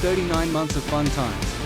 39 months of fun times.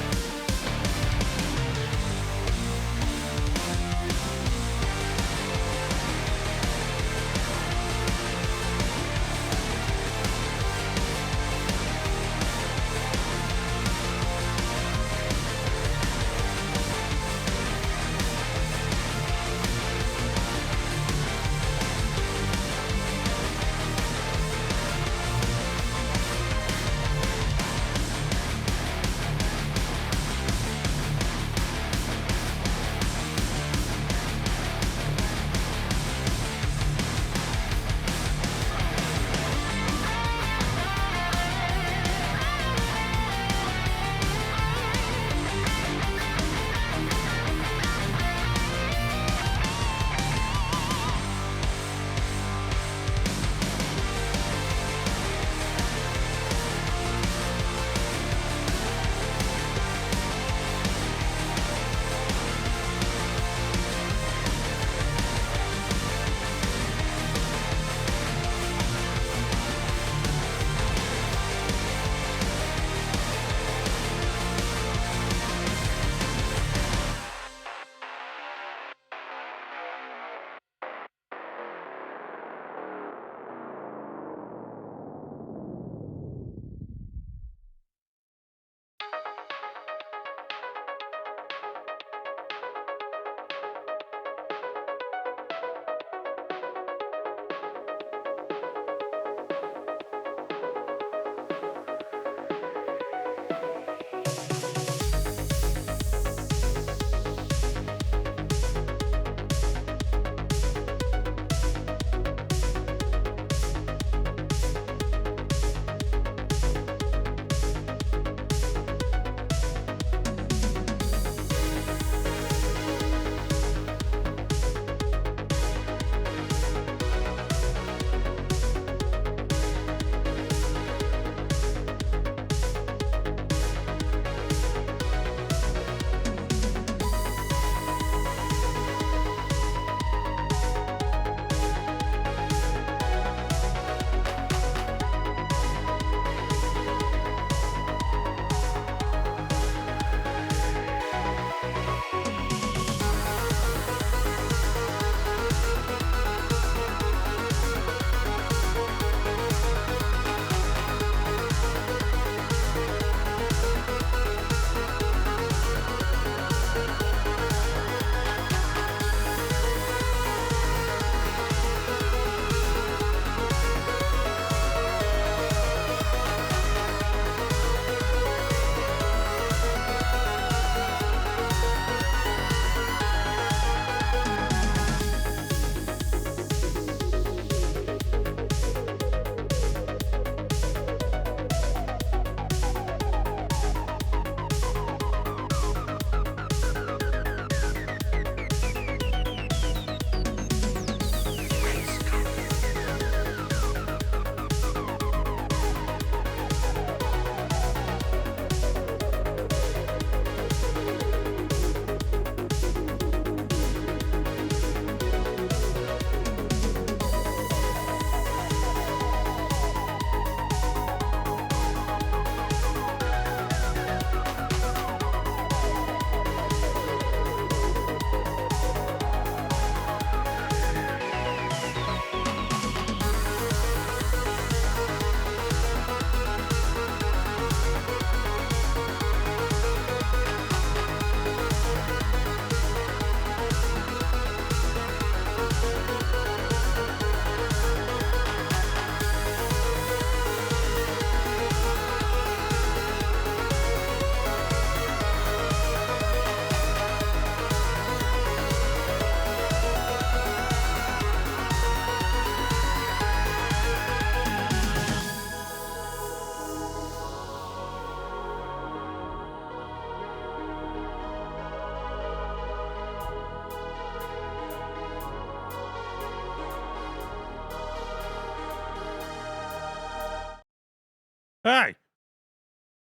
Hey,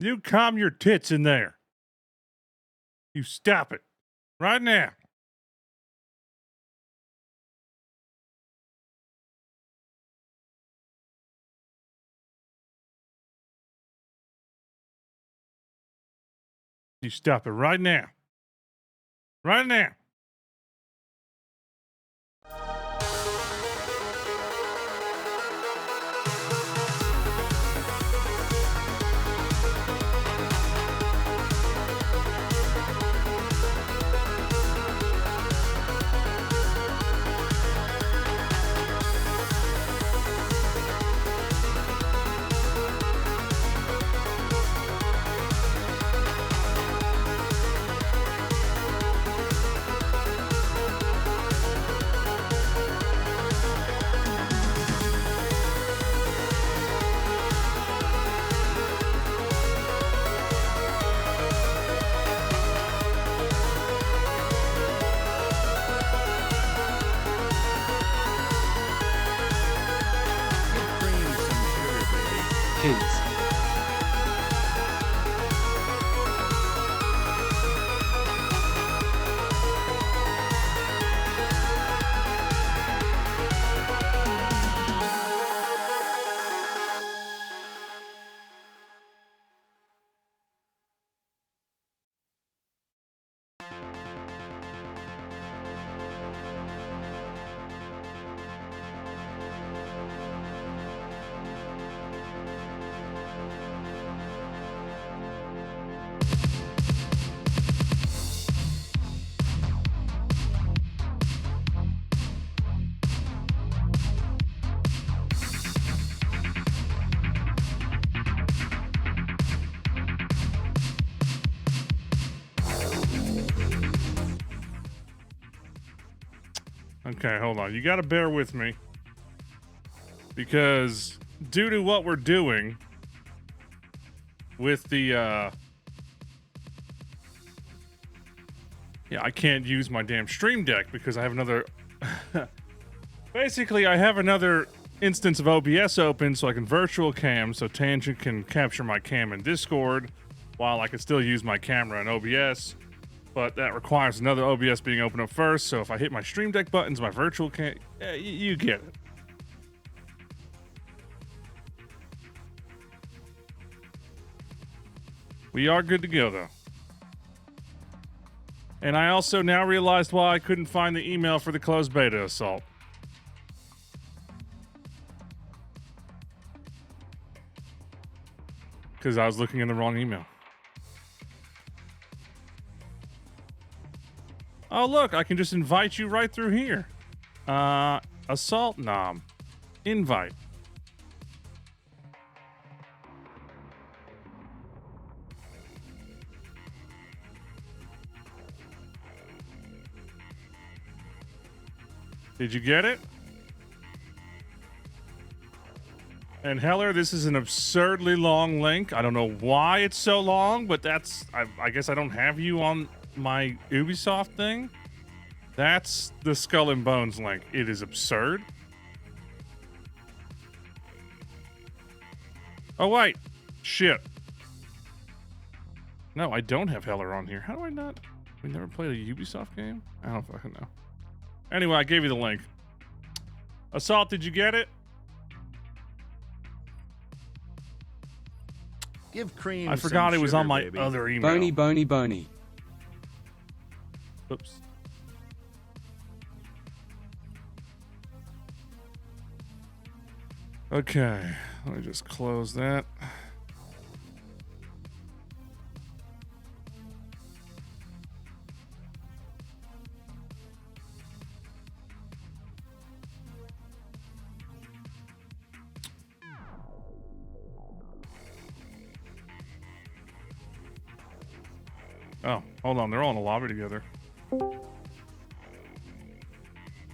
you calm your tits in there. You stop it right now. You stop it right now. Right now. Kids. Okay, hold on. You got to bear with me. Because due to what we're doing with the, yeah, I can't use my damn Stream Deck because I have another, basically I have another instance of OBS open so I can virtual cam so Tangent can capture my cam in Discord while I can still use my camera in OBS. But that requires another OBS being open up first, so if I hit my Stream Deck buttons, my virtual cam, yeah, you get it. We are good to go, though. And I also now realized why I couldn't find the email for the closed beta assault. Because I was looking in the wrong email. Oh, look, I can just invite you right through here. Assault nom. Invite. Did you get it? And Heller, this is an absurdly long link. I don't know why it's so long, but that's... I guess I don't have you on my Ubisoft thing. That's the Skull and Bones link. It is absurd. Oh, wait. Shit. No, I don't have Heller on here. How do I not... We never played a Ubisoft game? I don't fucking know. Anyway, I gave you the link. Assault, did you get it? Give cream. I forgot it was on my baby. other email. Bony, bony, bony. Oops. Okay, let me just close that. Oh, hold on. They're all in a lobby together.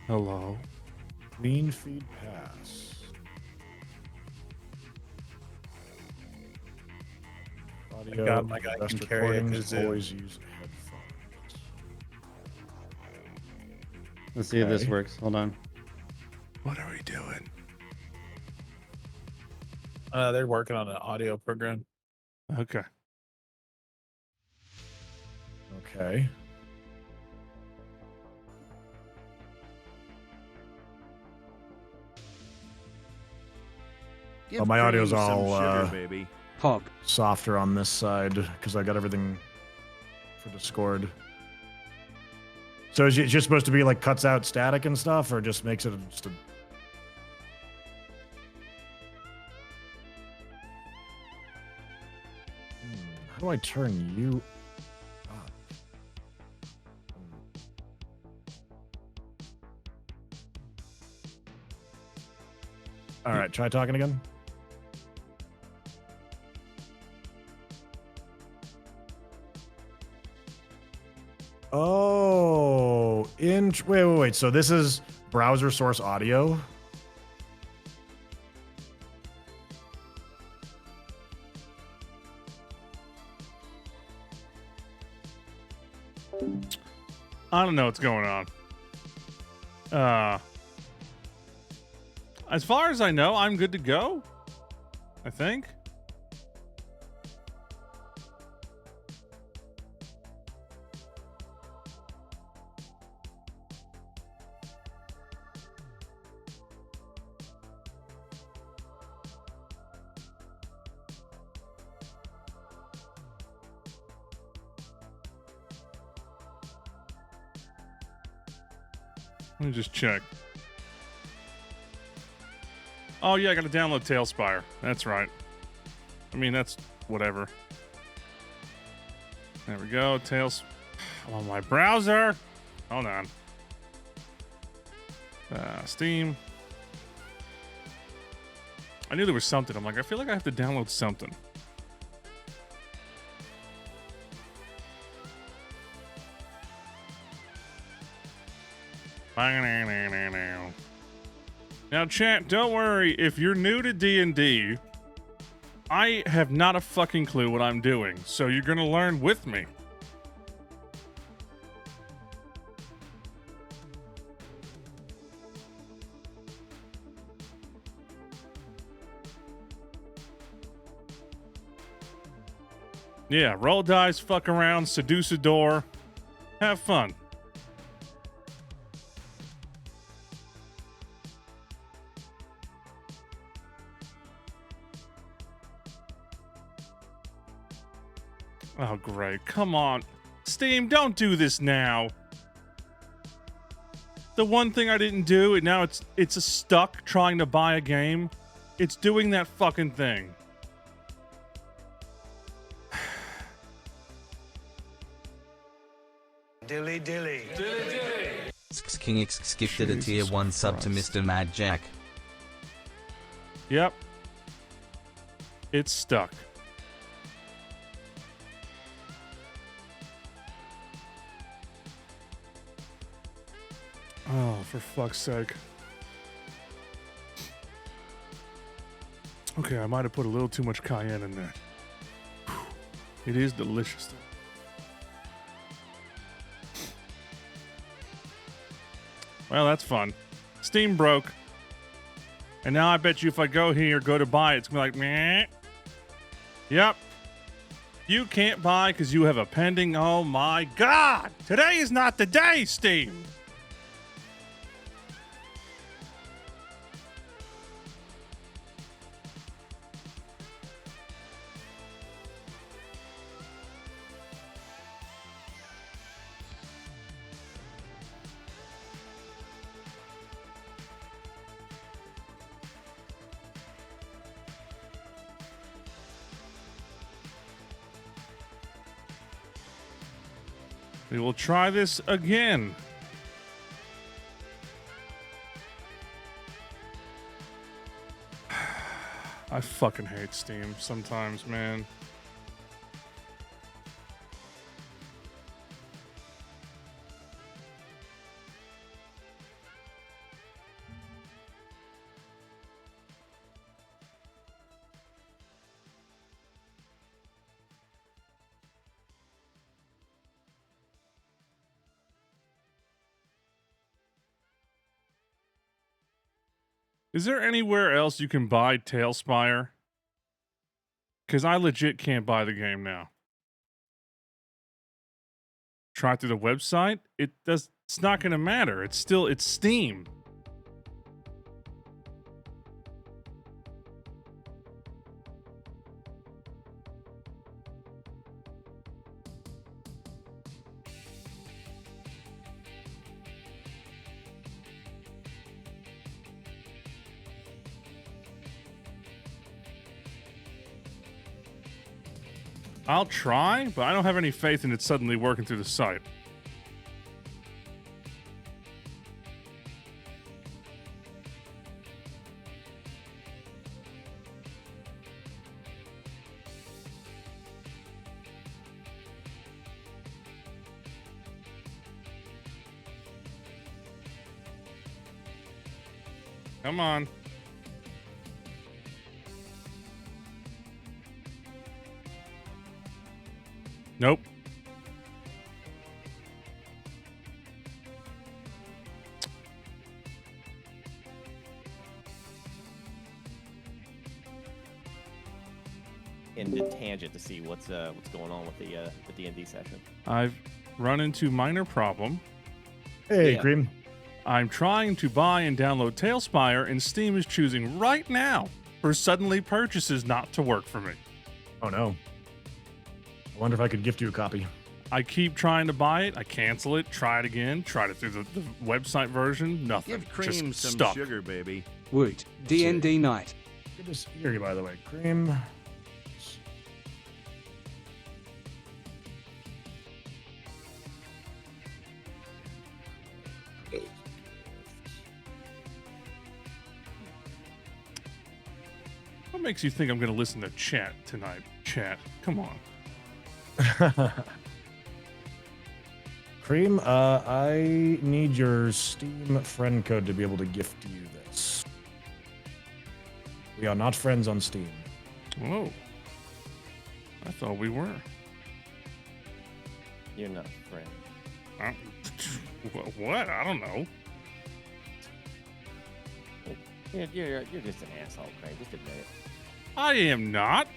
Hello. Mean feed pass. Audio, got my guy best can carry it recordings, 'cause always use headphones. Let's see if this Okay. works. Hold on. What are we doing? They're working on an audio program. Okay. Okay. Give Oh, my audio's cream some all, sugar, baby. Pog. Softer on this side because I got everything for Discord. So is it just supposed to be like cuts out static and stuff, or just makes it just a... How do I turn you up? All right, try talking again. Oh, wait. So this is browser source audio. I don't know what's going on. As far as I know, I'm good to go. I think. Let me just check. Oh, yeah, I gotta download Tailspire. That's right. I mean, that's whatever. There we go. I'm on my browser. Hold on. Steam. I knew there was something. I'm like, I feel like I have to download something. Now, chat, don't worry. If you're new to D&D, I have not a fucking clue what I'm doing, so you're gonna learn with me. Yeah, roll dice, fuck around, seduce a door, have fun. Oh, great. Come on. Steam, don't do this now. The one thing I didn't do, and now it's a stuck trying to buy a game. It's doing that fucking thing. Dilly dilly. King X gifted a tier 1 sub to Mr. Mad Jack. Yep. It's stuck. Oh, for fuck's sake. Okay, I might have put a little too much cayenne in there. It is delicious, though. Well, that's fun. Steam broke. And now I bet you if I go here, go to buy it, it's going to be like, meh. Yep. You can't buy because you have a pending. Oh my God. Today is not the day, Steam. We will try this again. I fucking hate Steam sometimes, man. Is there anywhere else you can buy Tailspire? Because I legit can't buy the game now. Try through the website. It's not going to matter. It's Steam. I'll try, but I don't have any faith in it suddenly working through the site. Come on. Nope. Into tangent to see what's going on with the D&D session. I've run into minor problem. Hey, Yeah. Cream. I'm trying to buy and download Tailspire, and Steam is choosing right now for suddenly purchases not to work for me. Oh no. I wonder if I could gift you a copy. I keep trying to buy it, I cancel it, try it again, tried it through the website version, nothing. Give Cream Just some stuck. sugar, baby. Woot. D&D night. Good to hear you, by the way. Cream. What makes you think I'm going to listen to chat tonight? Chat, come on. Cream, I need your Steam friend code to be able to gift you this. We are not friends on Steam. Whoa. I thought we were. You're not a friend. What? I don't know. You're just an asshole, Craig. Just admit it. I am not.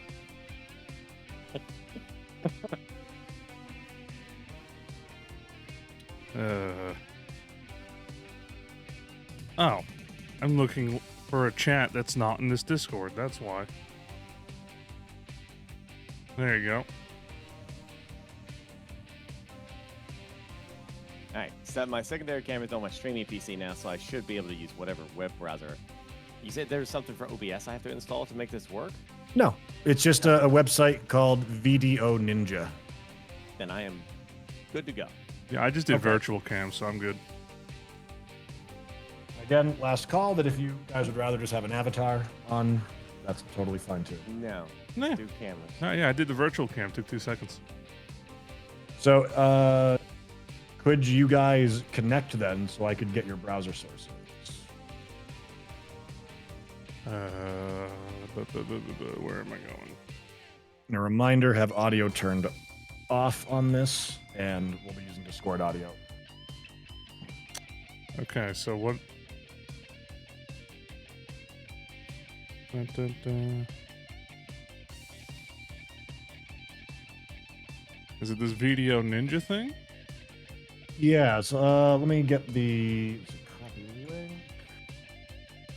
Oh, I'm looking for a chat that's not in this Discord. That's why. There you go. All right, so my secondary camera's on my streaming PC now, so I should be able to use whatever web browser. You said there's something for OBS I have to install to make this work? No, it's just a website called VDO Ninja. Then I am good to go. Yeah, I just did Okay. virtual cam, so I'm good. Again, last call that if you guys would rather just have an avatar on, that's totally fine too. No, Nah. do cameras. Oh, yeah, I did the virtual cam. Took 2 seconds. So, could you guys connect then so I could get your browser sources? Where am I going? And a reminder, have audio turned off on this, and we'll be using Discord audio. Okay, so what? Dun, dun, dun. Is it this video ninja thing? Yeah, so let me get the copy link.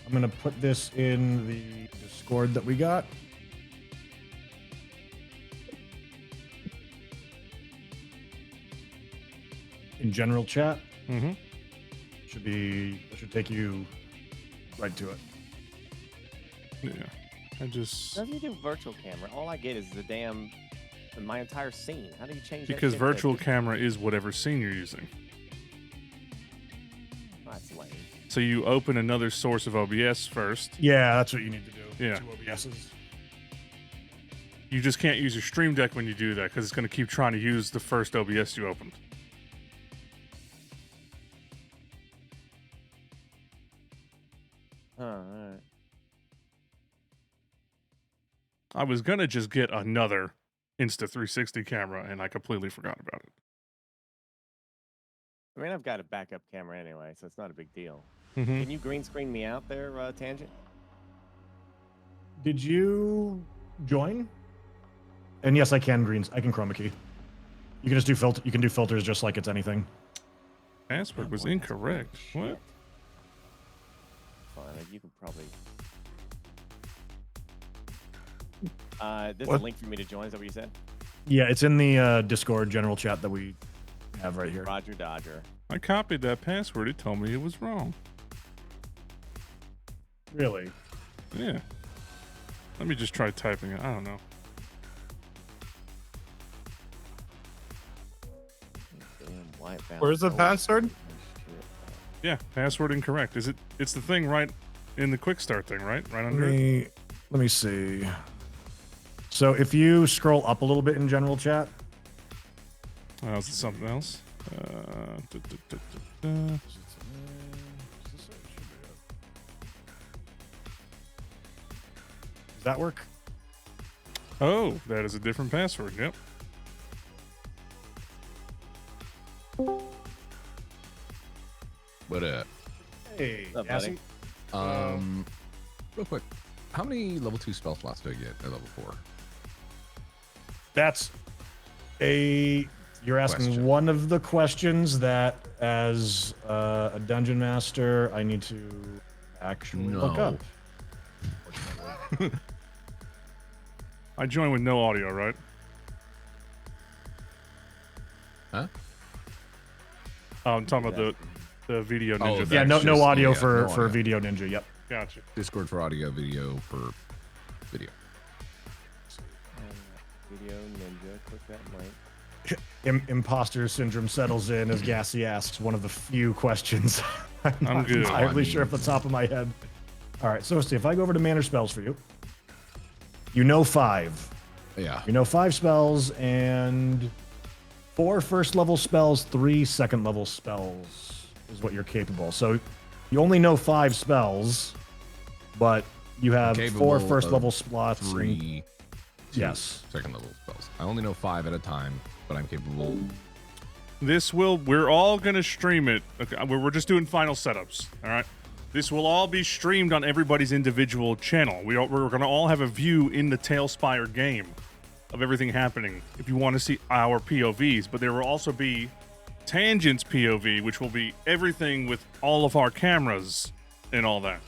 I'm gonna put this in the Discord that we got. In general chat, Mm-hmm. should take you right to it. Yeah. I just How do you do virtual camera? All I get is my entire scene. How do you change that because shit? virtual camera is whatever scene you're using. Oh, that's lame. So you open another source of OBS first. Yeah, that's what you need to do. Yeah. 2 OBSs. You just can't use your Stream Deck when you do that because it's going to keep trying to use the first OBS you opened. Huh, all right. I was going to just get another Insta360 camera and I completely forgot about it. I mean, I've got a backup camera anyway, so it's not a big deal. Mm-hmm. Can you green screen me out there, Tangent? Did you join? And yes, I can chroma key. You can just do filter. You can do filters just like it's anything. Password was Boy, that's incorrect. shit. What? Fine, you can probably. There's What? a link for me to join. Is that what you said? Yeah, it's in the Discord general chat that we have right here. Roger Dodger. I copied that password. It told me it was wrong. Really? Yeah. Let me just try typing it. I don't know. Where's the password? Yeah, password incorrect. Is it? It's the thing right in the quick start thing, right? Right under Let it. me see. So if you scroll up a little bit in general chat, Oh, is it something else? Duh. does that work? Oh, that is a different password. Yep. What up? Hey, What's up, buddy? Cassie. Real quick, how many level 2 spell slots do I get at level 4? That's you're asking Question. one of the questions that, as a dungeon master, I need to actually look No. up. I joined with no audio, right? Huh? Oh, I'm talking about the video ninja. Oh, thing. Yeah, That's no just- audio yeah, for no for audio. Video Ninja. Yep. Gotcha. Discord for audio, video for video. Video Ninja. Click that link. Imposter syndrome settles in as Gassy asks one of the few questions I'm not good. entirely I sure off the mean- top of my head. All right, so see if I go over to Manner Spells for you. You know 5. Yeah. You know 5 spells and 4 first level spells, 3 second level spells is what you're capable. So you only know 5 spells, but you have 4 Capable first of level slots. and- 3 Yes. second level spells. I only know 5 at a time, but I'm capable. We're all gonna stream it. Okay, we're just doing final setups. All right. This will all be streamed on everybody's individual channel. We're gonna all have a view in the Tailspire game of everything happening. If you want to see our POVs, but there will also be Tangent's POV, which will be everything with all of our cameras and all that.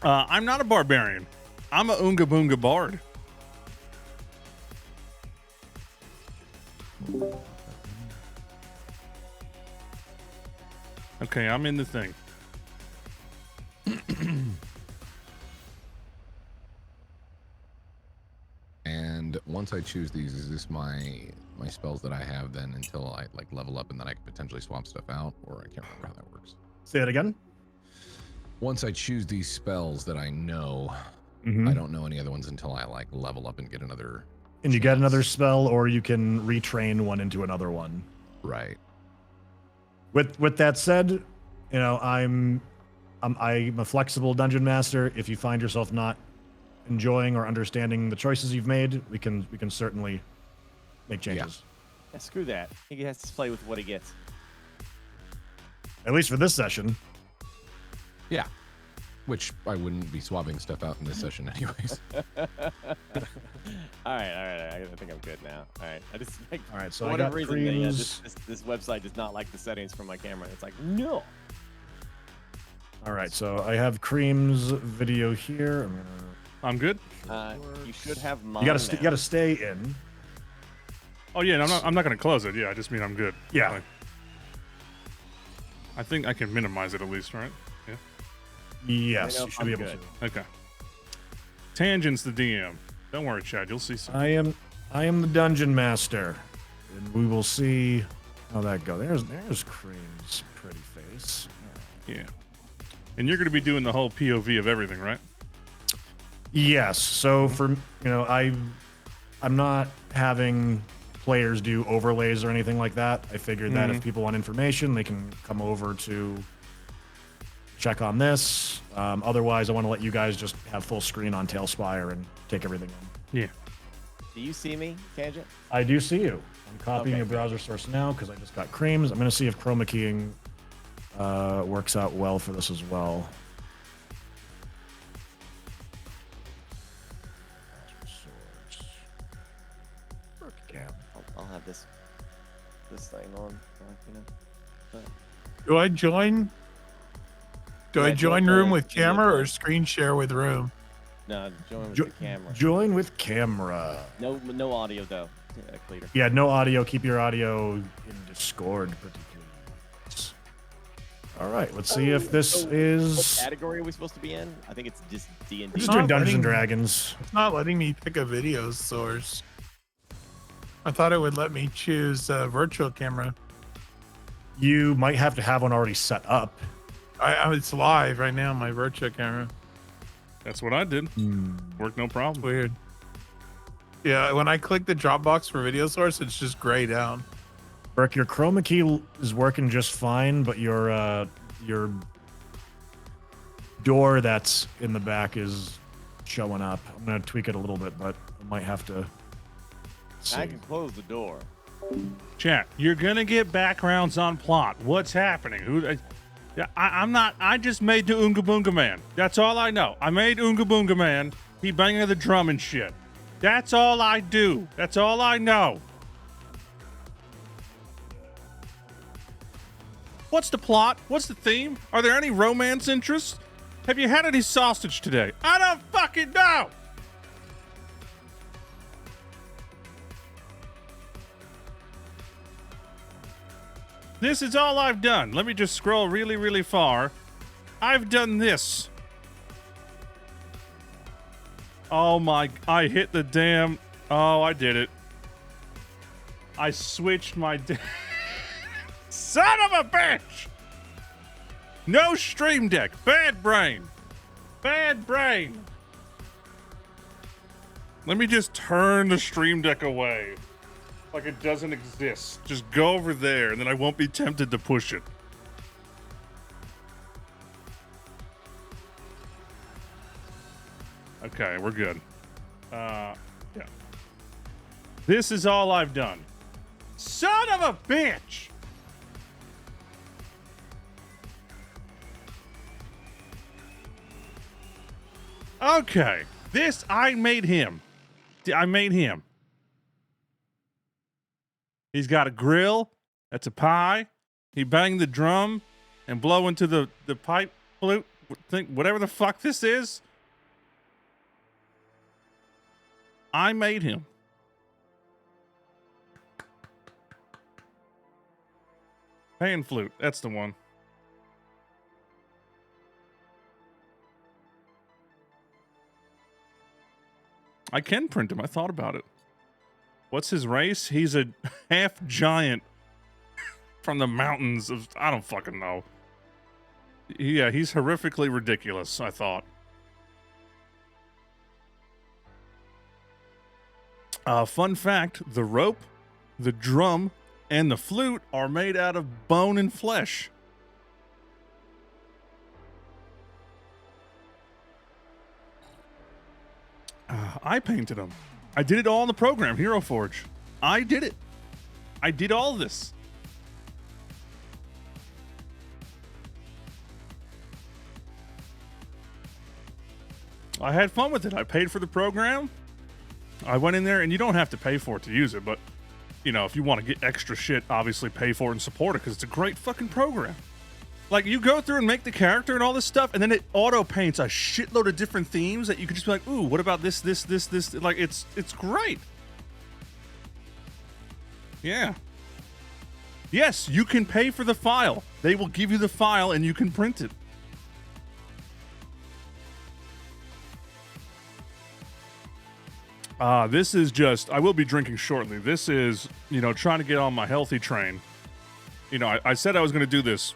I'm not a barbarian. I'm a Oonga Boonga bard. Okay, I'm in the thing. And once I choose these, is this my spells that I have then until I like level up and then I can potentially swap stuff out, or I can't remember how that works. Say it again. Once I choose these spells that I know, Mhm. I don't know any other ones until I like level up and get another. And you get another chance. spell, or you can retrain one into another one. Right. With that said, you know I'm a flexible dungeon master. If you find yourself not enjoying or understanding the choices you've made, we can certainly make changes. Yeah, screw that. He has to play with what he gets. At least for this session. Yeah. Which I wouldn't be swapping stuff out in this session anyways. All right. I think I'm good now. All right. I just like, All right, so for I whatever got reason, creams. this website does not like the settings for my camera. It's like, no. All right, so I have Cream's video here. I'm good. You should have mine. You now. gotta stay in. Oh yeah, and I'm not gonna close it. Yeah, I just mean I'm good. Yeah. Like, I think I can minimize it at least, right? Yeah. Yes, I know you if should be I'm able good. to. Okay. Tangent's the DM. Don't worry, Chad. You'll see some. I am the dungeon master, and we will see how that goes. There's Cream's pretty face. Yeah. And you're gonna be doing the whole POV of everything, right? Yes. So for I'm not having players do overlays or anything like that. I figured that if people want information, they can come over to check on this. Otherwise, I want to let you guys just have full screen on Tailspire and take everything in. Yeah. Do you see me, Tangent? I do see you. I'm copying Okay, your browser source now because I just got Creams. I'm going to see if chroma keying works out well for this as well. I'll have this thing on. You know. Do I join? Do I Yeah, join join room the- with join the camera or room. screen share with room? No, join with Jo- the camera. Join with camera. No audio though. Yeah, Cleater. Yeah, no audio. Keep your audio in Discord, particularly. All right, let's see if this So, is. What category are we supposed to be in? I think it's just D&D. We're just Not doing Dungeons and letting- Dragons. It's not letting me pick a video source. I thought it would let me choose a virtual camera. You might have to have one already set up. It's live right now, my virtual camera. That's what I did. Worked no problem. Weird. Yeah, when I click the Dropbox for video source, it's just grayed out. Burke, your chroma key is working just fine, but your door that's in the back is showing up. I'm gonna tweak it a little bit, but I might have to see. I can close the door. Chat, you're gonna get backgrounds on plot. What's happening? I'm not. I just made the Oonga Boonga Man. That's all I know. I made Oonga Boonga Man. He banging the drum and shit. That's all I do. That's all I know. What's the plot? What's the theme? Are there any romance interests? Have you had any sausage today? I don't fucking know. This is all I've done. Let me just scroll really, really far. I've done this. Oh my, I hit the damn, oh, I did it. I switched my, son of a bitch! No Stream Deck, bad brain. Bad brain. Let me just turn the Stream Deck away. Like it doesn't exist. Just go over there and then I won't be tempted to push it. Okay, we're good. Yeah. This is all I've done. Son of a bitch! Okay. This, I made him. I made him. He's got a grill. That's a pie. He banged the drum and blow into the pipe flute thing, whatever the fuck this is. I made him. Pan flute. That's the one. I can print him. I thought about it. What's his race? He's a half giant from the mountains of, I don't fucking know. Yeah, he's horrifically ridiculous, I thought. Fun fact, the rope, the drum, and the flute are made out of bone and flesh. I painted them. I did it all in the program, Hero Forge. I did it. I did all this. I had fun with it. I paid for the program. I went in there, and you don't have to pay for it to use it, but, you know, if you want to get extra shit, obviously pay for it and support it, because it's a great fucking program. Like, you go through and make the character and all this stuff, and then it auto-paints a shitload of different themes that you could just be like, ooh, what about this? Like, it's great. Yeah. Yes, you can pay for the file. They will give you the file, and you can print it. This is just, I will be drinking shortly. This is, you know, trying to get on my healthy train. You know, I said I was going to do this.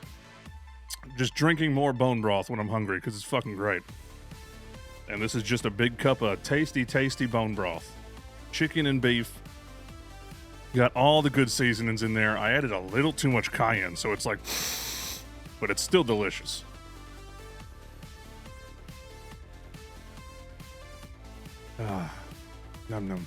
Just drinking more bone broth when I'm hungry, because it's fucking great. And this is just a big cup of tasty, tasty bone broth. Chicken and beef. Got all the good seasonings in there. I added a little too much cayenne, so it's like, but it's still delicious. Num num.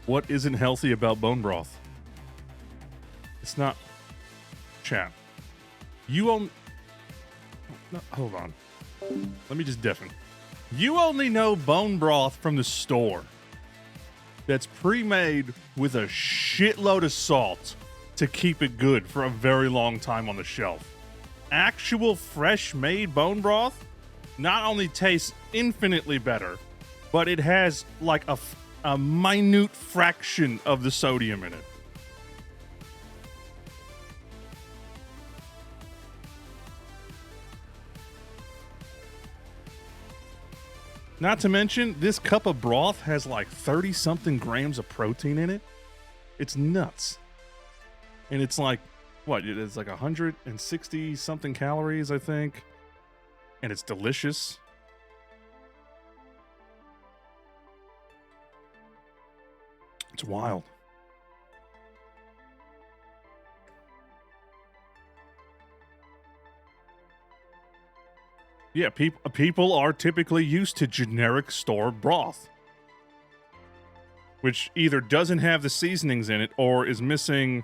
What isn't healthy about bone broth? It's not. Chat. You own. No, hold on. Let me just deafen. You only know bone broth from the store. That's pre-made with a shitload of salt to keep it good for a very long time on the shelf. Actual fresh-made bone broth not only tastes infinitely better, but it has like a minute fraction of the sodium in it. Not to mention, this cup of broth has like 30-something grams of protein in it. It's nuts. And it's like, what? It's like 160-something calories, I think. And it's delicious. It's wild. Yeah, people are typically used to generic store broth, which either doesn't have the seasonings in it or is missing,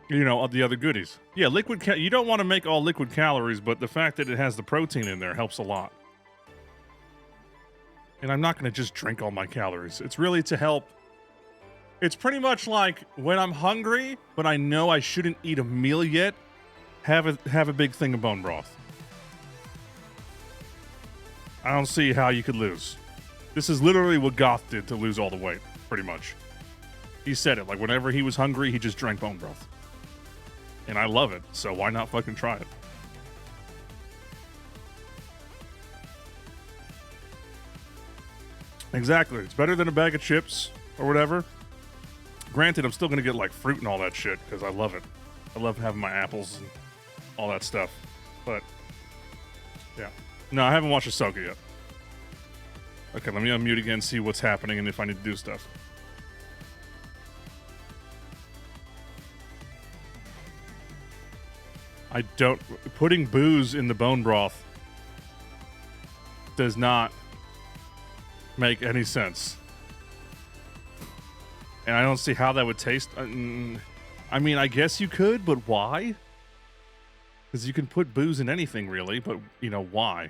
you know, the other goodies. Yeah, you don't want to make all liquid calories, but the fact that it has the protein in there helps a lot. And I'm not going to just drink all my calories. It's really to help. It's pretty much like when I'm hungry, but I know I shouldn't eat a meal yet, have a big thing of bone broth. I don't see how you could lose. This is literally what Goth did to lose all the weight, pretty much. He said it, like whenever he was hungry, he just drank bone broth. And I love it, so why not fucking try it? Exactly. It's better than a bag of chips or whatever. Granted, I'm still going to get like fruit and all that shit because I love it. I love having my apples and all that stuff. But, yeah. No, I haven't watched Ahsoka yet. Okay, let me unmute again, see what's happening and if I need to do stuff. Putting booze in the bone broth does not make any sense. And I don't see how that would taste. I mean, I guess you could, but why? Because you can put booze in anything, really, but, you know, why?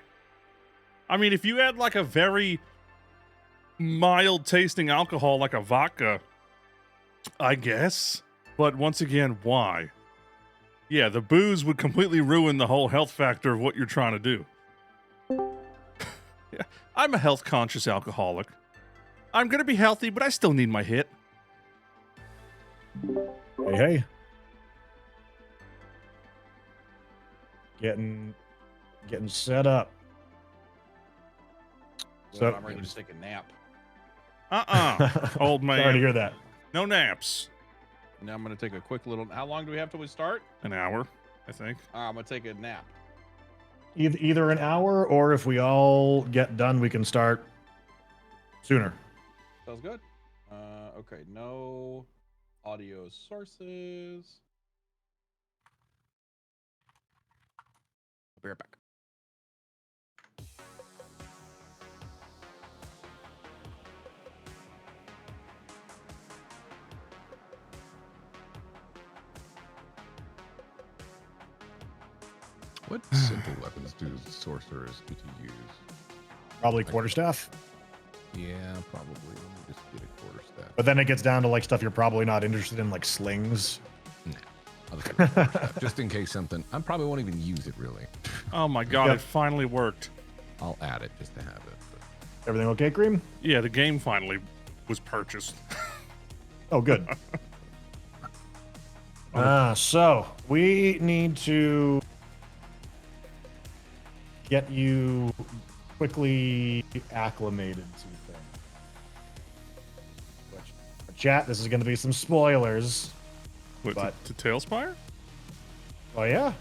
I mean, if you had, like, a very mild-tasting alcohol, like a vodka, I guess. But, once again, why? Yeah, the booze would completely ruin the whole health factor of what you're trying to do. Yeah, I'm a health-conscious alcoholic. I'm going to be healthy, but I still need my hit. Hey. Getting set up. So I'm ready to take a nap. Old man. Sorry to hear that. No naps. Now I'm going to take a quick little. How long do we have till we start? An hour, I think. I'm going to take a nap. Either an hour, or if we all get done, we can start sooner. Sounds good. Okay, no audio sources. I'll be right back. What simple weapons do sorcerers get to use? Probably quarterstaff. Yeah, probably. Let me just get a quarterstaff. But then it gets down to like stuff you're probably not interested in, like slings. Nah, I'll just get a quarterstaff, just in case something. I probably won't even use it really. Oh my god, Yep. It finally worked. I'll add it just to have it. But Everything okay, Cream? Yeah, the game finally was purchased. Oh, good. So we need to get you quickly acclimated to things. Which, chat, this is going to be some spoilers. What, But- to Tailspire? Oh, yeah?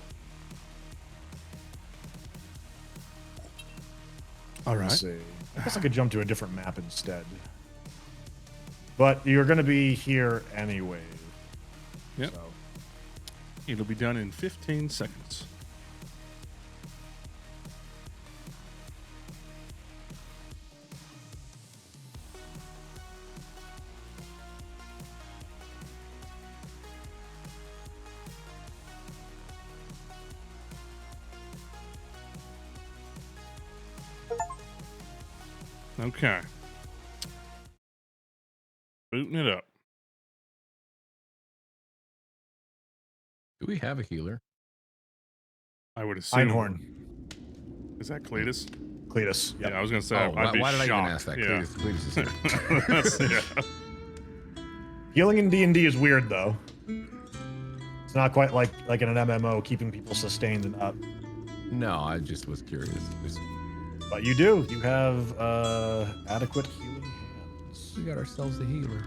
All Let's see. I guess I could jump to a different map instead. But you're going to be here anyway. Yep. So. It'll be done in 15 seconds. Okay. Booting it up. do we have a healer? I would assume. Einhorn. Is that Cletus? Cletus. Yep. Yeah, I was gonna say Oh, I'd be why did I shocked. even ask that? Yeah. Cletus is here. That's- yeah. Healing in D&D is weird though. It's not quite like in an MMO, keeping people sustained and up. No, I just was curious. Just, But you do. You have adequate healing hands. we got ourselves a healer.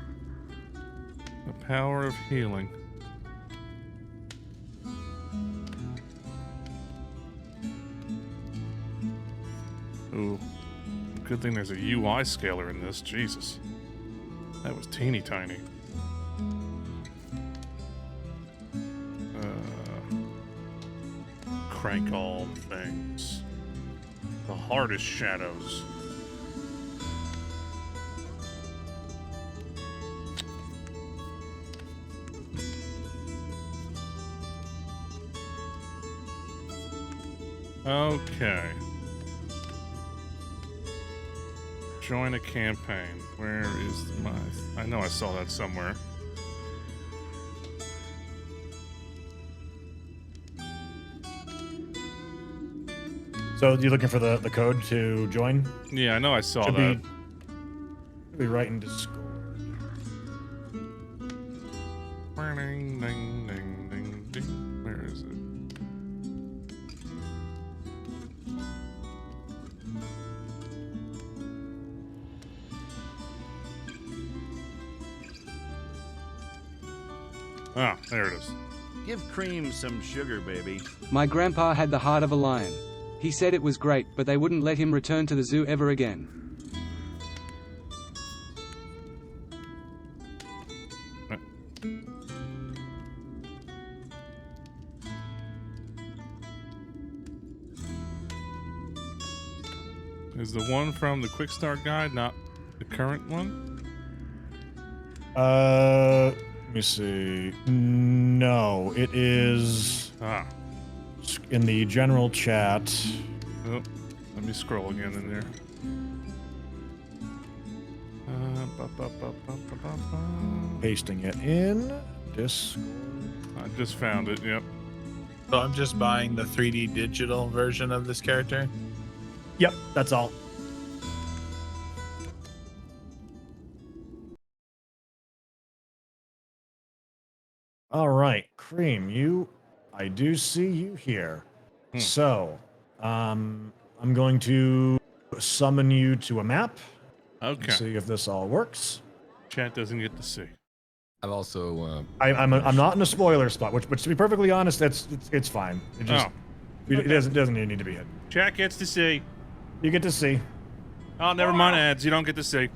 The power of healing. Ooh. Good thing there's a UI scaler in this. Jesus. That was teeny tiny. Crank all things. The hardest shadows. Okay. Join a campaign. Where is my... I know I saw that somewhere. So you're looking for the code to join? Yeah, I know I saw Should that. be right in Discord. Ding, ding, ding, ding, ding. Where is it? Ah, there it is. Give Cream some sugar, baby. My grandpa had the heart of a lion. He said it was great, but they wouldn't let him return to the zoo ever again. Is the one from the quick start guide not the current one? Let me see. No, it is Ah. in the general chat. Oh, let me scroll again in there. Pasting it in Discord. I just found it, yep. So I'm just buying the 3D digital version of this character. Yep, that's all. All right, Cream, I do see you here. So, I'm going to summon you to a map. Okay. See if this all works. Chat doesn't get to see. I've also. I'm not in a spoiler spot, which to be perfectly honest, it's fine. It just it doesn't need to be hidden. Chat gets to see. You get to see. Oh, never mind ads. You don't get to see.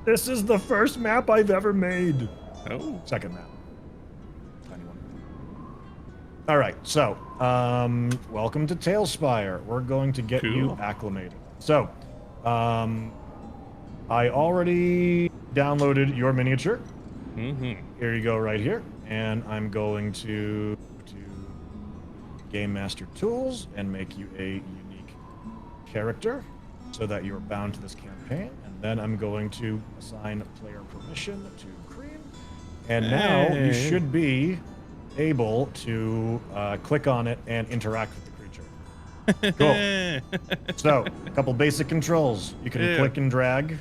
This is the first map I've ever made. Oh. Second map. Tiny one. All right, so welcome to Tailspire. We're going to get you Cool. acclimated. So, I already downloaded your miniature. Mm-hmm. Here you go, right here, and I'm going to Game Master Tools and make you a unique character, so that you're bound to this campaign. And then I'm going to assign player permission to Cream. And now you should be able to click on it and interact with the creature. Cool. So, a couple basic controls. You can Yeah. click and drag.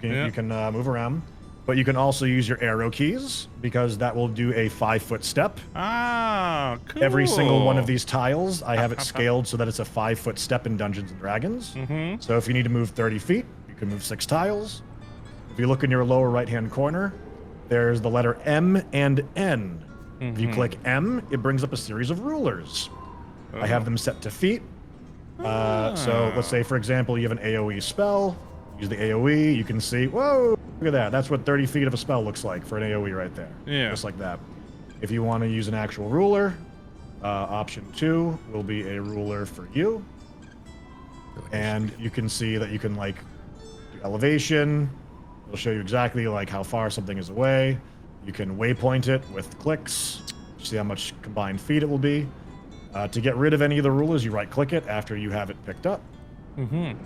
Yeah. You can move around. But you can also use your arrow keys, because that will do a 5-foot step. Ah, cool. Every single one of these tiles, I have it scaled so that it's a 5-foot step in Dungeons and Dragons. Mm-hmm. So if you need to move 30 feet, you can move 6 tiles. If you look in your lower right-hand corner, there's the letter M and N. If you click M, it brings up a series of rulers. I have them set to feet. So let's say, for example, you have an AoE spell. Use the AoE, you can see, whoa, look at that. That's what 30 feet of a spell looks like for an AoE right there. Yeah. Just like that. If you want to use an actual ruler, option 2 will be a ruler for you. And you can see that you can like do elevation. It'll show you exactly like how far something is away. You can waypoint it with clicks. See how much combined feet it will be. To get rid of any of the rulers, you right click it after you have it picked up. Mm-hmm.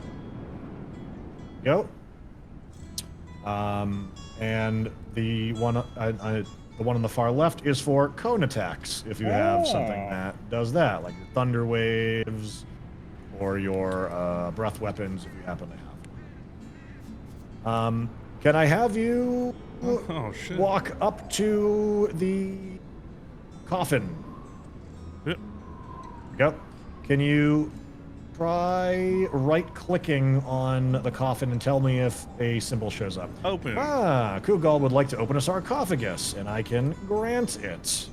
Go. And the one on the far left is for cone attacks. If you have something that does that, like thunder waves, or your breath weapons if you happen to have. Can I have you Oh shit. walk up to the coffin? Yep. Yep. Can you try right-clicking on the coffin and tell me if a symbol shows up? Open. Kugal would like to open a sarcophagus, and I can grant it. So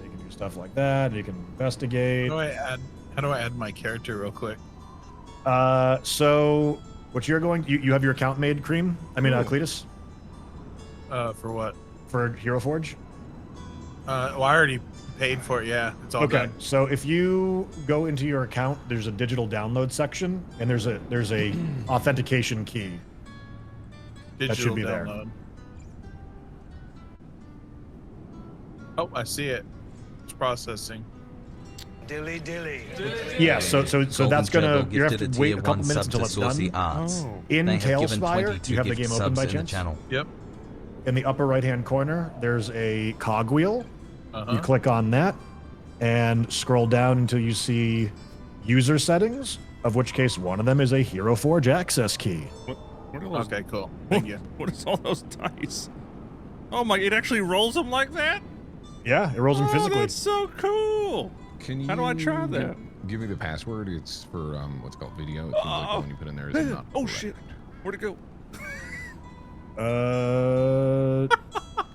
you can do stuff like that. You can investigate. How do I add my character real quick? So what you're going, you have your account made, Cream? I mean, Cletus? For what? For Hero Forge? Well, I already paid for it. Yeah, it's all Okay, done. so if you go into your account, there's a digital download section, and there's a authentication key. Digital should be there. download. Oh, I see it. It's processing. Yeah, so that's gonna, you have to wait a couple minutes until it's done. Arts. Oh. In They have given Tailspire, 22 do you have the gift game open subs by in the chance? channel. Yep. In the upper right-hand corner, there's a cogwheel. Uh-huh. You click on that and scroll down until you see user settings, of which case one of them is a Hero Forge access key. What are those? Okay, cool. Thank you. What is all those dice? Oh my! It actually rolls them like that. Yeah, it rolls them Oh, physically. that's so cool. Can you How do I try that? Give me the password. It's for what's called video. It seems like the one you put in there is not. Oh correct. shit! Where'd it go?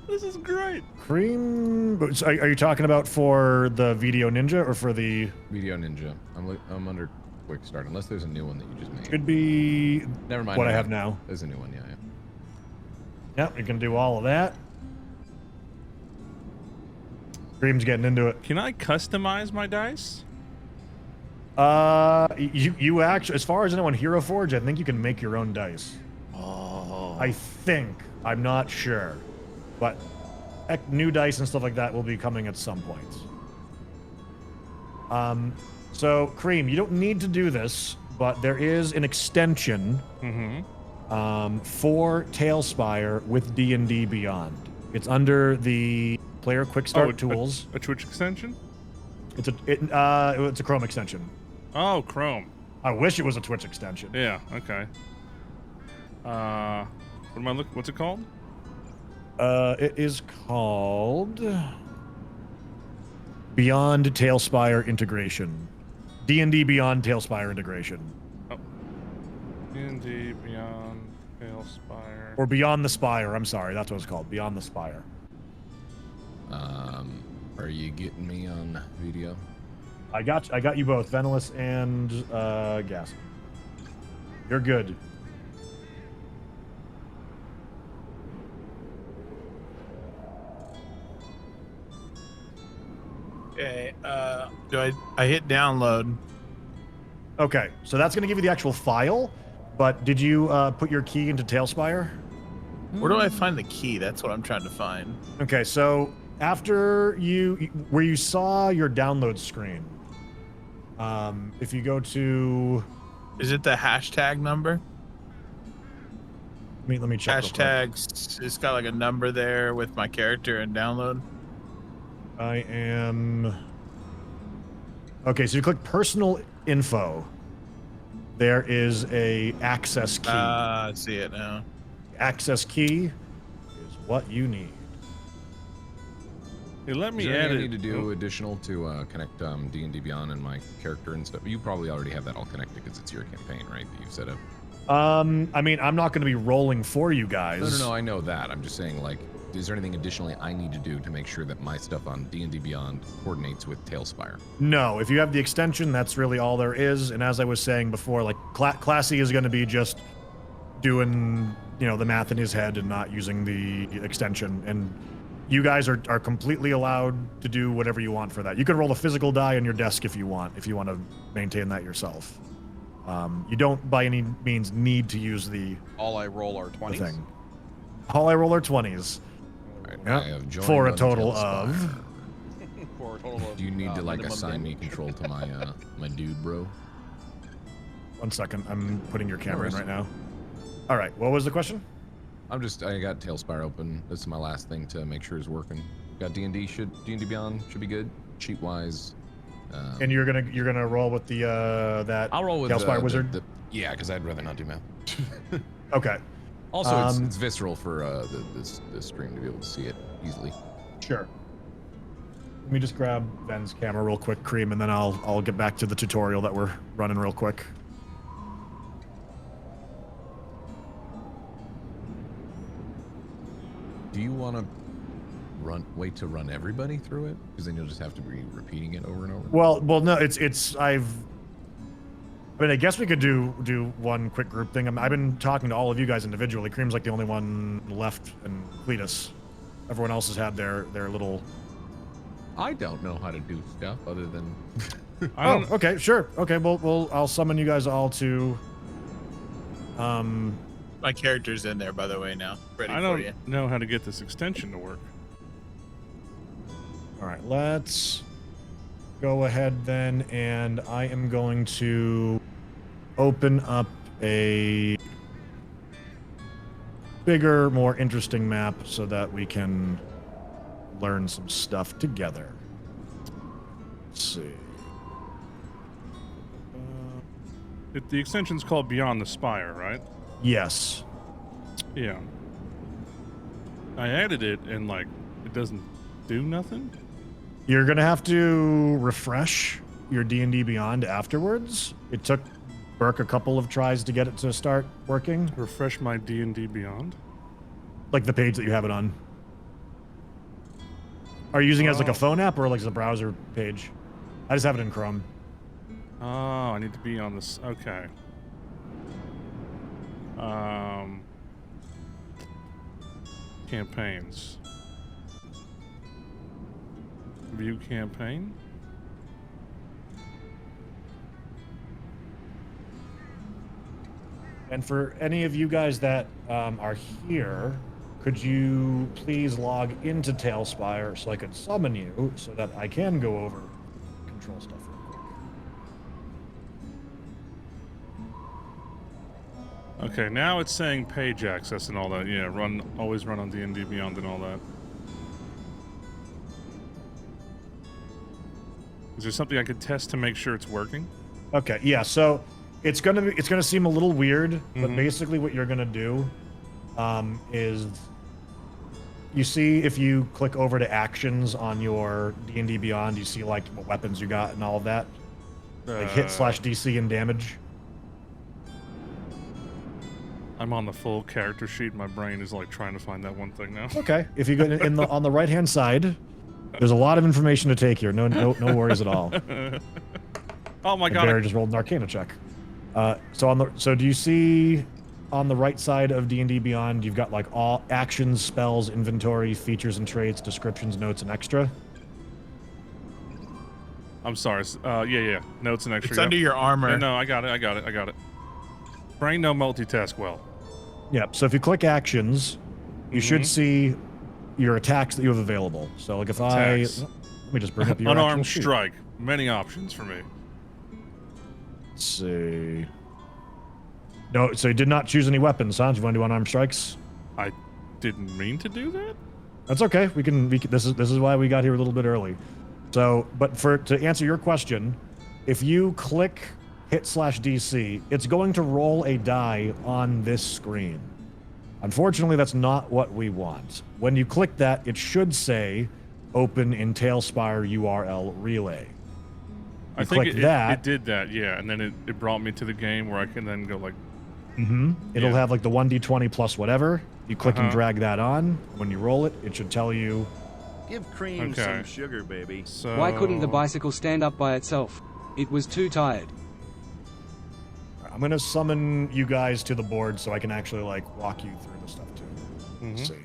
This is great. Cream. So are you talking about for the Video Ninja or for the? Video Ninja. I'm under quick start unless there's a new one that you just made. Could be. Never mind. What I have now. There's a new one. Yeah. Yep, you can do all of that. Cream's getting into it. Can I customize my dice? You actually, as far as I know, on Hero Forge, I think you can make your own dice. Oh. I think. I'm not sure, but new dice and stuff like that will be coming at some point. So Cream, you don't need to do this, but there is an extension for Tailspire with D&D Beyond. It's under the player quick start tools. A Twitch extension? It's a Chrome extension. Oh, Chrome. I wish it was a Twitch extension. Yeah. Okay. What am I looking? What's it called? It is called Beyond Tailspire Integration. D&D Beyond Tailspire Integration. Oh. D&D Beyond Tailspire. Or Beyond the Spire. I'm sorry, that's what it's called. Beyond the Spire. Are you getting me on video? I got you both, Venilus and Gas. You're good. Okay. Do I hit download? Okay, so that's going to give you the actual file, but did you put your key into Tailspire? Where do I find the key? That's what I'm trying to find. Okay, so after where you saw your download screen, if you go to... Is it the hashtag number? Let me check. Hashtags. It's got like a number there with my character and download. I am... Okay, so you click personal info. There is a access key. I see it now. Access key is what you need. Hey, let Is me there add anything I it. need to do additional to connect D&D Beyond and my character and stuff? You probably already have that all connected because it's your campaign, right? That you've set up. I mean, I'm not going to be rolling for you guys. No, I know that. I'm just saying, like, is there anything additionally I need to do to make sure that my stuff on D&D Beyond coordinates with Tailspire? No, if you have the extension, that's really all there is. And as I was saying before, like, Classy is going to be just doing, the math in his head and not using the extension. And you guys are completely allowed to do whatever you want for that. You can roll a physical die on your desk if you want to maintain that yourself. You don't, by any means, need to use the All I roll are 20s. thing. All I roll are 20s. Right, Yep. I have joined For a on total Tailspire. of... For a total of, Do you need to like minimum assign me damage. control to my my dude, bro? 1 second, I'm putting your camera in worries. right now. All right, what was the question? I got Tailspire open. This is my last thing to make sure is working. Got D&D Beyond should be good. Cheat wise, And you're gonna roll with the that I'll roll with Tailspire Wizard. Yeah, because I'd rather not do math. Okay. Also, it's visceral for the stream to be able to see it easily. Sure. Let me just grab Ben's camera real quick, Cream, and then I'll get back to the tutorial that we're running real quick. Do you want to wait to run everybody through it? Because then you'll just have to be repeating it over and over. Well, no, I mean, I guess we could do one quick group thing. I've been talking to all of you guys individually. Cream's like the only one left, and Cletus. Everyone else has had their little. I don't know how to do stuff other than. Oh, okay, sure. Okay, well, I'll summon you guys all to. My character's in there, by the way, now. Ready I for you. don't know how to get this extension to work. All right, let's go ahead then, and I am going to open up a bigger, more interesting map so that we can learn some stuff together. Let's see. The extension's called Beyond the Spire, right? Yes. Yeah. I added it and like it doesn't do nothing. You're gonna have to refresh your D&D Beyond afterwards. It took Burke a couple of tries to get it to start working. Refresh my D&D Beyond. Like the page that you have it on. Are you using it as like a phone app or like as a browser page? I just have it in Chrome. Oh, I need to be on this. Okay. Campaigns. View campaign. And for any of you guys that are here, could you please log into Tailspire so I could summon you so that I can go over control stuff real quick. Okay, now it's saying page access and all that. Yeah, always run on D&D Beyond and all that. Is there something I could test to make sure it's working? Okay, yeah, so it's gonna seem a little weird, but basically what you're gonna do is you see if you click over to actions on your D&D Beyond, you see like what weapons you got and all of that. Like hit/DC and damage. I'm on the full character sheet. My brain is like trying to find that one thing now. Okay, if you go on the right hand side, there's a lot of information to take here. No worries at all. Oh my god! Barry just rolled an Arcana check. So do you see on the right side of D&D Beyond, you've got like all actions, spells, inventory, features and traits, descriptions, notes, and extra. I'm sorry. Yeah. Notes and extra. It's under your armor. Yeah, no, I got it. Brain no multitask well. Yeah. So if you click actions, you should see your attacks that you have available. So like if Attacks. let me just bring up your Unarmed actual sheet. strike. Many options for me. Let's see. No, so you did not choose any weapons, huh? Do you want to do unarmed strikes? I didn't mean to do that. That's okay. We can. This is why we got here a little bit early. So, but to answer your question, if you click hit/DC, it's going to roll a die on this screen. Unfortunately, that's not what we want. When you click that, it should say "Open in Tailspire URL Relay." I think it did that, yeah, and then it brought me to the game where I can then go like. It'll have like the 1d20 plus whatever. You click and drag that on. When you roll it, it should tell you. Give Cream some sugar, baby. So Why couldn't the bicycle stand up by itself? It was too tired. I'm gonna summon you guys to the board so I can actually like walk you through the stuff too. Let's see.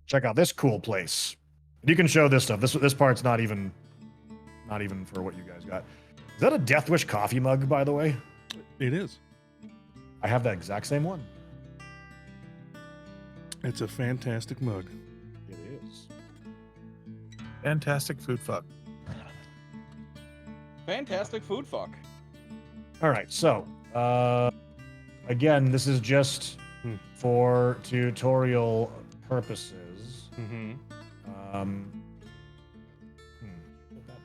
Check out this cool place. You can show this stuff. This part's not even for what you guys got. Is that a Death Wish coffee mug, by the way? It is. I have that exact same one. It's a fantastic mug. It is. Fantastic food fuck. Fantastic food fuck. All right, so again, this is just for tutorial purposes. Mm-hmm. What that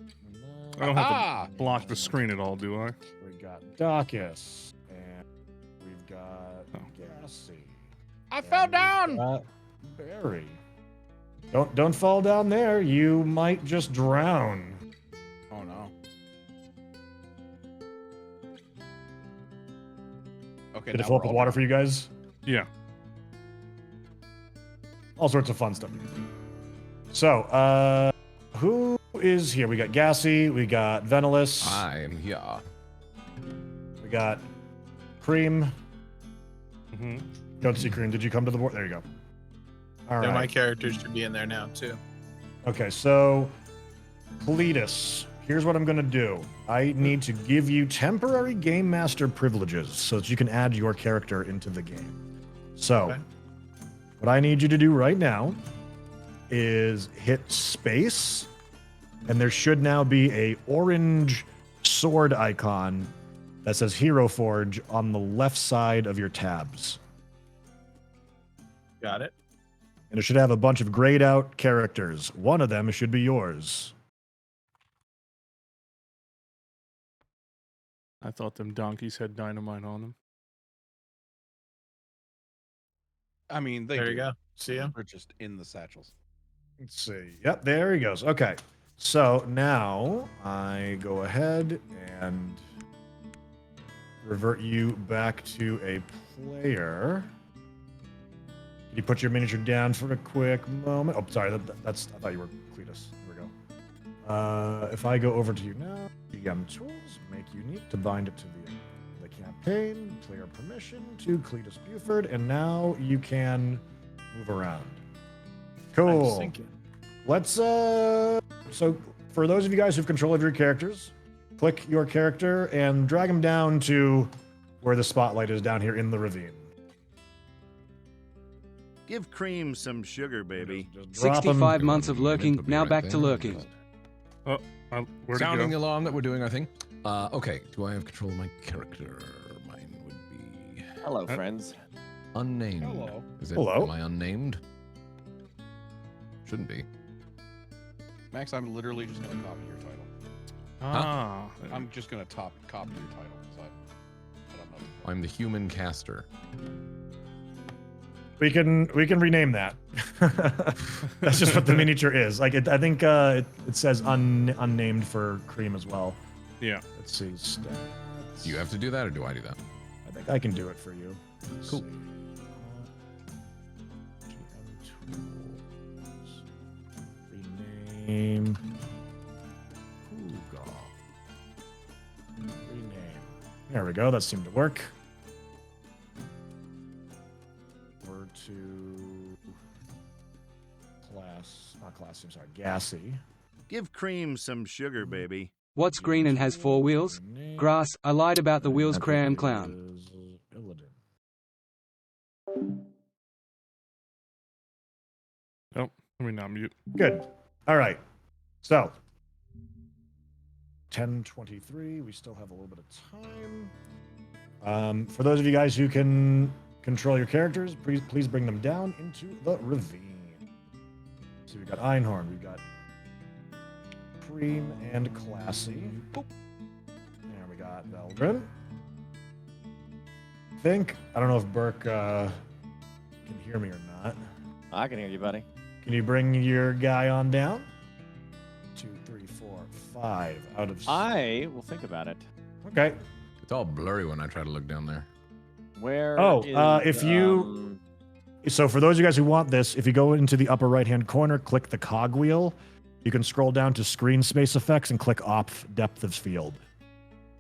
just do? I don't have to block the screen at all, do I? We got Dacus, and we've got Gassy. I fell down. Got Barry. Don't fall down there. You might just drown. Oh no. Okay. Did it now fill up we're with all water down. for you guys? Yeah. All sorts of fun stuff. So, who is here? We got Gassy, we got Venilus, I'm here. we got Cream. Mm-hmm. Don't see Cream. Did you come to the board? There you go. All Yeah, right. my characters should be in there now too. Okay, so Cletus, here's what I'm gonna do. I need to give you temporary game master privileges so that you can add your character into the game. So, Okay. what I need you to do right now is hit space, and there should now be a orange sword icon that says Hero Forge on the left side of your tabs. Got it. And it should have a bunch of grayed out characters. One of them should be yours. I thought them donkeys had dynamite on them. I mean, they There do. you go. See ya. They're just in the satchels. Let's see. Yep, there he goes. Okay. So now I go ahead and revert you back to a player. Can you put your miniature down for a quick moment? Oh, sorry. That's. I thought you were Cletus. Here we go. If I go over to you now, GM tools, make unique to bind it to the campaign, player permission to Cletus Buford, and now you can move around. Cool. Thinking. Let's so for those of you guys who have control of your characters, click your character and drag him down to where the spotlight is down here in the ravine. Give Cream some sugar, baby. Just drop him. 65 months of lurking, It'll be now right back to there. lurking. Oh, where'd it Sounding the go? alarm that we're doing, I think. Okay, do I have control of my character? Mine would be Hello, friends. unnamed. Hello. Is it? Hello. Am I unnamed? Shouldn't be. Max, I'm literally just gonna copy your title. Ah, I'm just gonna copy your title. So I don't know. I'm the human caster. We can rename that. That's just what the miniature is. Like I think it says unnamed for Cream as well. yeah. Let's see. Stats. Do you have to do that, or do I do that? I think I can do it for you. Let's Cool. see. GM tools. Rename. Hugo. Rename. There we go. That seemed to work. Over to I'm sorry, Gassy. Give Cream some sugar, baby. What's green and has 4 wheels? Rename. Grass. I lied about the wheels, That crayon clown. is Illidan. Oh, let me not mute. Good. All right. So 10:23. We still have a little bit of time. For those of you guys who can control your characters, please bring them down into the ravine. So we've got Einhorn, we've got Preem and Classy. Boop. And we got Veldrin. I don't know if Burke can hear me or not. I can hear you, buddy. Can you bring your guy on down? 2, 3, 4, 5 out of. I will think about it. Okay. It's all blurry when I try to look down there. Where? Oh, is, if you- So for those of you guys who want this, if you go into the upper right-hand corner, click the cogwheel. You can scroll down to screen space effects and click off depth of field.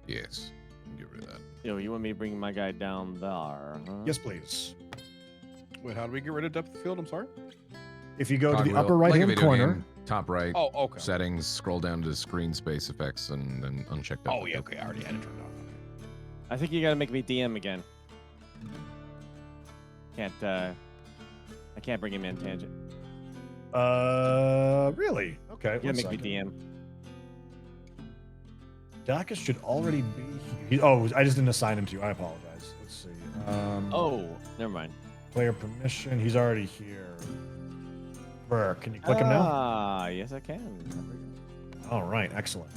Yes. Get rid of that. Yo, you want me to bring my guy down there? Huh? Yes, please. Wait, how do we get rid of depth of field? I'm sorry. If you go to the Cogwheel, upper like a right-hand video corner, game, top right, Oh, okay. settings, scroll down to screen space effects, and then uncheck that. Oh, yeah, okay. I already had it turned off. Okay. I think you gotta make me DM again. I can't bring him in tangent. really? Okay. You gotta make one me second. DM. Dacus should already be here. Oh, I just didn't assign him to you. I apologize. Let's see. Oh, never mind. player permission. He's already here. Burr, can you click him now? Ah, yes, I can. All right, excellent.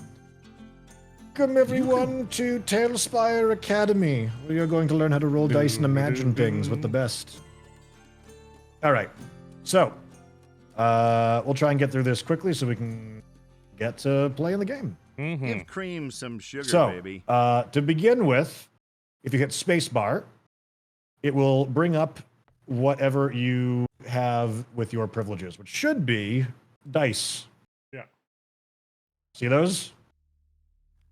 Welcome everyone to Tailspire Academy, where you're going to learn how to roll dice and imagine things with the best. All right, so we'll try and get through this quickly so we can get to playing the game. Give cream some sugar, So, baby. to begin with, if you hit spacebar, it will bring up whatever you have with your privileges, which should be dice. Yeah. See those?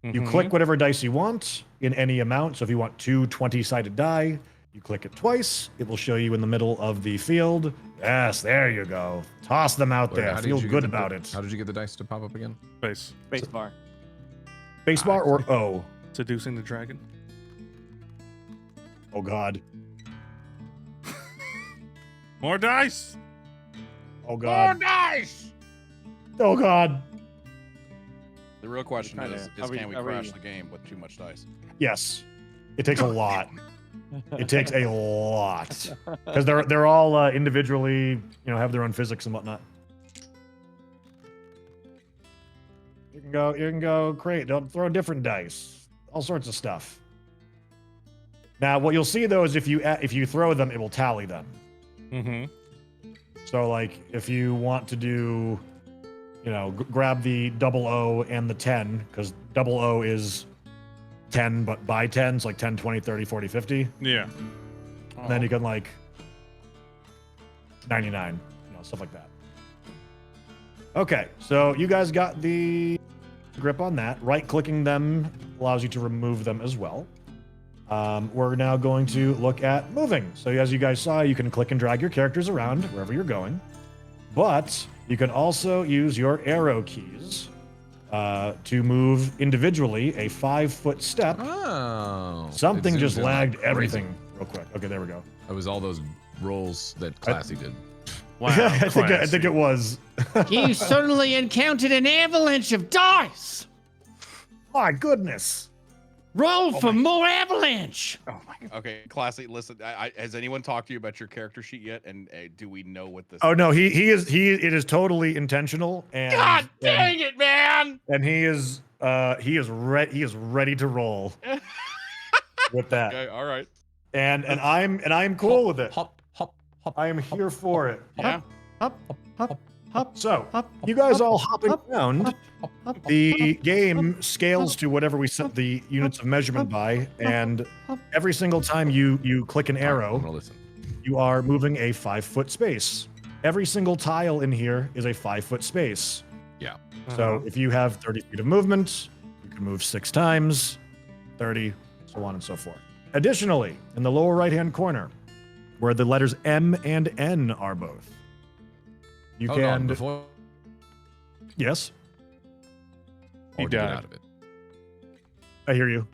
You click whatever dice you want in any amount. So if you want two 20-sided die, you click it twice. It will show you in the middle of the field. Yes, there you go. Toss them out there. Feel good about it. How did you get the dice to pop up again? Space bar. Spacebar or O? Seducing the dragon. Oh, God. More dice. Oh, God. Nice. Oh, God. The real question is can we are crash we- the game with too much dice? Yes. It takes a lot. It takes a lot. Because they're all individually, have their own physics and whatnot. You can go create. They'll throw different dice. All sorts of stuff. Now, what you'll see though is if you throw them, it will tally them. So like if you want to do, grab the 00 and the 10, because 00 is 10 but by 10, so like 10, 20, 30, 40, 50. Yeah. And then you can like 99, stuff like that. Okay, so you guys got the grip on that. Right-clicking them allows you to remove them as well. We're now going to look at moving. So as you guys saw, you can click and drag your characters around wherever you're going. But you can also use your arrow keys to move individually a 5-foot step. Oh. Something it just zooms in like lagged crazy. everything real quick. Okay, there we go. It was all those rolls that Classy did. Wow. I think it was. You suddenly encountered an avalanche of dice. My goodness. Roll for more avalanche. Oh my god. Okay, Classy, listen. Has anyone talked to you about your character sheet yet? And do we know what this? Oh no, it is totally intentional. And God dang it, man! And he is ready to roll with that. Okay, all right. And I'm cool with it. Hop, hop, hop. I am here for it. Yeah. Up, up, up. So you guys all hopping around. The game scales to whatever we set the units of measurement by, and every single time you click an I'm arrow, gonna listen. you are moving a 5-foot space. Every single tile in here is a 5-foot space. Yeah. So if you have 30 feet of movement, you can move 6 times, 30, so on and so forth. Additionally, in the lower right-hand corner, where the letters M and N are both, you Hold on, can... before Yes, He or get died. out of it. I hear you.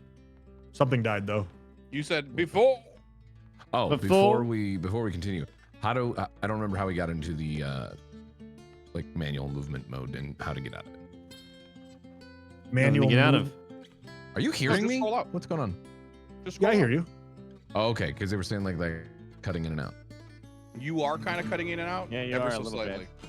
Something died, though. You said before. Oh, Before- before we continue, I don't remember how we got into the like manual movement mode and how to get out of it. Manual get out move- of. Are you hearing just me? scroll up. What's going on? Just Yeah, I scroll hear up. you. Oh, okay, because they were saying like cutting in and out. You are kind of cutting in and out. Yeah, you ever are so a little slightly. bit.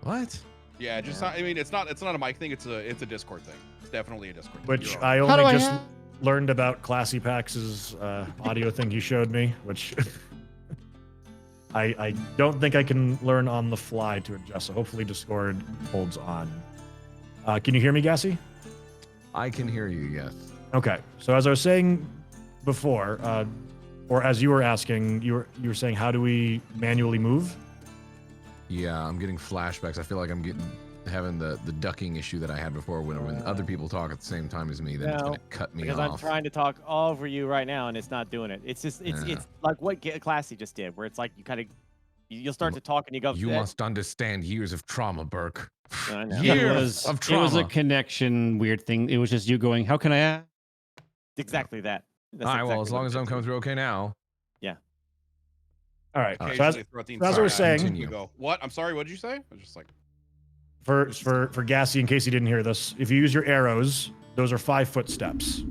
What? Yeah, just not, I mean, it's not a mic thing. It's a Discord thing. It's definitely a Discord thing. Which You're I How do only I just have- learned about Classy Pax's audio thing he showed me, which I don't think I can learn on the fly to adjust. So hopefully Discord holds on. Can you hear me, Gassy? I can hear you. Yes. Okay. So as I was saying before, or as you were asking, you were saying, how do we manually move? Yeah, I'm getting flashbacks. I feel like I'm having the ducking issue that I had before when other people talk at the same time as me. Then it's No, gonna cut me Because off. I'm trying to talk over you right now, and it's not doing it. It's just it's like what Classy just did, where it's like you kind of you'll start to talk and you go. You must understand years of trauma, Burke. I know. Years of It trauma. was a connection weird thing. It was just you going, how can I add? Exactly that. That's All right. Well, exactly as long what as it I'm is. coming through okay now. All right. So occasionally throughout the as I entire was saying, game, you go, what? I'm sorry. What did you say? I was just like, for Gassy, in case you didn't hear this, if you use your arrows, those are 5-foot steps.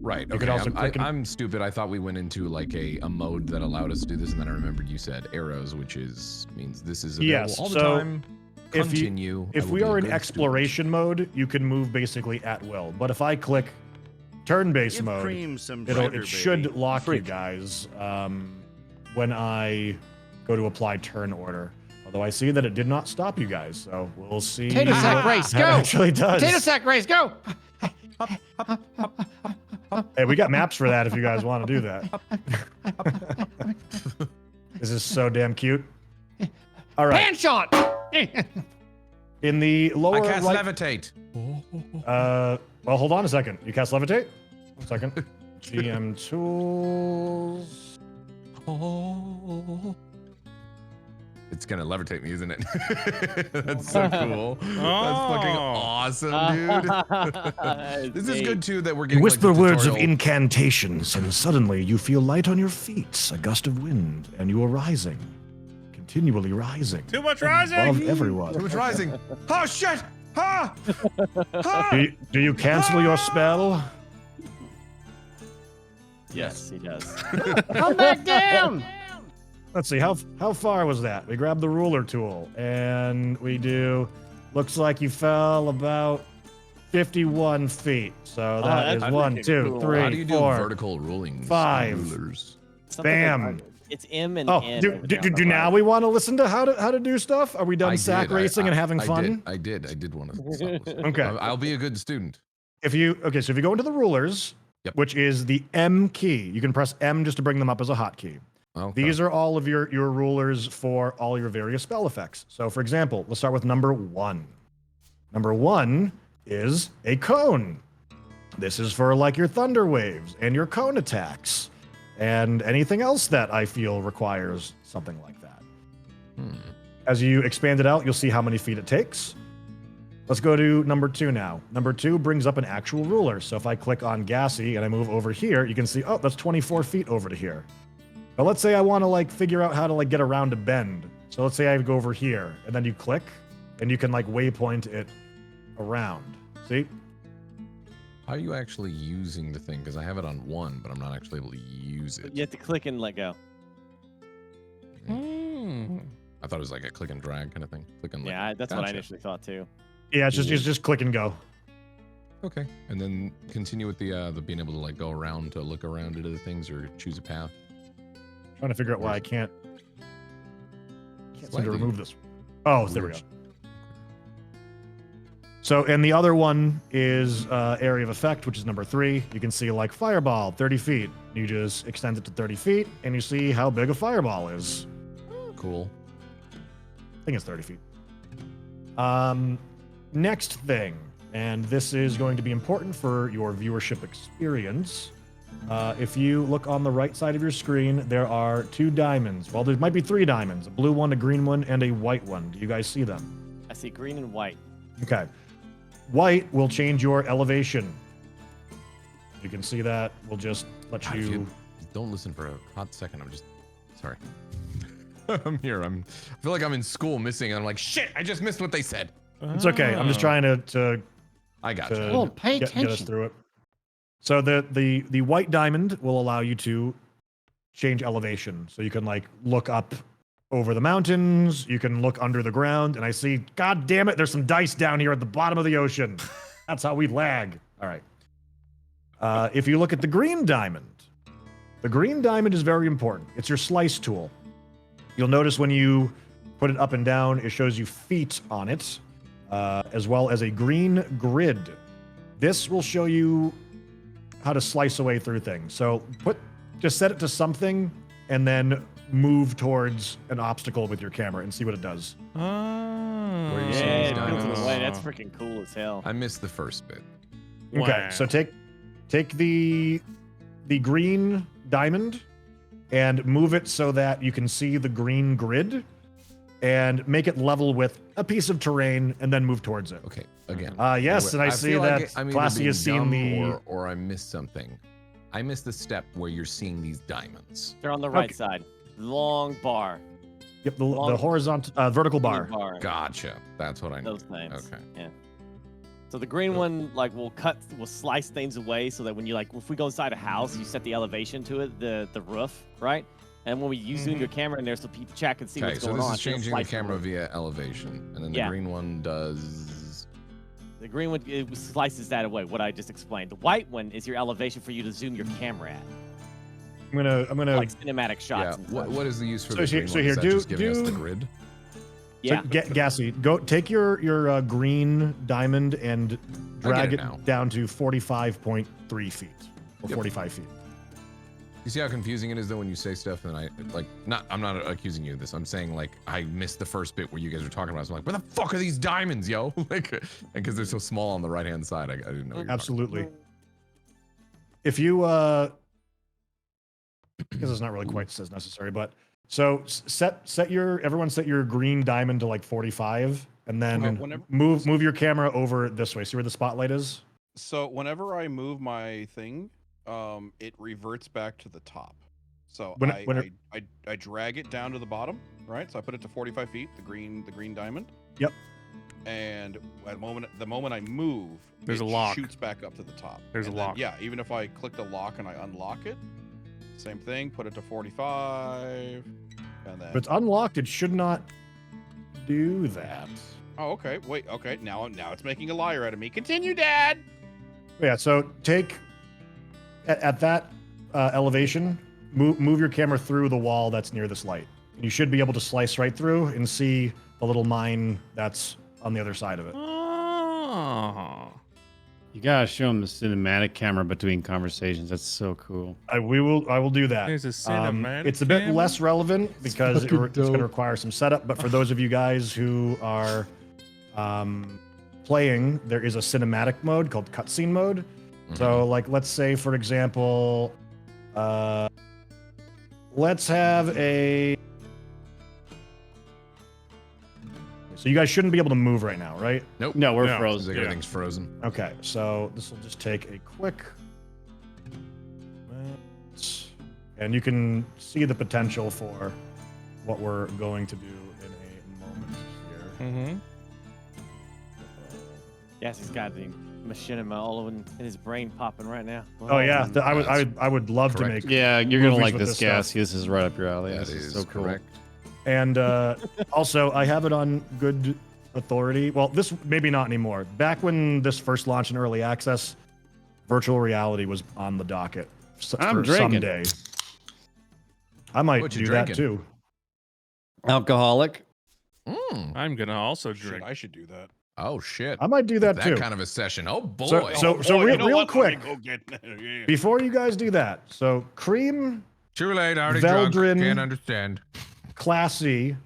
Right. You Okay. could also click and- I'm stupid. I thought we went into like a mode that allowed us to do this, and then I remembered you said arrows, which means this is available all the time. Continue. If we are in exploration mode, you can move basically at will. But if I click turn-based Give Mode, Cream some it sugar, should baby. lock you guys when I go to apply turn order. Although I see that it did not stop you guys, so we'll see. Potato sack race, how it go! actually does. Potato sack race, go! Hey, we got maps for that if you guys want to do that. This is so damn cute. All right. Pan shot! In the lower I cast right, levitate. well, hold on a second. You cast levitate? 1 second. GM tools. It's gonna levitate me, isn't it? That's so cool. That's fucking awesome, dude. This is good too that we're You getting whisper like, the words of tutorial. incantations, and suddenly you feel light on your feet, a gust of wind, and you are rising. Continually rising. Too much rising. Above everyone. Too much rising. Oh shit! Ha! Ha! Do you cancel your spell? Yes, he does. Come back down! Let's see, how far was that? We grab the ruler tool, and we do, looks like you fell about 51 feet. So that is that's 1, freaking 2, cool. 3, How do you do 4, vertical ruling? 5. Rulers? Something Bam. like- it's M and Oh, N. do over there on the do now right. we want to listen to how to do stuff? Are we done sack racing and having fun? I did want to. Okay. I'll be a good student. So if you go into the rulers, Yep. which is the M key, you can press M just to bring them up as a hotkey. Okay. These are all of your rulers for all your various spell effects. So for example, let's start with number 1. Number 1 is a cone. This is for like your thunder waves and your cone attacks and anything else that I feel requires something like that. As you expand it out, you'll see how many feet it takes. Let's go to number 2 now. Number 2 brings up an actual ruler. So if I click on Gassy and I move over here, you can see, oh, that's 24 feet over to here. But let's say I want to like figure out how to like get around a bend. So let's say I go over here and then you click and you can like waypoint it around. See? How are you actually using the thing? Because I have it on 1, but I'm not actually able to use it. You have to click and let go. I thought it was like a click and drag kind of thing. Click and Yeah, that's what I Gotcha. initially thought too. Yeah, it's just click and go. Okay, and then continue with the being able to like go around to look around at other things or choose a path. Trying to figure out why I can't seem to Slightly remove this. Oh, there we go. weird. So, and the other one is area of effect, which is number 3. You can see like fireball, 30 feet. You just extend it to 30 feet, and you see how big a fireball is. Cool. I think it's 30 feet. Next thing, and this is going to be important for your viewership experience. If you look on the right side of your screen, there are 2 diamonds. Well, there might be 3 diamonds, a blue one, a green one, and a white one. Do you guys see them? I see green and white. Okay. White will change your elevation. You can see that. We'll just let God, if you... you don't listen for a hot second. I'm just sorry. I'm here. I feel like I'm in school missing. And I'm like, shit! I just missed what they said. It's okay. I'm just trying to I got to you. Oh, pay get us attention. through it. So the white diamond will allow you to change elevation. So you can like look up over the mountains, you can look under the ground, and I see, god damn it, there's some dice down here at the bottom of the ocean. That's how we lag. All right. If you look at the green diamond is very important. It's your slice tool. You'll notice when you put it up and down, it shows you feet on it, as well as a green grid. This will show you how to slice away through things. So just set it to something and then move towards an obstacle with your camera and see what it does. Where you see Yeah, these it builds in diamonds? the way. That's freaking cool as hell. I missed the first bit. Okay, Wow. so take the green diamond and move it so that you can see the green grid and make it level with a piece of terrain and then move towards it. Okay, again. Yes, and I see feel that like I'm either Classy being has seen dumb the... or I missed something. I missed the step where you're seeing these diamonds. They're on the right Okay. side. Long bar. Yep, the long- horizontal, vertical bar. Bar. Gotcha. That's what I need. Those things. Okay. Yeah. So the green one will slice things away so that when you if we go inside a house, you set the elevation to it, the roof, right? And when you zoom your camera in there so chat can see what's going on. Okay, so this is changing the camera via elevation, and then the green one does. The green one it slices that away. What I just explained. The white one is your elevation for you to zoom your camera at. I'm gonna like cinematic shots. Yeah. What is the use for the green one? So here, is that just giving us the grid? Yeah. So, Gassy, go take your green diamond and drag it down to 45.3 feet or 45 feet. You see how confusing it is though when you say stuff, and I'm not accusing you of this. I'm saying I missed the first bit where you guys were talking about it. So I'm like, where the fuck are these diamonds, yo? And because they're so small on the right hand side, I didn't know. Absolutely. If you because it's not really quite as necessary, but so everyone set your green diamond to 45, and then move your camera over this way. See where the spotlight is? So whenever I move my thing, it reverts back to the top. So I drag it down to the bottom, right? So I put it to 45 feet, the green diamond. Yep. And at the moment I move, there's a lock. Shoots back up to the top. There's a lock. Yeah, even if I click the lock and I unlock it, same thing. Put it to 45, and then. If it's unlocked, it should not do that. Oh, okay. Wait. Okay. Now it's making a liar out of me. Continue, Dad. Yeah. So take at that elevation, move your camera through the wall that's near this light. And you should be able to slice right through and see the little mine that's on the other side of it. Oh. You gotta show him the cinematic camera between conversations. That's so cool. I will do that. There's a cinematic it's a bit camera? less relevant because it's going to require some setup. But for those of you guys who are playing, there is a cinematic mode called cutscene mode. Mm-hmm. So let's say, for example, let's have a. So you guys shouldn't be able to move right now, right? Nope. No, we're frozen. Everything's frozen. Okay, so this will just take a quick. And you can see the potential for what we're going to do in a moment here. Mm-hmm. Yes, he's got the machinima all in his brain popping right now. Oh yeah, I would love to make. Yeah, you're gonna like this, Gassy. This is right up your alley. That This is so cool. correct. And also, I have it on good authority. Well, this maybe not anymore. Back when this first launched in early access, virtual reality was on the docket. I'm drinking. Someday. I might What you do drinking? that too. Alcoholic. I'm gonna also drink. I should do that. Oh shit! I might do that too. Kind of a session. Oh boy. So real quick, Yeah. before you guys do that, so Cream, Too late. Already drunk. Veldrin, Can't understand. Classy,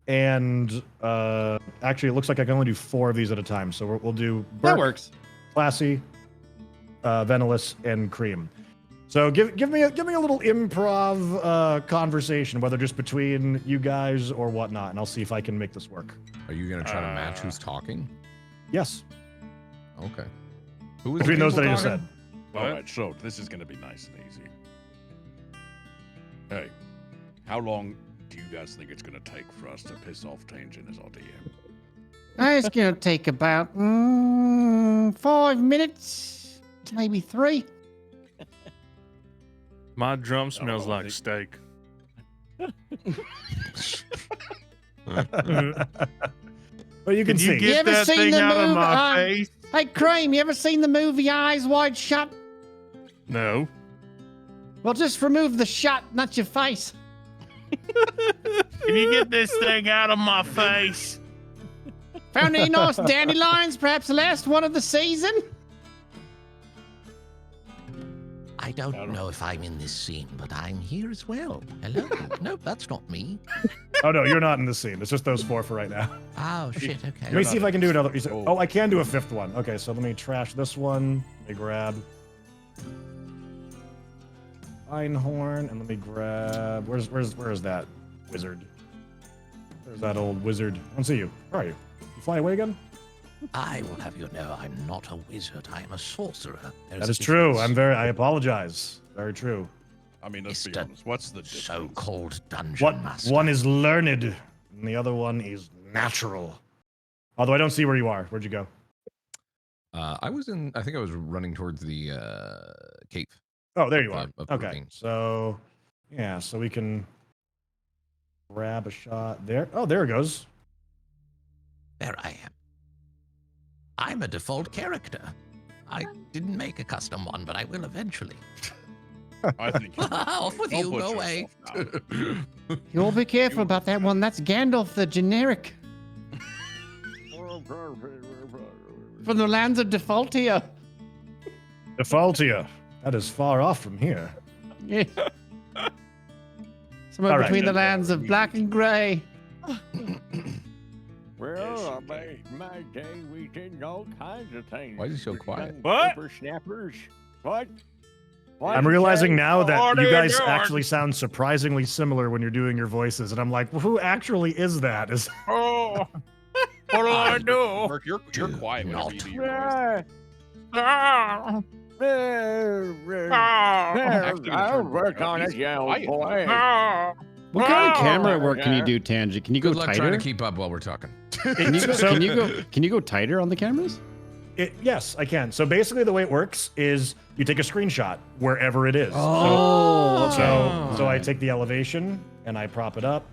and actually, it looks like I can only do 4 of these at a time. So we'll do Burke, That works. Classy, Venelis, and Cream. So give me a little improv conversation, whether just between you guys or whatnot, and I'll see if I can make this work. Are you gonna try to match who's talking? Yes. Okay. Who is Between the those that I people just said. talking? All right, so this is going to be nice and easy. Hey, how long do you guys think it's going to take for us to piss off Tangent as our DM? It's gonna take about 5 minutes, maybe 3. My drum smells like steak. Well, you can see. You ever seen the movie? Hey, Cream, you ever seen the movie Eyes Wide Shut? No. Well, just remove the shot, not your face. Can you get this thing out of my face? Found any nice dandelions? Perhaps the last one of the season? I don't know if I'm in this scene, but I'm here as well. Hello? Nope, that's not me. Oh no, you're not in the scene. It's just those 4 for right now. Oh shit, okay. Let me see if I can do another. Oh, I can do a 5th one. Okay, so let me trash this one. Let me grab Einhorn, and let me grab. Where's that wizard? There's that old wizard. I don't see you. Where are you? You fly away again? I will have you know I'm not a wizard. I am a sorcerer. That is true. I apologize. Very true. I mean, let's be honest. What's the difference? So-called dungeon master. One is learned, and the other one is natural. Although I don't see where you are. Where'd you go? I think I was running towards the cave. Oh, there you are. Of Okay, ravine. so yeah, so we can grab a shot there. Oh, there it goes. There I am. I'm a default character. I didn't make a custom one, but I will eventually. I think. Off with you, go away. You all be careful about that one. That's Gandalf the generic. From the lands of Defaultia. Defaultia. That is far off from here. Yeah. Somewhere All right. between the lands of black and gray. Well, I made my day. We did all kinds of things. Why is he so quiet? What? Snappers. What? I'm realizing now that you guys actually sound surprisingly similar when you're doing your voices, and I'm like, well, who actually is that? Is Oh, what do I do? Merc, you're quiet whenever you do your voice. I'll work on it, yeah, old boy. What kind of camera work can you do, Tangent? Can you go Good luck tighter? trying to keep up while we're talking. Can you go tighter on the cameras? Yes, I can. So basically, the way it works is you take a screenshot wherever it is. Oh, so I take the elevation and I prop it up.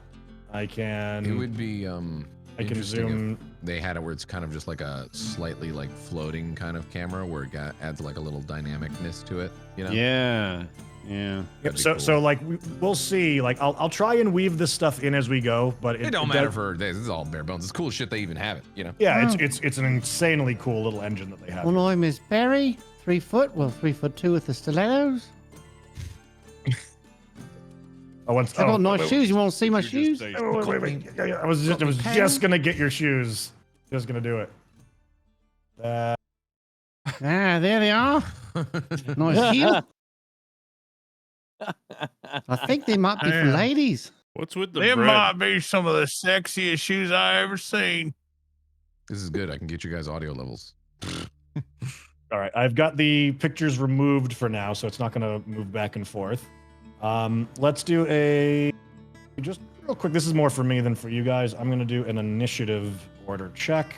I can. It would be I can interesting zoom. if they had it where it's kind of just like a slightly like floating kind of camera where it adds like a little dynamicness to it. You know? Yeah. Yeah. Yep, so like we'll see. Like I'll try and weave this stuff in as we go, but It don't matter for this is all bare bones. It's cool shit they even have it. You know? Yeah, it's an insanely cool little engine that they have. Well, I'm Miss Barry, 3 foot. Well, 3'2" with the stilettos. I got nice shoes. You want to see my shoes? Wait. I was just gonna get your shoes. Just gonna do it. There they are. Nice heel. I think they might be for Yeah. ladies. What's with the They bread? might be some of the sexiest shoes I ever seen. This is good. I can get you guys audio levels. All right, I've got the pictures removed for now, so it's not gonna move back and forth. Let's do just real quick. This is more for me than for you guys. I'm gonna do an initiative order check.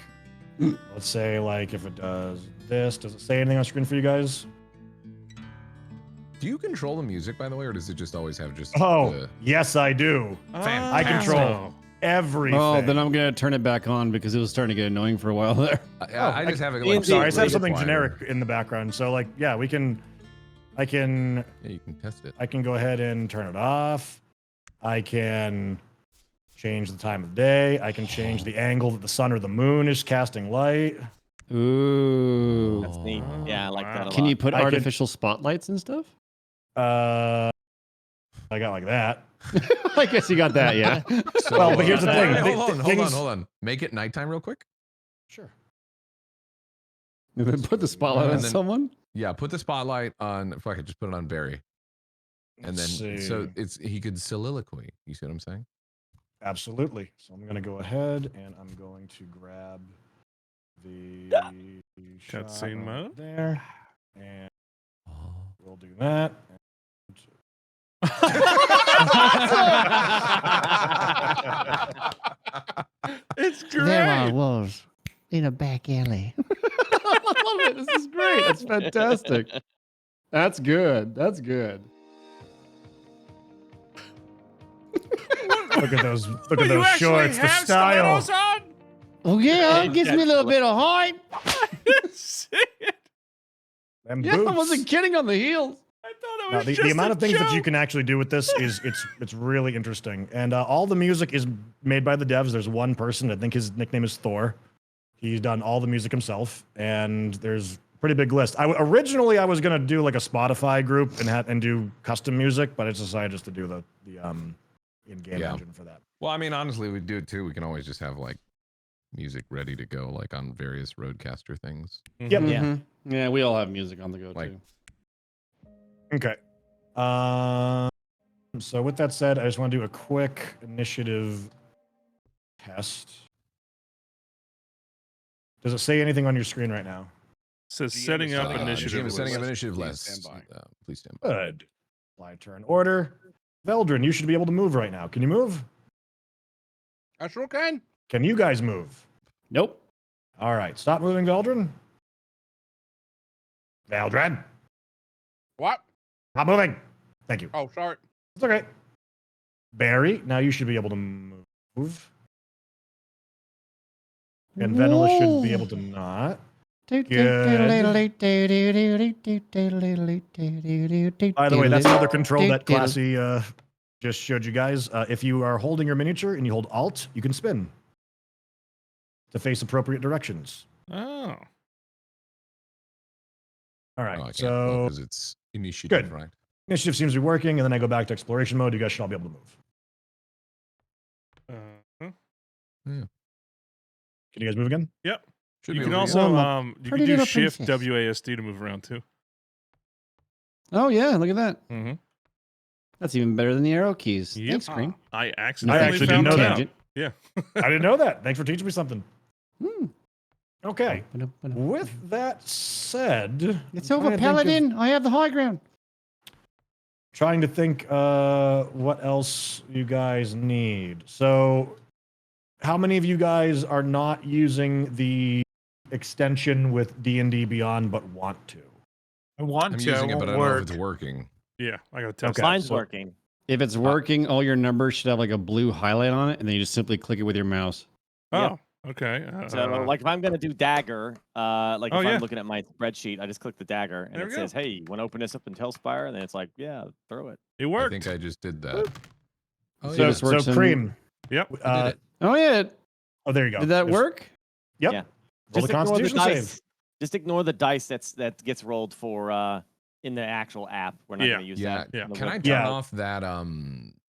Let's say like if it does this, does it say anything on screen for you guys? Do you control the music, by the way, or does it just always have just? Oh, yes, I do. I control everything. Oh, then I'm gonna turn it back on because it was starting to get annoying for a while there. I just have it. Like, sorry, I just have something quieter. generic in the background. So like, yeah, I can. Yeah, you can test it. I can go ahead and turn it off. I can change the time of day. I can change the angle that the sun or the moon is casting light. Ooh. That's neat. Yeah, I like that a lot. Can you put artificial spotlights and stuff? I got like that. I guess you got that, yeah. So, well, but here's the thing. Hold on. Make it nighttime real quick. Sure. And then put the spotlight on And then- someone? Yeah, put the spotlight on. Fuck it, just put it on Barry. And then Let's so see. he could soliloquy. You see what I'm saying? Absolutely. So I'm going to go ahead and I'm going to grab the shot Cutscene right mode. there, and we'll do that. It's great. There I was in a back alley. I love it. This is great. That's fantastic. That's good. That's good. Look at those! Look at those shorts. The style. Oh yeah, it gives me a little bit of height. Them Yeah, I boots. wasn't kidding on the heels. No, the amount of things that you can actually do with this is it's really interesting, and all the music is made by the devs. There's one person, I think his nickname is Thor. He's done all the music himself, and there's a pretty big list. Originally I was gonna do like a Spotify group and do custom music, but I decided just to do the in-game engine for that. Well, I mean, honestly, we do it too. We can always just have like music ready to go, like on various Roadcaster things. Yep. Yeah. Yeah, we all have music on the go Like- too. Okay. So with that said, I just want to do a quick initiative test. Does it say anything on your screen right now? Says GM setting is up setting up initiative. GM is setting up list. initiative Please list. stand Please stand by. Good. Apply turn order. Veldrin, you should be able to move right now. Can you move? I sure can. Can you guys move? Nope. All right. Stop moving, Veldrin. Valdred. What? Not moving. Thank you. Oh, sorry. It's okay. Barry, now you should be able to move. And Venola should be able to not. Good. By the way, that's another control that Classy just showed you guys. If you are holding your miniature and you hold Alt, you can spin to face appropriate directions. Oh. All right, Oh, I can't so because it's initiative, good. right? Initiative seems to be working, and then I go back to exploration mode. You guys should all be able to move. Yeah. Can you guys move again? Yep. Should You be can able also to you can do Shift WASD to move around too. Oh yeah, look at that. Mm-hmm. That's even better than the arrow keys. Yep. Thanks, Cream. I I accidentally actually found didn't know that that. out. Yeah. I didn't know that. Thanks for teaching me something. Hmm. Okay. With that said, It's I'm over, trying to think of- Paladin. I have the high ground. Trying to think what else you guys need. So, how many of you guys are not using the extension with D&D Beyond but want to? I want I'm to. using it it, but won't I don't know work. if it's working. Yeah, I gotta test. Okay. Mine's so- working. If it's working, all your numbers should have like a blue highlight on it, and then you just simply click it with your mouse. Oh, okay. So, like, if I'm gonna do dagger, like if Oh, yeah. I'm looking at my spreadsheet, I just click the dagger, and There it we go. says, "Hey, you want to open this up in Tailspire?" And then it's like, "Yeah, throw it." It I worked. think I just did that. Oh, So yeah. this works So, in- Cream. Yep. I did it. Oh yeah. Oh, there you go. Did that There's- work? Yep. Yeah. Roll Just the ignore the Constitution dice. save. Just ignore the dice that gets rolled for in the actual app. We're not Yeah. gonna use Yeah. that. Yeah. on the Can I web. turn Yeah. off that?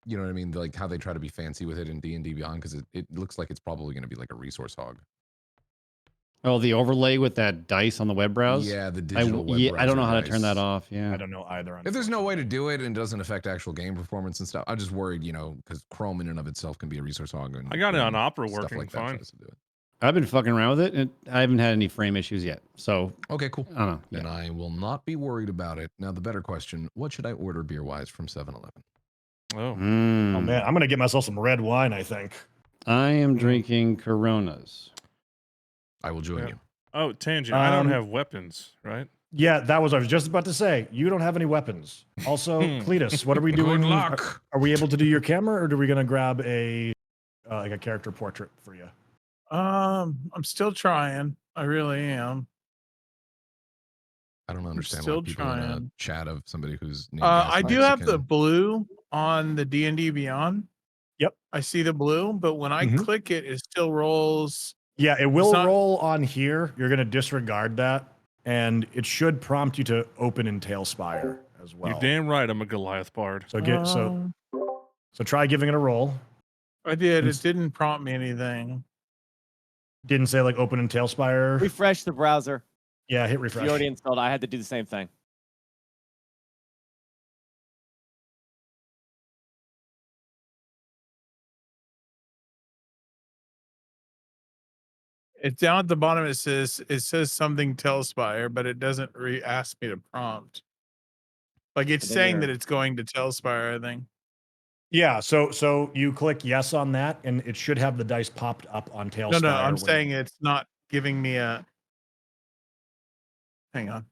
You know what I mean? Like how they try to be fancy with it in D&D Beyond, because it looks like it's probably going to be like a resource hog. Oh, the overlay with that dice on the web browse. Yeah, the I, digital web yeah, I don't know browser how to turn that dice. off. Yeah. I don't know either. If there's no way to do it and it doesn't affect actual game performance and stuff, I'm just worried, you know, because Chrome in and of itself can be a resource hog. And, I got it on and Opera stuff working like that fine. tries to do it. I've been fucking around with it, and I haven't had any frame issues yet. So Okay, cool. I don't know. Then I will not be worried about it. Now, the better question, what should I order beer-wise from 7-Eleven? Oh. Oh, Mm. man. I'm going to get myself some red wine, I think. I am drinking Coronas. I will join Yeah. you. Oh, tangent. I don't Um, have weapons, right? Yeah, that was I was just about to say. You don't have any weapons. Also, Cletus, what are we doing? Good luck. Are we able to do your camera, or are we going to grab a like a character portrait for you? I'm still trying. I really am. I don't understand why still people in a trying. chat of somebody who's named I Gas do have the Mexican- blue on the D&D Beyond. Yep. I see the blue, but when I Mhm. click it, it still rolls. Yeah, it will not- roll on here. You're going to disregard that, and it should prompt you to open in Tailspire as well. You're damn right. I'm a Goliath bard. So get so try giving it a roll. I did. It's- It didn't prompt me anything. Didn't say like open in Tailspire. Refresh the browser. Yeah, hit If refresh. you already installed, I had to do the same thing. It's down at the bottom. It says something Tailspire, but it doesn't ask me to prompt. Like it's And then saying you're- that it's going to Tailspire, I think. Yeah, so you click yes on that, and it should have the dice popped up on Tailspire. No, I'm when- saying it's not giving me a. Hang on.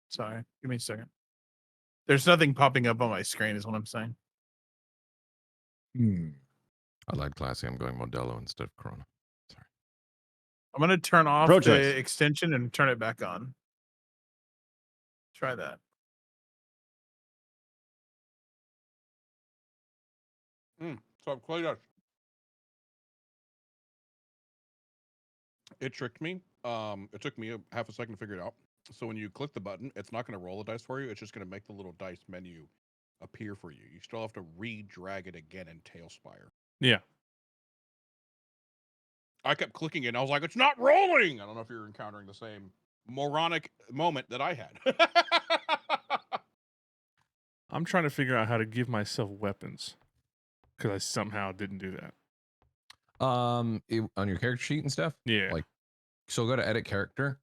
Sorry. Give me a second. There's nothing popping up on my screen, is what I'm saying. I like Classy. I'm going Modelo instead of Corona. I'm going to turn off Pro the choice. extension and turn it back on. Try that. So Cletus, it tricked me. It took me half a second to figure it out. So when you click the button, it's not going to roll the dice for you. It's just going to make the little dice menu appear for you. You still have to re-drag it again in Tailspire. Yeah. I kept clicking it, and I was like, it's not rolling! I don't know if you're encountering the same moronic moment that I had. I'm trying to figure out how to give myself weapons because I somehow didn't do that. On your character sheet and stuff? Yeah. Like, so go to edit character.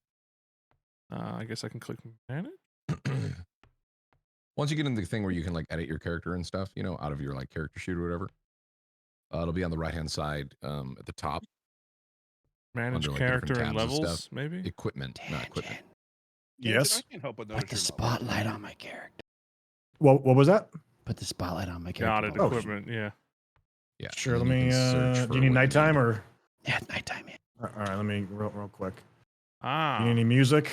I guess I can click manage. Once you get into the thing where you can like edit your character and stuff, you know, out of your like character sheet or whatever, it'll be on the right hand side at the top. Manage under, like, the different character and tabs levels, stuff. maybe? Equipment, not equipment. Yes. I can't help but Put notice the your spotlight on my character. What was that? Put the spotlight on my Got character. it. Equipment. Yeah. Yeah. Sure. and Let then you me. can search Do for you need what nighttime need. or? Yeah, nighttime. Yeah. All right. Let me real quick. Ah. You need any music?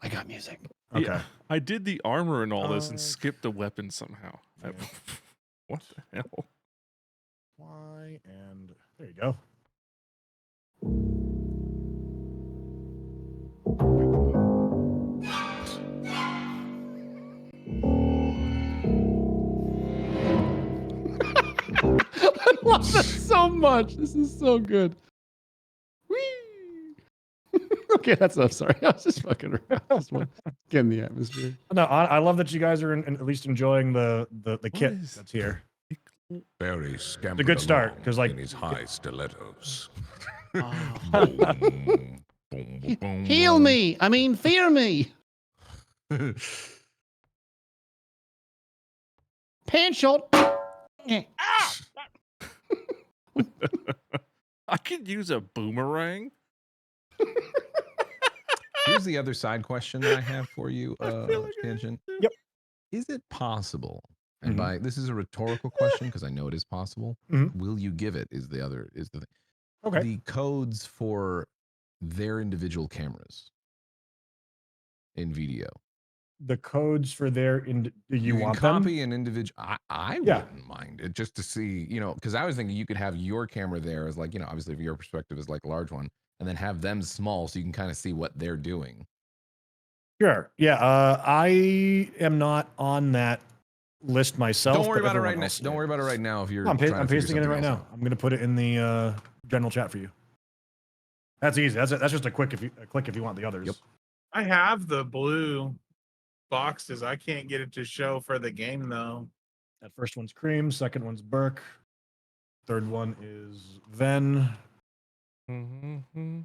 I got music. Okay. Yeah, I did the armor and all this and skipped the weapon somehow. What the hell? Why? And there you go. I love that so much. This is so good. Whee! Okay, that's enough. Sorry, I was just fucking around. Just get in the atmosphere. No, I love that you guys are at least enjoying the kit that's here. Barry scampered a good start, along 'cause, like, in his high stilettos. Heal me. I mean, fear me. Pan shot. I could use a boomerang. Here's the other side question that I have for you, Tangent. Yep. Is it possible? And Mhm. by this is a rhetorical question because I know it is possible. Mhm. Will you give it? Is the thing. Okay. The codes for their individual cameras in video. The codes for their do you can want them? copy an individual. I Yeah. wouldn't mind it just to see, because I was thinking you could have your camera there as like, obviously if your perspective is like a large one, and then have them small so you can kind of see what they're doing. Sure. Yeah. I am not on that list myself. Don't worry but about it everyone right now. else Don't worry about it right now if you're. I'm trying to figure pasting it in right something now. else out. I'm going to put it in the general chat for you. That's easy. That's just a click if you want the others. Yep. I have the blue boxes. I can't get it to show for the game though. That first one's Cream. Second one's Burke. Third one is Ven. Mm-hmm.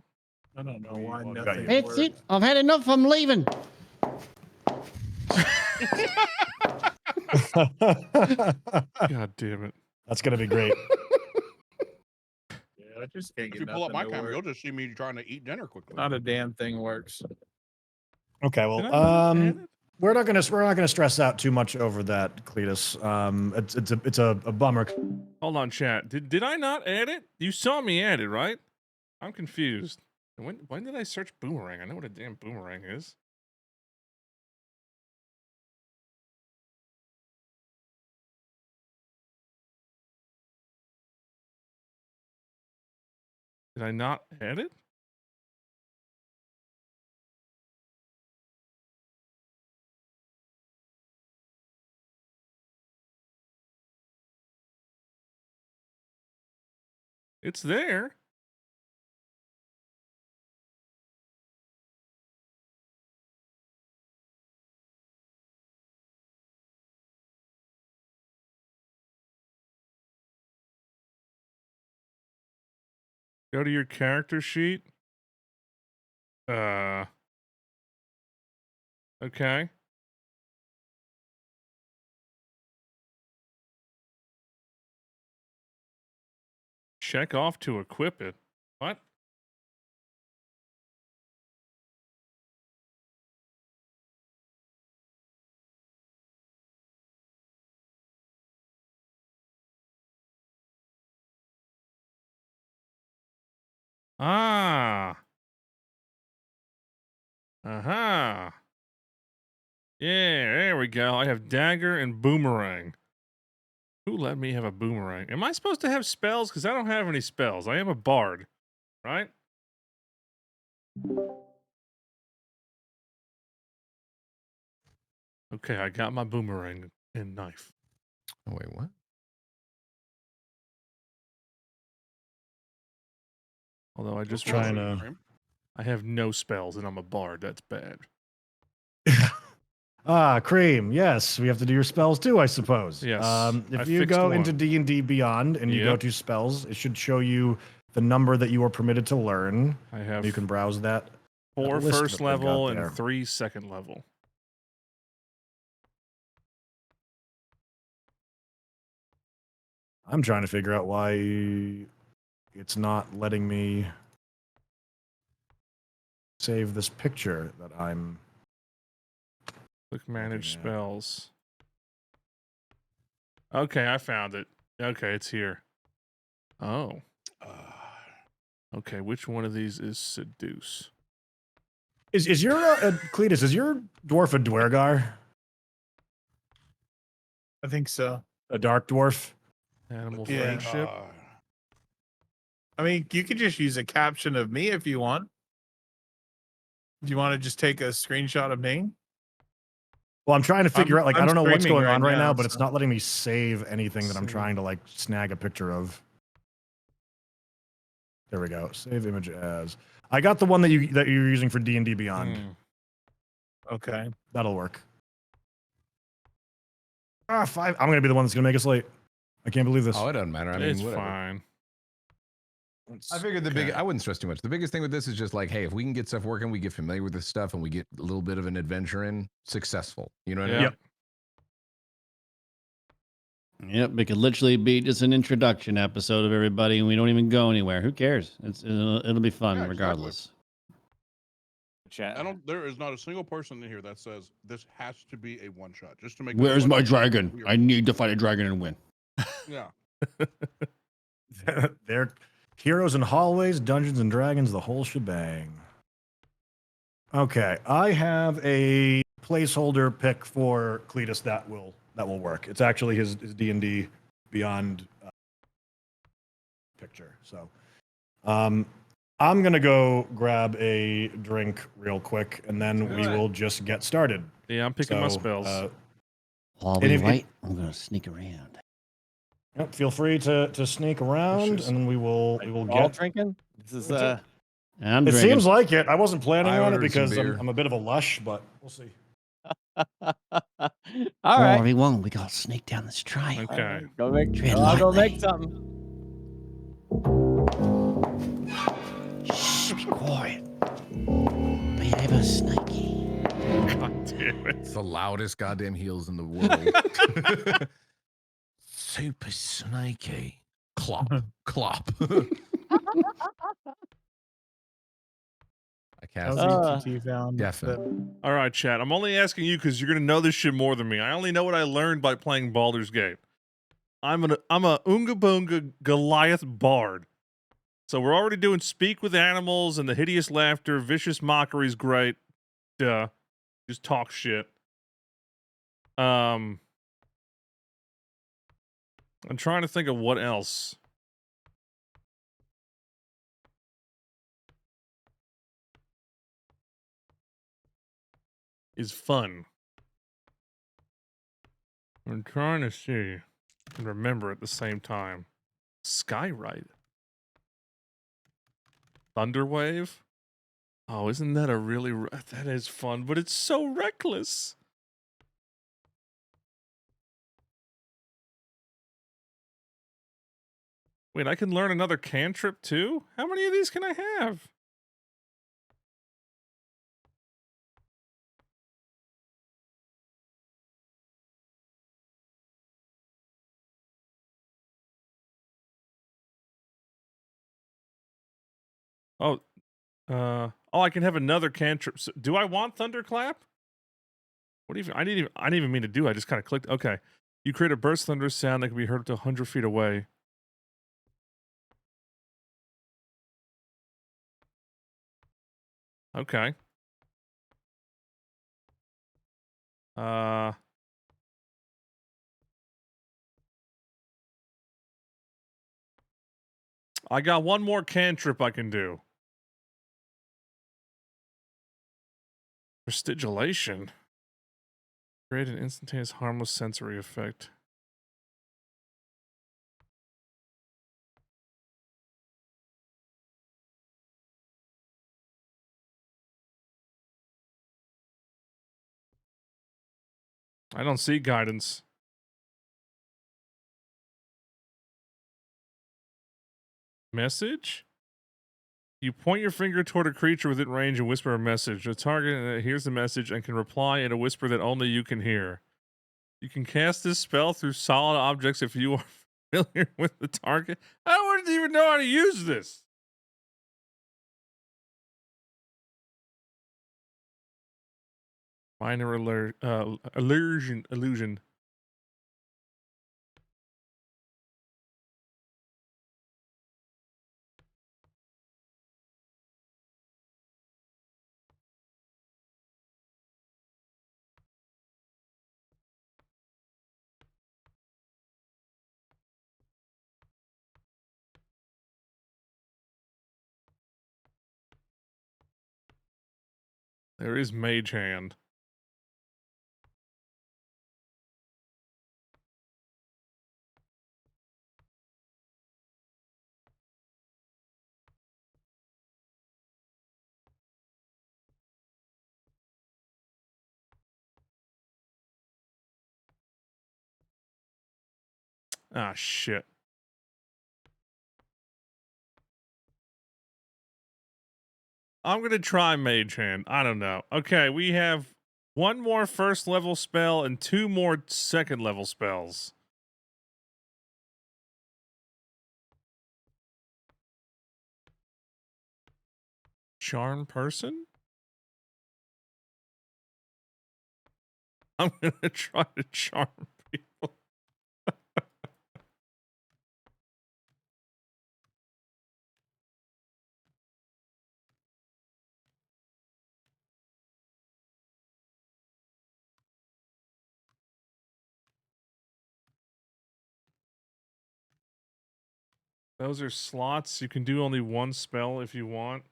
I don't know why Well, got nothing you. That's worked. it. I've had enough. I'm leaving. God damn it. That's going to be great. Yeah, I just can't If get you pull up nothing my to camera, work. you'll just see me trying to eat dinner quickly. Not a damn thing works. Okay, Did I not well, add it? we're not gonna stress out too much over that, Cletus. It's a bummer. Hold on, chat. Did I not add it? You saw me add it, right? I'm confused. When did I search boomerang? I know what a damn boomerang is. Did I not add it? It's there. Go to your character sheet. Okay. Check off to equip it. What? Ah. Uh-huh. Yeah, there we go. I have dagger and boomerang. Who let me have a boomerang? Am I supposed to have spells? Because I don't have any spells. I am a bard, right? Okay, I got my boomerang and knife. Oh, wait, what? Although I just Trying realized to. I have no spells and I'm a bard. That's bad. Cream. Yes, we have to do your spells too, I suppose. Yes, If I you fixed go one. into D&D Beyond and you go Yep. to spells, it should show you the number that you are permitted to learn. I have You can browse that. 4 list first that they've got level there. and 3 second level. I'm trying to figure out why it's not letting me save this picture that I'm Click manage spells. Okay, I found it. Okay, it's here. Oh. Okay, which one of these is seduce? Is your Cletus? Is your dwarf a Dwergar? I think so. A dark dwarf? Animal Yeah. friendship. I mean, you could just use a caption of me if you want. Do you want to just take a screenshot of me? Well, I'm trying to figure out, like, I don't know what's streaming going on right now, but so. it's not letting me save anything that I'm trying to, like, snag a picture of. There we go. Save image as. I got the one that you're using for D&D Beyond. Okay. That'll work. 5. I'm gonna be the one that's gonna make us late. I can't believe this. Oh, it doesn't matter. I mean, It's whatever. fine. I figured I wouldn't stress too much. The biggest thing with this is just like, hey, if we can get stuff working, we get familiar with this stuff, and we get a little bit of an adventure in, successful. You know what I mean? Yep. Yep, it could literally be just an introduction episode of everybody, and we don't even go anywhere. Who cares? It'll be fun Yeah, exactly. regardless. Chat. There is not a single person in here that says this has to be a one shot. Just to make. Where's my dragon? I need to fight a dragon and win. Yeah. They're heroes in hallways, Dungeons and Dragons, the whole shebang. Okay, I have a placeholder pick for Cletus that will work. It's actually his D&D Beyond picture. So, I'm gonna go grab a drink real quick, and then we will just get started. Yeah, I'm picking my spells. While we wait, I'm gonna sneak around. Yep, feel free to sneak around, and we will All get drinking? This is I'm It drinking. seems like it. I wasn't planning I on it ordered some because beer. I'm a bit of a lush, but we'll see. All Oh, right. everyone, we gotta sneak down this trail. Okay. Go make. Tread I'll go lightly. make something. Shh, be quiet. Be ever sneaky. God damn it. It's the loudest goddamn heels in the world. Super snaky. Clop, clop. I cast LGTT found. Definitely. All right, chat. I'm only asking you because you're gonna know this shit more than me. I only know what I learned by playing Baldur's Gate. I'm a Oonga Boonga Goliath bard. So we're already doing speak with animals and the hideous laughter, vicious mockery's great. Duh. Just talk shit. I'm trying to think of what else. Is fun. I'm trying to see and remember at the same time. Skyride. Thunderwave? Oh, isn't that a really... That is fun, but it's so reckless. Wait, I can learn another cantrip too? How many of these can I have? Oh, I can have another cantrip. So, do I want Thunderclap? What even? I didn't even mean to do. I just kind of clicked. Okay, you create a burst thunderous sound that can be heard up to 100 feet away. Okay. I got one more cantrip I can do. Prestigulation. Create an instantaneous harmless sensory effect. I don't see guidance. Message? You point your finger toward a creature within range and whisper a message. The target hears the message and can reply in a whisper that only you can hear. You can cast this spell through solid objects if you are familiar with the target. I wouldn't even know how to use this. Minor illusion. There is Mage Hand. Ah, shit. I'm going to try Mage Hand. I don't know. Okay, we have one more first level spell and 2 more second level spells. Charm person? I'm going to try to charm people. Those are slots. You can do only one spell if you want.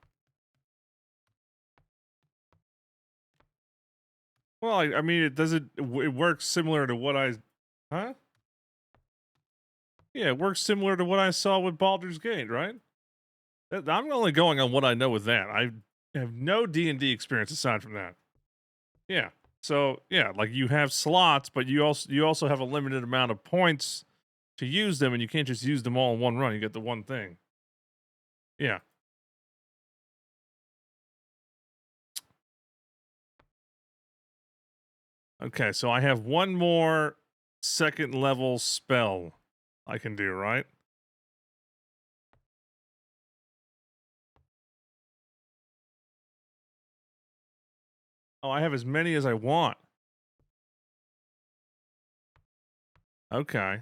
Well, I mean, it works similar to what huh? Yeah, it works similar to what I saw with Baldur's Gate, right? I'm only going on what I know with that. I have no D&D experience aside from that. Yeah. So, yeah, like you have slots, but you also have a limited amount of points to use them, and you can't just use them all in one run. You get the one thing. Yeah. Okay, so I have one more second level spell I can do, right? Oh, I have as many as I want. Okay.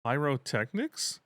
Pyrotechnics?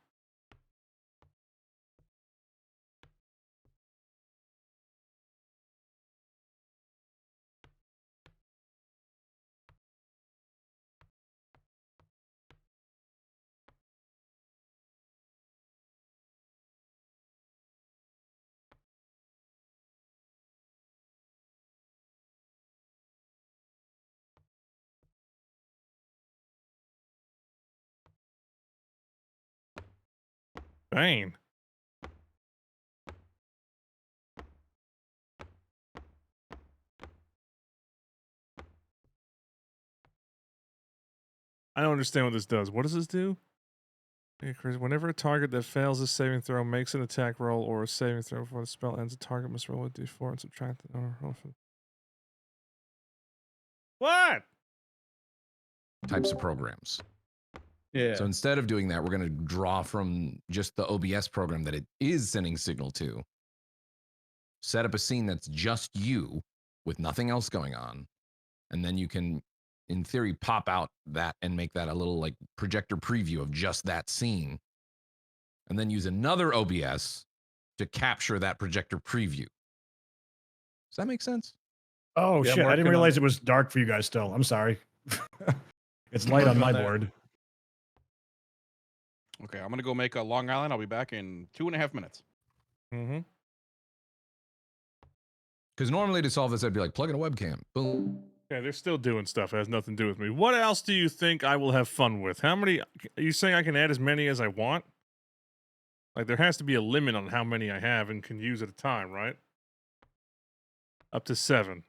Bane. I don't understand what this does. What does this do? Whenever a target that fails a saving throw makes an attack roll or a saving throw before the spell ends, the target must roll a d4 and subtract the number. What? Types of programs. Yeah. So instead of doing that, we're going to draw from just the OBS program that it is sending signal to. Set up a scene that's just you with nothing else going on. And then you can, in theory, pop out that and make that a little like projector preview of just that scene. And then use another OBS to capture that projector preview. Does that make sense? Oh, Yeah, I'm shit. I didn't working realize on- it was dark for you guys still. I'm sorry. It's light on my board. Okay, I'm gonna go make a Long Island. I'll be back in 2.5 minutes. Mm-hmm. Because normally to solve this, I'd be like, plug in a webcam. Boom. Yeah, they're still doing stuff. It has nothing to do with me. What else do you think I will have fun with? How many? Are you saying I can add as many as I want? Like, there has to be a limit on how many I have and can use at a time, right? Up to 7.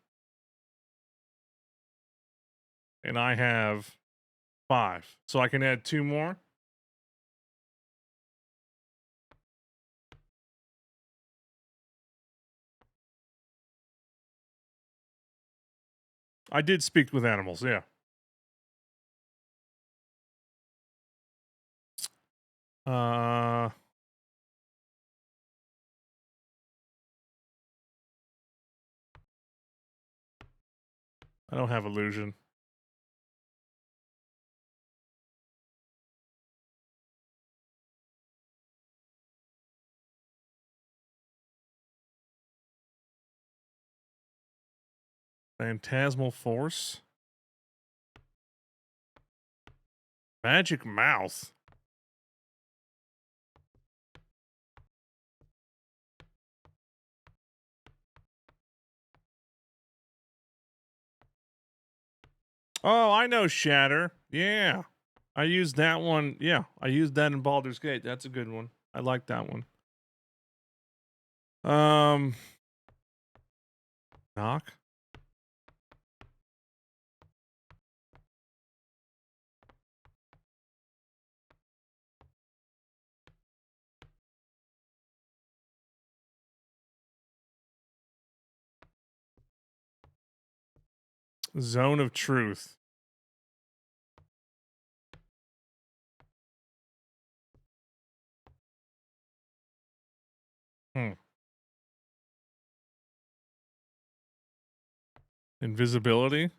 And I have 5. So I can add 2 more? I did speak with animals, yeah. I don't have illusion. Phantasmal Force. Magic Mouth. Oh, I know Shatter. Yeah. I used that one. Yeah, I used that in Baldur's Gate. That's a good one. I like that one. Knock. Zone of Truth. Invisibility.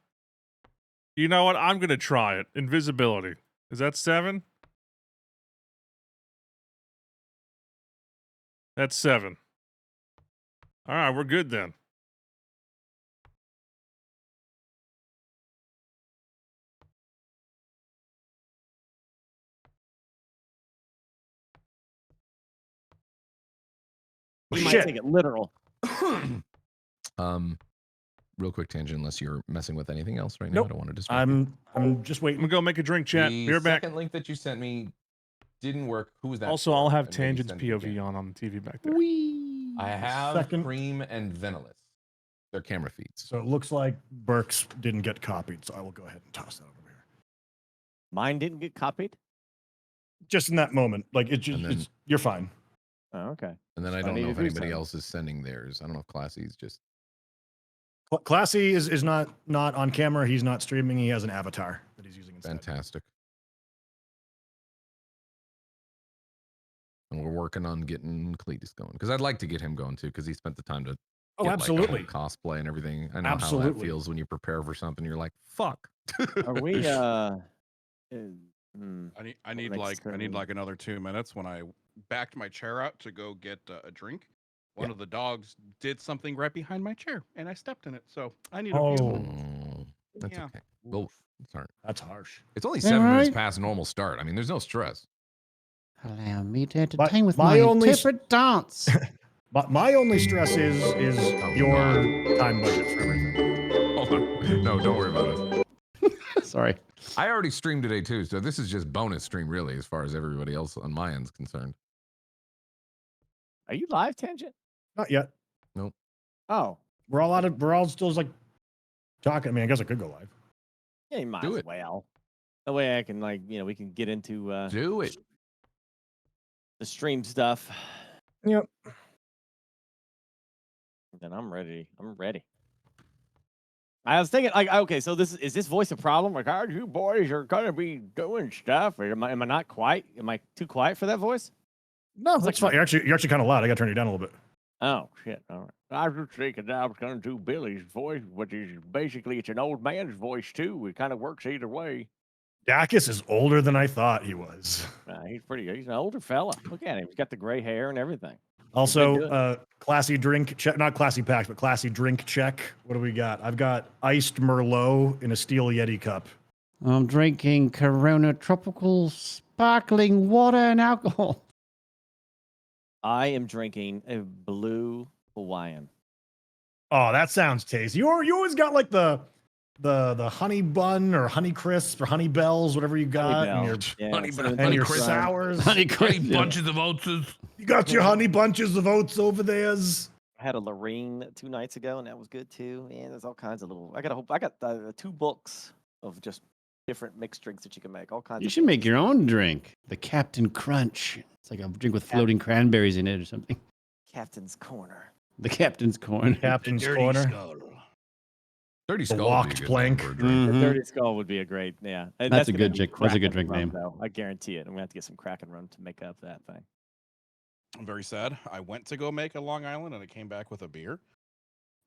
You know what? I'm going to try it. Invisibility. Is that 7? That's 7. All right, we're good then. We might take it literal. Real quick tangent, unless you're messing with anything else right now. Nope. I don't want to distract I'm just waiting. I'm gonna go make a drink, chat. The Be back. second link that you sent me didn't work. Who was that? Also, for? I'll have And maybe Tangent's send it POV again. on the TV back there. I have Cream and Venelis. Their camera feeds. So it looks like Burks didn't get copied, so I will go ahead and toss that over here. Mine didn't get copied? Just in that moment. Like, it just, then- you're fine. Oh, okay. And then I I don't need know to if do anybody something. else is sending theirs. I don't know if Classy's just. Classy is not on camera. He's not streaming. He has an avatar that he's using instead. Fantastic. And we're working on getting Cletus going because I'd like to get him going too because he spent the time to. Oh, get, absolutely. Like, a whole cosplay and everything. I know how that Absolutely. feels when you prepare for something. You're like, fuck. Are we I need like another 2 minutes. When I backed my chair out to go get a drink, one of the dogs did something right behind my chair, and I stepped in it. So I need a few minutes. That's Yeah. okay. Well, sorry. That's harsh. It's only All 7 minutes right. past normal start. I mean, there's no stress. Allow me to entertain with my my only interpret dance. But my only stress is your time budget for everything. Hold on. No, don't worry about it. Sorry. I already streamed today too, so this is just bonus stream really, as far as everybody else on my end's concerned. Are you live, Tangent? Not yet. Nope. Oh. We're all still like talking. I mean, I guess I could go live. Yeah, you might Do as it. well. That way I can we can get into Do it. the stream stuff. Yep. Then I'm ready. I'm ready. I was thinking, like, okay, so is this voice a problem? Like, how you boys are gonna be doing stuff? Or am I not quite? Am I too quiet for that voice? No, that's fine. You're actually kind of loud. I got to turn you down a little bit. Oh shit! All right. I was just thinking I was gonna do Billy's voice, which is basically it's an old man's voice too. It kind of works either way. Dacus is older than I thought he was. He's pretty. He's an older fella. Look at him. He's got the gray hair and everything. Also, classy drink check, not classy packs, but classy drink check. What do we got? I've got iced Merlot in a steel Yeti cup. I'm drinking Corona tropical sparkling water and alcohol. I am drinking a blue Hawaiian. Oh, that sounds tasty. You always got like the honey bun or honey crisp or honey bells, whatever you got, and your Honey crisp sours, Honey crisp. Bunches of oats. You got your honey bunches of oats over there. I had a Lorraine 2 nights ago, and that was good too. And there's all kinds of little. I got 2 books of just different mixed drinks that you can make. All kinds. You of should make your own drink. The Captain Crunch. It's like a drink with floating cranberries in it or something. Captain's Corner. The Captain's Corner. Captain's Dirty Corner. Skull. Dirty The Skull. would be a walked good name plank. for a drink. The Mhm. Dirty Skull would be a great, yeah. And That's a gonna good be drink- that's a good Kraken drink rum, name. Though. I guarantee it. I'm gonna have to get some Kraken rum to make up that thing. I'm very sad. I went to go make a Long Island and I came back with a beer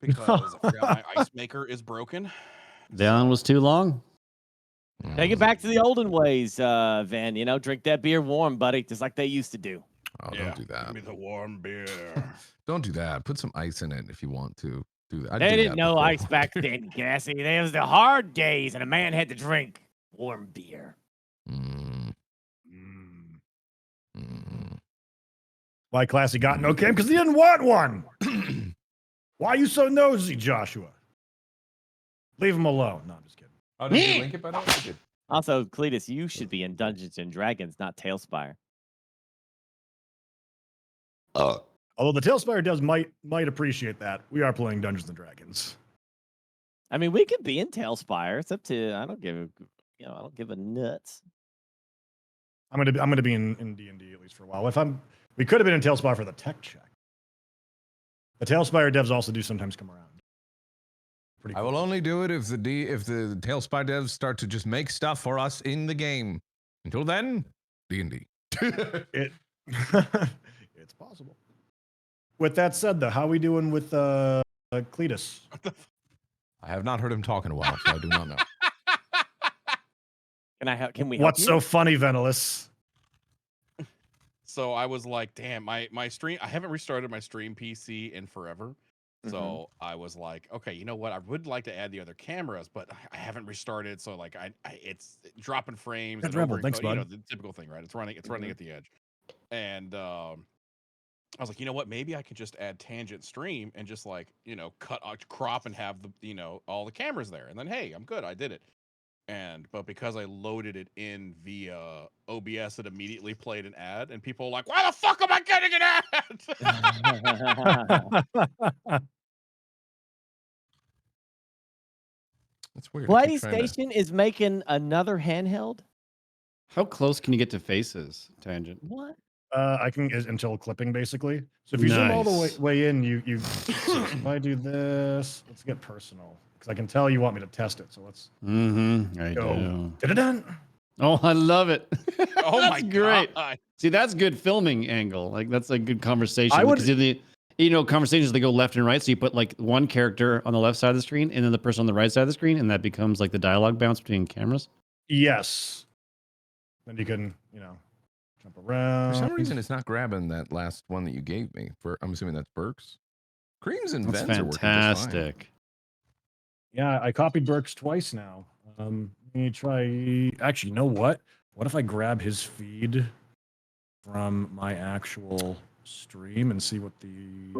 because I forgot my ice maker is broken. The island was too long. Take it back to the olden ways, Van. You know, drink that beer warm, buddy, just like they used to do. Oh, don't do that. Give me the warm beer. Don't do that. Put some ice in it if you want to. Do that. I'd They do didn't that know before. ice back then, Cassie. There was the hard days, and a man had to drink warm beer. Why Classy got no cam? Because he didn't want one. Why are you so nosy, Joshua? Leave him alone. No, I'm just kidding. Oh, did you link it by the way? I did. Also, Cletus, you should be in Dungeons and Dragons, not Tailspire. Although the Tailspire devs might appreciate that. We are playing Dungeons and Dragons. I mean, we could be in Tailspire. It's up to I don't give a nuts. I'm gonna be in D&D at least for a while. We could have been in Tailspire for the tech check. The Tailspire devs also do sometimes come around. Pretty I will only do it if the Tailspire devs start to just make stuff for us in the game. Until then, D&D. It's possible. With that said, though, how are we doing with Cletus? I have not heard him talk in a while, so I do not know. Can we help What's you? so funny, Venilus? So I was like, damn, my stream, I haven't restarted my stream PC in forever. So I was like, okay, you know what? I would like to add the other cameras, but I haven't restarted. So like, it's dropping frames. That's and Rebel. Thanks, bud. you know, the typical thing, right? It's running at the edge. And I was like, you know what? Maybe I could just add tangent stream and just like, you know, crop and have the, you know, all the cameras there. And then, hey, I'm good. I did it. But because I loaded it in via OBS, it immediately played an ad, and people were like, "Why the fuck am I getting an ad?" That's weird. PlayStation is making another handheld. How close can you get to faces, Tangent? What? I can until clipping basically. So if you zoom all the way in, you if I do this, let's get personal because I can tell you want me to test it. So let's I go. do. Da-da-dun. Oh, I love it. Oh That's my great. God. See, that's good filming angle. Like that's a good conversation. I would- because in the conversations they go left and right. So you put like one character on the left side of the screen and then the person on the right side of the screen, and that becomes like the dialogue bounce between cameras. Yes. Then you can, jump around. For some reason, it's not grabbing that last one that you gave me. I'm assuming that's Burke's. Creams and That's Vents are working just fine. fantastic. Yeah, I copied Burke's twice now. Let me try. Actually, you know what? What if I grab his feed from my actual stream and see what the?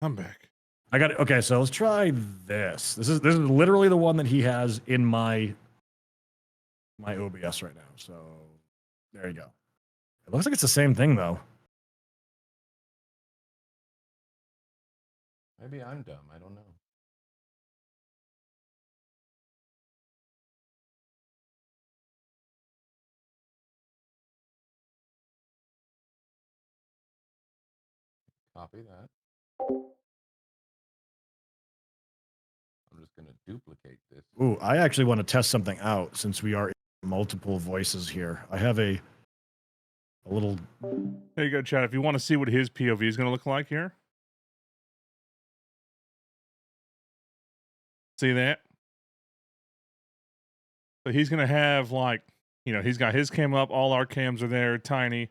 I'm back. I got it. Okay, so let's try this. This is literally the one that he has in my OBS right now. So there you go. It looks like it's the same thing though. Maybe I'm dumb. I don't know. Copy that. I'm just going to duplicate this. Ooh, I actually want to test something out since we are in multiple voices here. I have a little. There you go, Chad. If you want to see what his POV is going to look like here. See that? So he's going to have like, he's got his cam up. All our cams are there, tiny,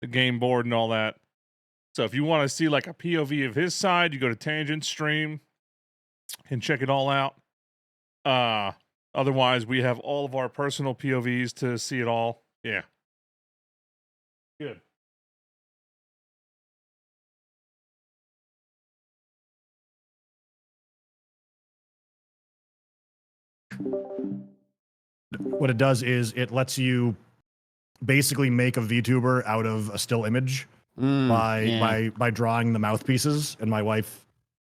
the game board and all that. So if you want to see like a POV of his side, you go to Tangent Stream and check it all out. Otherwise, we have all of our personal POVs to see it all. Yeah. Good. What it does is it lets you basically make a VTuber out of a still image by drawing the mouthpieces, and my wife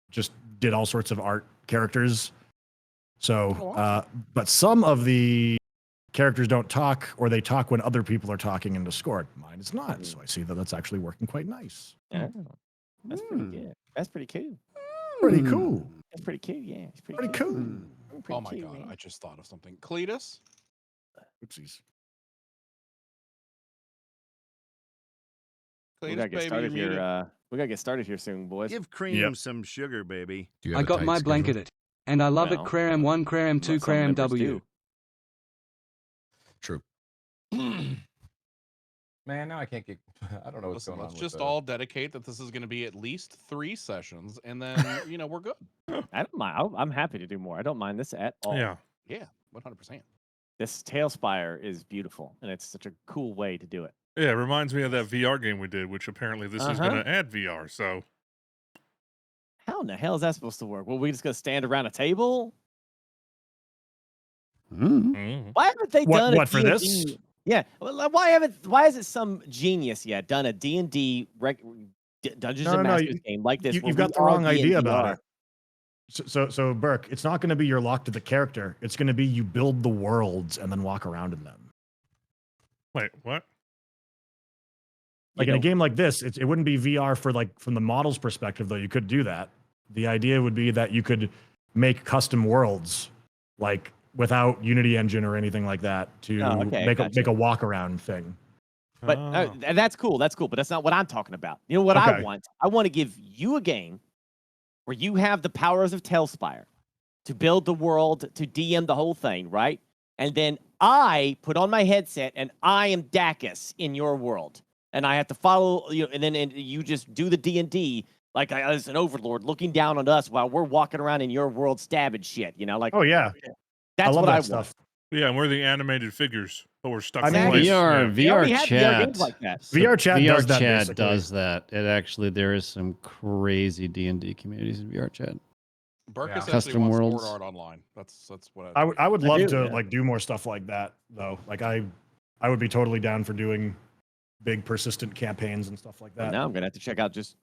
just did all sorts of art characters. So, but some of the characters don't talk, or they talk when other people are talking in Discord. Mine is not, so I see that that's actually working quite nice. Yeah. That's pretty good. That's pretty cool. Pretty cool. That's pretty cool. Yeah, it's Pretty cool. Oh my God, I just thought of something. Cletus? Oopsies. We gotta get started here. We gotta get started here soon, boys. Give Cream some sugar, baby. I got my blanket. And I love it. Well, Cram 1, Cram 2, some Cram members W. do. True. Man, now I can't get. I don't know what's Listen, going on. let's with just the- all dedicate that this is going to be at least 3 sessions, and then we're good. I don't mind. I'm happy to do more. I don't mind this at all. Yeah. Yeah, 100%. This Tailspire is beautiful, and it's such a cool way to do it. Yeah, it reminds me of that VR game we did, which apparently this is going to add VR. So How in the hell is that supposed to work? Well, we just gonna stand around a table? Why haven't they done what a for D&D? this? Yeah. Well, why hasn't some genius yet done a D&D Dungeons and Masters game like this? You've got the wrong idea about it. So Burke, it's not going to be you're locked to the character. It's going to be you build the worlds and then walk around in them. wait, what? Like in a game like this, it wouldn't be VR for like from the model's perspective, though. You could do that. The idea would be that you could make custom worlds, like without Unity Engine or anything like that, to make a walk around thing. But that's cool. That's cool. But that's not what I'm talking about. You know what I want? I want to give you a game where you have the powers of Tailspire to build the world, to DM the whole thing, right? And then I put on my headset and I am Dacus in your world. And I have to follow you, and you just do the D&D like as an overlord looking down on us while we're walking around in your world stabbing shit, like. Oh yeah. That's love what that I stuff. want. Yeah, and we're the animated figures, but we're stuck I in mean, place. VR have VR chat. games like that. VR chat VR does that, chat basically. does that. It actually, there is some crazy D&D communities in VR chat. Burke Yeah. essentially Custom wants worlds. Sword Art Online. That's what I would love do, to yeah. like do more stuff like that though. Like I would be totally down for doing big persistent campaigns and stuff like Well, that. now I'm gonna have to check out just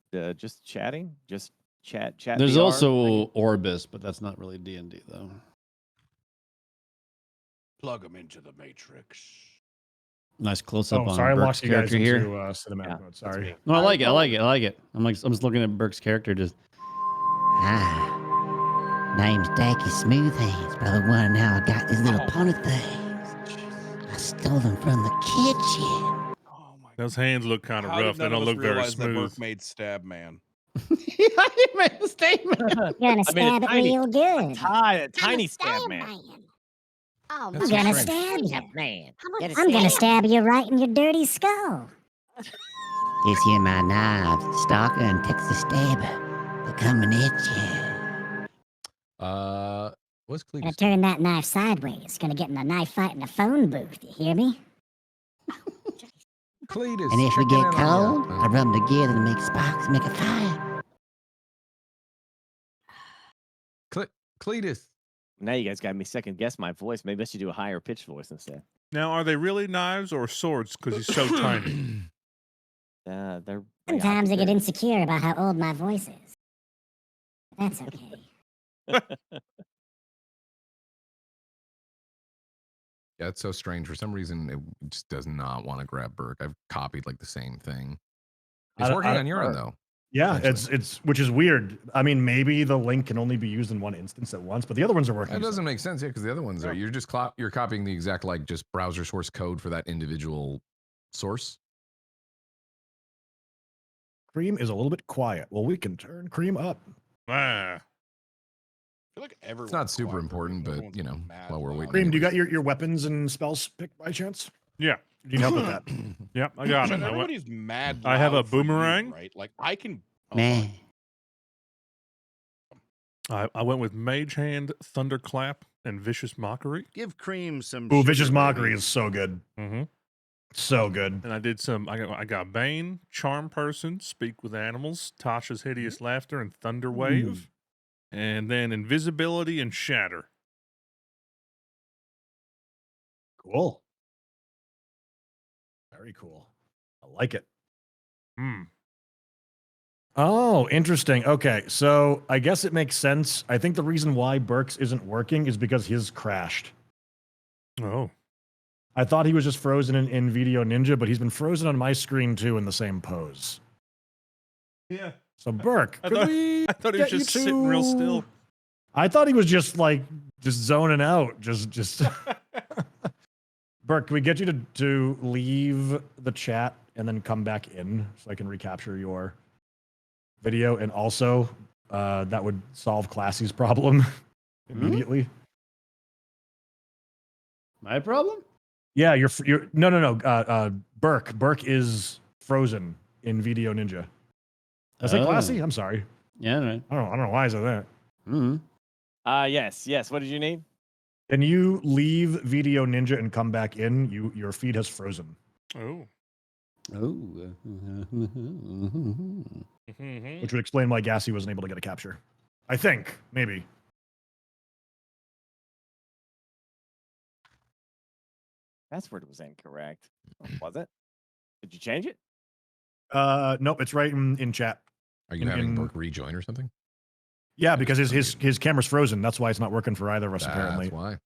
chatting, just chat. There's VR. also Orbis, but that's not really D&D though. plug them into the Matrix. Nice close up Oh, on sorry, I Burke's locked you guys character into here. cinematic mode. Sorry. No, I like it. I like it. I like it. I'm just looking at Burke's character. Just Name's Dacky Smoothhands, brother. Wanna know how I got these little pony things? I stole them from the kitchen. Those hands look kind of How rough. did They none don't of us look very realize that smooth. Burke made Stab Man? he made a statement. You're gonna stab it real good. Tiny stab man. I'm That's gonna strange. stab you. Stab man. I'm gonna stab you right in your dirty skull. This here my knife, Stalker and Texas Stabber. They're coming at you. What's Gonna Cletus? turn that knife sideways. Gonna get in a knife fight in a phone booth. You hear me? Cletus. And if we checking get in on cold, ya. I rub them together to make sparks, make a fire. Cletus. Now you guys got me second guess my voice. Maybe I should do a higher pitched voice instead. Now, are they really knives or swords? Because he's so tiny. They're Sometimes I get insecure about how old my voice is. That's okay. Yeah, it's so strange. For some reason, it just does not want to grab Burke. I've copied like the same thing. It's working on your end though. Yeah, it's which is weird. I mean, maybe the link can only be used in one instance at once, but the other ones are working. That doesn't make sense, yeah, because the other ones are you're just you're copying the exact like just browser source code for that individual source. Cream is a little bit quiet. Well, we can turn Cream up. Ah. I feel like It's not super important, but you know, while we're waiting. Cream, do you got your weapons and spells picked by chance? Yeah. Do you need help with that? Yep, I got it. Everybody's mad. I have a loud for you, boomerang. right? Like I can. Man. I went with Mage Hand, Thunderclap, and Vicious Mockery. Give Cream some. Ooh, sugar, Vicious Mockery baby. is so good. Mm-hmm. So good. And I did some. I got Bane, Charm Person, Speak with Animals, Tasha's Hideous Laughter, and Thunder Wave, and then Invisibility and Shatter. Cool. Very cool. I like it. Hmm. Oh, interesting. Okay, so I guess it makes sense. I think the reason why Burke's isn't working is because his crashed. Oh. I thought he was just frozen in Video Ninja, but he's been frozen on my screen too in the same pose. Yeah. So Burke, I could thought, we I thought he was get you just sitting real to- still. I thought he was just like zoning out. Just Burke, can we get you to leave the chat and then come back in so I can recapture your video? And also, that would solve Classy's problem. immediately. My problem? Yeah, you're no. Burke is frozen in Video Ninja. Is that classy? I'm sorry. Yeah, right. I don't know why is it that. Yes. What did you need? Can you leave Video Ninja and come back in? Your feed has frozen. Oh. Which would explain why Gassy wasn't able to get a capture. I think, maybe. Password was incorrect. Was it? Did you change it? Nope, it's right in chat. Are you having Burke rejoin or something? Yeah, because his camera's frozen. That's why it's not working for either of us, apparently. That's why.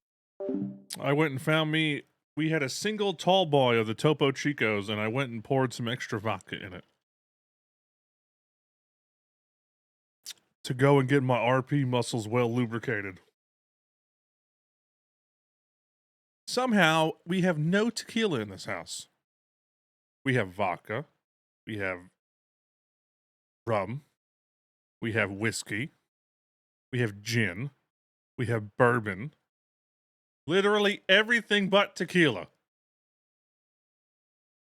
I went and found me. We had a single tall boy of the Topo Chicos, and I went and poured some extra vodka in it to go and get my RP muscles well lubricated. Somehow, we have no tequila in this house. We have vodka. We have rum. We have whiskey. We have gin. We have bourbon. Literally everything but tequila.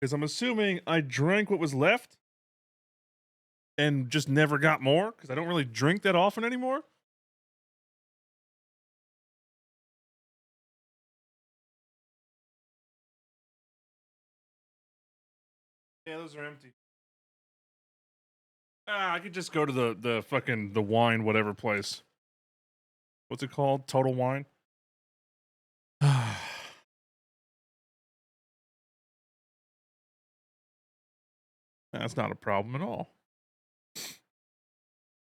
Because I'm assuming I drank what was left and just never got more, because I don't really drink that often anymore. Yeah, those are empty. I could just go to the fucking the wine whatever place. What's it called? Total Wine? That's not a problem at all.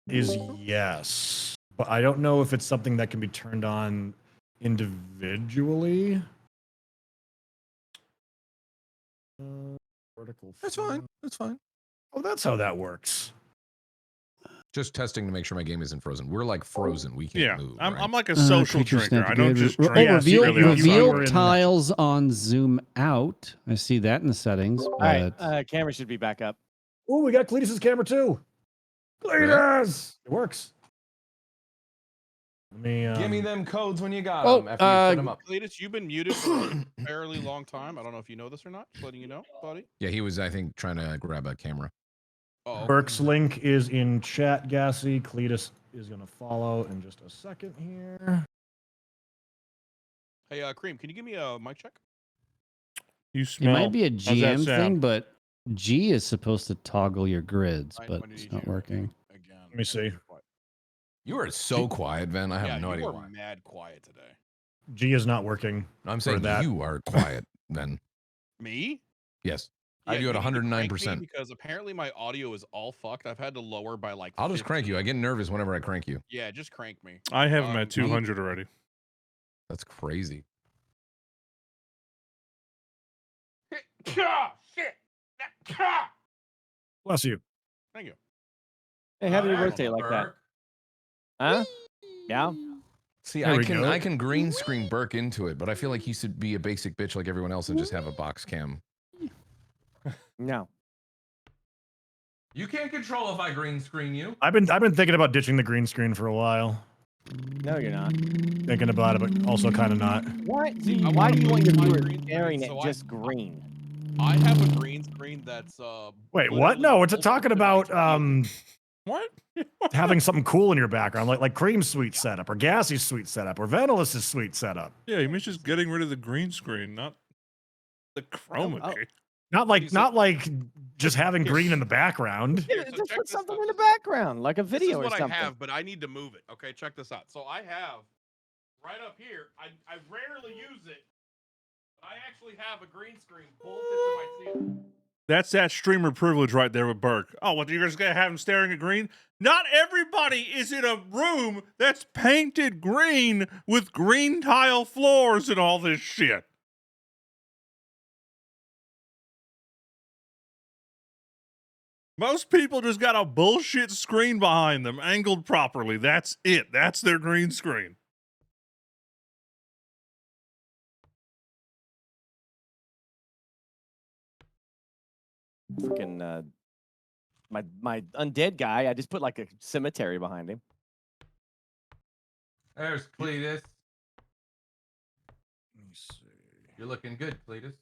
Is yes. But I don't know if it's something that can be turned on individually. Vertical. That's fine. That's fine. Oh, that's how that works. Just testing to make sure my game isn't frozen. We're like frozen. We can't move. I'm, right? I'm like a social creature drinker. I snap don't good. just drink. Reveal tiles on zoom out. I see that in the settings. All But right, camera should be back up. Oh, we got Cletus's camera too. Cletus! It works. Let me, Give me them codes when you got Oh, them after you set them up. Cletus, you've been muted for a fairly long time. I don't know if you know this or not. Just letting you know, buddy. Yeah, he was, I think, trying to grab a camera. Oh, Burke's link is in chat, Gassy. Cletus is going to follow in just a second here. Hey, Cream, can you give me a mic check? You it smell. might be a How's that GM thing, sound? but G is supposed to toggle your grids, but it's not working. Let me see. You are so quiet, Van. I have Yeah, no you idea are why. mad quiet today. G is not working. I'm for saying that. you are quiet, Van. Me? Yes. Yeah, I do you at need to crank me 109%. because apparently my audio is all fucked. I've had to lower by like. I'll just crank you. I 15. get nervous whenever I crank you. Yeah, just crank me. I have him at Um, 200 already. That's crazy. Shit! Bless you. Thank you. Hey, how do you rotate like that? Huh? Yeah. See, There we go. I can green screen Burke into it, but I feel like he should be a basic bitch like everyone else and just have a box cam. No. You can't control if I green screen you. I've been thinking about ditching the green screen for a while. No, you're not. Thinking about it, but also kind of not. Why do you want your my viewers green staring screen, at so just green? I have a green screen that's Wait, what? No, it's talking about What? having something cool in your background, like Cream's sweet setup, or Gassy's sweet setup, or Vanillus's sweet setup. Yeah, he means just getting rid of the green screen, not the chroma key. Not like just having green in the background. Here, so Just check put this something out. in the background, like a This is video or what something. I have, but I need to move it. Okay, check this out. So I have right up here. I rarely use it. But I actually have a green screen bolted to my ceiling. That's that streamer privilege right there with Burke. Oh, what, you're just going to have him staring at green? Not everybody is in a room that's painted green with green tile floors and all this shit. Most people just got a bullshit screen behind them, angled properly. That's it. That's their green screen. Freaking my undead guy. I just put like a cemetery behind him. There's Cletus. Let me see. You're looking good, Cletus.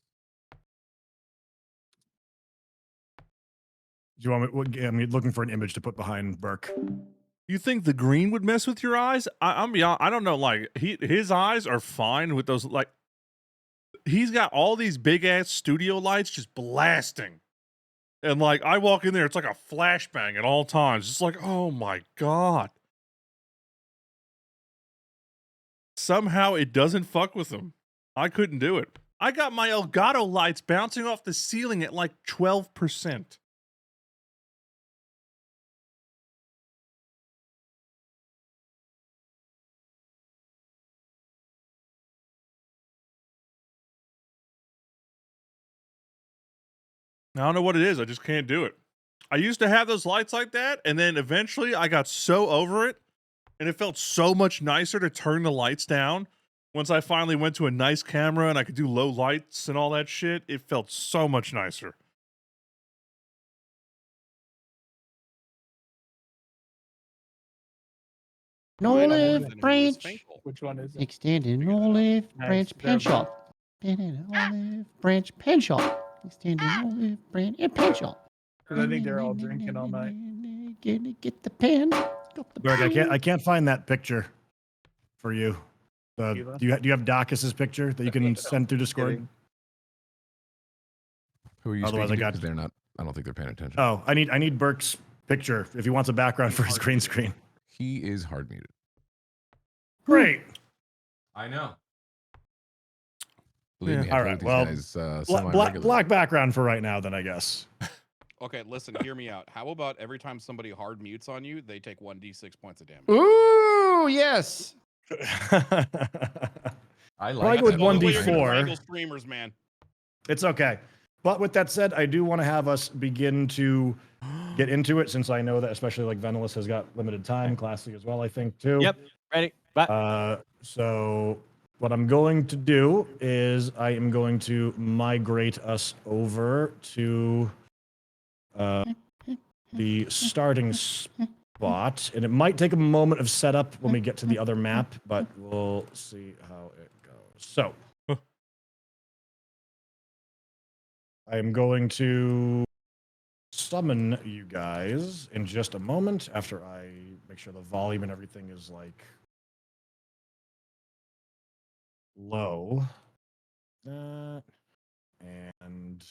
Do you want me? I'm looking for an image to put behind Burke. You think the green would mess with your eyes? I'm beyond. I don't know. Like his eyes are fine with those. Like he's got all these big ass studio lights just blasting, and like I walk in there, it's like a flashbang at all times. It's like, oh my god. Somehow it doesn't fuck with him. I couldn't do it. I got my Elgato lights bouncing off the ceiling at like 12%. I don't know what it is. I just can't do it. I used to have those lights like that, and then eventually I got so over it, and it felt so much nicer to turn the lights down. Once I finally went to a nice camera and I could do low lights and all that shit, it felt so much nicer. An olive branch. Which one is it? Extended olive branch pen there. shop. Extended olive branch pen shop. Extended olive branch and pen shop. Because I think they're all drinking all night. Get the pen. Burke, I can't find that picture for you. Do you have Dacus's picture that you can send through Discord? Who are you Otherwise, speaking I to? got. 'Cause they're not. I don't think they're paying attention. Oh, I need Burke's picture if he wants a background for his green screen. He is hard muted. Great. I know. Believe me, I All play right. with these Well, guys, black background for right now, then I guess. Okay, listen, hear me out. How about every time somebody hard mutes on you, they take 1d6 points of damage? Ooh, yes. I Probably go with That's the only way you're gonna 1d4. wrangle streamers, man. It's okay. But with that said, I do want to have us begin to get into it, since I know that especially like Venelis has got limited time, Classy as well, I think too. Yep, ready. But So what I'm going to do is I am going to migrate us over to the starting spot, and it might take a moment of setup when we get to the other map, but we'll see how it goes. So I am going to summon you guys in just a moment after I make sure the volume and everything is like low. That and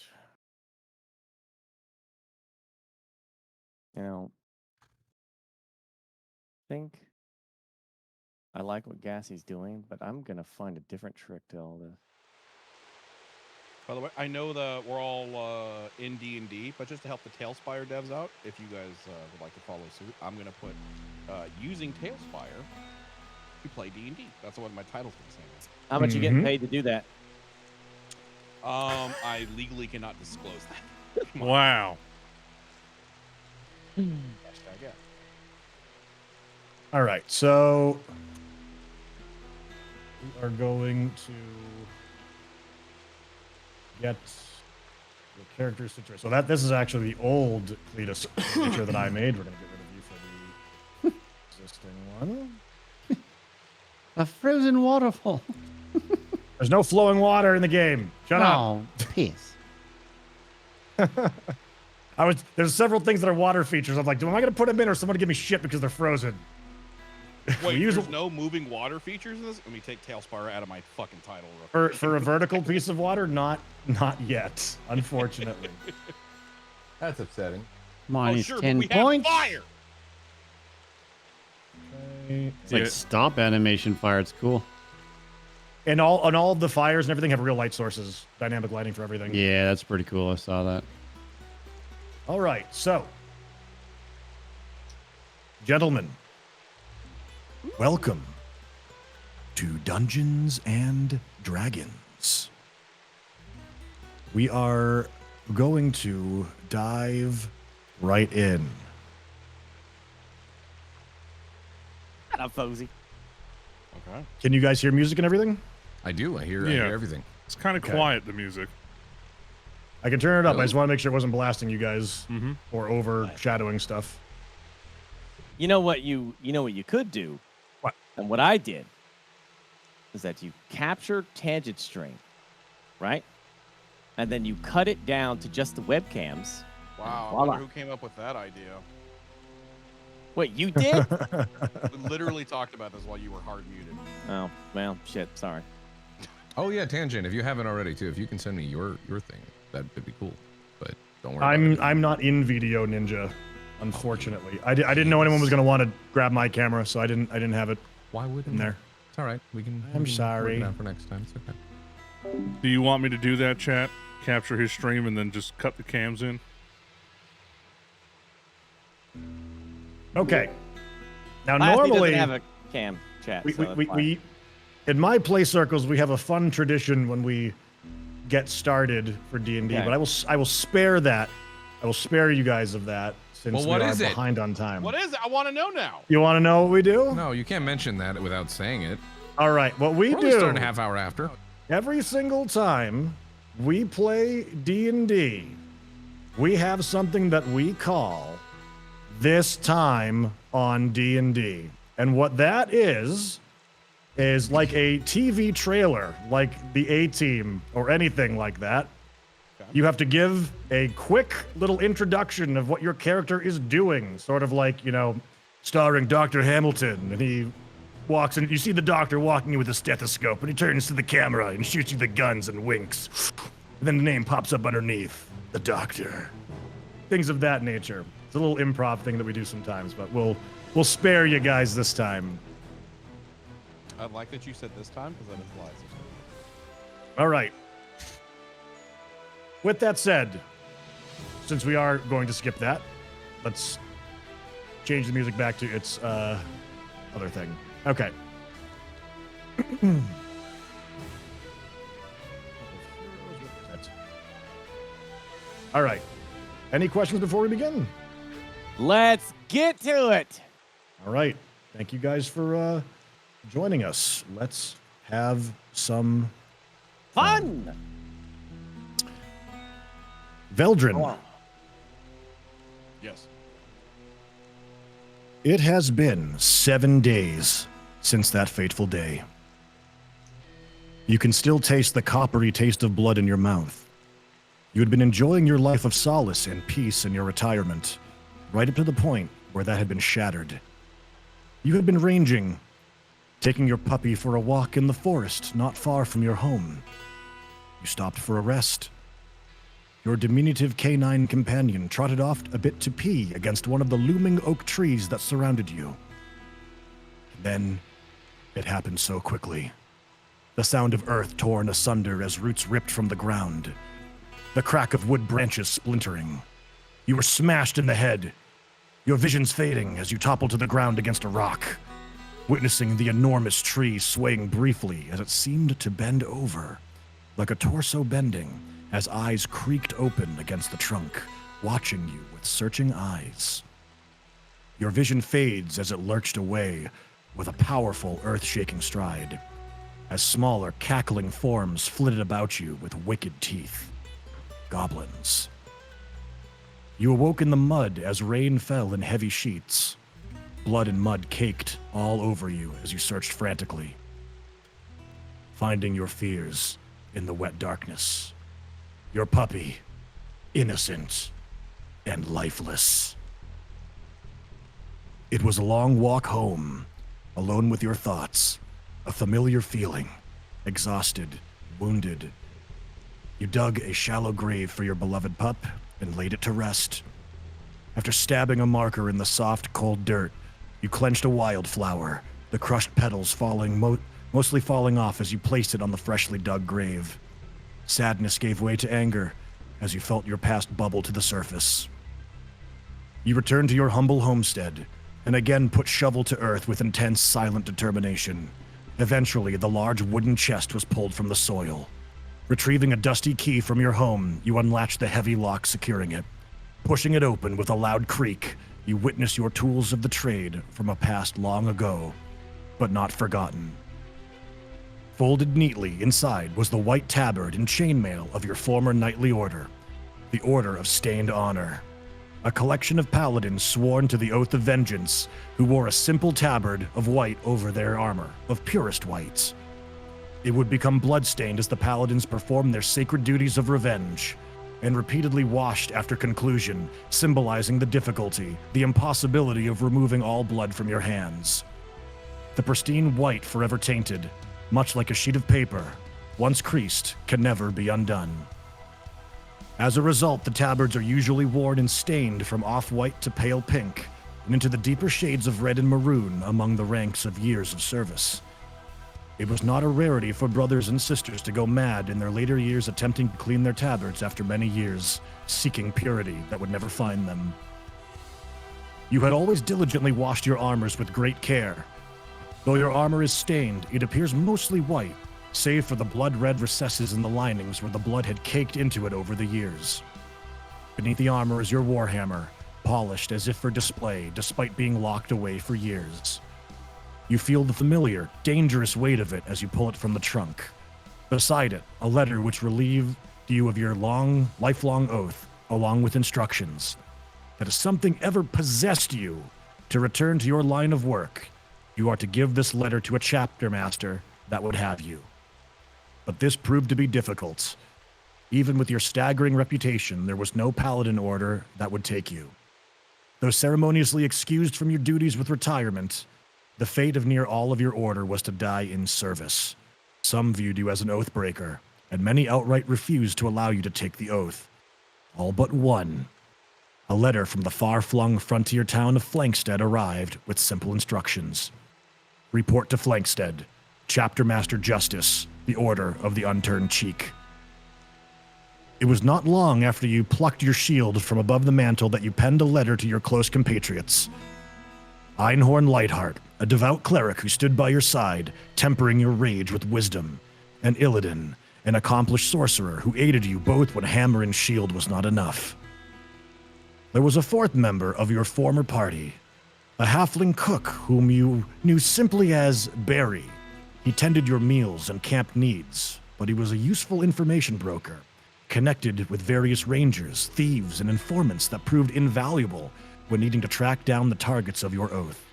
you know, I think I like what Gassy's doing, but I'm gonna find a different trick to all this. By the way, I know that we're all in D&D, but just to help the Tailspire devs out, if you guys would like to follow suit, I'm going to put using Tailspire to play D&D. That's what my title's going to say. How much you getting paid to do that? I legally cannot disclose that. Wow. Hashtag yeah. all right, so we are going to get the character situation. So this is actually the old Cletus picture that I made. We're going to get rid of you for the existing one. A frozen waterfall. There's no flowing water in the game. Shut up. Oh, piss. There's several things that are water features. I'm like, am I going to put them in, or someone give me shit because they're frozen? Wait, there's no moving water features in this? Let me take Tailspire out of my fucking title. For a vertical piece of water, not yet, unfortunately. That's upsetting. Minus sure, 10 but we points. have fire. It's like stomp animation fire. It's cool. And all of the fires and everything have real light sources, dynamic lighting for everything. Yeah, that's pretty cool. I saw that. All right, so gentlemen, welcome to Dungeons and Dragons. We are going to dive right in. Shut up, Fozy. Okay. Can you guys hear music and everything? I do. I hear everything. It's kind of quiet, the music. I can turn it up. I just want to make sure it wasn't blasting you guys or overshadowing stuff. You know what you could do? What? And what I did is that you capture tangent string, right? And then you cut it down to just the webcams. Wow. I Voila. wonder who came up with that idea. Wait, you did? We literally talked about this while you were hard muted. Oh, well, shit. Sorry. Oh yeah, Tangent. If you haven't already too, if you can send me your thing, that would be cool. But don't worry. I'm not in Video Ninja, unfortunately. I didn't know anyone was gonna want to grab my camera, so I didn't have it. Why wouldn't in there? It's all right. We can. I'm we can sorry. work it out for next time. It's okay. Do you want me to do that, chat? Capture his stream and then just cut the cams in? Okay. Now Lasty normally doesn't have a cam chat. we, so we, that's we, fine. we in my play circles we have a fun tradition when we get started for D&D, Okay. but I will spare that. I will spare you guys of that since Well, we what are is it? behind on time. What is it? I want to know now. You want to know what we do? No, you can't mention that without saying it. All right. What we We're only do starting a half hour after. every single time we play D&D, we have something that we call This Time on D&D. And what that is like a TV trailer, like the A-Team or anything like that. You have to give a quick little introduction of what your character is doing, sort of like, starring Dr. Hamilton, and he walks in, you see the doctor walking in with a stethoscope, and he turns to the camera and shoots you the guns and winks. And then the name pops up underneath, the doctor. Things of that nature. It's a little improv thing that we do sometimes, but we'll spare you guys this time. I like that you said this time because that implies. All right. With that said, since we are going to skip that, let's change the music back to its other thing. Okay. All right. Any questions before we begin? Let's get to it. All right. Thank you guys for joining us. Let's have some fun. Veldrin. Yes. It has been 7 days since that fateful day. You can still taste the coppery taste of blood in your mouth. You had been enjoying your life of solace and peace in your retirement, right up to the point where that had been shattered. You had been ranging, taking your puppy for a walk in the forest not far from your home. You stopped for a rest. Your diminutive canine companion trotted off a bit to pee against one of the looming oak trees that surrounded you. Then, it happened so quickly. The sound of earth torn asunder as roots ripped from the ground. The crack of wood branches splintering. You were smashed in the head, your visions fading as you toppled to the ground against a rock, witnessing the enormous tree swaying briefly as it seemed to bend over, like a torso bending, as eyes creaked open against the trunk, watching you with searching eyes. Your vision fades as it lurched away with a powerful, earth-shaking stride, as smaller, cackling forms flitted about you with wicked teeth. Goblins. You awoke in the mud as rain fell in heavy sheets. Blood and mud caked all over you as you searched frantically, finding your fears in the wet darkness. Your puppy, innocent and lifeless. It was a long walk home, alone with your thoughts, a familiar feeling, exhausted, wounded. You dug a shallow grave for your beloved pup and laid it to rest. After stabbing a marker in the soft, cold dirt, you clenched a wildflower, the crushed petals mostly falling off as you placed it on the freshly dug grave. Sadness gave way to anger as you felt your past bubble to the surface. You returned to your humble homestead and again put shovel to earth with intense, silent determination. Eventually, the large wooden chest was pulled from the soil. Retrieving a dusty key from your home, you unlatched the heavy lock securing it. Pushing it open with a loud creak, you witness your tools of the trade from a past long ago, but not forgotten. Folded neatly inside was the white tabard and chainmail of your former knightly order, the Order of Stained Honor. a collection of paladins sworn to the Oath of Vengeance, who wore a simple tabard of white over their armor, of purest whites. It would become bloodstained as the paladins performed their sacred duties of revenge, and repeatedly washed after conclusion, symbolizing the difficulty, the impossibility of removing all blood from your hands. The pristine white forever tainted, much like a sheet of paper, once creased, can never be undone. As a result, the tabards are usually worn and stained from off-white to pale pink, and into the deeper shades of red and maroon among the ranks of years of service. It was not a rarity for brothers and sisters to go mad in their later years attempting to clean their tabards after many years, seeking purity that would never find them. You had always diligently washed your armors with great care. Though your armor is stained, it appears mostly white, save for the blood-red recesses in the linings where the blood had caked into it over the years. Beneath the armor is your warhammer, polished as if for display, despite being locked away for years. You feel the familiar, dangerous weight of it as you pull it from the trunk. Beside it, a letter which relieved you of your lifelong oath, along with instructions that if something ever possessed you to return to your line of work, you are to give this letter to a chapter master that would have you. But this proved to be difficult. Even with your staggering reputation, there was no paladin order that would take you. Though ceremoniously excused from your duties with retirement, the fate of near all of your order was to die in service. Some viewed you as an oath breaker, and many outright refused to allow you to take the oath. All but one. A letter from the far-flung frontier town of Flankstead arrived with simple instructions. Report to Flankstead. Chapter Master Justice, the Order of the Unturned Cheek. It was not long after you plucked your shield from above the mantle that you penned a letter to your close compatriots. Einhorn Lightheart, a devout cleric who stood by your side, tempering your rage with wisdom, and Illidan, an accomplished sorcerer who aided you both when hammer and shield was not enough. There was a fourth member of your former party, a halfling cook whom you knew simply as Barry. He tended your meals and camp needs, but he was a useful information broker, connected with various rangers, thieves, and informants that proved invaluable when needing to track down the targets of your oath.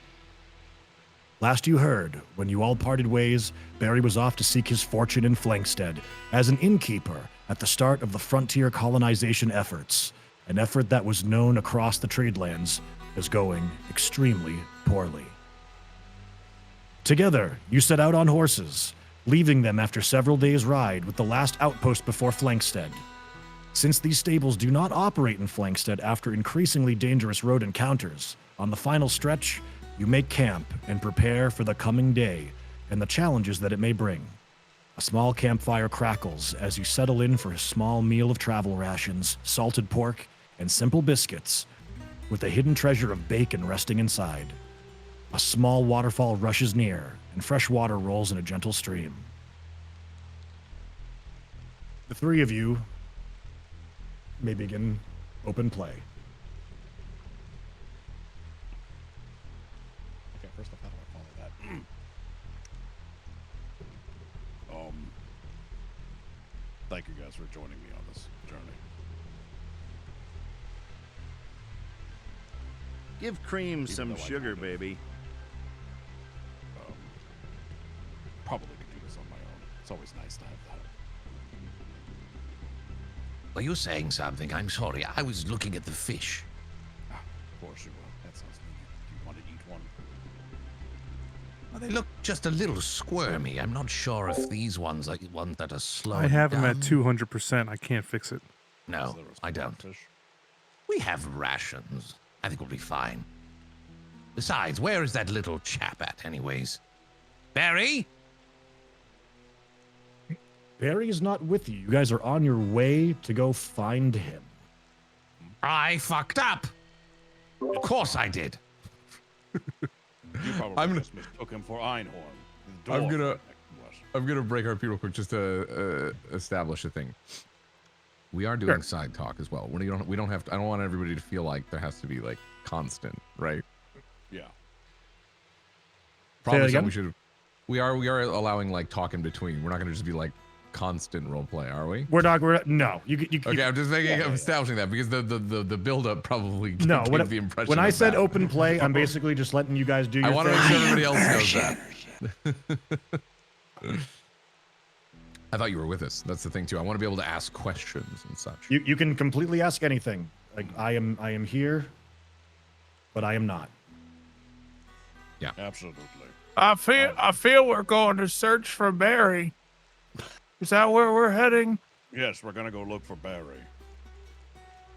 Last you heard, when you all parted ways, Barry was off to seek his fortune in Flankstead as an innkeeper at the start of the frontier colonization efforts, an effort that was known across the Tradelands as going extremely poorly. Together, you set out on horses, leaving them after several days' ride with the last outpost before Flankstead. Since these stables do not operate in Flankstead after increasingly dangerous road encounters, on the final stretch, you make camp and prepare for the coming day and the challenges that it may bring. A small campfire crackles as you settle in for a small meal of travel rations, salted pork, and simple biscuits, with a hidden treasure of bacon resting inside. A small waterfall rushes near, and fresh water rolls in a gentle stream. The three of you may begin open play. Okay, first off, how do I follow that? Thank you guys for joining me on this journey. Give Cream some sugar, baby. Probably could do this on my own. It's always nice to have that. Were you saying something? I'm sorry. I was looking at the fish. Of course you will. That sounds neat. Do you want to eat one? Well, they look just a little squirmy. I'm not sure if these ones are ones that are slow. I have them at 200%. I can't fix it. No, I don't. We have rations. I think we'll be fine. Besides, where is that little chap at, anyways? Barry? Barry is not with you. You guys are on your way to go find him. I fucked up. Of course I did. You probably just mistook him for Einhorn. I'm gonna break our real quick just to establish a thing. We are doing side talk as well. We don't have to. I don't want everybody to feel like there has to be like constant, right? Yeah. Probably something we should. We are allowing like talk in between. We're not gonna just be like constant role play, are we? We're not. No. Okay, I'm just making. I'm establishing that because the build up probably No. gave the impression. When I of said that. open play, I'm basically just letting you guys do your I want to thing. make sure everybody else knows that. I thought you were with us. That's the thing too. I want to be able to ask questions and such. You can completely ask anything. Like I am here, but I am not. Yeah, absolutely. I feel we're going to search for Barry. Is that where we're heading? Yes, we're gonna go look for Barry.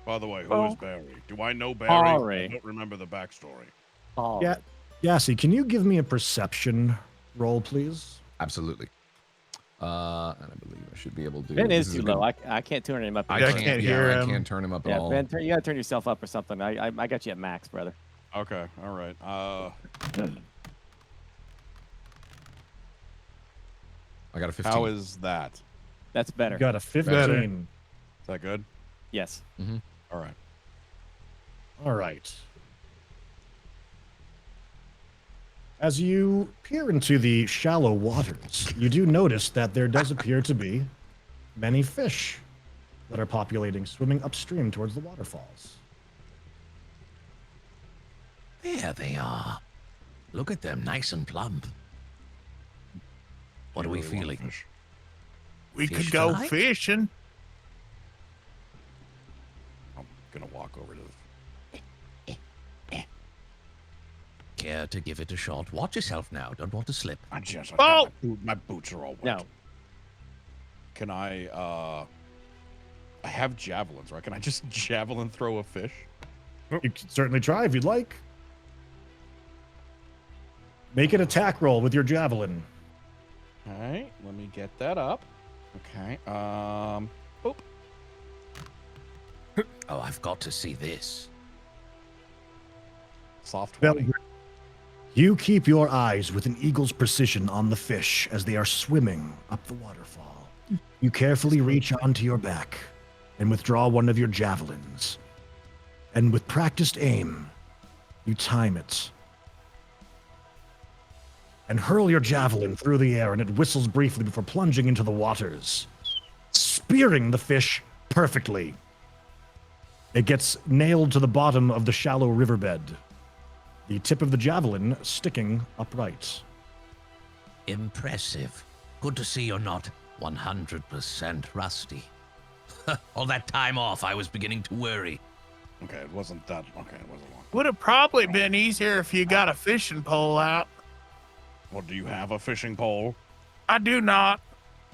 By the way, who is Oh. Barry? Do I know Barry? I Barry. don't remember the backstory. Oh. Yeah, Yassi, can you give me a perception roll, please? Absolutely. And I believe I should be able to. Ben this is too a low. good- I can't turn him up. I can't hear him. I can't turn him up at Yeah, all. Ben, you gotta turn yourself up or something. I got you at max, brother. Okay, all right. I got a 15. How is that? That's better. You got a 15. Is that good? Yes. Mm-hmm. All right. All right. As you peer into the shallow waters, you do notice that there does appear to be many fish that are populating, swimming upstream towards the waterfalls. There they are. Look at them, nice and plump. What are we feeling? We Fish could go tonight? fishing. I'm gonna walk over to Care to give it a shot? Watch yourself now. Don't want to slip. my boots are all wet. No. Can I I have javelins, right? Can I just javelin throw a fish? You can certainly try if you'd like. Make an attack roll with your javelin. All right, let me get that up. Okay. Boop. Oh, I've got to see this. Soft Well, 20. you keep your eyes with an eagle's precision on the fish as they are swimming up the waterfall. You carefully reach onto your back and withdraw one of your javelins. And with practiced aim, you time it. And hurl your javelin through the air, and it whistles briefly before plunging into the waters, spearing the fish perfectly. It gets nailed to the bottom of the shallow riverbed, the tip of the javelin sticking upright. Impressive. Good to see you're not 100% rusty. All that time off, I was beginning to worry. Okay, it wasn't that. Okay, it wasn't long. Would have probably been easier if you got a fishing pole out. Well, do you have a fishing pole? I do not.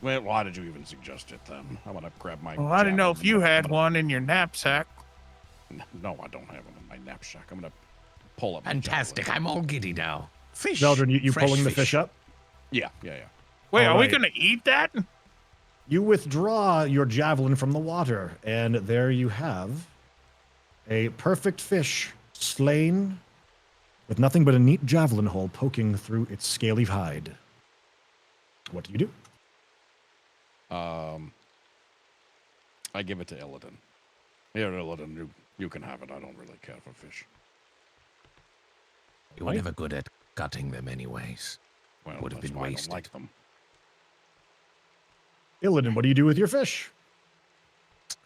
Well, why did you even suggest it then? I'm gonna grab my. Well, I didn't know if javelin. you had one in your knapsack. No, I don't have them in my knapsack. I'm gonna pull up. my Fantastic. I'm all giddy now. Fish. Veldrin, you fresh pulling the fish up? Yeah. Wait, All are we right. gonna eat that? You withdraw your javelin from the water, and there you have a perfect fish slain with nothing but a neat javelin hole poking through its scaly hide. What do you do? I give it to Illidan. Here, Illidan, you can have it. I don't really care for fish. You were never good at cutting them anyways. Well, Would have that's been why I don't wasted. like them. Illidan, what do you do with your fish?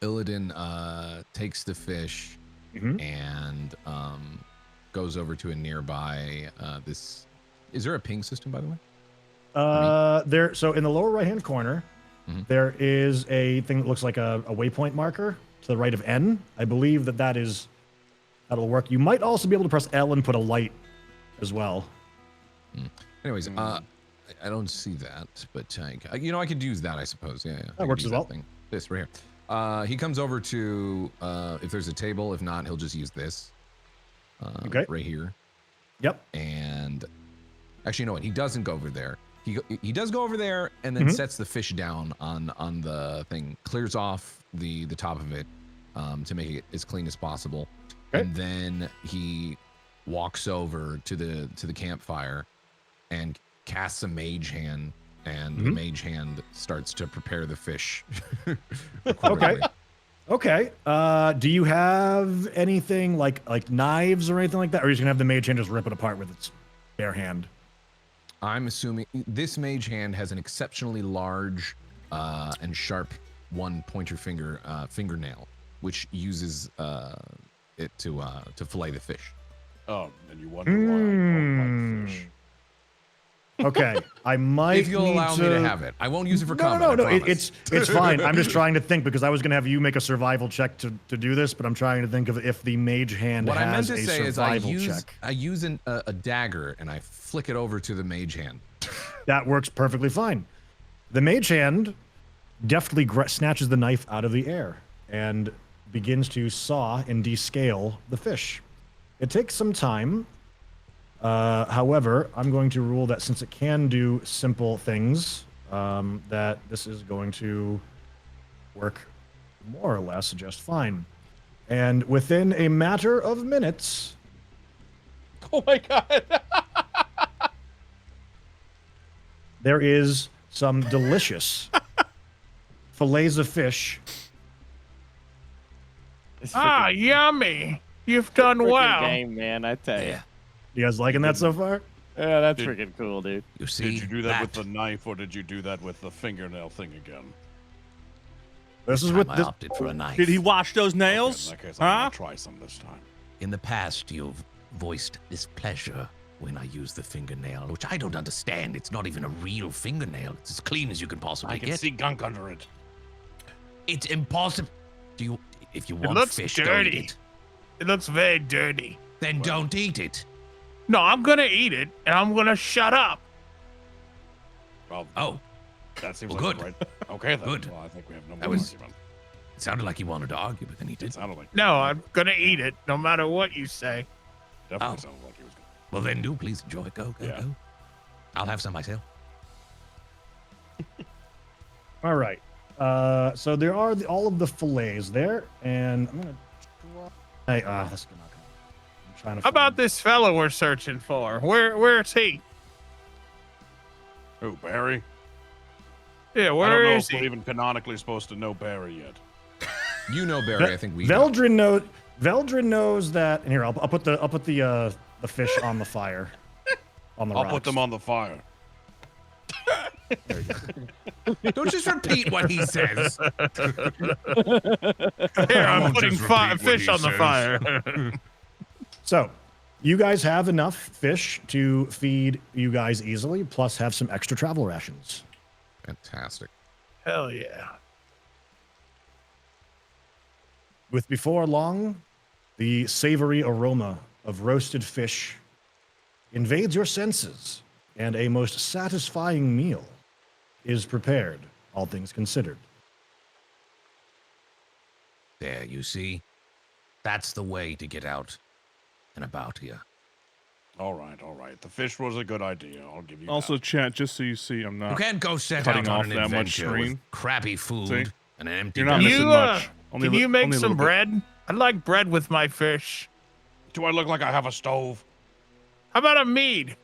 Illidan takes the fish and goes over to a nearby this. Is there a ping system, by the way? There. So in the lower right-hand corner, there is a thing that looks like a waypoint marker to the right of N. I believe that'll work. You might also be able to press L and put a light as well. Anyways, I don't see that, but I could use that, I suppose. Yeah, I could works use as well. thing. This right here. He comes over to if there's a table. If not, he'll just use this. Okay. Right here. Yep. And actually, you know what? He doesn't go over there. He does go over there and then sets the fish down on the thing, clears off the top of it to make it as clean as possible, and then he walks over to the campfire and casts a mage hand, and the mage hand starts to prepare the fish. Okay. Okay. Do you have anything like knives or anything like that, or are you just gonna have the mage hand just rip it apart with its bare hand? I'm assuming this mage hand has an exceptionally large and sharp one pointer finger fingernail, which uses it to fillet the fish. Oh, and you wonder why I don't like fish. Okay, I might. If you'll need allow me to have it, I won't use it for combat. No. I promise. It's fine. I'm just trying to think because I was going to have you make a survival check to do this, but I'm trying to think of if the mage hand What I meant has to a say is I survival check. use a dagger and I flick it over to the mage hand. That works perfectly fine. The mage hand deftly snatches the knife out of the air and begins to saw and descale the fish. It takes some time. However, I'm going to rule that since it can do simple things, that this is going to work more or less just fine. And within a matter of minutes... Oh my god! there is some delicious fillets of fish. Yummy! You've done Freaking well. game, man, I tell you. You guys liking that so far? Yeah, that's freaking cool, dude. You see, did you do that with the knife, or did you do that with the fingernail thing again? This is time with I this. opted for a knife. Did he wash those nails? Okay, in that case, I'm Huh? gonna try some this time. In the past, you've voiced displeasure when I use the fingernail, which I don't understand. It's not even a real fingernail. It's as clean as you can possibly I can get. see gunk under it. It's impossible. If you It want looks fish, dirty. don't eat it. It looks very dirty. Then don't eat it. No, I'm gonna eat it, and I'm gonna shut up. Well, Oh, that seems well, like good. the right. Okay, then. Good. Well, I think we have no That more was- argument. it sounded like you wanted to argue, but then he It did. sounded like No, I'm gonna eat it, no matter what you say. definitely Oh. sounded like he was. Gonna... Well, then do please enjoy. Go. Yeah. I'll have some myself. All right. So there are all of the fillets there, and I'm gonna try. That's not gonna. I'm trying to. How about this fella we're searching for? Where's he? Who, Barry? Yeah, I don't where know is if we're he? even canonically supposed to know Barry yet. You know Barry, I think we. Veldrin knows that. And here, I'll put the fish on the fire. On the I'll rocks. put them on the fire. Don't just repeat what he says. Here, I'm putting fish on the fire. So, you guys have enough fish to feed you guys easily, plus have some extra travel rations. Fantastic. Hell yeah. With before long, the savory aroma of roasted fish invades your senses, and a most satisfying meal is prepared, all things considered. There, you see? That's the way to get out and about here. All right, all right. The fish was a good idea. I'll give you Also, that. chat, just so you see, I'm You not can't go set cutting out off on an that much adventure with screen. crappy food See? and an empty You're not belly. missing You, much. Can you make only a some little bit. bread? I'd like bread with my fish. Do I look like I have a stove? How about a mead?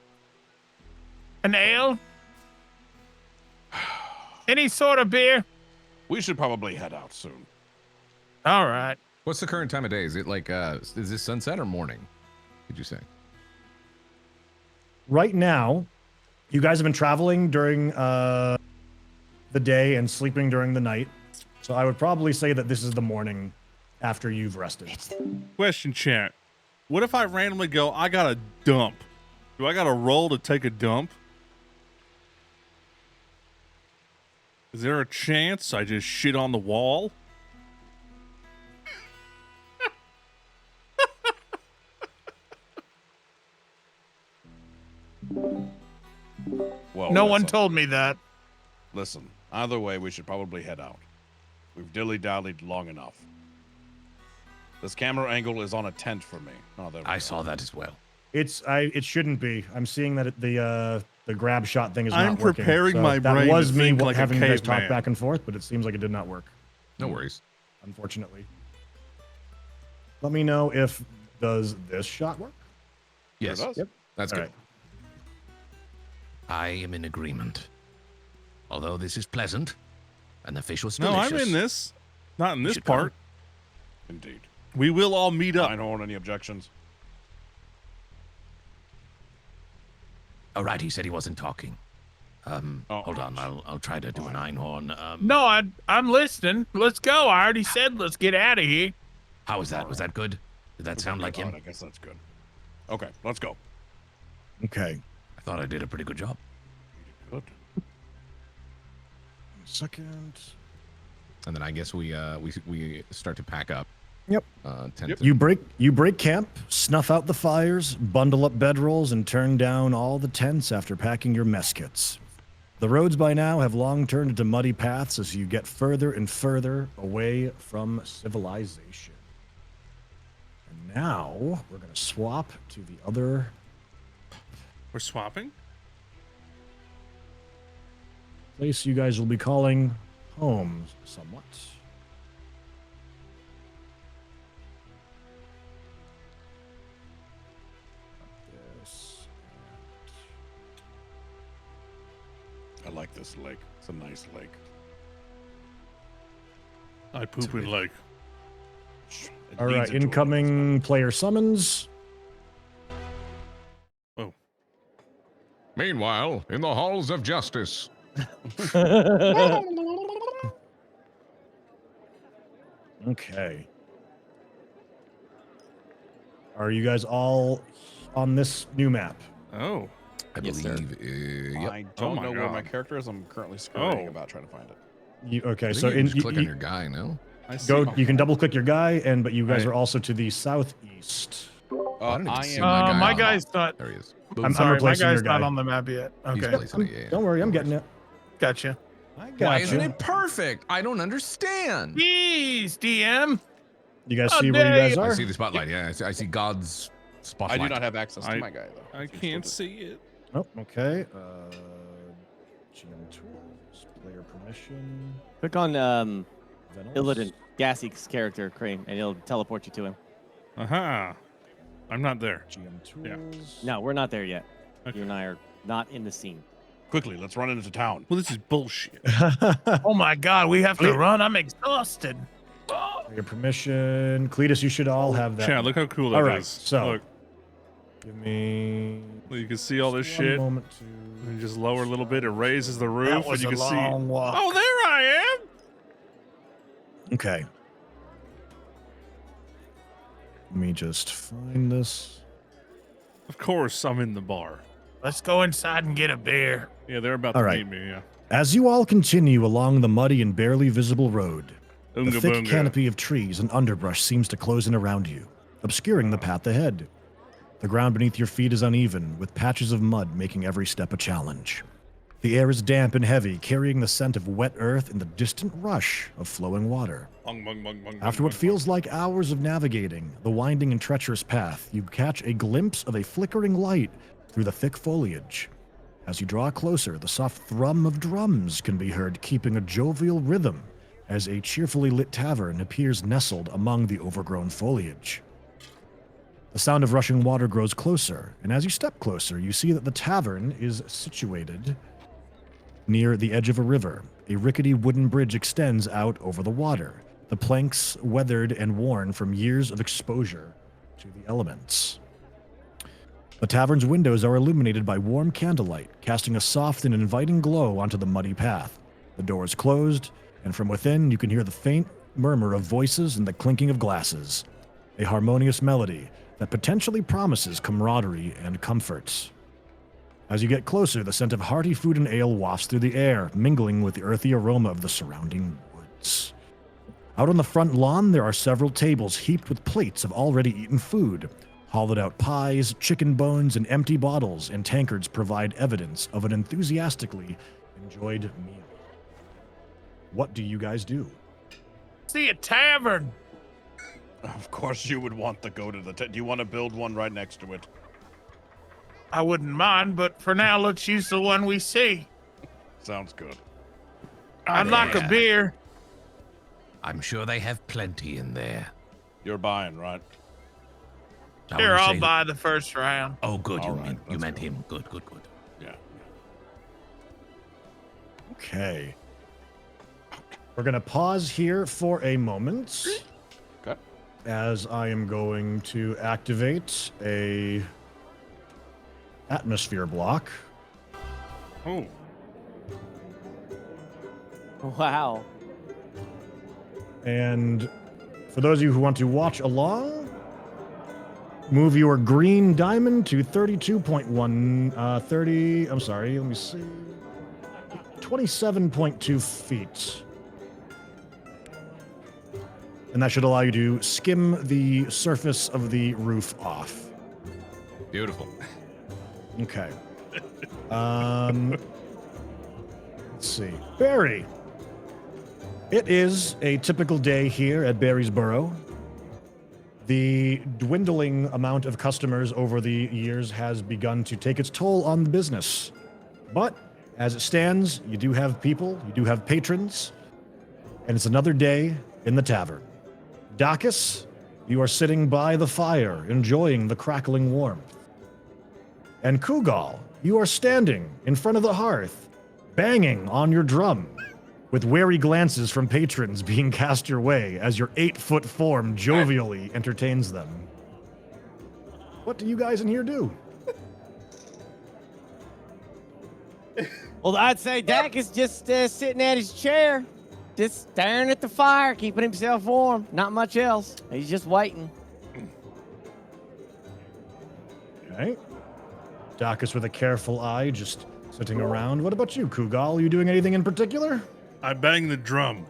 An ale? Any sort of beer? We should probably head out soon. All right. What's the current time of day? Is it like is this sunset or morning? Did you say? Right now, you guys have been traveling during the day and sleeping during the night. So I would probably say that this is the morning after you've rested. Question, chat. What if I randomly go, I got a dump? Do I got a roll to take a dump? Is there a chance I just shit on the wall? Well, No one listen. told me that. Listen, either way, we should probably head out. We've dilly-dallied long enough. This camera angle is on a tent for me. Oh, there we I go. saw that as well. It shouldn't be. I'm seeing that the grab shot thing is I'm not working. preparing So my that brain was to me think like a having you guys talk caveman. back and forth, but it seems like it did not work. No worries. Unfortunately. Let me know if does this shot work? Yes. Sure does. Yep. That's All good. right. I am in agreement. Although this is pleasant, and the fish was No, delicious. I'm in this. Not in You this should part. Indeed. We will all meet up. Einhorn, any objections? All right, he said he wasn't talking. Hold on. I'll try to do an Einhorn. No, I'm listening. Let's go. I already said let's get out of here. How was that? Was that good? Did that sound like him? I guess that's good. Okay, let's go. Okay. I thought I did a pretty good job. Good. Second. And then I guess we start to pack up. Yep. Yep. You break camp, snuff out the fires, bundle up bedrolls, and turn down all the tents after packing your mess kits. The roads by now have long turned into muddy paths as you get further and further away from civilization. And now we're going to swap to the other. We're swapping? Place you guys will be calling home somewhat. I like this lake. It's a nice lake. I poop in lake. All right, incoming player summons. Oh. Meanwhile, in the halls of justice. Okay. Are you guys all on this new map? Oh. I Yes, sir. believe. Yep. I don't know where my God. character is. I'm currently scurrying Oh. about trying to find it. Okay, I so think you in just click on your guy, no? I see. go. You can double click your guy, but you guys Right. are also to the southeast. I don't even I see am. my guy My on guy's the- not. There he is. I'm Sorry, my replacing your guy's not guy. on the map yet. He's Okay, placing it, yeah. Don't worry, I'm getting it. gotcha. I Why got isn't you. it perfect? I don't understand. Jeez, DM. You guys How see where you dare guys you. I are? see the spotlight. Yeah, I see God's spotlight. I do not have access to I- my guy though. I can't see it. Oh, okay. GM tools, player permission. Click on Venomous. Illidan, Gassie's character, Cream, and it'll teleport you to him. Aha. I'm not there. GM Yeah. tools. No, we're not there yet. Okay. You and I are not in the scene. Quickly, let's run into town. Well, this is bullshit. Oh my God, we have to run. I'm exhausted. Player permission. Cletus, you should all have that. Chad, look how cool that is. All right, so Look, give me you can see all this one shit. moment to. And you just lower a little bit, it raises the roof, That was and you a can see. long walk. Oh, there I am! Okay. Let me just find this. Of course, I'm in the bar. Let's go inside and get a beer. Yeah, they're about All to right. meet me, yeah. As you all continue along the muddy and barely visible road, the Oonga thick boonga. canopy of trees and underbrush seems to close in around you, obscuring the path ahead. The ground beneath your feet is uneven, with patches of mud making every step a challenge. The air is damp and heavy, carrying the scent of wet earth and the distant rush of flowing water. Bung, bung, bung, bung, After bung, what bung, feels like hours of navigating the winding and treacherous path, you catch a glimpse of a flickering light through the thick foliage. As you draw closer, the soft thrum of drums can be heard, keeping a jovial rhythm as a cheerfully lit tavern appears nestled among the overgrown foliage. The sound of rushing water grows closer, and as you step closer, you see that the tavern is situated near the edge of a river. A rickety wooden bridge extends out over the water, the planks weathered and worn from years of exposure to the elements. The tavern's windows are illuminated by warm candlelight, casting a soft and inviting glow onto the muddy path. The door is closed, and from within you can hear the faint murmur of voices and the clinking of glasses, a harmonious melody that potentially promises camaraderie and comfort. As you get closer, the scent of hearty food and ale wafts through the air, mingling with the earthy aroma of the surrounding woods. Out on the front lawn, there are several tables heaped with plates of already eaten food. Hollowed out pies, chicken bones, and empty bottles and tankards provide evidence of an enthusiastically enjoyed meal. What do you guys do? See a tavern. Of course, you would want to go to the. Do you want to build one right next to it? I wouldn't mind, but for now, let's use the one we see. Sounds good. I'd like a beer. I'm sure they have plenty in there. You're buying, right? I Here, wanna I'll say- buy the first round. Oh, good. All You right, meant, you let's meant go. him. Good, good, good. Yeah. Okay. We're going to pause here for a moment. Okay. As I am going to activate a atmosphere block. Oh. Wow. And for those of you who want to watch along, move your green diamond to 32.1, I'm sorry, let me see, 27.2 feet. And that should allow you to skim the surface of the roof off. Beautiful. Okay. Let's see. Barry. It is a typical day here at Barry's Burrow. The dwindling amount of customers over the years has begun to take its toll on the business. But as it stands, you do have people, you do have patrons, and it's another day in the tavern. Dacus, you are sitting by the fire, enjoying the crackling warmth. And Kugal, you are standing in front of the hearth, banging on your drum, with wary glances from patrons being cast your way as your 8-foot form jovially entertains them. What do you guys in here do? Well, I'd say Dak is just sitting at his chair, just staring at the fire, keeping himself warm. Not much else. He's just waiting. Okay. Dacus with a careful eye, just sitting around. What about you, Kugal? Are you doing anything in particular? I bang the drum.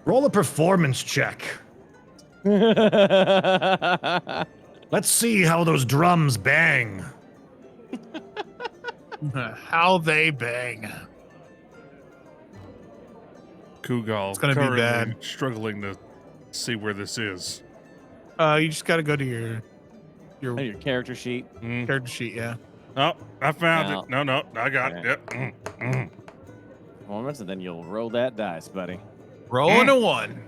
Roll a performance check. Let's see how those drums bang. How they bang. Kugal. It's gonna be currently bad. Struggling to see where this is. You just got to go to your your character sheet. Character sheet, yeah. Oh, I found No. it. No, I got it. Okay. Yep. Performance, and then you'll roll that dice, buddy. Rolling a 1.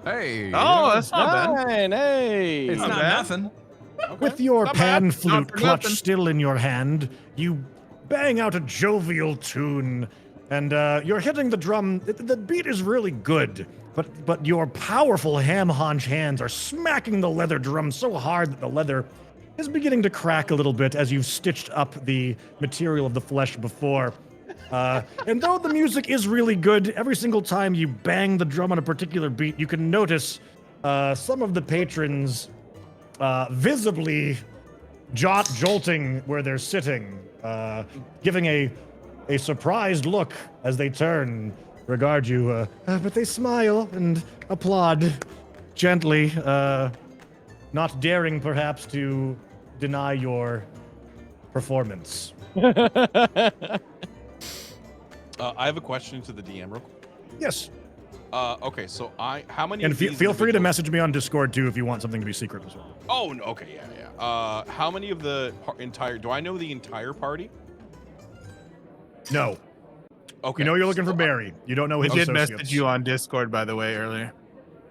Hey. Oh, that's not bad. Nine, hey. It's not nothing. With your Not pan bad. flute Not for clutched nothing. still in your hand, you bang out a jovial tune, and you're hitting the drum. The beat is really good, but your powerful ham haunch hands are smacking the leather drum so hard that the leather is beginning to crack a little bit as you've stitched up the material of the flesh before. And though the music is really good, every single time you bang the drum on a particular beat, you can notice some of the patrons visibly jolting where they're sitting, giving a surprised look as they turn, regard you, but they smile and applaud gently, not daring perhaps to deny your performance. I have a question to the DM real quick. Yes. Okay, so how many? And of these feel free to individuals- message me on Discord too if you want something to be secret as well. Oh, no, okay, yeah. How many of the entire? Do I know the entire party? No. Okay. You know you're looking for Barry. You don't know We his did associates. message you on Discord, by the way, earlier.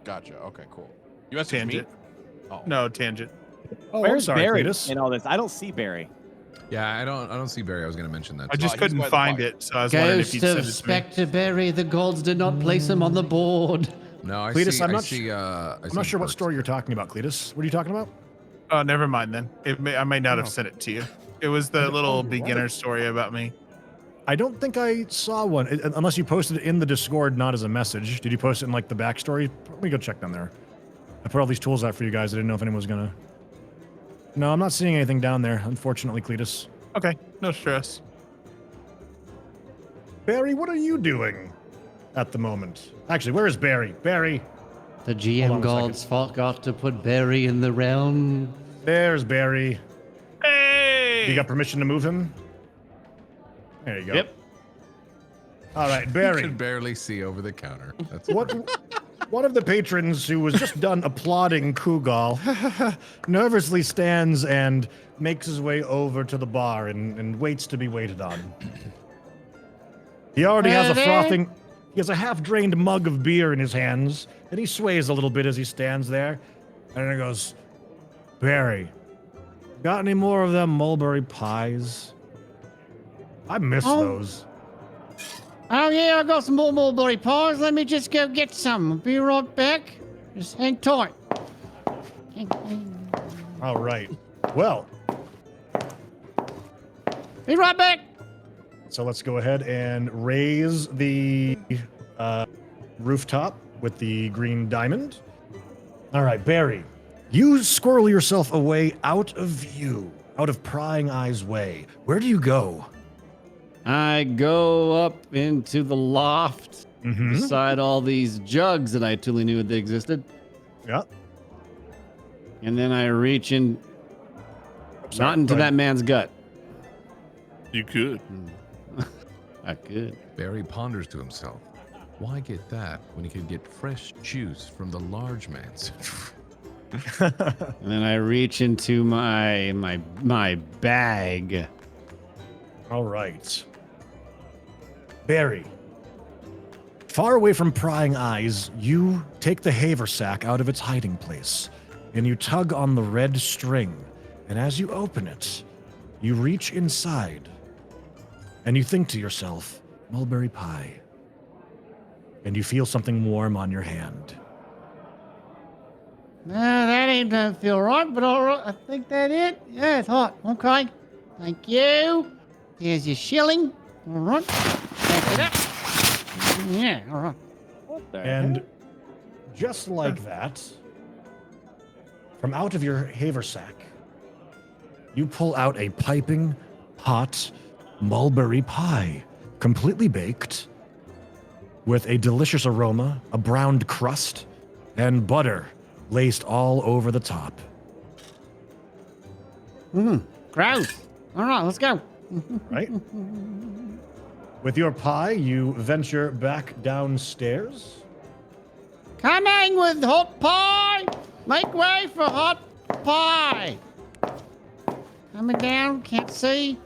Gotcha. Okay, cool. You messaged Tangent. me. Oh. No, Tangent. Oh, Where's I'm sorry, Barry Cletus. in all this? I don't see Barry. Yeah, I don't see Barry. I was gonna mention that. I just he's couldn't by the find fire. it, so I was wondering if Ghost you'd send of it to me. Spectre Barry, the gods did not place him on the board. No, I Cletus, see. I'm I not see. I'm not sure what story you're talking about, Cletus. What are you talking about? Oh, never mind then. I may not have sent it to you. It was the little beginner story about me. I don't think I saw one, unless you posted it in the Discord, not as a message. Did you post it in like the backstory? Let me go check down there. I put all these tools out for you guys. I didn't know if anyone was gonna. No, I'm not seeing anything down there, unfortunately, Cletus. Okay, no stress. Barry, what are you doing at the moment? Actually, where is Barry? Barry. The Hold GM on a gods forgot to put Barry in the realm. There's Barry. Hey! You got permission to move him? There you go. Yep. All right, You Barry. can barely see over the counter. That's One of the patrons who was just done applauding Kugal nervously stands and makes his way over to the bar and waits to be waited on. He already has a frothing. He has a half-drained mug of beer in his hands, and he sways a little bit as he stands there. And then he goes, Barry, got any more of them mulberry pies? I miss those. Oh yeah, I got some more mulberry pies. Let me just go get some. I'll be right back. Just hang tight. All right. Well, Be right back. So let's go ahead and raise the rooftop with the green diamond. All right, Barry, you squirrel yourself away out of view, out of prying eyes' way. Where do you go? I go up into the loft beside all these jugs that I totally knew they existed. Yep. And then I reach in, Sorry, not into go ahead. that man's gut. You could. I could. Barry ponders to himself, why get that when he could get fresh juice from the large man's? And then I reach into my bag. All right. Barry, far away from prying eyes, you take the haversack out of its hiding place, and you tug on the red string. And as you open it, you reach inside, and you think to yourself, mulberry pie. And you feel something warm on your hand. That ain't doesn't feel right, but all right. I think that it. Yeah, it's hot. Okay. Thank you. Here's your shilling. All right. Back it up. Yeah, all right. And just like that, from out of your haversack, you pull out a piping hot mulberry pie, completely baked, with a delicious aroma, a browned crust, and butter laced all over the top. Gross. All right, let's go. Right? With your pie, you venture back downstairs. Coming with hot pie. Make way for hot pie. Coming down, can't see.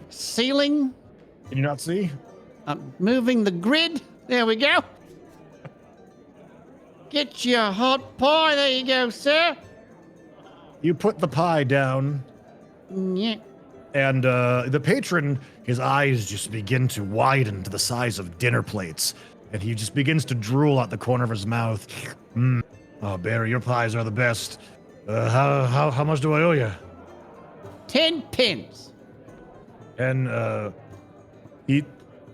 Ceiling. Can you not see? Moving the grid. There we go. Get your hot pie. There you go, sir. You put the pie down, Yeah. and the patron, his eyes just begin to widen to the size of dinner plates, and he just begins to drool out the corner of his mouth. Oh, Barry, your pies are the best. How much do I owe you? 10 pins. And he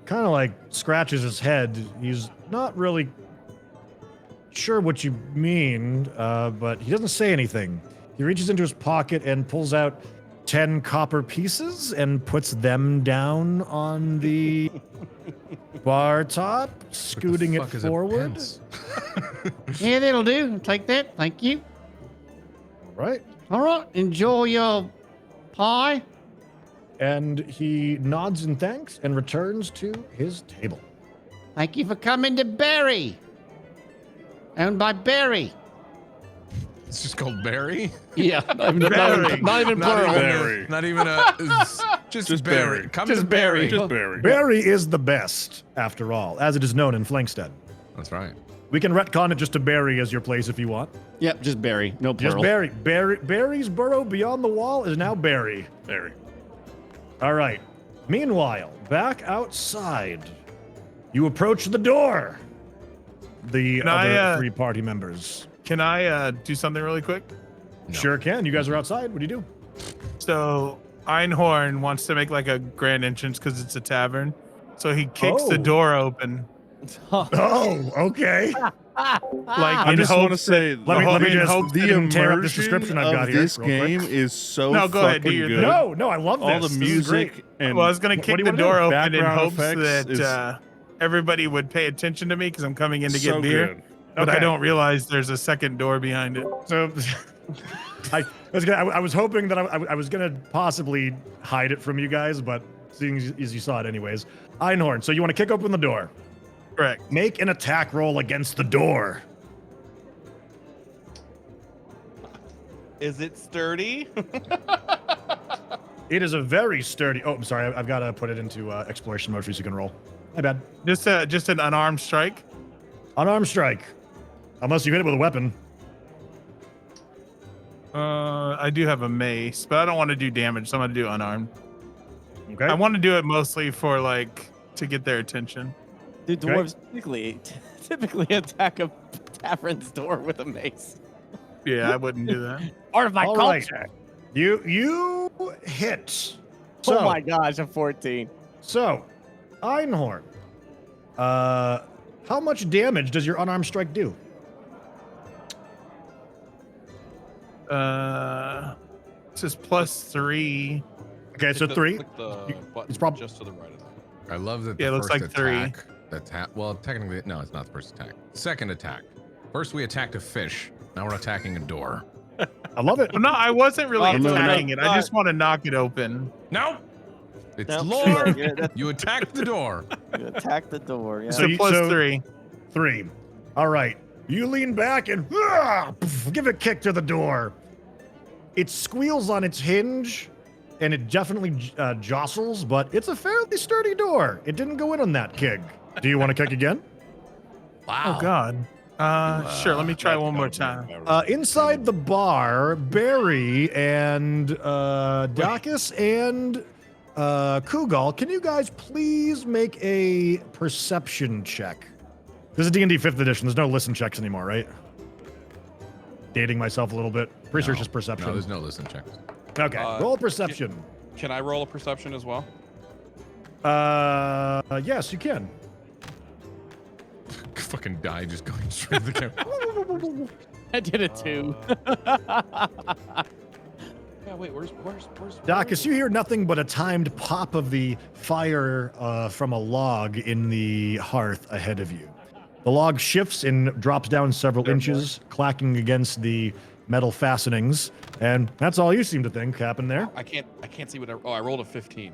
kind of like scratches his head. He's not really sure what you mean, but he doesn't say anything. He reaches into his pocket and pulls out 10 copper pieces and puts them down on the bar top, scooting it forward. Yeah, that'll do. Take that. Thank you. Right. All right. Enjoy your pie. And he nods in thanks and returns to his table. Thank you for coming to Barry. Owned by Barry. It's just called Barry? Yeah, not even plural. Barry. Not even just Barry. Come Just to Barry. Just Barry. Barry is the best, after all, as it is known in Flankstead. That's right. We can retcon it just to Barry as your place if you want. Yep, just Barry. No plural. Just Barry. Barry's burrow beyond the wall is now Barry. Barry. All right. Meanwhile, back outside, you approach the door. The other three party members. Can I do something really quick? No. Sure can. You guys are outside. What do you do? So Einhorn wants to make like a grand entrance because it's a tavern. So he kicks the Oh. door open. Oh, okay. Like I in just want to hopes say, Let me the just tear up this description I've got of here this real quick. game is so No, go ahead, do fucking your good. thing. No, I love this. All the This is music great. and Well, I was gonna kick do you the wanna do? door open in Background hopes effects is that everybody would pay attention to me because I'm coming in to so get beer. good. But I Okay. don't realize there's a second door behind it. So, I was hoping that I was gonna possibly hide it from you guys, but seeing as you saw it anyways, Einhorn. So you want to kick open the door? Correct. Make an attack roll against the door. Is it sturdy? It is a very sturdy. Oh, I'm sorry. I've got to put it into exploration mode so you can roll. My bad. Just an unarmed strike. Unarmed strike, unless you hit it with a weapon. I do have a mace, but I don't want to do damage, so I'm gonna do unarmed. Okay. I want to do it mostly for like to get their attention. The dwarves typically attack a tavern's door with a mace. Yeah, I wouldn't do that. Part of my All right. culture. You hit. Oh my gosh, a 14. So, Einhorn, how much damage does your unarmed strike do? This is +3. Okay, so 3. Click the button It's probably just to the right of that. I love that. Yeah, The it looks first like 3. attack. Well, technically, no, it's not the first attack. Second attack. First, we attacked a fish. Now we're attacking a door. I love it. Well, no, I wasn't really Oh, no, attacking no. it. I just want to knock it open. No, it's Nope. lore. Yeah, that's- You attacked the door. You attack the door. Yeah. So +3. 3. All right. You lean back and give a kick to the door. It squeals on its hinge, and it definitely jostles, but it's a fairly sturdy door. It didn't go in on that kick. Do you want to kick again? Oh God. Sure. Let me try one more time. Inside the bar, Barry and Dacus and Kugal, can you guys please make a perception check? This is D&D 5th edition. There's no listen checks anymore, right? Dating myself a little bit. Pretty sure it's just perception. No, there's no listen checks. Okay, roll perception. Can I roll a perception as well? Yes, you can. Fucking die just going straight to the camera. I did it too. Yeah, wait, where's Dacus, you hear nothing but a timed pop of the fire from a log in the hearth ahead of you. The log shifts and drops down several inches, clacking against the metal fastenings, and that's all you seem to think happened there. I can't see what I rolled a 15.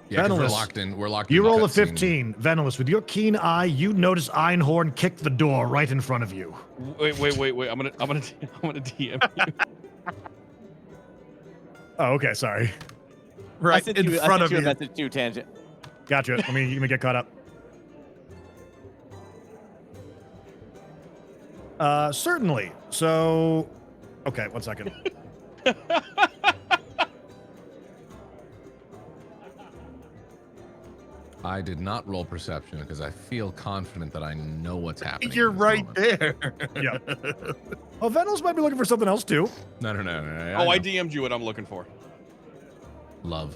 Yeah, 'cause we're Venalus, locked in. We're locked. You in the roll a cutscene. 15. Venalus, with your keen eye, you notice Einhorn kick the door right in front of you. Wait. I'm gonna DM you. Oh, okay, sorry. Right in front of you. I sent you a message too, Tangent. Gotcha. Let me get caught up. Certainly. So, okay, 1 second. I did not roll perception because I feel confident that I know what's happening. You're in this right moment. there. Yeah. Oh, Venals might be looking for something else too. No. Oh, I DM'd you what I'm looking for. Love.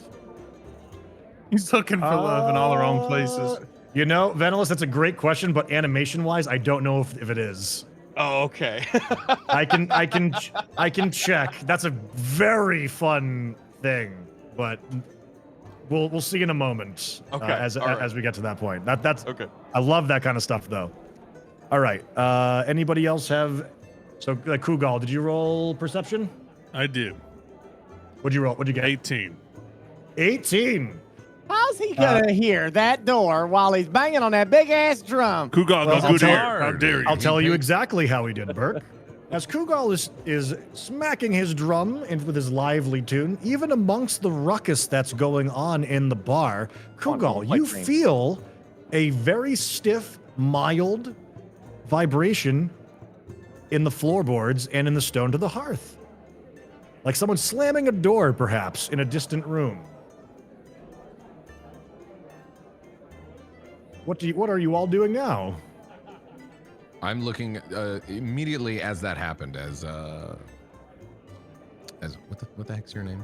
He's looking for love in all the wrong places. You know, Venalus, that's a great question, but animation-wise, I don't know if it is. Oh, okay. I can check. That's a very fun thing, but we'll see in a moment. Okay, As all right. as we get to that point. That's Okay. I love that kind of stuff, though. All right. Anybody else have? So, Kugal, did you roll perception? I did. What'd you roll? What'd you get? 18. 18. How's he gonna hear that door while he's banging on that big ass drum? Kugal, Well, no I'll good tell- here. How dare you? I'll tell you exactly how he did, Burke. As Kugal is smacking his drum and with his lively tune, even amongst the ruckus that's going on in the bar, Kugal, you feel a very stiff, mild vibration in the floorboards and in the stone to the hearth. Like someone slamming a door, perhaps, in a distant room. What are you all doing now? I'm looking immediately as that happened. As what the heck's your name?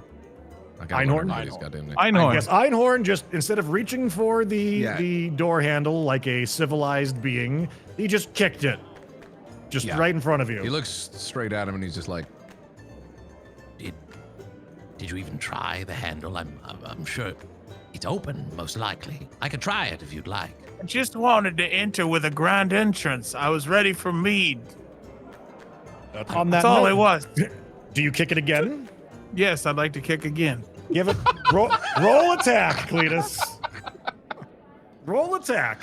I gotta learn Einhorn? everybody's goddamn name. Einhorn. Yes, Einhorn just, instead of reaching for Yeah. the door handle like a civilized being, he just kicked it. Just Yeah. right in front of you. He looks straight at him and he's just like, Did you even try the handle? I'm sure it's open, most likely. I could try it if you'd like. I just wanted to enter with a grand entrance. I was ready for mead. On That's that all note, it was. Do you kick it again? Yes, I'd like to kick again. Give it. Roll attack, Cletus. Roll attack.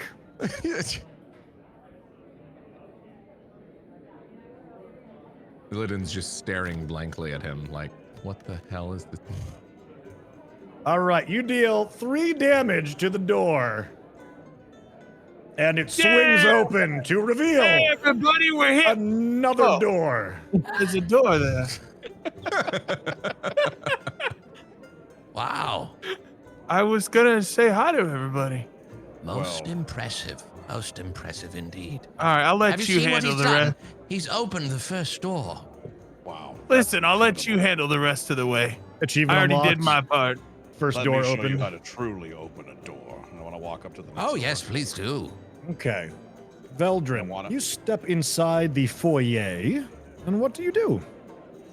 Illidan's just staring blankly at him like, what the hell is this? All right, you deal 3 damage to the door. And it swings open to reveal Hey, everybody, we're here. another door. There's a door there. Wow. I was gonna say hi to everybody. Most impressive. Most impressive indeed. All right, I'll let Have you seen what handle he's the done? rest. He's opened the first door. Wow. Listen, I'll let you handle the rest of the way. Achievement I already unlocked. did my part. First Let door me show open. you how to truly open a door. I want to walk up to the. Oh, yes, please do. Okay. Veldrin, you step inside the foyer, and what do you do?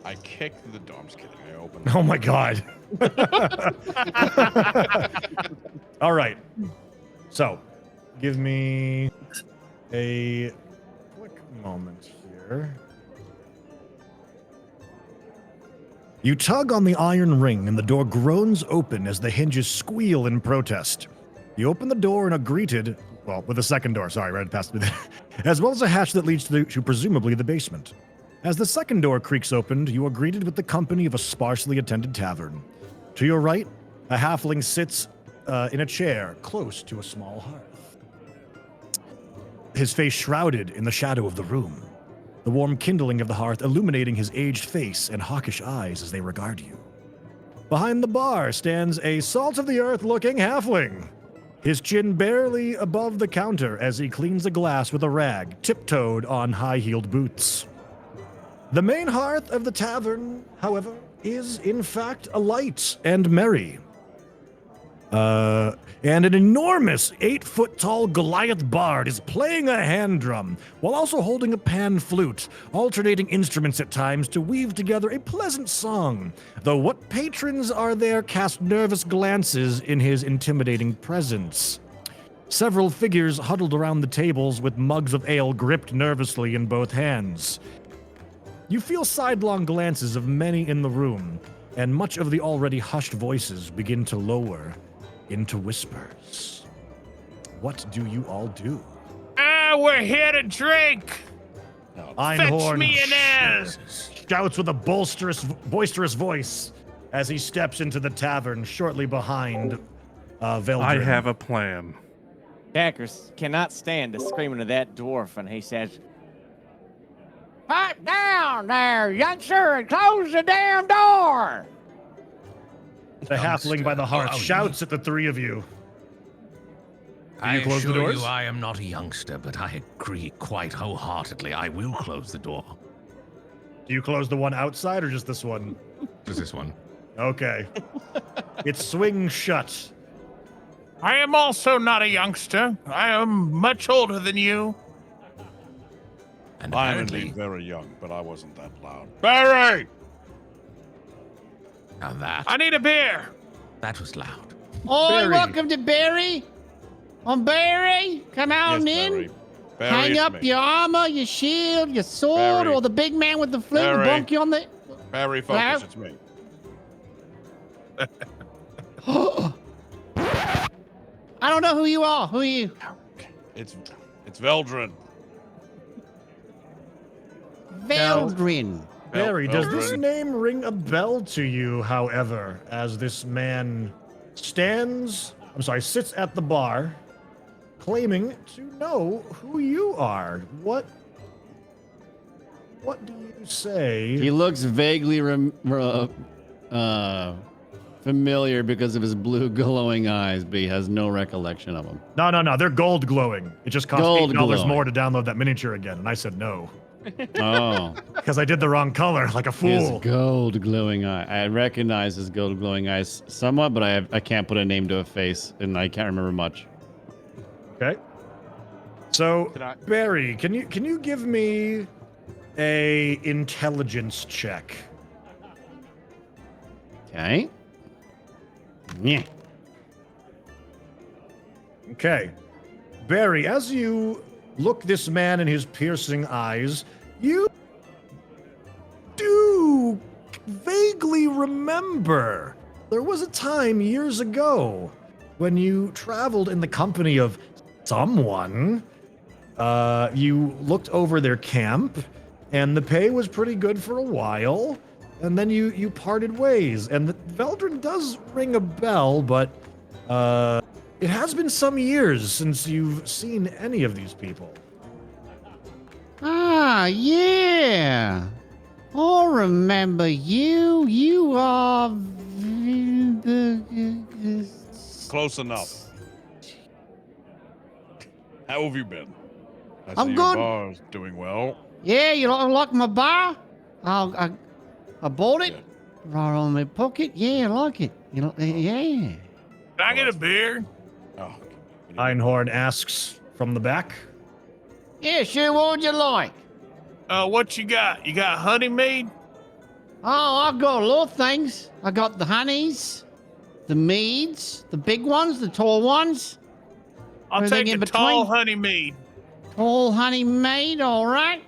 I kick the door. I'm just kidding. I open. Oh my god. All right. So, give me a quick moment here. You tug on the iron ring, and the door groans open as the hinges squeal in protest. You open the door and are greeted, well, with a second door, sorry, right past me there, as well as a hatch that leads to presumably the basement. As the second door creaks open, you are greeted with the company of a sparsely attended tavern. To your right, a halfling sits in a chair close to a small hearth, his face shrouded in the shadow of the room, the warm kindling of the hearth illuminating his aged face and hawkish eyes as they regard you. Behind the bar stands a salt-of-the-earth looking halfling, his chin barely above the counter as he cleans a glass with a rag, tiptoed on high-heeled boots. The main hearth of the tavern, however, is in fact alight and merry. And an enormous 8-foot-tall Goliath bard is playing a hand drum while also holding a pan flute, alternating instruments at times to weave together a pleasant song, though what patrons are there cast nervous glances in his intimidating presence. Several figures huddled around the tables with mugs of ale gripped nervously in both hands. You feel sidelong glances of many in the room, and much of the already hushed voices begin to lower into whispers. What do you all do? We're here to drink. Einhorn Fetch me an ale. shouts with a boisterous voice as he steps into the tavern shortly behind Veldrin. I have a plan. Packers cannot stand the screaming of that dwarf, and he says, Pipe down there, youngster, and close the damn door. The halfling by the hearth shouts at the three of you. I close the assure doors? you I am not a youngster, but I agree quite wholeheartedly. I will close the door. Do you close the one outside or just this one? Just this one. Okay. It swings shut. I am also not a youngster. I am much older than you. And I'm apparently, indeed very young, but I wasn't that loud. Barry, now I need a beer. that was loud. Oh, Barry. welcome to Barry. I'm Barry. Come on Yes, in. Barry. Barry, Hang it's up me. your armor, your shield, your sword, Barry. or the big man with the flute will Barry. bonk you on the. Barry, focus. It's me. I don't know who you are. Who are you? It's Veldrin. Veldrin. Barry, does this Veldrin. name ring a bell to you, however, as this man sits at the bar, claiming to know who you are? What do you say? He looks vaguely familiar because of his blue glowing eyes, but he has no recollection of him. No, they're gold glowing. It just costs Gold $8 glowing. more to download that miniature again, and I said no. Oh. Because I did the wrong color, like a His fool. gold glowing eye. I recognize his gold glowing eyes somewhat, but I can't put a name to a face, and I can't remember much. Okay. So, Barry, can you give me a intelligence check? Okay. Yeah. Okay. Barry, as you look this man in his piercing eyes, you do vaguely remember there was a time years ago when you traveled in the company of someone. You looked over their camp, and the pay was pretty good for a while, and then you parted ways. And Veldrin does ring a bell, but it has been some years since you've seen any of these people. Ah, yeah. I remember you. You are. Close enough. How have you been? I I'm see good. Your bar's doing well. Yeah, you like my bar? I bought it. Right on my pocket. Yeah, I like it. You know, yeah. Can I get a beer? Oh, Einhorn asks from the back. Yeah, sure. What would you like? What you got? You got honey mead? Oh, I've got a lot of things. I got the honeys, the meads, the big ones, the tall ones. I'll Everything take in a tall between. honey mead. Tall honey maid, all right.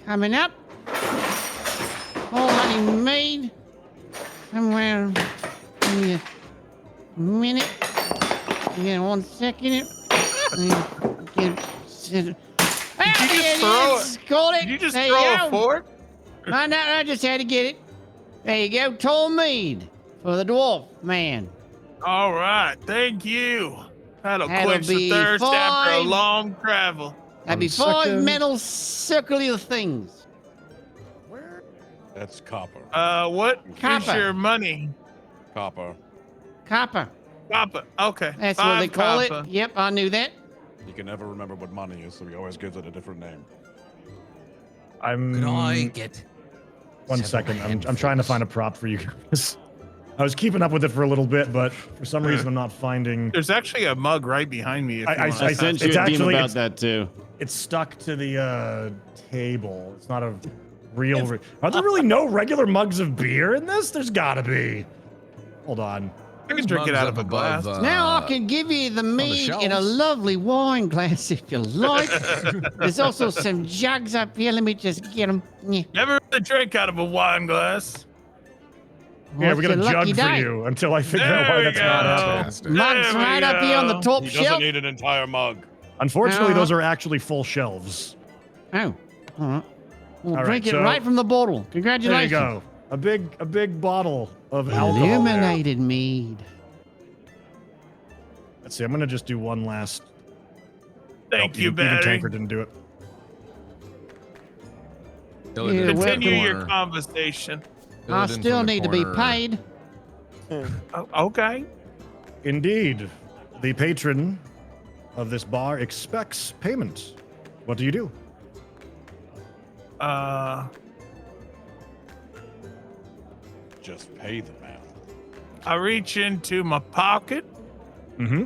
Coming up. Tall honey maid. Somewhere. Give me a minute. Yeah, 1 second. Did you just throw it? Got it. Did you just There throw go. a fork? I just had to get it. There you go. Tall mead for the dwarf man. All right, thank you. That'll quench the be thirst after a 5. long travel. That'd be 5 metal circular things. That's copper. What is Copper. your money? Copper. Copper. Copper. Okay. That's what 5 they call copper. it. Yep, I knew that. You can never remember what money is, so he always gives it a different name. Could I get 1 second. I'm trying to find a prop for you guys. I was keeping up with it for a little bit, but for some reason I'm not finding. There's actually a mug right behind me. If you I want. sent you a DM about that too. It's stuck to the table. It's not a real. Are there really no regular mugs of beer in this? There's gotta be. Hold on. I can drink it out of a glass. Now I can give you the mead in a shelves. lovely wine glass if you like. There's also some jugs up here. Let me just get them. Yeah. Never really drink out of a wine glass. Yeah, we got a What's your jug lucky for day? you until I figure out why that's not happening. Mugs right up here on the top He doesn't shelf. need an entire mug. Unfortunately, those are actually full shelves. Oh, all right. We'll All drink right, it so- right from the bottle. There Congratulations. you go. A big bottle of alcohol. there. Illuminated mead. Let's see. I'm gonna just do one last. Thank you, Even Barry. Tanker didn't do it. Continue your conversation. I still need to be paid. Okay. Indeed, the patron of this bar expects payment. What do you do? Just pay the man. I reach into my pocket Mm-hmm.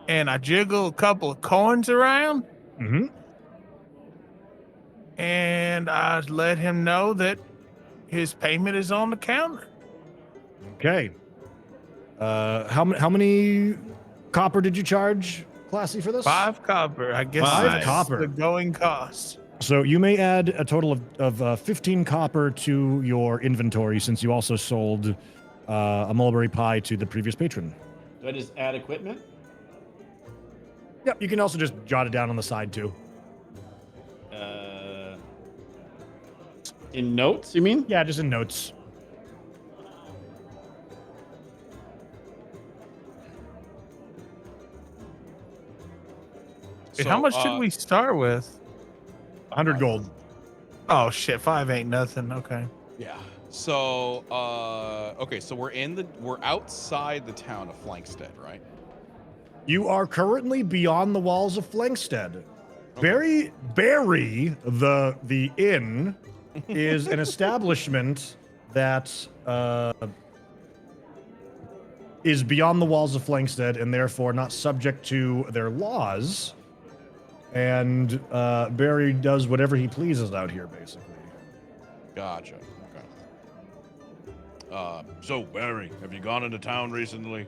and I jiggle a couple of coins around Mm-hmm. and I let him know that his payment is on the counter. Okay. How many copper did you charge, Classy, for this? 5 copper. I guess 5 that's copper. the going cost. So you may add a total of 15 copper to your inventory since you also sold a mulberry pie to the previous patron. Do I just add equipment? Yep, you can also just jot it down on the side too. In notes, you mean? Yeah, just in notes. Dude, how much should we start with? 100 gold. Oh shit, 5 ain't nothing. Okay. Yeah. So, okay, so we're outside the town of Flankstead, right? You are currently beyond the walls of Flankstead. Barry, the inn, is an establishment that is beyond the walls of Flankstead and therefore not subject to their laws. And Barry does whatever he pleases out here, basically. Gotcha. Okay. So Barry, have you gone into town recently?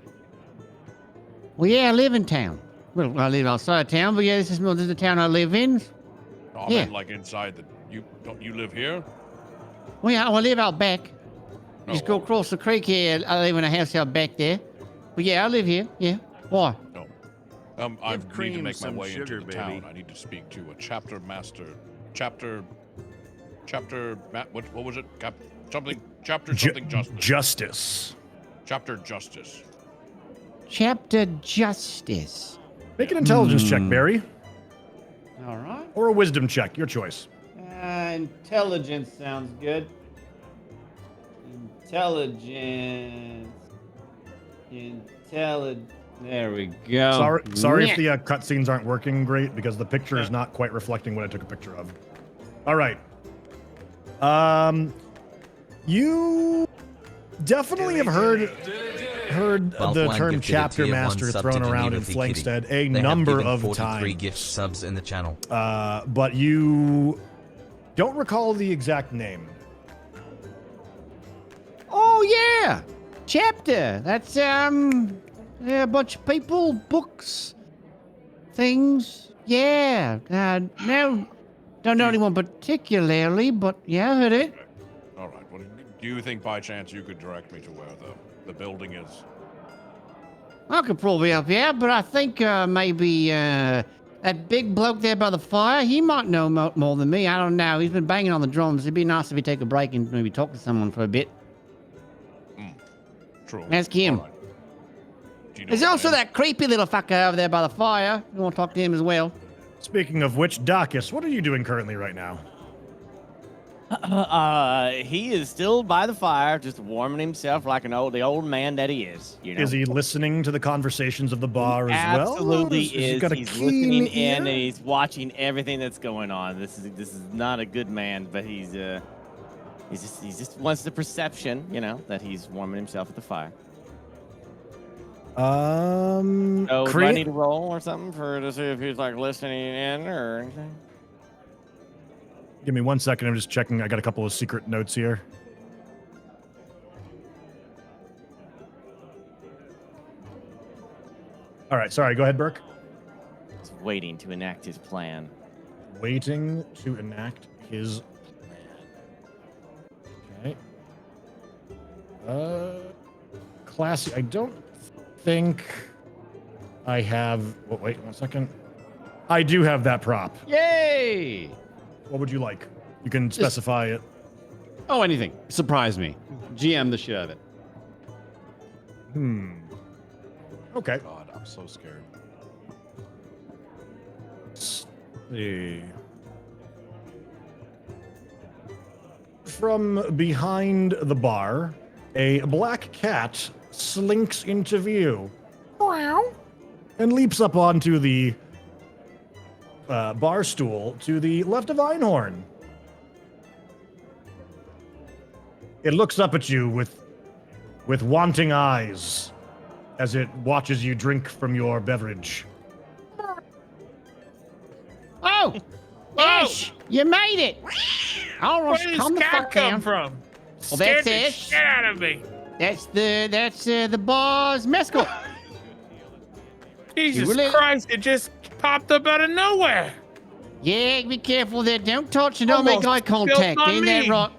Well, yeah, I live in town. Well, I live outside town, but yeah, this is the town I live in. No, I Yeah. meant like inside the. Don't you live here? Well, yeah, I live out back. Just go across the creek here. I live in a house out back there. But yeah, I live here. Yeah. Why? No. I need to cream make my some way sugar, into the town. baby. I need to speak to a chapter master. What was it? Chapter something justice. Justice. Chapter justice. Chapter Justice. Make an intelligence check, Barry. All right. Or a wisdom check, your choice. Intelligence sounds good. Intelligence. There we go. Sorry Yeah. if the cutscenes aren't working great because the picture is not quite reflecting what I took a picture of. All right. You definitely have heard the Balthwine term gifted a chapter tier 1 master sub thrown to around in Geneva Kitty. Flankstead a They have number given of 43 times. gift subs in the channel. But you don't recall the exact name. Oh yeah, chapter. That's yeah, a bunch of people, books, things. Yeah. No, don't know anyone particularly, but yeah, I heard it. All right. Well, do you think by chance you could direct me to where the building is? I could probably help you out, but I think maybe that big bloke there by the fire, he might know more than me. I don't know. He's been banging on the drums. It'd be nice if he take a break and maybe talk to someone for a bit. True. Ask him. All right. Do you know There's his also name? that creepy little fucker over there by the fire. You want to talk to him as well? Speaking of which, Dacus, what are you doing currently right now? He is still by the fire, just warming himself like the old man that he is. You know? Is he listening to the conversations of the bar as well? Absolutely Has he is. got a He's keen listening ear? in and he's watching everything that's going on. This is not a good man, but he just wants the perception, that he's warming himself at the fire. So do I need to roll or something to see if he's like listening in or anything? Give me 1 second. I'm just checking. I got a couple of secret notes here. All right. Sorry. Go ahead, Burke. He's waiting to enact his plan. Waiting to enact his plan. Okay. Classy. I don't think I have. Oh, wait 1 second. I do have that prop. Yay! What would you like? You can specify it. Oh, anything. Surprise me. GM the shit out of it. Okay. God, I'm so scared. Let's see. From behind the bar, a black cat slinks into view. And leaps up onto the bar stool to the left of Einhorn. It looks up at you with wanting eyes as it watches you drink from your beverage. Oh, Ash, you made it. All right, Where did calm this the cat fuck come down. from? Well, Scared that's the Ash. shit out of me. That's the bar's mascot. Jesus really- Christ! It just popped up out of nowhere. Yeah, be careful there. Don't touch and don't make Almost eye contact. spilled on Ain't that me. right?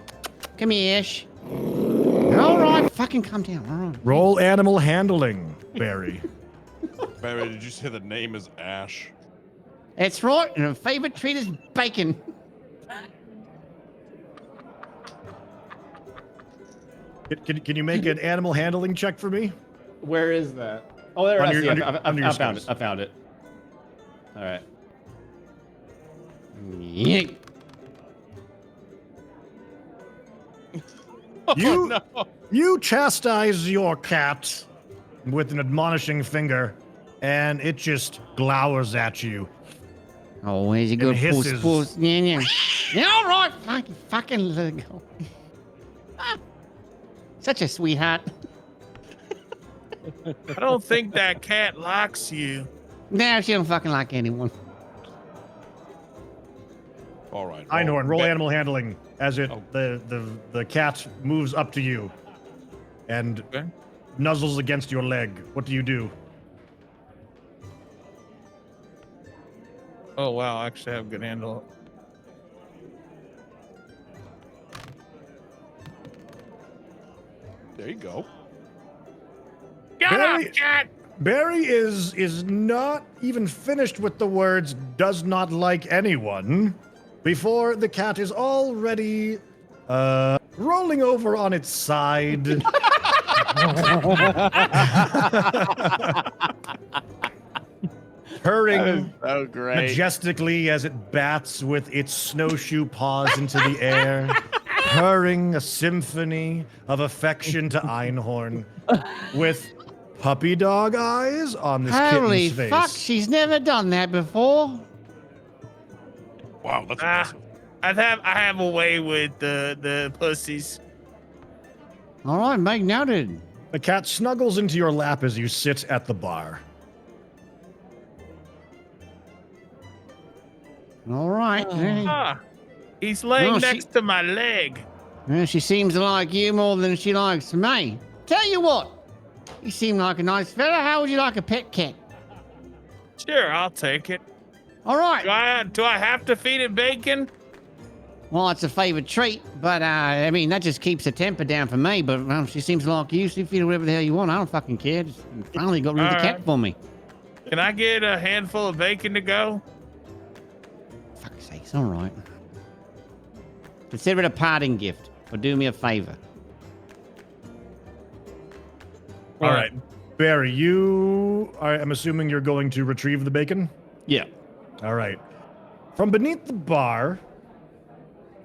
Come here, Ash. All right, fucking calm down. All right. Roll animal handling, Barry. Barry, did you say the name is Ash? That's right, and her favorite treat is bacon. Can you make an animal handling check for me? Where is that? Oh, there. Under I see. your- I under your found it. skills. I found it. All right. Yeet. You chastise your cat with an admonishing finger, and it just glowers at you. Oh, where's your good puss, hisses. puss? Yeah. Yeah, all right, fucking let it go. Ah, such a sweetheart. I don't think that cat likes you. No, she don't fucking like anyone. All right. Einhorn, roll animal handling as Oh. the cat moves up to you and nuzzles against your leg. What do you do? Oh wow, I actually have a good handle. There you go. Get Barry- up, cat! Barry is not even finished with the words "does not like anyone" before the cat is already rolling over on its side. Purring So great. majestically as it bats with its snowshoe paws into the air, purring a symphony of affection to Einhorn with puppy dog eyes on this Holy kitten's face. fuck, she's never done that before. Wow, that's impressive. I have a way with the pussies. All right, make noted. The cat snuggles into your lap as you sit at the bar. All right. He's laying No, next to my leg. She seems to like you more than she likes me. Tell you what, you seem like a nice fella. How would you like a pet cat? Sure, I'll take it. All right. Do I have to feed it bacon? Well, it's a favorite treat, but I mean, that just keeps the temper down for me. But she seems to like you, so you feed her whatever the hell you want. I don't fucking care. Just finally got rid of the cat for me. Can I get a handful of bacon to go? Fuck's sakes, all right. Consider it a parting gift, or do me a favor. All right. Barry, I'm assuming you're going to retrieve the bacon? Yeah. All right. From beneath the bar,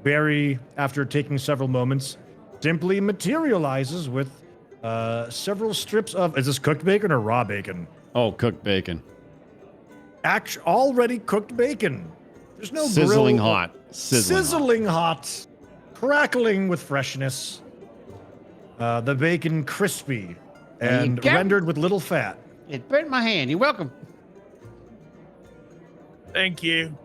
Barry, after taking several moments, simply materializes with several strips of... Is this cooked bacon or raw bacon? Oh, cooked bacon. Already cooked bacon. There's no Sizzling grill. hot. Sizzling hot. Crackling with freshness. The bacon crispy and rendered with little fat. It burnt my hand. You're welcome. Thank you.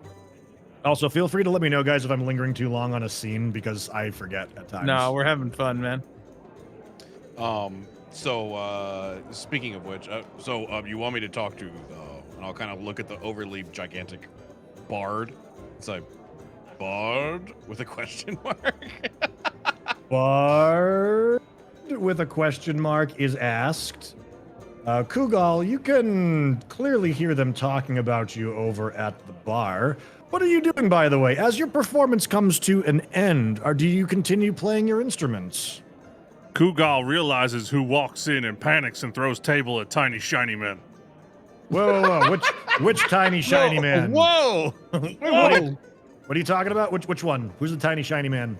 Also, feel free to let me know, guys, if I'm lingering too long on a scene, because I forget at times. No, we're having fun, man. So speaking of which, you want me to talk to, and I'll kind of look at the overly gigantic bard. It's like, bard with a question mark? Bard with a question mark is asked. Kugal, you can clearly hear them talking about you over at the bar. What are you doing, by the way? As your performance comes to an end, do you continue playing your instruments? Kugal realizes who walks in and panics and throws table at Tiny Shiny Man. Whoa. Which tiny shiny man? Whoa! What are you talking about? Which one? Who's the tiny shiny man?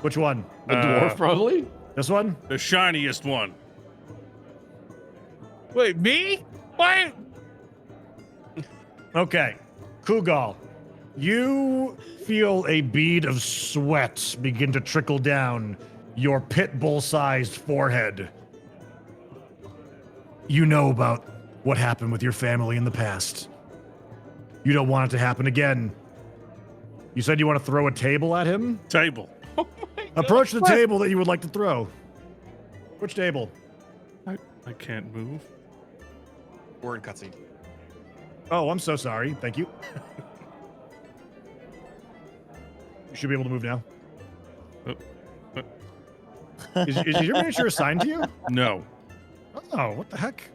Which one? The dwarf, probably? This one? The shiniest one. Wait, me? Why? Okay. Kugal, you feel a bead of sweat begin to trickle down your pit bull-sized forehead. You know about what happened with your family in the past. You don't want it to happen again. You said you want to throw a table at him? Table. Oh my God. Approach the table that you would like to throw. Which table? I can't move. We're in cutscene. Oh, I'm so sorry. Thank you. You should be able to move now. Is your miniature assigned to you? No. Oh, what the heck?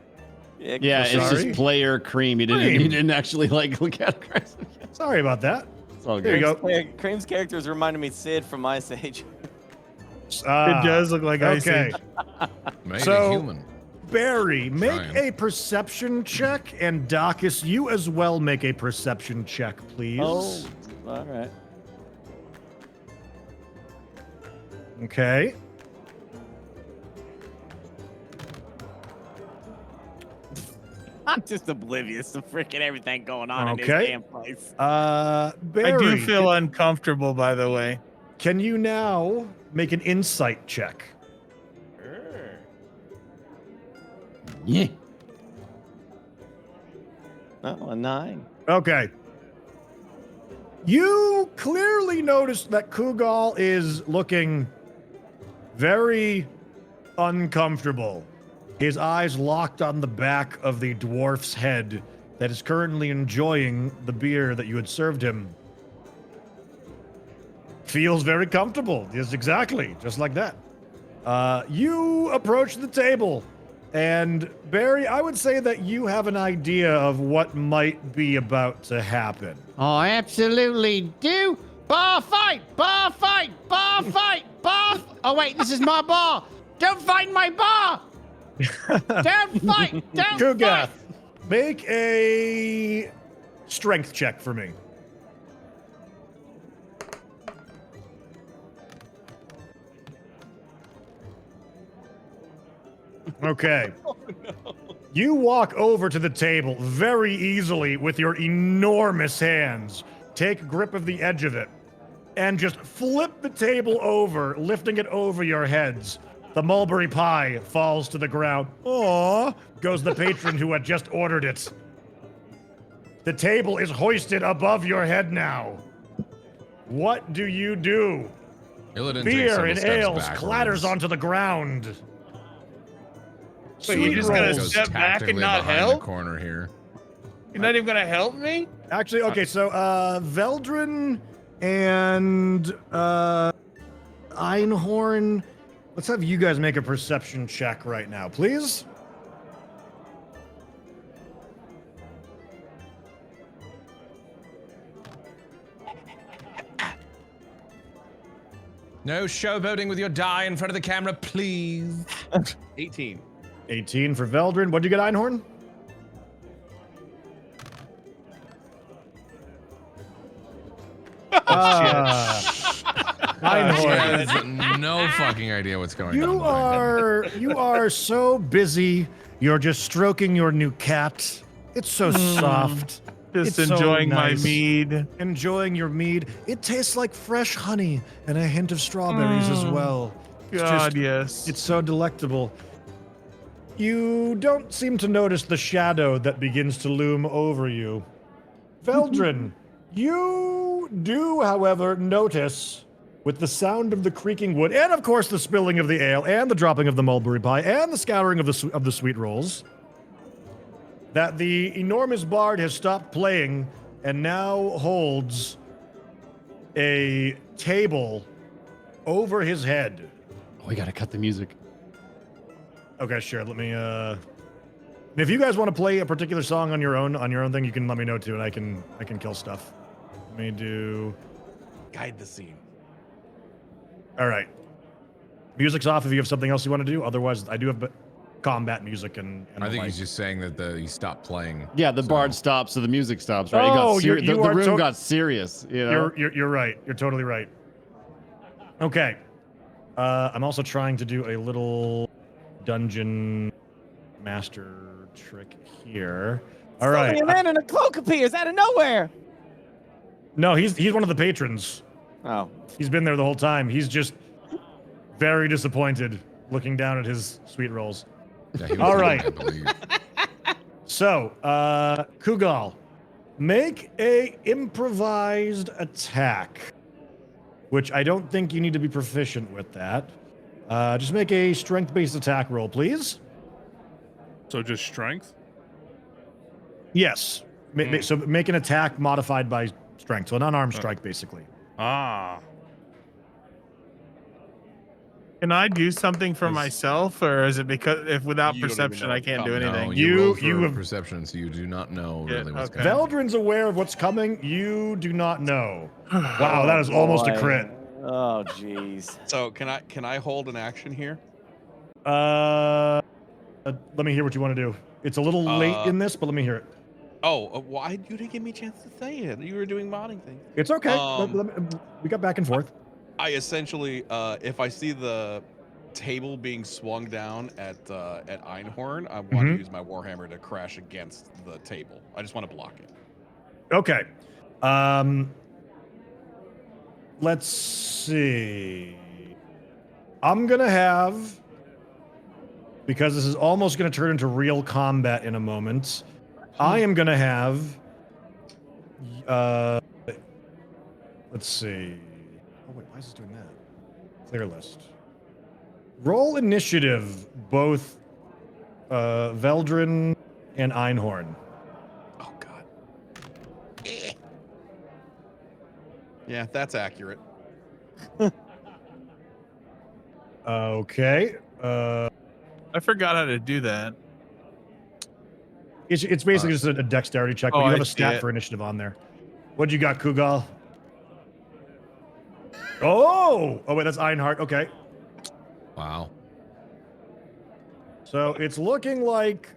Yeah, it's just player Cream. You didn't actually like look at it. Sorry about that. It's all There good. you go. Cream's characters reminded me of Sid from Ice Age. It does look like Ice okay. Age. Made So- a human. Barry, make Trying. a perception check, and Dacus, you as well make a perception check, please. Oh, all right. Okay. I'm just oblivious to freaking everything going on in this Okay. damn place. Barry, I do feel uncomfortable, by the way. can you now make an insight check? Yeah. Oh, a 9. Okay. You clearly noticed that Kugal is looking very uncomfortable. His eyes locked on the back of the dwarf's head that is currently enjoying the beer that you had served him. Feels very comfortable. Yes, exactly. Just like that. You approach the table. And Barry, I would say that you have an idea of what might be about to happen. I absolutely do. Bar fight! Bar fight! Bar fight! Bar! Oh wait, this is my bar. Don't fight my bar. Don't fight! Don't Kugath, fight! make a strength check for me. Okay. You walk over to the table very easily with your enormous hands. Take grip of the edge of it. and just flip the table over, lifting it over your heads. The mulberry pie falls to the ground. Aww, goes the patron who had just ordered it. The table is hoisted above your head now. What do you do? Illidan takes Beer several and steps ales backwards. clatters onto the ground. So you're just gonna Goes step back and tactically not behind help? the corner here. You're not even gonna help me? Actually, okay, so Veldrin and Einhorn, let's have you guys make a perception check right now, please. No showboating with your die in front of the camera, please. 18. 18 for Veldrin. What'd you get, Einhorn? Einhorn has no fucking idea what's going on. You are so busy. You're just stroking your new cat. It's so soft. Just It's so enjoying my nice. mead. Enjoying your mead. It tastes like fresh honey and a hint of strawberries as well. It's God, yes. It's so delectable. You don't seem to notice the shadow that begins to loom over you. Veldrin, you do, however, notice, with the sound of the creaking wood, and of course the spilling of the ale, and the dropping of the mulberry pie, and the scouring of the sweet rolls, that the enormous bard has stopped playing and now holds a table over his head. Oh, we gotta cut the music. Okay, sure. Let me. If you guys want to play a particular song on your own thing, you can let me know too, and I can kill stuff. Let me do. Guide the scene. All right. Music's off if you have something else you want to do. Otherwise, I do have combat music and I think he's just saying that he stopped playing. Yeah, the bard stops, so the music stops, right? Oh, the room got serious. You know? You're right. You're totally right. Okay. I'm also trying to do a little dungeon master trick here. All right. Suddenly a man in a cloak appears out of nowhere. No, he's one of the patrons. Oh. He's been there the whole time. He's just very disappointed looking down at his sweet rolls. Yeah, he was All leaving, right. I believe. So, Kugal, make a improvised attack, which I don't think you need to be proficient with that. Just make a strength-based attack roll, please. So just strength? Yes. So make an attack modified by strength, so an unarmed strike, basically. Ah. Can I do something for myself, or is it because if without You don't even perception know I what's can't do coming. anything? No, You- rolled for you have- perception, so you do not know Yeah, really what's okay. going on. Veldrin's aware of what's coming. You do not know. Wow, that is almost a Boy. crit. Oh, jeez. So can I hold an action here? Let me hear what you want to do. It's a little late in this, but let me hear it. Oh, why you didn't give me a chance to say it? You were doing modding things. It's okay. Um, We got back and forth. I essentially, if I see the table being swung down at Einhorn, I want to use my warhammer to crash against the table. I just want to block it. Okay. Let's see. I'm gonna have, because this is almost gonna turn into real combat in a moment. I am gonna have. Let's see. Oh wait, why is this doing that? Clear list. Roll initiative, both Veldrin and Einhorn. Oh God. Yeah, that's accurate. Okay. I forgot how to do that. It's basically just a dexterity check, but Oh, you have I a see stat it. for initiative on there. What'd you got, Kugal? Oh wait, that's Einhard. Okay. Wow. So it's looking like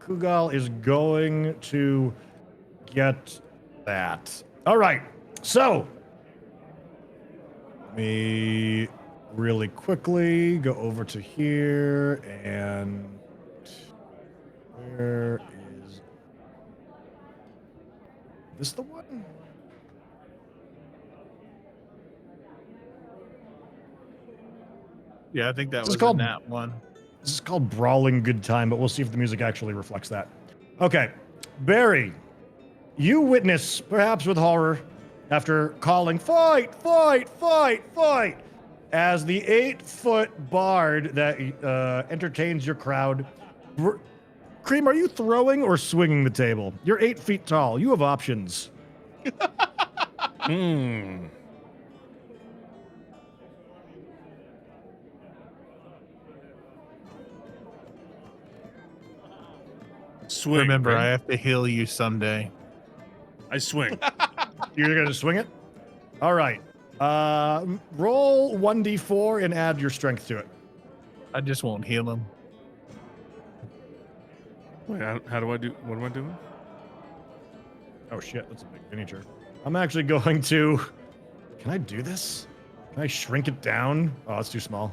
Kugal is going to get that. All right. So let me really quickly go over to here and where is This the one? Yeah, I think that This was is called that one. This is called Brawling Good Time, but we'll see if the music actually reflects that. Okay, Barry, you witness, perhaps with horror, after calling fight, fight, fight, fight, as the 8-foot bard that entertains your crowd. Cream, are you throwing or swinging the table? You're 8 feet tall. You have options. Swing. Remember, man. I have to heal you someday. I swing. You're gonna swing it? All right. Roll 1d4 and add your strength to it. I just won't heal him. Wait, how do I do? What am I doing? Oh shit, that's a big miniature. I'm actually going to. Can I do this? Can I shrink it down? Oh, it's too small.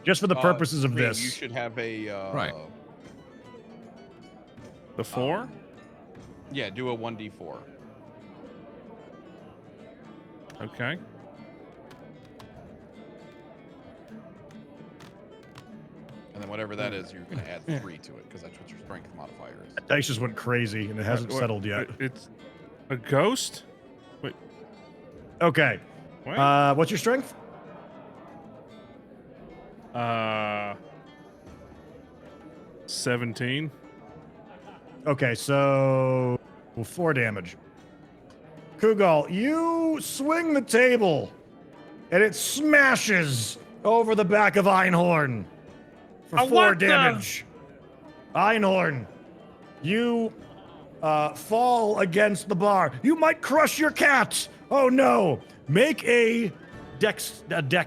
Just for the purposes of Cream, this. You should have a Right. The 4? Yeah, do a 1d4. Okay. And then whatever that is, you're going to add 3 to it because that's what your strength modifier is. Dice just went crazy and it hasn't What- settled yet. It's a ghost? Wait. Okay. What? What's your strength? 17. Okay, so 4 damage. Kugal, you swing the table and it smashes over the back of Einhorn for 4 damage. Einhorn, you fall against the bar. You might crush your cat. Oh no! Make a dex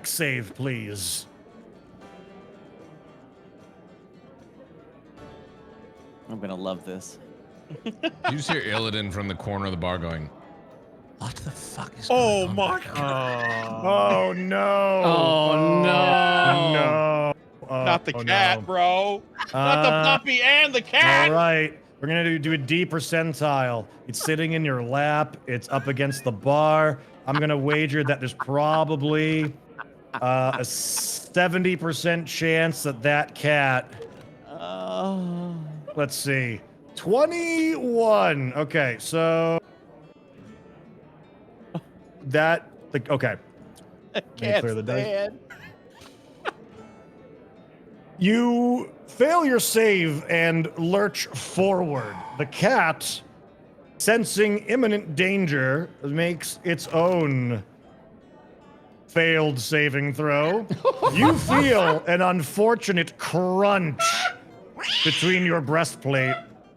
save, please. I'm gonna love this. You just hear Illidan from the corner of the bar going, What the fuck is Oh going on? my god! Oh no! Oh, no. No! Not the Oh, cat, no. bro. Not the puppy and the cat. All right, we're gonna do a D percentile. It's sitting in your lap. It's up against the bar. I'm gonna wager that there's probably a 70% chance that cat. Let's see, 21. Okay, so that okay. Let me clear the dice. You fail your save and lurch forward. The cat, sensing imminent danger, makes its own failed saving throw. You feel an unfortunate crunch between your breastplate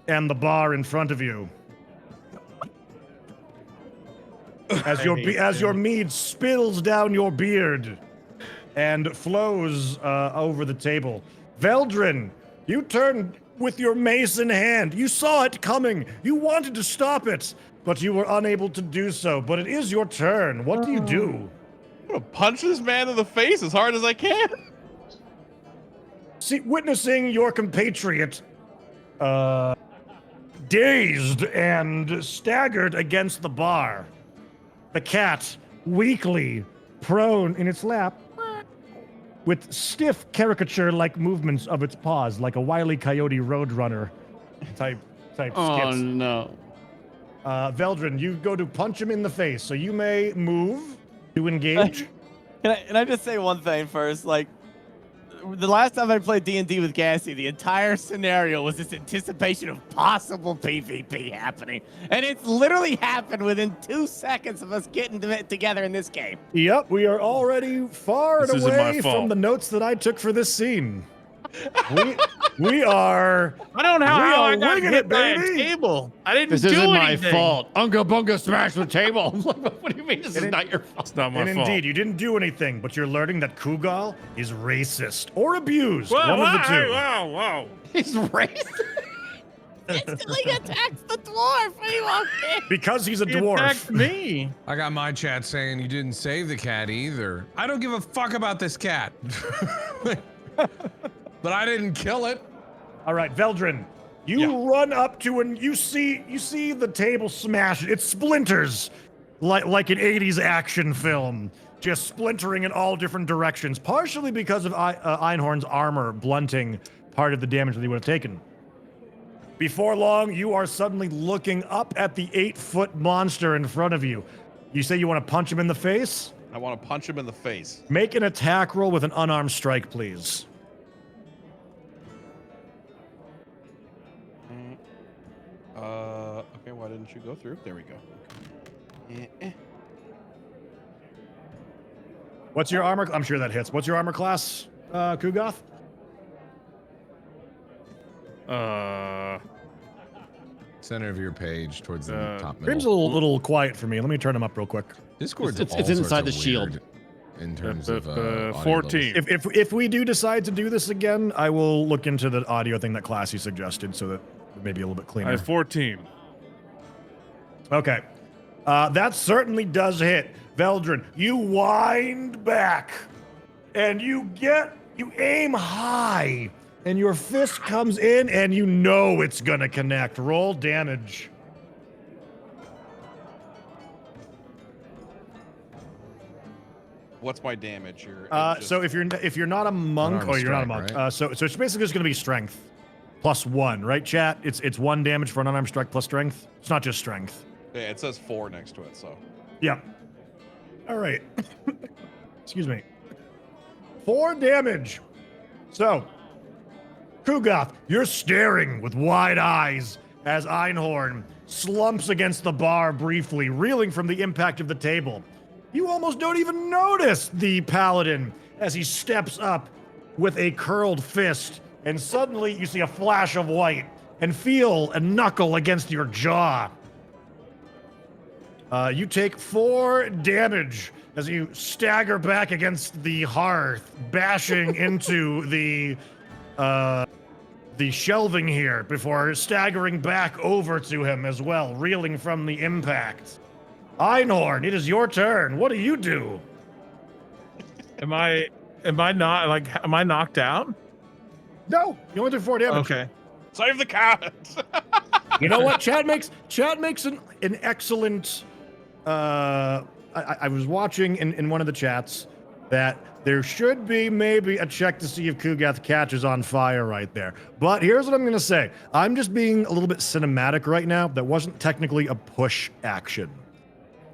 and the bar in front of you. As your mead spills down your beard and flows over the table. Veldrin, you turned with your mace in hand. You saw it coming. You wanted to stop it, but you were unable to do so. But it is your turn. What do you do? I'm gonna punch this man in the face as hard as I can. See, witnessing your compatriot dazed and staggered against the bar, the cat weakly prone in its lap, with stiff caricature-like movements of its paws, like a Wile E. Coyote Roadrunner type Oh, skits. no. Veldrin, you go to punch him in the face, so you may move to engage. Can I just say one thing first? Like, the last time I played D&D with Gassy, the entire scenario was this anticipation of possible PvP happening. And it's literally happened within 2 seconds of us getting together in this game. Yep, we are already far This and isn't my away fault. from the notes that I took for this scene. We are. I don't know how I got winging hit it, by a baby. table. I didn't This do isn't my anything. fault. Unga Bunga smashed the table. What do you mean this is not your fault? It's not my And fault. indeed, you didn't do anything, but you're learning that Kugal is racist or abused. Whoa, one of the whoa, two. whoa, whoa. He's racist. Instantly attacks the dwarf. Meanwhile, Because he's a He dwarf. attacked me. I got my chat saying you didn't save the cat either. I don't give a fuck about this cat. But I didn't kill it. All right, Veldrin, You run up to and you see the table smash. It splinters like an 80s action film, just splintering in all different directions, partially because of Einhorn's armor blunting part of the damage that he would have taken. Before long, you are suddenly looking up at the 8-foot monster in front of you. You say you want to punch him in the face? I want to punch him in the face. Make an attack roll with an unarmed strike, please. Okay, why didn't you go through? There we go. What's your armor? I'm sure that hits. What's your armor class, Kugoth? Center of your page towards the top middle. Grim's a little quiet for me. Let me turn him up real quick. Discord's It's all sorts inside of the shield. weird in terms of audio 14. levels. If we do decide to do this again, I will look into the audio thing that Classy suggested so that it may be a little bit I cleaner. have 14. Okay. That certainly does hit. Veldrin, you wind back and you aim high and your fist comes in and you know it's gonna connect. Roll damage. What's my damage here? So if you're not a monk, Unarmed you're not a strike, monk. right? So it's basically just gonna be strength plus 1, right, chat? It's 1 damage for an unarmed strike plus strength. It's not just strength. Yeah, it says 4 next to it, so. Yeah. All right. Excuse me. 4 damage. So, Kugoth, you're staring with wide eyes as Einhorn slumps against the bar briefly, reeling from the impact of the table. You almost don't even notice the paladin as he steps up with a curled fist, and suddenly you see a flash of white and feel a knuckle against your jaw. You take 4 damage as you stagger back against the hearth, bashing into the shelving here before staggering back over to him as well, reeling from the impact. Einhorn, it is your turn. What do you do? Am I knocked out? No, you only took 4 damage. Okay. Save the cat! You know what? Chad makes an excellent. I was watching in one of the chats that there should be maybe a check to see if Kugoth catches on fire right there. But here's what I'm gonna say. I'm just being a little bit cinematic right now. That wasn't technically a push action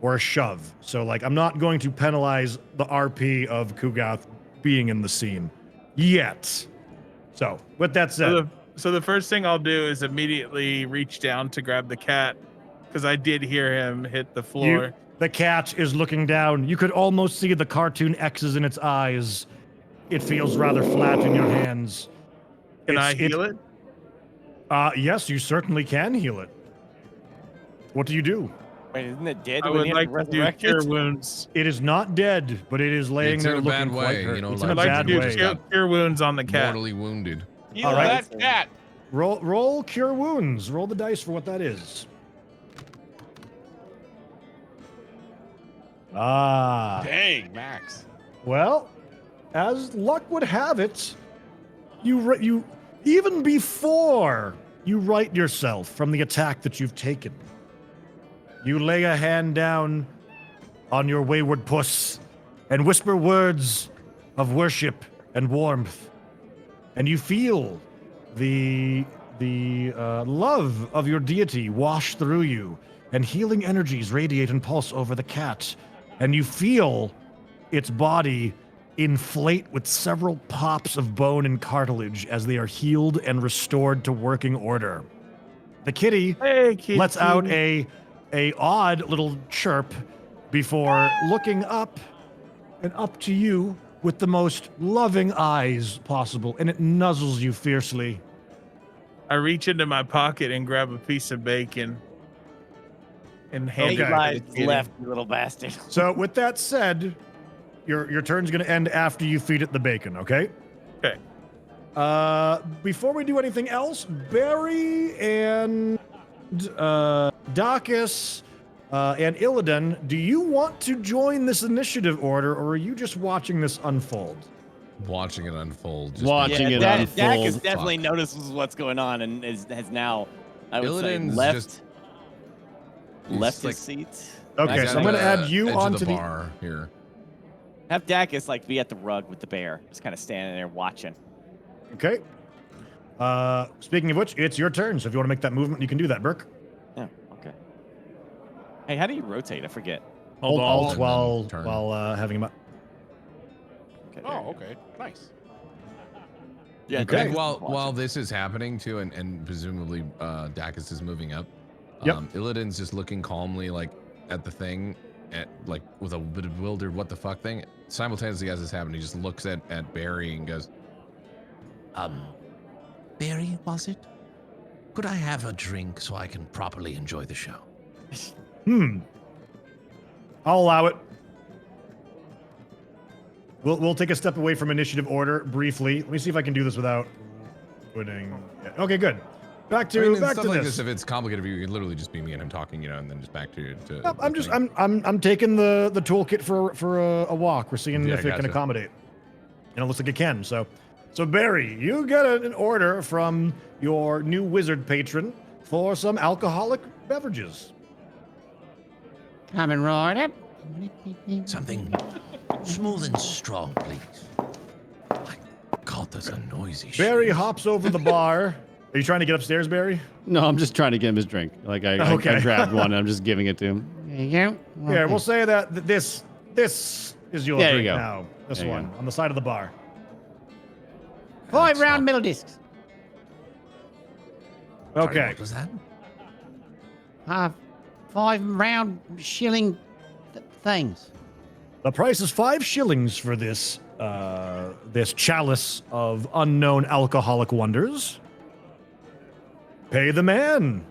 or a shove. So like I'm not going to penalize the RP of Kugoth being in the scene yet. So with that said. So the first thing I'll do is immediately reach down to grab the cat, because I did hear him hit the floor. The cat is looking down. You could almost see the cartoon X's in its eyes. It feels rather flat in your hands. Can I heal it? Yes, you certainly can heal it. What do you do? Wait, isn't it dead? I when would you like have to do resurrect cure it? wounds. It is not dead, but it is laying It's there in a bad looking quite way, hurt. you know, It's like in a I'd bad like to way. do cure wounds on the cat. Mortally wounded. Heal All right. that cat! Roll cure wounds. Roll the dice for what that is. Dang, Max. Well, as luck would have it, you even before you right yourself from the attack that you've taken, you lay a hand down on your wayward puss and whisper words of worship and warmth, and you feel the love of your deity wash through you, and healing energies radiate and pulse over the cat, and you feel its body inflate with several pops of bone and cartilage as they are healed and restored to working order. The kitty lets out a odd little chirp before looking up and up to you with the most loving eyes possible, and it nuzzles you fiercely. I reach into my pocket and grab a piece of bacon and hand Hey, it lies to the kitty. left, you little bastard. So with that said, your turn's gonna end after you feed it the bacon, okay? Okay. Before we do anything else, Barry and Dacus and Illidan, do you want to join this initiative order, or are you just watching this unfold? watching it unfold. Just Watching it Dak unfold. has definitely notices what's going on and has now, I would say, Illidan's left just his seat. Okay, so I'm going to add you edge onto of the bar here. Have Dacus like be at the rug with the bear, just kind of standing there watching. Okay. Speaking of which, it's your turn. So if you want to make that movement, you can do that, Burke. Yeah. Okay. Hey, how do you rotate? I forget. Hold Alt and while then turn. having him up. Okay, Oh, okay. Nice. Yeah. Okay. And while this is happening too, and presumably Dacus is moving up, Yep. Illidan's just looking calmly like at the thing, like with a bit of bewildered what the fuck thing. Simultaneously as this happened, he just looks at Barry and goes, Barry, was it? Could I have a drink so I can properly enjoy the show? I'll allow it. We'll take a step away from initiative order briefly. Let me see if I can do this without putting. Okay, good. Back to I mean, back stuff to like this. this. If it's complicated for you, it could literally just be me and him talking, and then just back to. Nope, I'm the just thing. I'm taking the toolkit for a walk. We're seeing Yeah, if it can gotcha. accommodate, and it looks like it can. So Barry, you get an order from your new wizard patron for some alcoholic beverages. Coming right up. Something smooth and strong, please. My God, that's a noisy shit. Barry hops over the bar. Are you trying to get upstairs, Barry? No, I'm just trying to get him his drink. Like I grabbed one and I'm just giving it to him. There you go. Yeah, we'll say that this is your There you drink go. now. This There you one go. on the side of the bar. 5 round middle discs. Sorry, Okay. what was that? 5 round shilling things. The price is 5 shillings for this this chalice of unknown alcoholic wonders. Pay the man.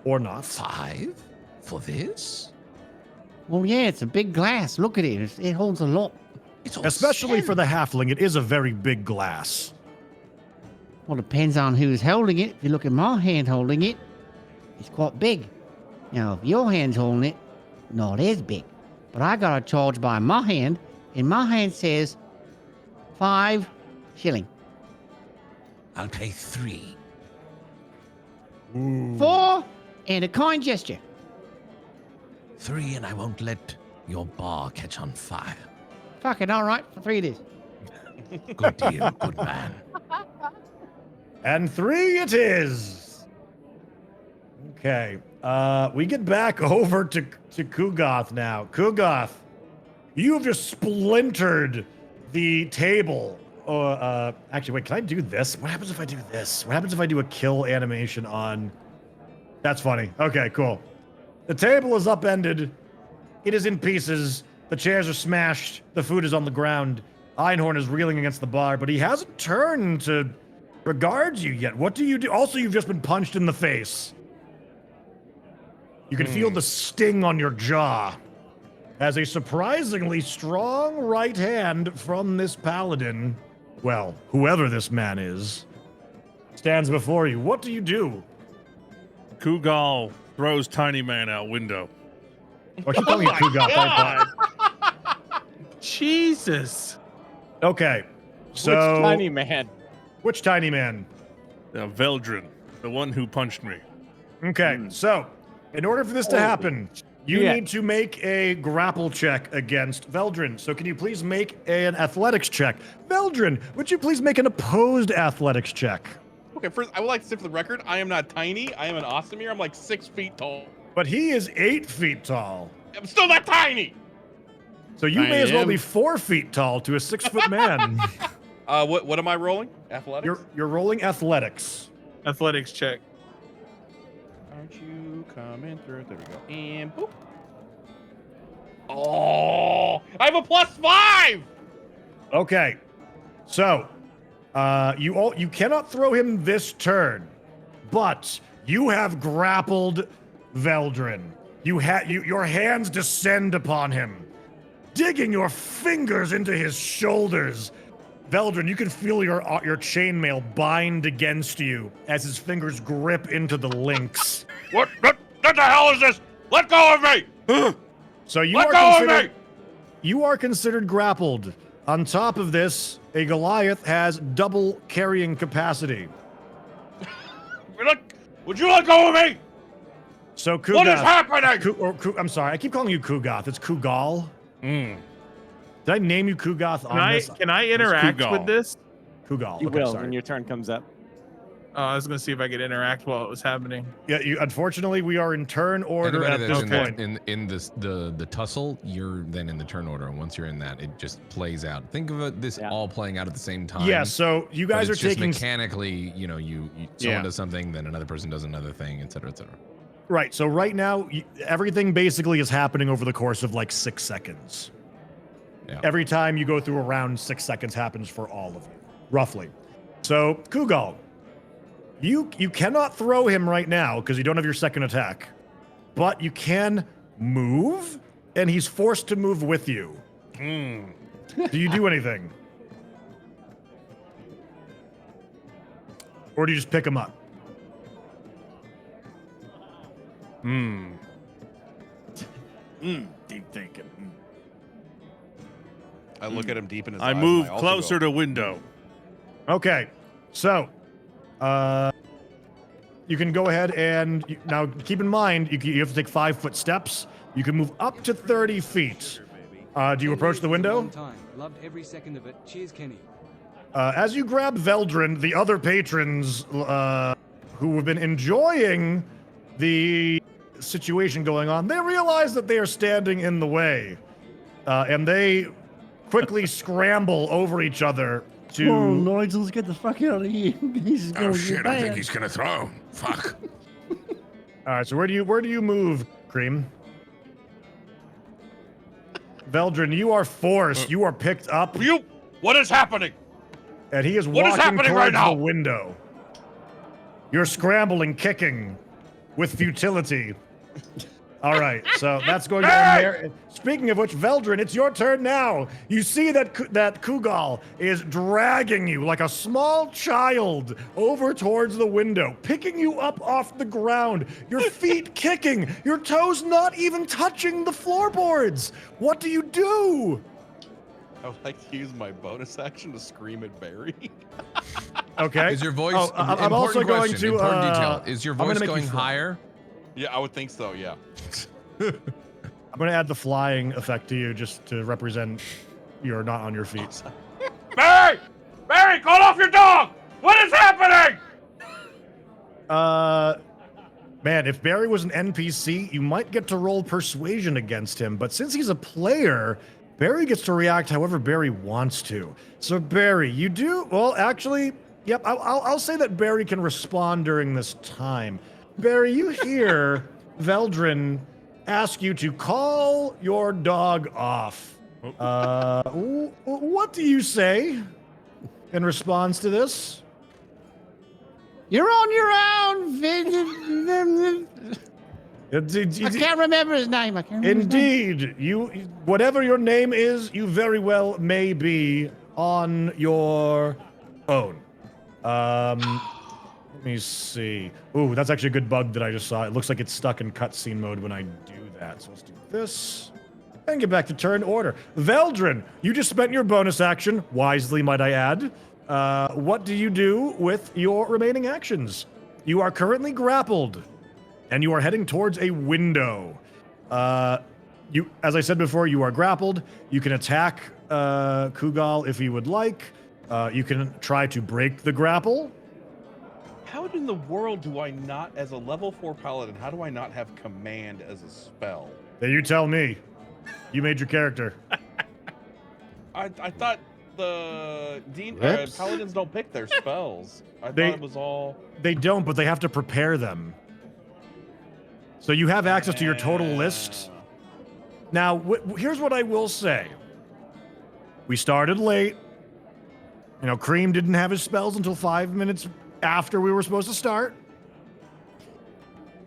Or not. 5 for this? Well, yeah, it's a big glass. Look at it. It holds a lot. It's all Especially for the halfling, it is a very big glass. Well, depends on who's holding it. If you look at my hand holding it, it's quite big. Now, if your hand's holding it, not as big. But I got a charge by my hand, and my hand says 5 shilling. I'll pay 3. 4 and a kind gesture. 3, and I won't let your bar catch on fire. Fucking all right. For 3 it is. Good deal, good man. And 3 it is. Okay. We get back over to Kugoth now. Kugoth, you have just splintered the table. Actually, wait, can I do this? What happens if I do this? What happens if I do a kill animation on... That's funny. Okay, cool. The table is upended. It is in pieces. The chairs are smashed. The food is on the ground. Einhorn is reeling against the bar, but he hasn't turned to regard you yet. What do you do? Also, you've just been punched in the face. You can feel the sting on your jaw as a surprisingly strong right hand from this paladin, well, whoever this man is, stands before you. What do you do? Kugal throws Tiny Man out window. Oh, keep calling it Kugoth. I thought. Jesus. Okay, so Which tiny man? Which tiny man? Veldrin, the one who punched me. Okay, so in order for this to happen, you Yeah. need to make a grapple check against Veldrin. So can you please make an athletics check? Veldrin, would you please make an opposed athletics check? Okay, first, I would like to say for the record, I am not tiny. I am an Ostomeer. I'm like 6 feet tall. But he is 8 feet tall. I'm still not tiny. So you may as well am. be 4 feet tall to a 6-foot man. What am I rolling? Athletics? You're rolling athletics. Athletics check. Aren't you coming through? There we go. And boop. Oh, I have a +5. Okay. So, you cannot throw him this turn, but you have grappled Veldrin. Your hands descend upon him, digging your fingers into his shoulders. Veldrin, you can feel your chainmail bind against you as his fingers grip into the links. What the hell is this? Let go of me! So you Let are go of considered, me! you are considered grappled. On top of this, a Goliath has double carrying capacity. Would you let go of me? So Kugoth, What is happening? I'm sorry, I keep calling you Kugoth. It's Kugal. Did I name you Kugoth on this? Can I interact with this? Kugal. You Okay, will sorry. when your turn comes up. I was gonna see if I could interact while it was happening. Yeah, unfortunately, we are in turn order Anybody at that's this in point. in this the tussle, you're then in the turn order, and once you're in that, it just plays out. Think of this all playing out at the same time. Yeah, so you but guys it's are just taking mechanically, you someone Yeah. does something, then another person does another thing, et cetera, et cetera. Right. So right now, everything basically is happening over the course of like 6 seconds. Yeah. Every time you go through a round, 6 seconds happens for all of you, roughly. So Kugal, you cannot throw him right now because you don't have your second attack, but you can move, and he's forced to move with you. Do you do anything? Or do you just pick him up? Deep thinking. I look at him deep in his I eyes. move and also closer go, to window. Okay, so you can go ahead and now keep in mind you have to take 5-foot steps. You can move up to 30 feet. Do you approach the window? Long time. Loved every second of it. Cheers, Kenny. As you grab Veldrin, the other patrons who have been enjoying the situation going on, they realize that they are standing in the way, and they quickly scramble over each other to. Oh, Lloyd, let's get the fuck out of here. He's Oh shit, I think he's gonna throw. Fuck. All right, so where do you move, Cream? Veldrin, you are forced. You are picked up. What is happening? And he is What is walking happening towards right now? the window. You're scrambling, kicking with futility. All right, so that's going to end there. Speaking of which, Veldrin, it's your turn now. You see that Kugal is dragging you like a small child over towards the window, picking you up off the ground, your feet kicking, your toes not even touching the floorboards. What do you do? I would like to use my bonus action to scream at Barry. Okay. Is your voice? Oh, I'm also going to. Important detail. Is your I'm gonna voice make you going fly. higher? Yeah, I would think so. Yeah. I'm going to add the flying effect to you just to represent you're not on your feet. Barry! Barry, call off your dog! What is happening? Man, if Barry was an NPC, you might get to roll persuasion against him, but since he's a player, Barry gets to react however Barry wants to. So Barry, you do, well, actually, yep, I'll say that Barry can respond during this time. Barry, you hear Veldrin ask you to call your dog off. What do you say in response to this? You're on your own. I can't remember his name. I can't remember his name. Indeed, whatever your name is, you very well may be on your own. Let me see. Ooh, that's actually a good bug that I just saw. It looks like it's stuck in cutscene mode when I do that. So let's do this and get back to turn order. Veldrin, you just spent your bonus action, wisely might I add. What do you do with your remaining actions? You are currently grappled, and you are heading towards a window. As I said before, you are grappled. You can attack Kugal if you would like. You can try to break the grapple. How in the world do I not, as a level 4 paladin, how do I not have command as a spell? Then you tell me. You made your character. I thought the Whoops. paladins don't pick their spells. I They- thought it was all. They don't, but they have to prepare them. So you have access to your total list. Now, here's what I will say. We started late. You know, Cream didn't have his spells until 5 minutes after we were supposed to start.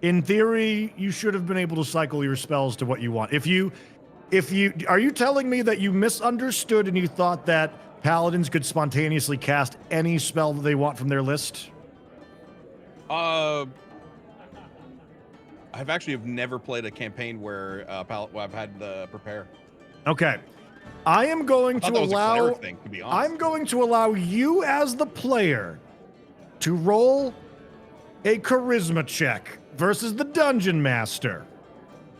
In theory, you should have been able to cycle your spells to what you want. Are you telling me that you misunderstood and you thought that paladins could spontaneously cast any spell that they want from their list? I've actually have never played a campaign where I've had to prepare. Okay. I am going to thought that was a allow. cleric thing, to be honest. I'm going to allow you as the player to roll a charisma check versus the dungeon master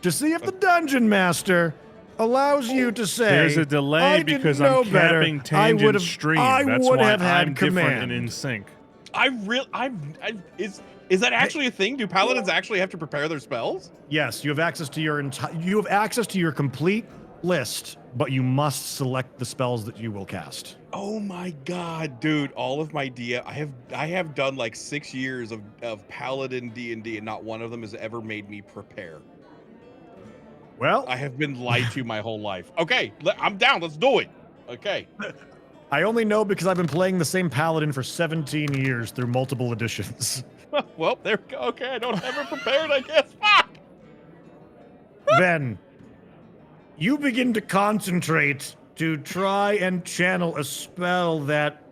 to see if the dungeon master allows you to say There's a delay I didn't because know I'm better. capping I would tangent have. stream. I That's would why have had I'm command. different and in sync. Is that actually a thing? Do paladins actually have to prepare their spells? Yes, you have access to your you have access to your complete list, but you must select the spells that you will cast. Oh my god, dude! All of my I have done like 6 years of paladin D&D, and not one of them has ever made me prepare. Well, I have been lied to my whole life. Okay, I'm down. Let's do it. Okay. I only know because I've been playing the same paladin for 17 years through multiple editions. Well, there we go. Okay, I don't have it prepared, I guess. Fuck! Then you begin to concentrate to try and channel a spell that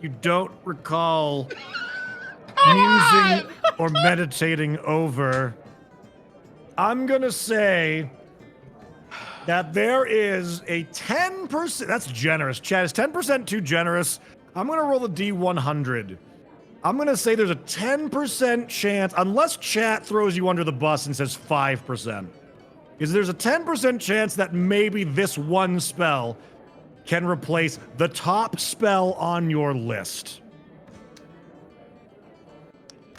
you don't recall musing or meditating over. I'm gonna say that there is a 10%. That's generous. Chad, is 10% too generous? I'm gonna roll a D100. I'm gonna say there's a 10% chance, unless chat throws you under the bus and says 5%. Is there's a 10% chance that maybe this one spell can replace the top spell on your list.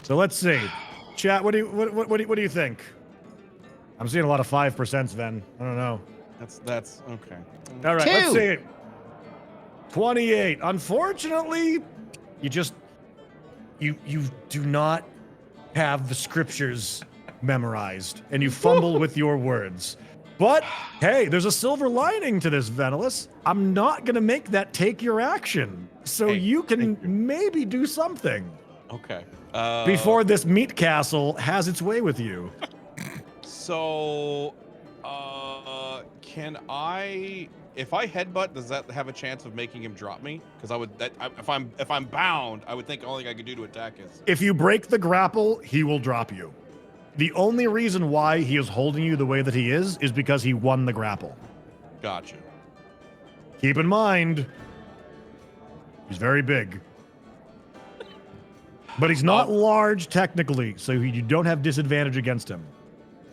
So let's see. Chat, what do you think? I'm seeing a lot of 5%, Sven. I don't know. That's okay. All right, let's see it. 28. Unfortunately, you do not have the scriptures memorized, and you fumble with your words. But hey, there's a silver lining to this, Venelus. I'm not gonna make that take your action, so you can maybe do something. Okay. Before this meat castle has its way with you. So, can I? If I headbutt, does that have a chance of making him drop me? Because if I'm bound, I would think the only thing I could do to attack is. If you break the grapple, he will drop you. The only reason why he is holding you the way that he is because he won the grapple. Gotcha. Keep in mind, he's very big. But he's not large technically, so you don't have disadvantage against him.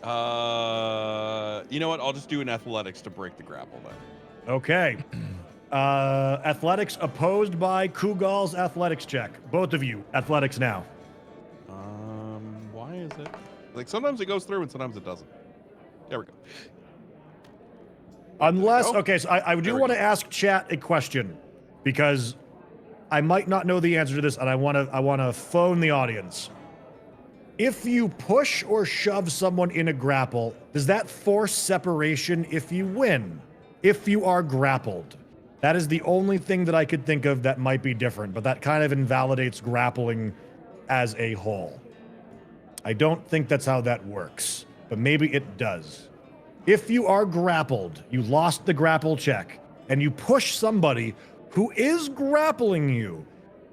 You know what? I'll just do an athletics to break the grapple then. Okay. Athletics opposed by Kugal's athletics check. Both of you, athletics now. Why is it? Like sometimes it goes through and sometimes it doesn't. There we go. Unless, okay, so I do want to ask chat a question because I might not know the answer to this, and I want to phone the audience. If you push or shove someone in a grapple, does that force separation if you win? If you are grappled? That is the only thing that I could think of that might be different, but that kind of invalidates grappling as a whole. I don't think that's how that works, but maybe it does. If you are grappled, you lost the grapple check, and you push somebody who is grappling you,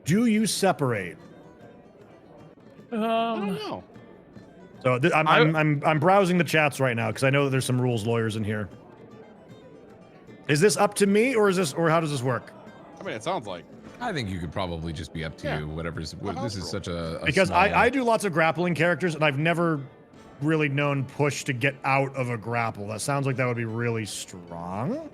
do you separate? I don't know. So I'm browsing the chats right now because I know that there's some rules lawyers in here. Is this up to me, or how does this work? I mean, it sounds like. I think you could probably just be up to you. Whatever's. This is such a because small... I do lots of grappling characters, and I've never really known push to get out of a grapple. That sounds like that would be really strong.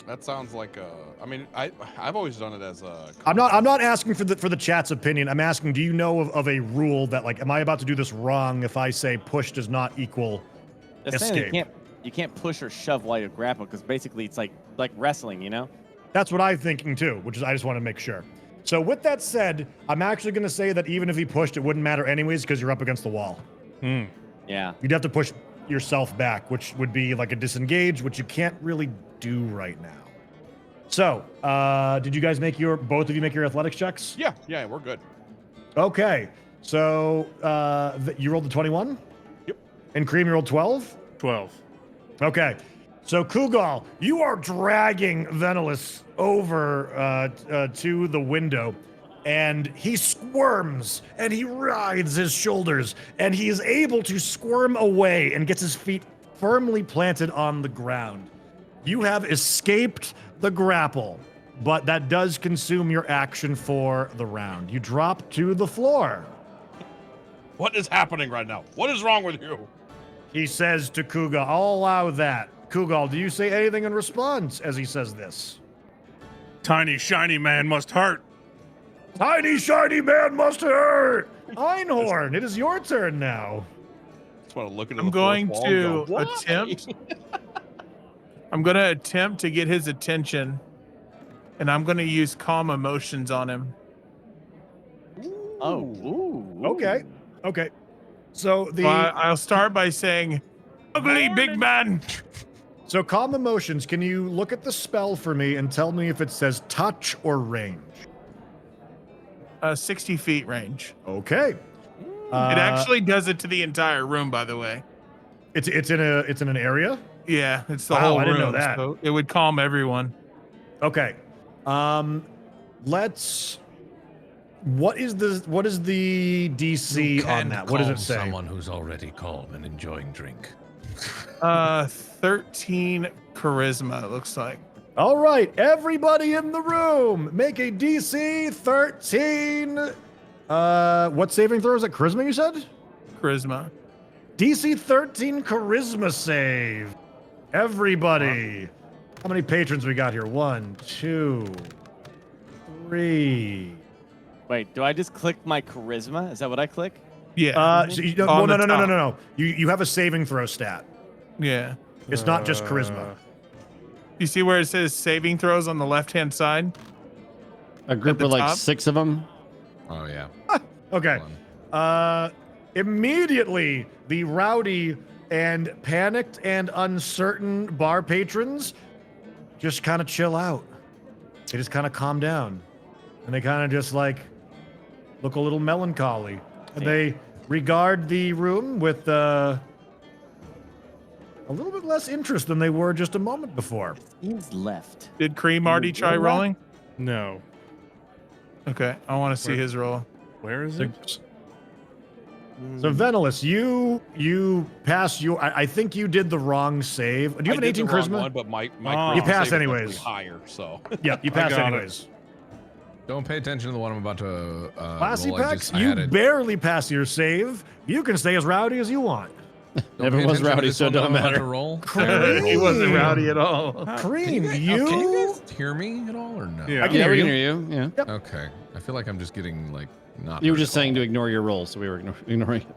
That sounds like I mean, I've always done it as a. I'm not asking for the chat's opinion. I'm asking, do you know of a rule that, like, am I about to do this wrong if I say push does not equal escape? You can't push or shove while you grapple because basically it's like wrestling, you know? That's what I'm thinking too, which is I just want to make sure. So with that said, I'm actually going to say that even if he pushed, it wouldn't matter anyways because you're up against the wall. Yeah. You'd have to push yourself back, which would be like a disengage, which you can't really do right now. So, did you guys both of you make your athletics checks? Yeah, we're good. Okay. So, you rolled the 21? Yep. And Cream, you rolled 12? 12. Okay. So, Kugal, you are dragging Venelus over to the window, and he squirms, and he writhes his shoulders, and he is able to squirm away and gets his feet firmly planted on the ground. You have escaped the grapple, but that does consume your action for the round. You drop to the floor. What is happening right now? What is wrong with you? He says to Kuga, I'll allow that. Kugal, do you say anything in response as he says this? Tiny, shiny man must hurt. Tiny, shiny man must hurt. Einhorn, it is your turn now. Just want to look into I'm the fourth going wall and to go, "Why?" attempt. I'm going to attempt to get his attention, and I'm going to use calm emotions on him. Oh, ooh. Okay. Okay. So the I'll start by saying, "Ugly big man." So calm emotions. Can you look at the spell for me and tell me if it says touch or range? 60 feet range. Okay. It actually does it to the entire room, by the way. It's in an area. Yeah, it's the Wow, whole room. I didn't know that. So it would calm everyone. Okay. Let's. What is the DC You on can't that? What does calm it say? Someone who's already calm and enjoying drink. 13 charisma. It looks like. All right, everybody in the room, make a DC 13. What saving throw is it? Charisma, you said? Charisma. DC 13 charisma save. Everybody. How many patrons we got here? 1, 2, 3. Wait, do I just click my charisma? Is that what I click? Yeah. So you don't, well, On the top. no. You have a saving throw stat. Yeah. It's not just charisma. You see where it says saving throws on the left-hand side? A group the of like top? 6 of them. Oh yeah. Okay. Immediately, the rowdy and panicked and uncertain bar patrons just kind of chill out. They just kind of calm down. And they kind of just like look a little melancholy. And they regard the room with a little bit less interest than they were just a moment before. He's left. Did Cream already try rolling? No. Okay, I want to see his roll. Where is it? So Venelus, you pass your. I think you did the wrong save. Do you have an 18 charisma? One, but my You charisma pass save is anyways. actually higher, so. Yeah, you I pass got it. anyways. Don't pay attention to the one I'm about to Classy roll. I Pex, you had it. barely pass your save. You can stay as rowdy as you want. Don't Everyone's pay attention to rowdy, this so it one that don't I'm about matter. to roll. He wasn't rowdy at all. Cream, Can you. you guys hear me at all or no? Yeah. I can Yeah, hear we you. can hear you. Yeah. Okay. I feel like I'm just getting like not. You were heard just at saying all. to ignore your roll, so we were ignoring it.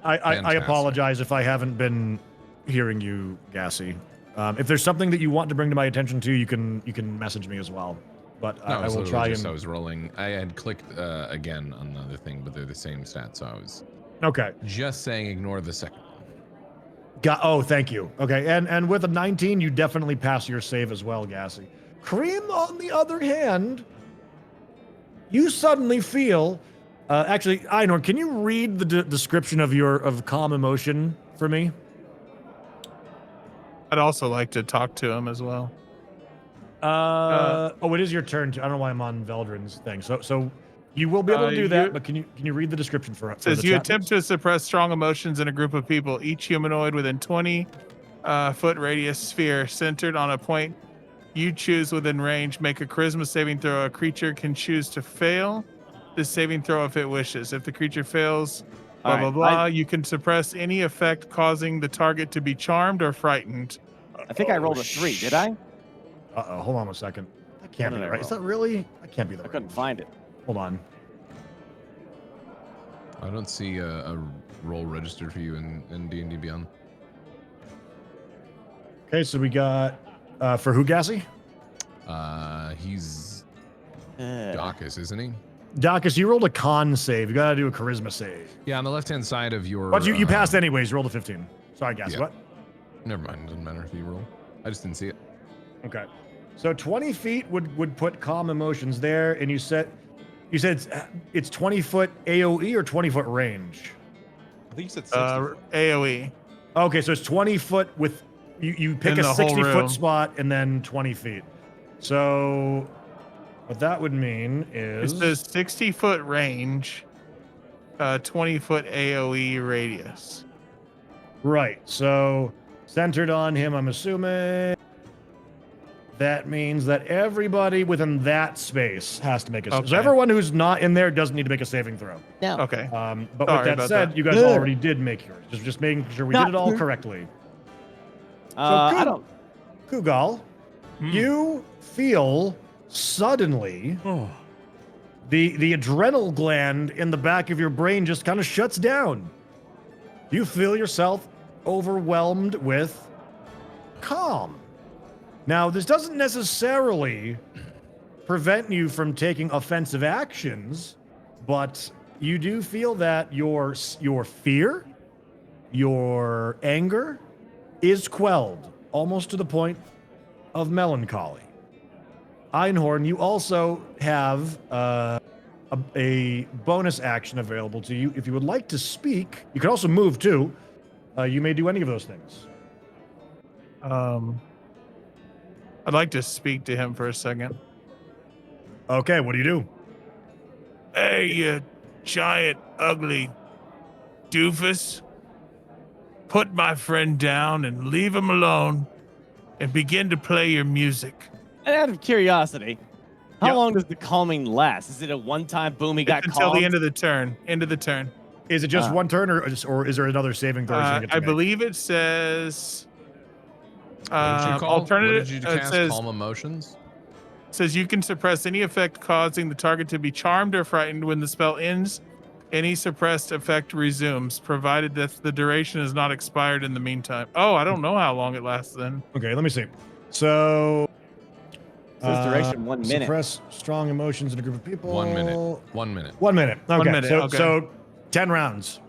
I Fantastic. apologize if I haven't been hearing you, Gassy. If there's something that you want to bring to my attention too, you can message me as well. But No, I it was will literally try just, and. I was rolling. I had clicked again on the other thing, but they're the same stat, so I was Okay. just saying ignore the second one. Oh, thank you. Okay, and with a 19, you definitely pass your save as well, Gassy. Cream, on the other hand, you suddenly feel. Actually, Einor, can you read the description of calm emotion for me? I'd also like to talk to him as well. Oh, it is your turn. I don't know why I'm on Veldrin's thing. So you will be able to do that, but can you read the description for us? It says you attempt to suppress strong emotions in a group of people. Each humanoid within 20 foot radius sphere centered on a point you choose within range. Make a charisma saving throw. A creature can choose to fail this saving throw if it wishes. If the creature fails, blah, blah, blah, you can suppress any effect causing the target to be charmed or frightened. I think I rolled a 3. Did I? Uh-oh, hold on a second. That can't What be did I right. Is roll? that really? That can't be the I right. couldn't find it. Hold on. I don't see a roll registered for you in D&D Beyond. Okay, so we got for who, Gassy? He's Dacus, isn't he? Dacus, you rolled a con save. You got to do a charisma save. Yeah, on the left-hand side of your. But you passed anyways. You rolled a 15. Sorry, Gassy. Yeah. What? Never mind. Doesn't matter if you roll. I just didn't see it. Okay. So 20 feet would put calm emotions there, and you said it's 20 foot AOE or 20 foot range. I think you said 60. AOE. Okay, so it's 20 foot with you pick In a the whole 60 room. foot spot and then 20 feet. So what that would mean It is says 60 foot range, 20 foot AOE radius. right. So centered on him, I'm assuming. that means that everybody within that space has to make a Okay. So everyone who's not in there doesn't need to make a saving throw. No. Okay. But Sorry with that about said, that. you guys Good. already did make yours. Just making sure we did it all correctly. I Ku- don't. Kugal, you feel suddenly the adrenal gland in the back of your brain just kind of shuts down. You feel yourself overwhelmed with calm. Now, this doesn't necessarily prevent you from taking offensive actions, but you do feel that your fear, your anger is quelled almost to the point of melancholy. Einhorn, you also have a bonus action available to you. If you would like to speak, you can also move too. You may do any of those things. I'd like to speak to him for a second. Okay, what do you do? Hey, you giant, ugly doofus. Put my friend down and leave him alone and begin to play your music. And out of curiosity, how long does the calming last? Is it a one-time boom? He got Until calmed? the end of the turn. End of the turn. Is it just one turn, or is there another saving throw? you get to I make? believe it says. What did you call? Alternative. What did you it cast? says, Calm emotions. says you can suppress any effect causing the target to be charmed or frightened. When the spell ends, any suppressed effect resumes, provided that the duration is not expired in the meantime. Oh, I don't know how long it lasts then. Okay, let me see. So. Says duration 1 minute. Suppress strong emotions in a group of people. 1 minute. 1 minute. 1 minute. Okay. 1 minute, So, okay. so 10 rounds.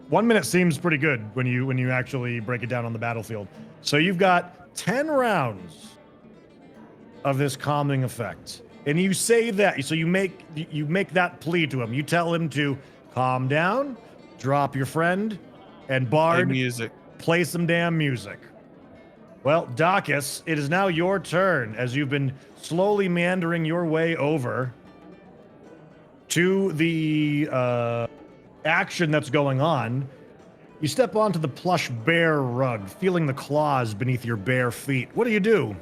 1 minute seems pretty good when you actually break it down on the battlefield. So you've got 10 rounds of this calming effect. And you say that, so you make that plea to him. You tell him to calm down, drop your friend, and Bard, music. Play some damn music. Well, Dacus, it is now your turn as you've been slowly meandering your way over to the action that's going on. You step onto the plush bear rug, feeling the claws beneath your bare feet. What do you do?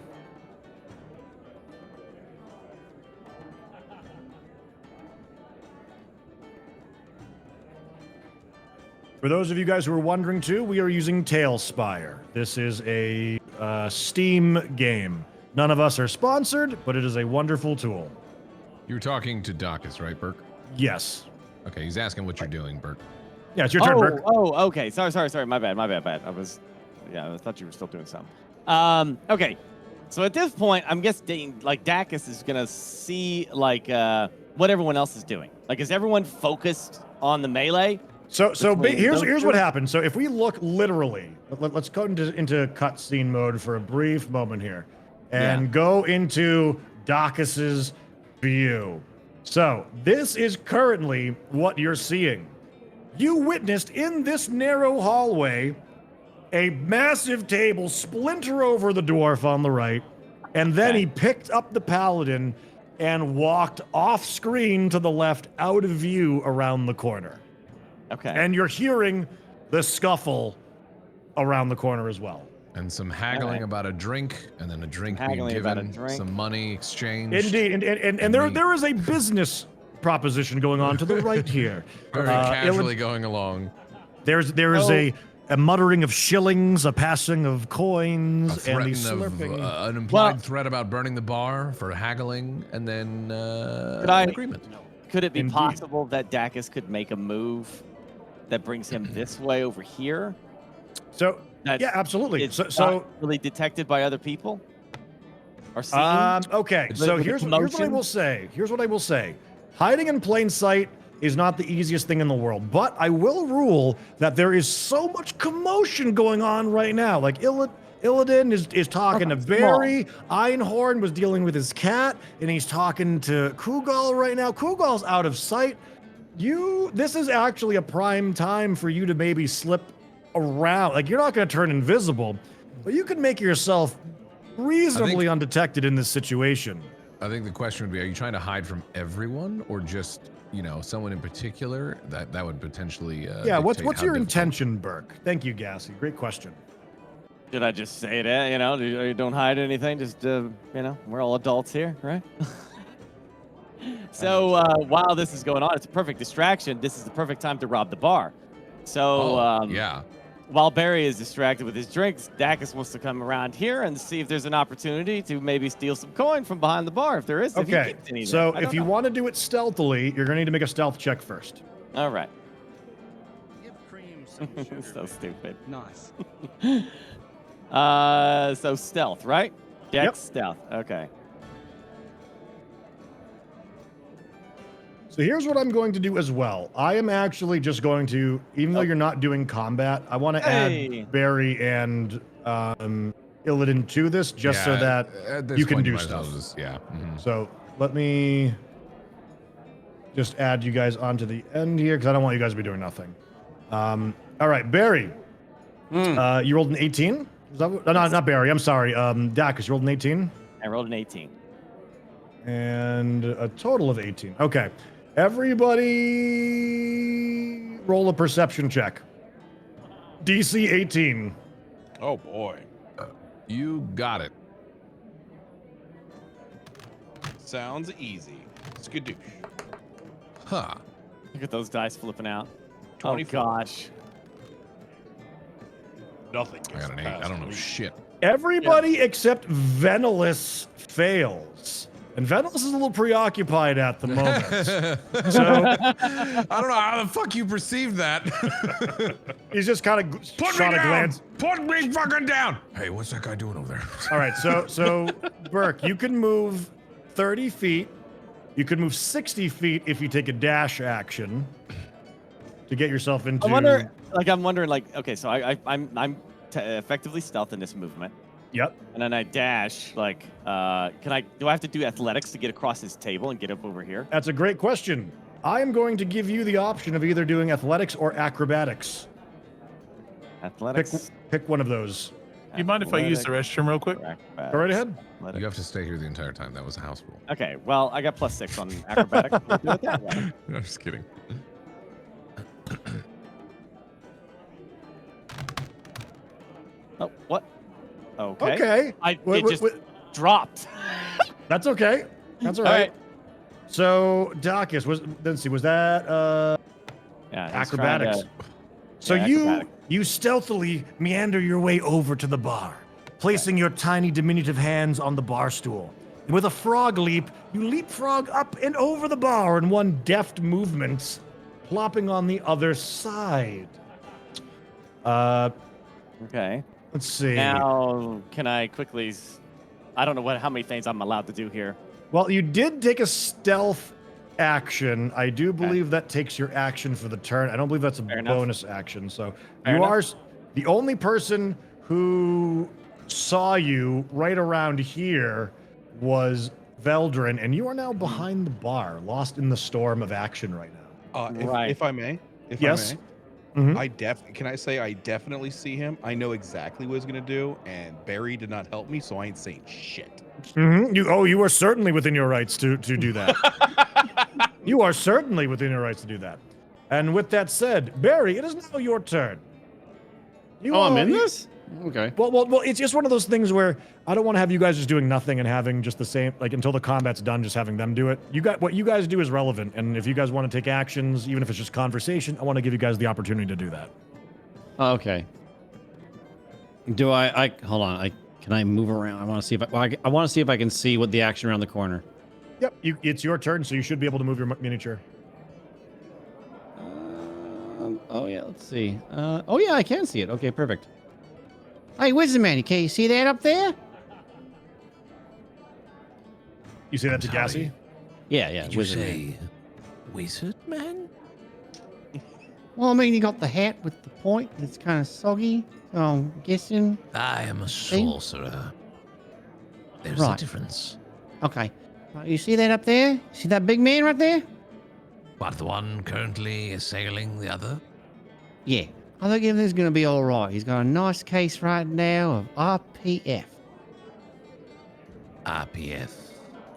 For those of you guys who are wondering too, we are using Tailspire. This is a Steam game. None of us are sponsored, but it is a wonderful tool. You were talking to Dacus, right, Burke? Yes. Okay, he's asking what you're doing, Burke. Yeah, it's your turn, Burke. Oh, okay. Sorry. My bad. I thought you were still doing something. Okay. So at this point, I'm guessing like Dacus is gonna see like what everyone else is doing. Like, is everyone focused on the melee? So here's those what two? happens. So if we look literally, let's go into cutscene mode for a brief moment here, and go into Dacus's view. So this is currently what you're seeing. You witnessed in this narrow hallway a massive table splinter over the dwarf on the right, and then he picked up the paladin and walked off screen to the left, out of view around the corner. Okay. And you're hearing the scuffle around the corner as well. And some haggling about a drink, and then a drink being Haggling about a given, drink. some money exchanged. Indeed, and there is a business proposition going on to the right here. Very casually going along. There is a muttering of shillings, a passing of coins, A and the threat of slurping. an implied threat about burning the bar for haggling, and then an agreement. Could it be Indeed. possible that Dacus could make a move that brings him this way over here? So That yeah, absolutely. It's So not really detected by other people or seen? Okay, With so the here's what I commotion? will say. Here's what I will say. Hiding in plain sight is not the easiest thing in the world, but I will rule that there is so much commotion going on right now. Like Illidan is talking to Barry. Einhorn was dealing with his cat, and he's talking to Kugal right now. Kugal's out of sight. This is actually a prime time for you to maybe slip around. Like, you're not going to turn invisible, but you can make yourself reasonably undetected in this situation. I think the question would be: are you trying to hide from everyone, or just someone in particular that would potentially? Yeah. What's dictate how your difficult- intention, Burke? Thank you, Gassy. Great question. Should I just say that? You know, don't hide anything. Just you know, we're all adults here, right? So while this is going on, it's a perfect distraction. This is the perfect time to rob the bar. So yeah. While Barry is distracted with his drinks, Dacus wants to come around here and see if there's an opportunity to maybe steal some coin from behind the bar. If there is, if he Okay. gets any of So that. I if don't you know. want to do it stealthily, you're going to need to make a stealth check first. All right. Give cream some sugar. So stupid. Nice. So stealth, right? Dex Yep. stealth. Okay. So here's what I'm going to do as well. I am actually just going to, even though you're not doing combat, I want to Hey. add Barry and Illidan to this just so Yeah, that at this you can point, do might as well stuff. just- yeah. Mhm. So let me just add you guys onto the end here because I don't want you guys to be doing nothing. All right, Barry. You rolled an 18? Is that what, no, not Barry. I'm sorry. Dacus, you rolled an 18? I rolled an 18. And a total of 18. Okay. Everybody roll a perception check. DC 18. Oh boy. You got it. Sounds easy. Skadoosh. Huh. Look at those dice flipping out. 24. Oh gosh. Nothing. I got an 8. I don't know shit. Everybody except Venalus fails. And Venalus is a little preoccupied at the moment. So I don't know how the fuck you perceived that. he's just kind of Put shot me a down. glance. Put me fucking down. Hey, what's that guy doing over there? All right, so Burke, you can move 30 feet. You can move 60 feet if you take a dash action to get yourself into. I'm wondering, like, okay, so I'm effectively stealth in this movement. Yep. And then I dash, like, do I have to do athletics to get across this table and get up over here? That's a great question. I am going to give you the option of either doing athletics or acrobatics. Athletics. Pick one of those. Do you mind if I use the restroom real quick? Go right ahead. You have to stay here the entire time. That was a house rule. Okay, well, I got +6 on acrobatics. We'll do it that way. No, I'm just kidding. Oh, what? Okay. Okay. It just dropped. That's okay. That's all All right. right. So, Dacus, let's see, was that Yeah, he's acrobatics? trying to- So yeah, acrobatics. you stealthily meander your way over to the bar, placing your tiny diminutive hands on the bar stool. And with a frog leap, you leapfrog up and over the bar in one deft movement, plopping on the other side. Okay. Let's see. Now, can I quickly? I don't know how many things I'm allowed to do here. Well, you did take a stealth action. I do believe that takes your action for the turn. I don't believe that's a Fair enough. bonus action. So Fair you enough. are the only person who saw you right around here was Veldrin, and you are now behind the bar, lost in the storm of action right now. If I may, Yes. I may, Mhm. can I say I definitely see him. I know exactly what he's gonna do, and Barry did not help me, so I ain't saying shit. Mm-hmm. You are certainly within your rights to do that. You are certainly within your rights to do that. And with that said, Barry, it is now your turn. I'm in this? Okay. Well, it's just one of those things where I don't want to have you guys just doing nothing and having just the same, like until the combat's done, just having them do it. What you guys do is relevant, and if you guys want to take actions, even if it's just conversation, I want to give you guys the opportunity to do that. Okay. Do I hold on? Can I move around? I want to see if I want to see if I can see what the action around the corner. Yep, it's your turn, so you should be able to move your miniature. Oh yeah, let's see. Oh yeah, I can see it. Okay, perfect. Hey, Wizard Man, can you see that up there? You say that to Gassy? Yeah. Did you say wizard man? Well, I mean, you got the hat with the point. It's kind of soggy. So I'm guessing. I am a sorcerer. There's a Right. difference. Okay. You see that up there? See that big man right there? But the one currently assailing the other? Yeah. I think everything's going to be all right. He's got a nice case right now of RPF. RPF.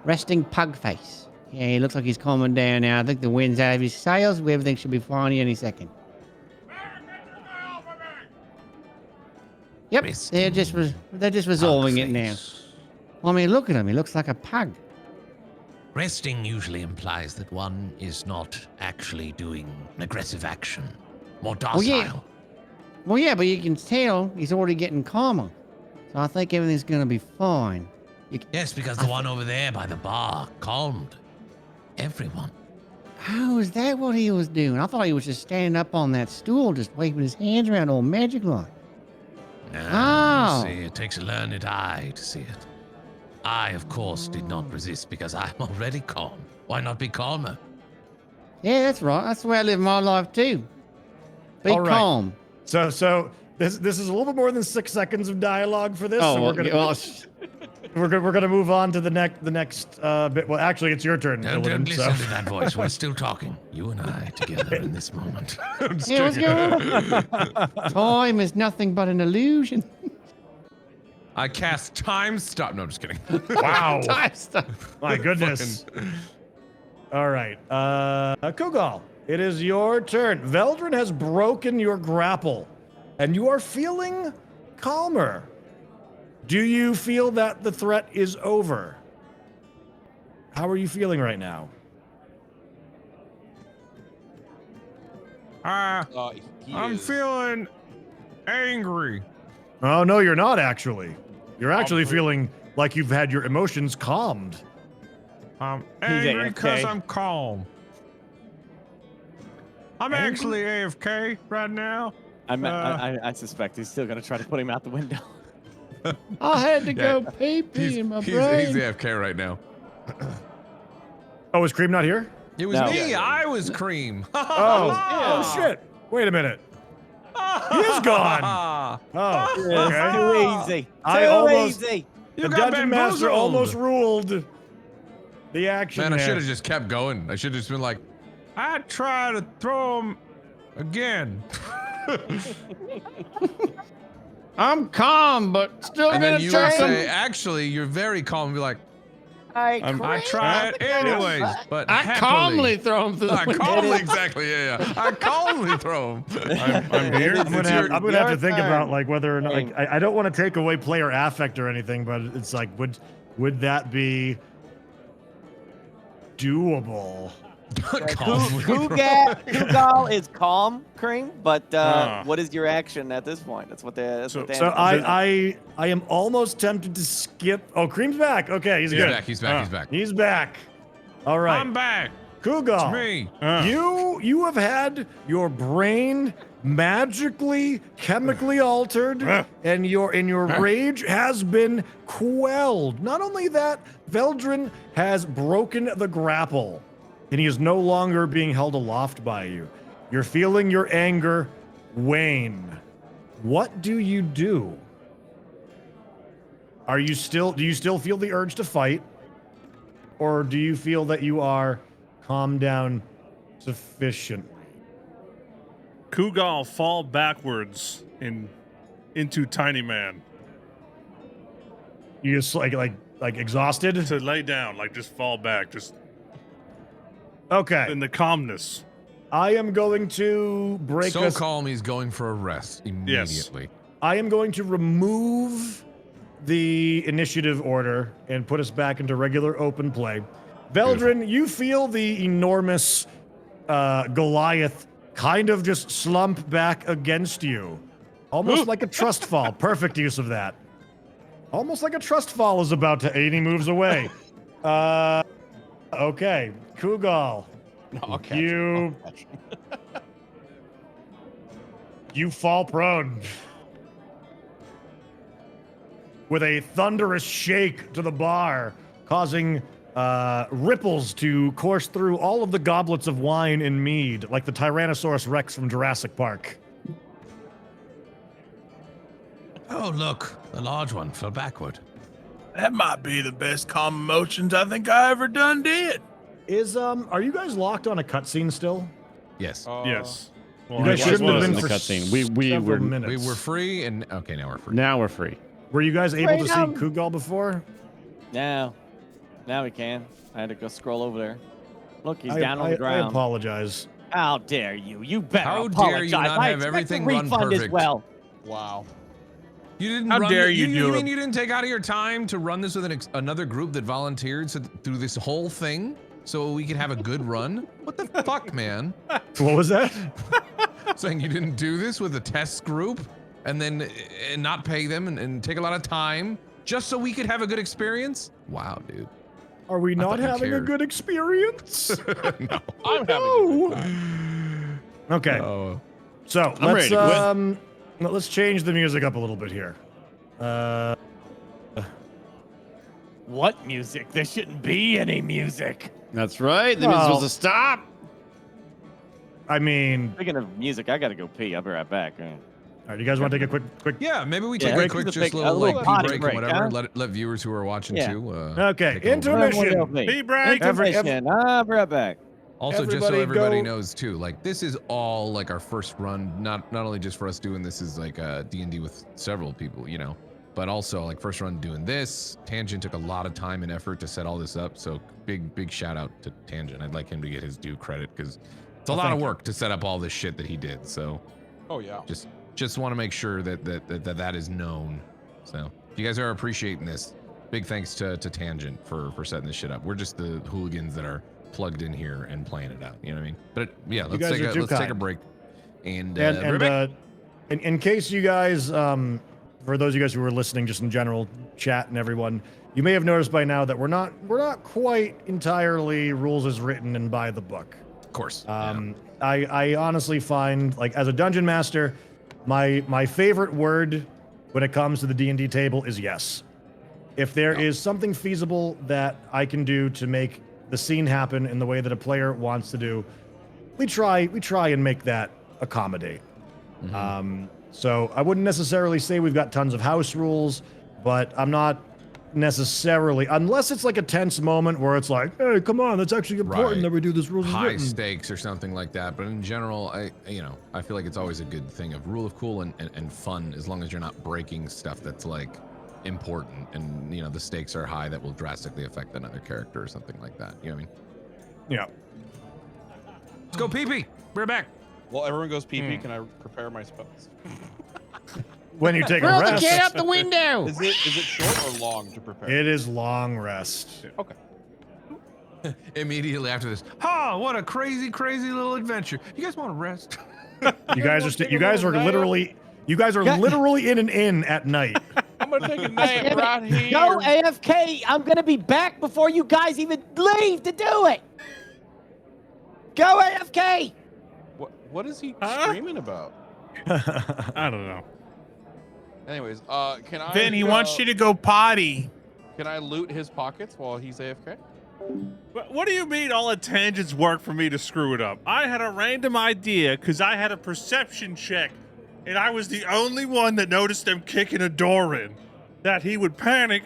Resting pug face. Yeah, he looks like he's calming down now. I think the wind's out of his sails. Everything should be fine any second. Yep, they're just resolving it now. I mean, look at him. He looks like a pug. Resting usually implies that one is not actually doing an aggressive action. More docile. Well, yeah, but you can tell he's already getting calmer. So I think everything's going to be fine. Yes, because the one over there by the bar calmed everyone. Oh, is that what he was doing? I thought he was just standing up on that stool, just waving his hands around all magic like. Oh. See, it takes a learned eye to see it. I, of course, did not resist because I'm already calm. Why not be calmer? Yeah, that's right. That's the way I live my life too. Be All right. calm. So this is a little bit more than 6 seconds of dialogue for this. Oh, so we're gonna move on to the next bit. Well, actually, it's your turn. Don't Illidan, listen to that voice. We're still talking. You and I together in this moment. Yeah, what's going on? Time is nothing but an illusion. I cast time stop. No, I'm just kidding. Wow. Time stop. My goodness. All right. Kugal, it is your turn. Veldrin has broken your grapple, and you are feeling calmer. Do you feel that the threat is over? How are you feeling right now? I'm feeling angry. Oh, no, you're not actually. You're actually feeling like you've had your emotions calmed. I'm angry because I'm calm. I'm actually AFK right now. I suspect he's still going to try to put him out the window. I had to go pee in my brain. He's AFK right now. Oh, is Cream not here? It was me. I was Cream. Oh, shit. Wait a minute. He is gone. Oh, okay. Too easy. Easy. The Dungeon Master almost ruled the action. Man, I there. should have just kept going. I should have just been like, I try to throw him again. I'm calm, but still And gonna then you would try say, him. actually, you're very calm. And be like, I try it anyways, but I happily. calmly throw him through the I window. calmly, exactly, yeah. I calmly throw him. I'm here. I'm gonna have to think about like whether or not like I don't want to take away player affect or anything, but it's like would that be doable? Kugal is calm, Cream, but what is your action at this point? That's what they. So I am almost tempted to skip. Oh, Cream's back. Okay, he's good. He's back. He's back. All right. I'm back. Kugal, It's me. You have had your brain magically, chemically altered, and your rage has been quelled. Not only that, Veldrin has broken the grapple, and he is no longer being held aloft by you. You're feeling your anger wane. What do you do? Do you still feel the urge to fight? Or do you feel that you are calmed down sufficiently? Kugal fall backwards into Tiny Man. You just like exhausted? To lay down, like just fall back, just okay. In the calmness. I am going to break So us. calm, he's going for a rest immediately. I am going to remove the initiative order and put us back into regular open play. Veldrin, you feel the enormous Goliath kind of just slump back against you. Almost like a trust fall. Perfect use of that. Almost like a trust fall is about to 80 moves away. Okay. Kugal. No, I'll catch him. You fall prone. With a thunderous shake to the bar, causing ripples to course through all of the goblets of wine and mead, like the Tyrannosaurus Rex from Jurassic Park. Oh, look, the large one fell backward. That might be the best calm emotions I think I ever done did. Are you guys locked on a cutscene still? Yes. Yes. Well, you guys shouldn't have been in the for cutscene. We were minutes. We were free, and okay, now we're free. Now we're free. Were you guys able to see Kugal before? No. Now we can. I had to go scroll over there. Look, he's down on the ground. I apologize. How dare you? You better How apologize. dare you not I have expect everything a run refund as perfect? well. Wow. You didn't. How run dare the, you do mean it? you didn't take out of your time to run this with another group that volunteered through this whole thing so we could have a good run? What the fuck, man? What was that? Saying you didn't do this with a test group and then not pay them and take a lot of time just so we could have a good experience? Wow, dude. Are we not thought you having a cared. good experience? No. I'm having a good time. Okay. Oh. So I'm ready to quit. let's change the music up a little bit here. What music? There shouldn't be any music. That's right. The music's Well- supposed to stop. I mean, Speaking of music, I gotta go pee. I'll be right back. all right, you guys want to take a quick? Yeah, maybe we Yeah, take a let's quick, just just take a little little like potty break break, and whatever. huh? Let viewers who are watching Yeah. too. Okay, take a little break. intermission. Pee break. Intermission. I'll be right back. Also, just so Everybody everybody go- knows too, like this is all like our first run. Not only just for us doing this is like D&D with several people, you know, but also like first run doing this. Tangent took a lot of time and effort to set all this up. So big shout out to Tangent. I'd like him to get his due credit because it's a lot of work to set up all this shit that he did. So Oh yeah. just want to make sure that is known. So if you guys are appreciating this, big thanks to Tangent for setting this shit up. We're just the hooligans that are plugged in here and playing it out. You know what I mean? But yeah, let's guys are too take a kind. break. And in case you guys, for those of you guys who are listening, just in general, chat and everyone, you may have noticed by now that we're not quite entirely rules as written and by the book. Of course. I honestly find, like, as a dungeon master, my favorite word when it comes to the D&D table is yes. If there is something feasible that I can do to make the scene happen in the way that a player wants to do, we try and make that accommodate. So I wouldn't necessarily say we've got tons of house rules, but I'm not necessarily, unless it's like a tense moment where it's like, hey, come on, that's actually important Right. that we do this rules as high written. stakes or something like that. But in general, I feel like it's always a good thing of rule of cool and fun, as long as you're not breaking stuff that's like important and the stakes are high that will drastically affect another character or something like that. You know what I mean? Yeah. Let's go pee. We're back. Well, everyone goes pee. Can I prepare my spells? When you take Throw a the rest, cat out the window. Is it short or long to prepare? it is long rest. Okay. Immediately after this, what a crazy little adventure. You guys want to rest? You guys are literally in an inn at night. I'm gonna take a nap right here. Go AFK. I'm gonna be back before you guys even leave to do it. Go AFK. What is he screaming about? I don't know. Anyways, can I? Vin, he wants you to go potty. Can I loot his pockets while he's AFK? What do you mean all the tangents work for me to screw it up? I had a random idea because I had a perception check, and I was the only one that noticed him kicking a door in. That he would panic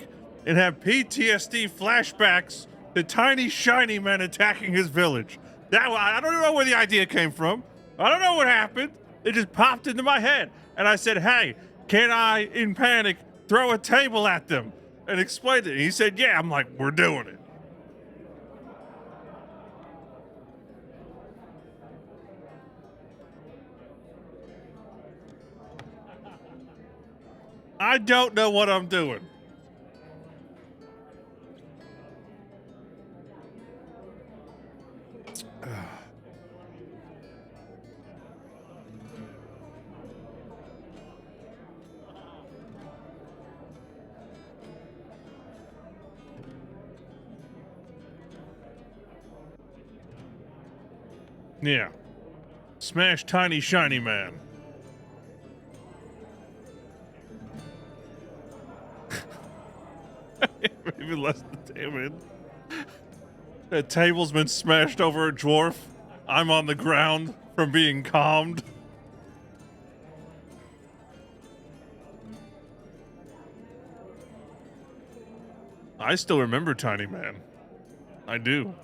and have PTSD flashbacks to tiny shiny men attacking his village. I don't even know where the idea came from. I don't know what happened. It just popped into my head. And I said, hey, can I, in panic, throw a table at them? And explained it. And he said, yeah. I'm like, we're doing it. I don't know what I'm doing. Yeah. Smash tiny shiny man. Maybe less than damage. The table's been smashed over a dwarf. I'm on the ground from being calmed. I still remember Tiny Man. I do.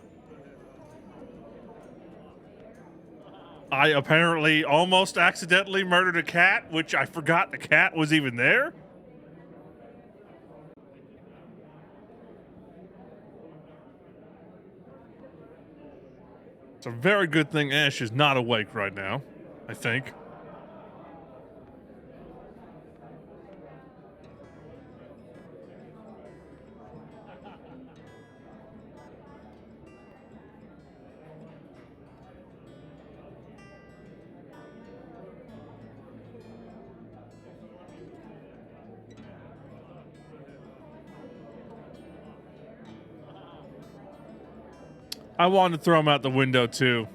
I apparently almost accidentally murdered a cat, which I forgot the cat was even there. It's a very good thing Ash is not awake right now, I think. I wanted to throw him out the window too.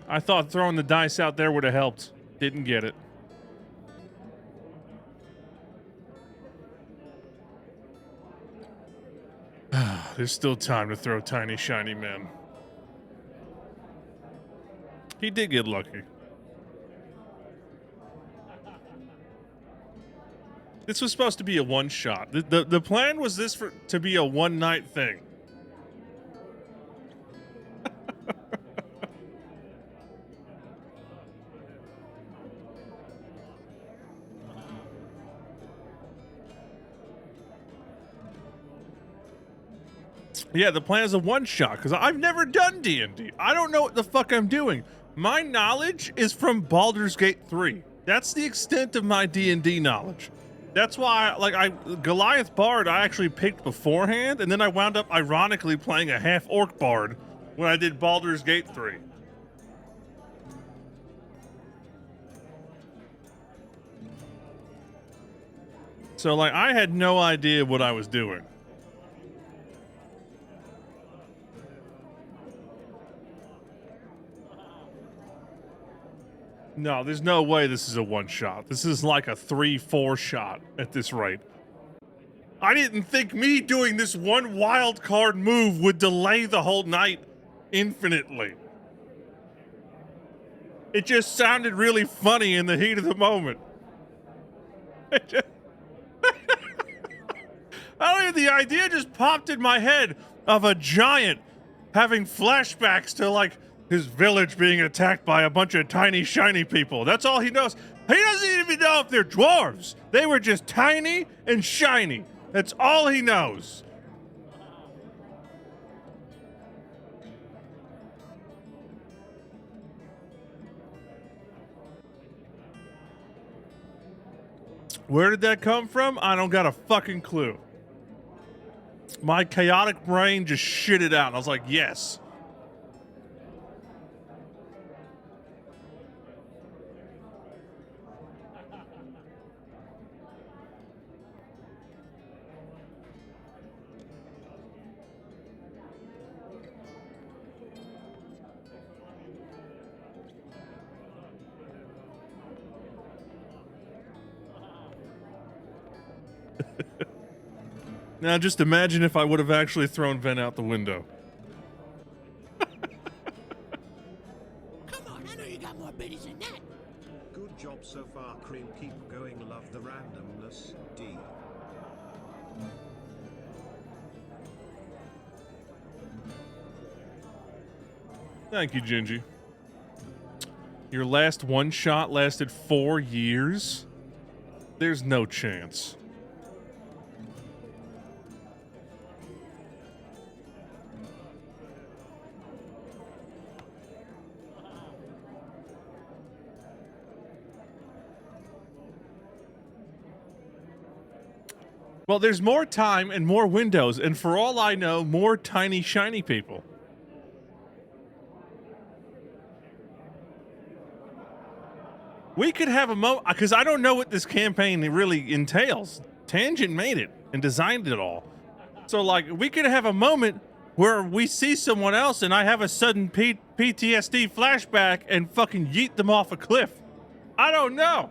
I thought throwing the dice out there would have helped. Didn't get it. There's still time to throw Tiny Shiny Men. He did get lucky. This was supposed to be a one-shot. The plan was this to be a one-night thing. Yeah, the plan is a one-shot because I've never done D&D. I don't know what the fuck I'm doing. My knowledge is from Baldur's Gate 3. That's the extent of my D&D knowledge. That's why, Goliath Bard I actually picked beforehand, and then I wound up ironically playing a half-orc bard when I did Baldur's Gate 3. So, I had no idea what I was doing. No, there's no way this is a one-shot. This is like a 3-4 shot at this rate. I didn't think me doing this one wild card move would delay the whole night infinitely. It just sounded really funny in the heat of the moment. I don't know, the idea just popped in my head of a giant having flashbacks to his village being attacked by a bunch of tiny, shiny people. That's all he knows. He doesn't even know if they're dwarves. They were just tiny and shiny. That's all he knows. Where did that come from? I don't got a fucking clue. My chaotic brain just shit it out. And I was like, yes. Now just imagine if I would have actually thrown Ven out the window. Come on, I know you got more biddies than that. Good job so far, Cream. Keep going. Love the randomness. D. Thank you, Gingy. Your last one shot lasted 4 years? There's no chance. Well, there's more time and more windows, and for all I know, more tiny, shiny people. We could have a moment, because I don't know what this campaign really entails. Tangent made it and designed it all. So, we could have a moment where we see someone else and I have a sudden PTSD flashback and fucking yeet them off a cliff. I don't know.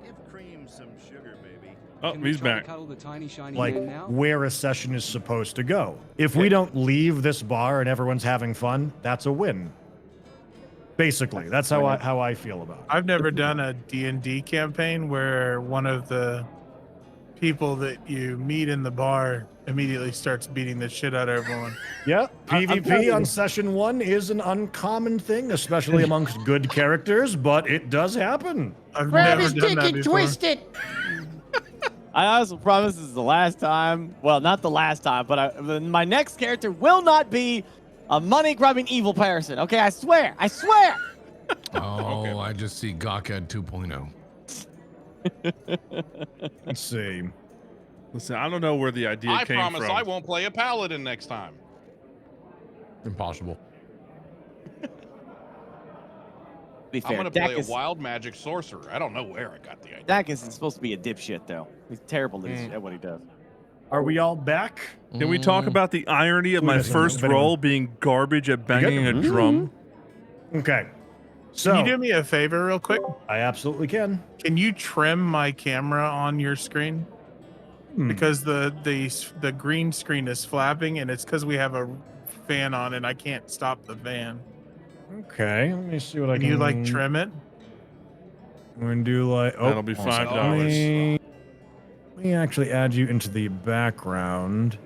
Give Cream some sugar, baby. Oh, Can we he's try to back. cuddle the tiny shiny man now? Where a session is supposed to go. If we don't leave this bar and everyone's having fun, that's a win. Basically, that's how I feel about it. I've never done a D&D campaign where one of the people that you meet in the bar immediately starts beating the shit out of everyone. Yeah, PvP on session 1 is an uncommon thing, especially amongst good characters, but it does happen. I've Grab never his done dick that and before. twist it. I also promise this is the last time. Well, not the last time, but my next character will not be a money-grubbing evil person. Okay, I swear. I swear. Oh, I just see Gawkhead 2.0. Let's see. Listen, I don't know where the idea I came promise from. I won't play a paladin next time. Impossible. Be fair, I'm gonna play a Dacus, wild magic sorcerer. I don't know where I got the idea. Dacus is supposed to be a dipshit, though. He's terrible at what he does. Are we all back? Can we talk about the irony of my doesn't first know if anyone- role being garbage at banging a drum? Okay. So Can you do me a favor real quick? I absolutely can. Can you trim my camera on your screen? Because the green screen is flapping, and it's because we have a fan on, and I can't stop the fan. Okay, let me see what I Can can. you like trim it? I'm gonna do like. Oh, That'll be $5. Let me actually add you into the background.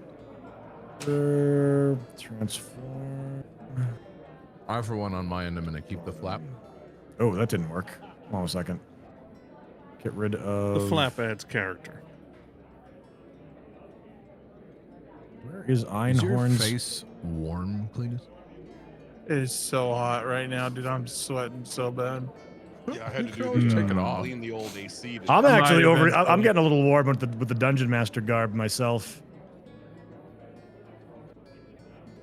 Transform. I, for one, on my end, I'm gonna keep the flap. Oh, that didn't work. Hold on a second. Get rid of The flap adds character. Where is Is your Einhorn's face warm, Cletus? It is so hot right now, dude. I'm sweating so bad. Yeah, I had to do Take it the off. clean the old AC. I'm actually not over. even- I'm getting a little warm with the dungeon master garb myself.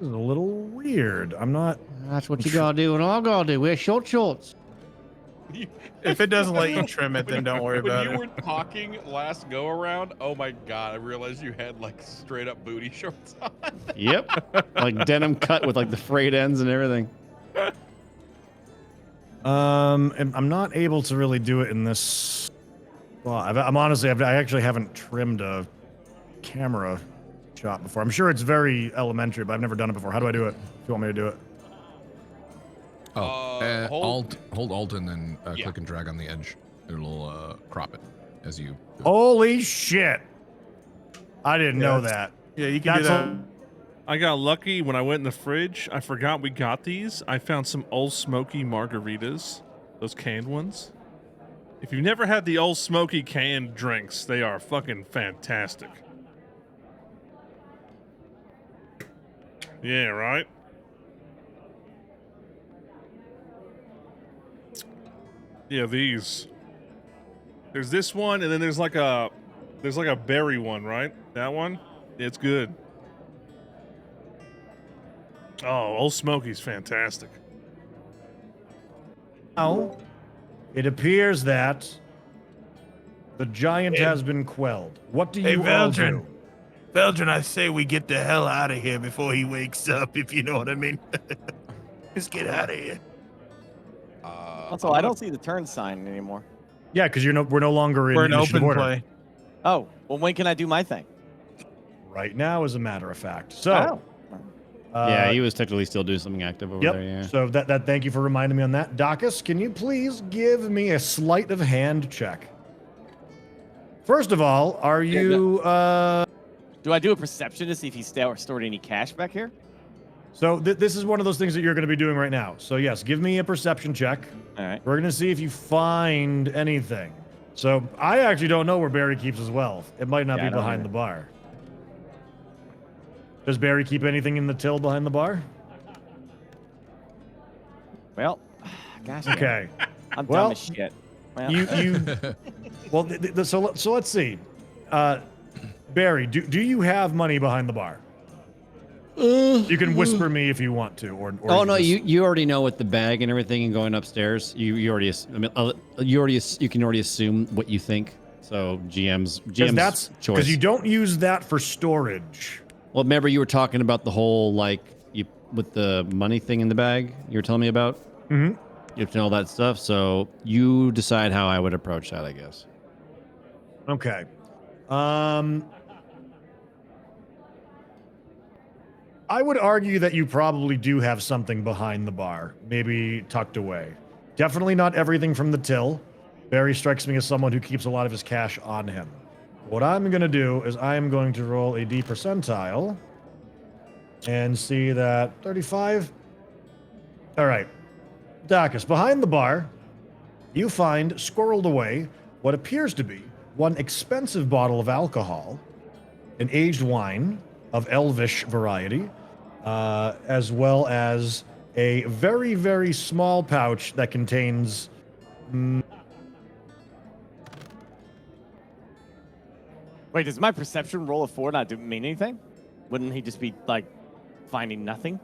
This is a little weird. I'm not. That's what you gotta do, and all gotta do. Wear short shorts. If it doesn't let you trim it, then don't worry When about you it. were talking last go around, oh my god, I realized you had like straight up booty shorts on. Yep. Like denim cut with like the frayed ends and everything. And I'm not able to really do it in this. Well, I'm honestly, I actually haven't trimmed a camera shot before. I'm sure it's very elementary, but I've never done it before. How do I do it? If you want me to do it? Hold Alt and then Yeah. click and drag on the edge. It'll crop it as you. do it. Holy shit! I didn't know Yeah, that. Yeah, you can do That's that. I got lucky when I went in the fridge. I forgot we got these. I found some Old Smoky margaritas, those canned ones. If you've never had the Old Smoky canned drinks, they are fucking fantastic. Yeah, right? Yeah, these. There's this one, and then there's like a berry one, right? That one? It's good. Oh, Old Smoky's fantastic. Now, it appears that the giant has been quelled. What do Hey, you all Veldrin. do? Veldrin, I say we get the hell out of here before he wakes up, if you know what I mean. Just get out of here. Also, I don't see the turn sign anymore. Yeah, because we're no longer in We're in initiative open order. play. Oh, well, when can I do my thing? Right now, as a matter of fact. So, Yeah, he was technically still doing something active over Yep. there. Yeah. So that thank you for reminding me on that. Dacus, can you please give me a sleight of hand check? First of all, are you Do I do a perception to see if he stored any cash back here? so this is one of those things that you're going to be doing right now. So yes, give me a perception check. All right. We're going to see if you find anything. So I actually don't know where Barry keeps his wealth. It might not Yeah, I be don't behind either. the bar. Does Barry keep anything in the till behind the bar? Well, gosh. Okay. I'm Well, dumb as shit. Well, You well, so let's see. Barry, do you have money behind the bar? You can whisper me if you want to, or Oh no, just- you already know with the bag and everything and going upstairs. You already you can already assume what you think. So GM's that's choice. because you don't use that for storage. Well, remember you were talking about the whole like you with the money thing in the bag you were telling me about. Mm-hmm. You have to know all that stuff. So you decide how I would approach that, I guess. Okay. I would argue that you probably do have something behind the bar, maybe tucked away. Definitely not everything from the till. Barry strikes me as someone who keeps a lot of his cash on him. what I'm going to do is I'm going to roll a D percentile and see that 35. All right. Dacus, behind the bar, you find squirreled away what appears to be one expensive bottle of alcohol, an aged wine of elvish variety, as well as a very, very small pouch that contains... Wait, does my perception roll of 4 not mean anything? Wouldn't he just be, like, finding nothing?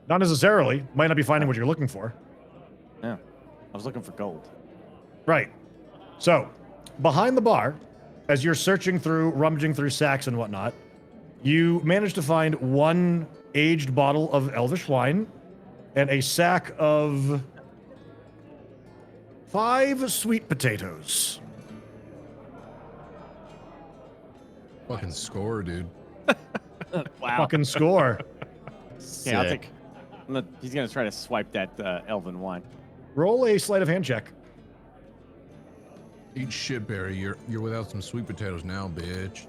Not necessarily. Might not be finding what you're looking for. Yeah. I was looking for gold. Right. So, behind the bar, as you're searching through, rummaging through sacks and whatnot, you manage to find one aged bottle of elvish wine and a sack of 5 sweet potatoes. Fucking score, dude. Wow. Fucking score. Yeah, I'll take. He's gonna try to swipe that elven wine. Roll a sleight of hand check. Eat shit, Barry. You're without some sweet potatoes now, bitch.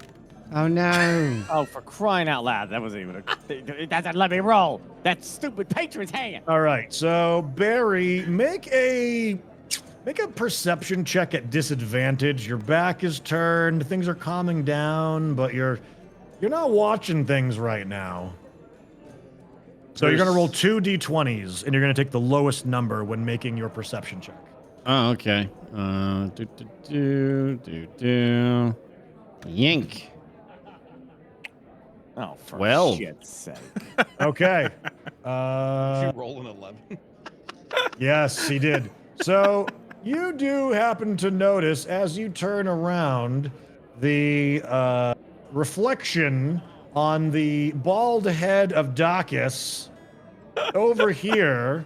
Oh no. Oh, for crying out loud! That wasn't even a. That doesn't let me roll. That stupid patron's hand. All right, so Barry, make a perception check at disadvantage. Your back is turned, things are calming down, but you're not watching things right now. So you're gonna roll 2 d20s, and you're gonna take the lowest number when making your perception check. Oh, okay. Yank. Oh, for 12. shit's sake. Okay. Did you roll an 11? Yes, he did. So you do happen to notice as you turn around the reflection on the bald head of Dacus over here,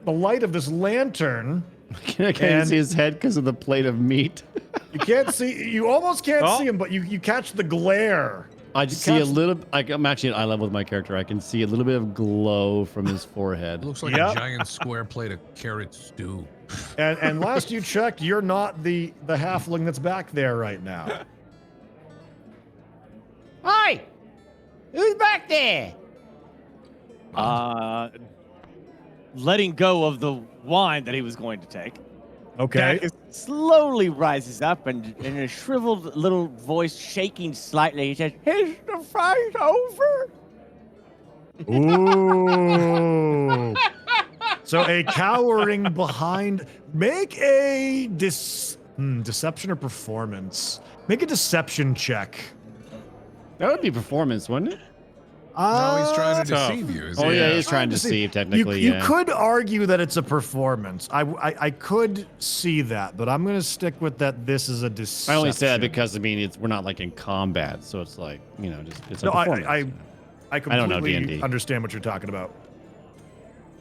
the light of this lantern. I can't see his head because of the plate of meat. You can't see. You almost can't see him, but you catch the glare. I just see a little. I'm actually at eye level with my character. I can see a little bit of glow from his forehead. It looks like a giant square plate of carrot stew. And last you checked, you're not the halfling that's back there right now. Hi! Who's back there? Letting go of the wine that he was going to take. Okay. Dacus slowly rises up and in a shriveled little voice, shaking slightly, he says, "Is the fight over?" Ooh. So a cowering behind. Make a deception or performance. Make a deception check. That would be performance, wouldn't it? No, he's trying to deceive you. Oh yeah, he's trying to deceive. Technically, you could argue that it's a performance. I could see that, but I'm gonna stick with that. This is a deception. I only say that because we're not like in combat, so it's like it's a performance. I don't know completely D&D. understand what you're talking about.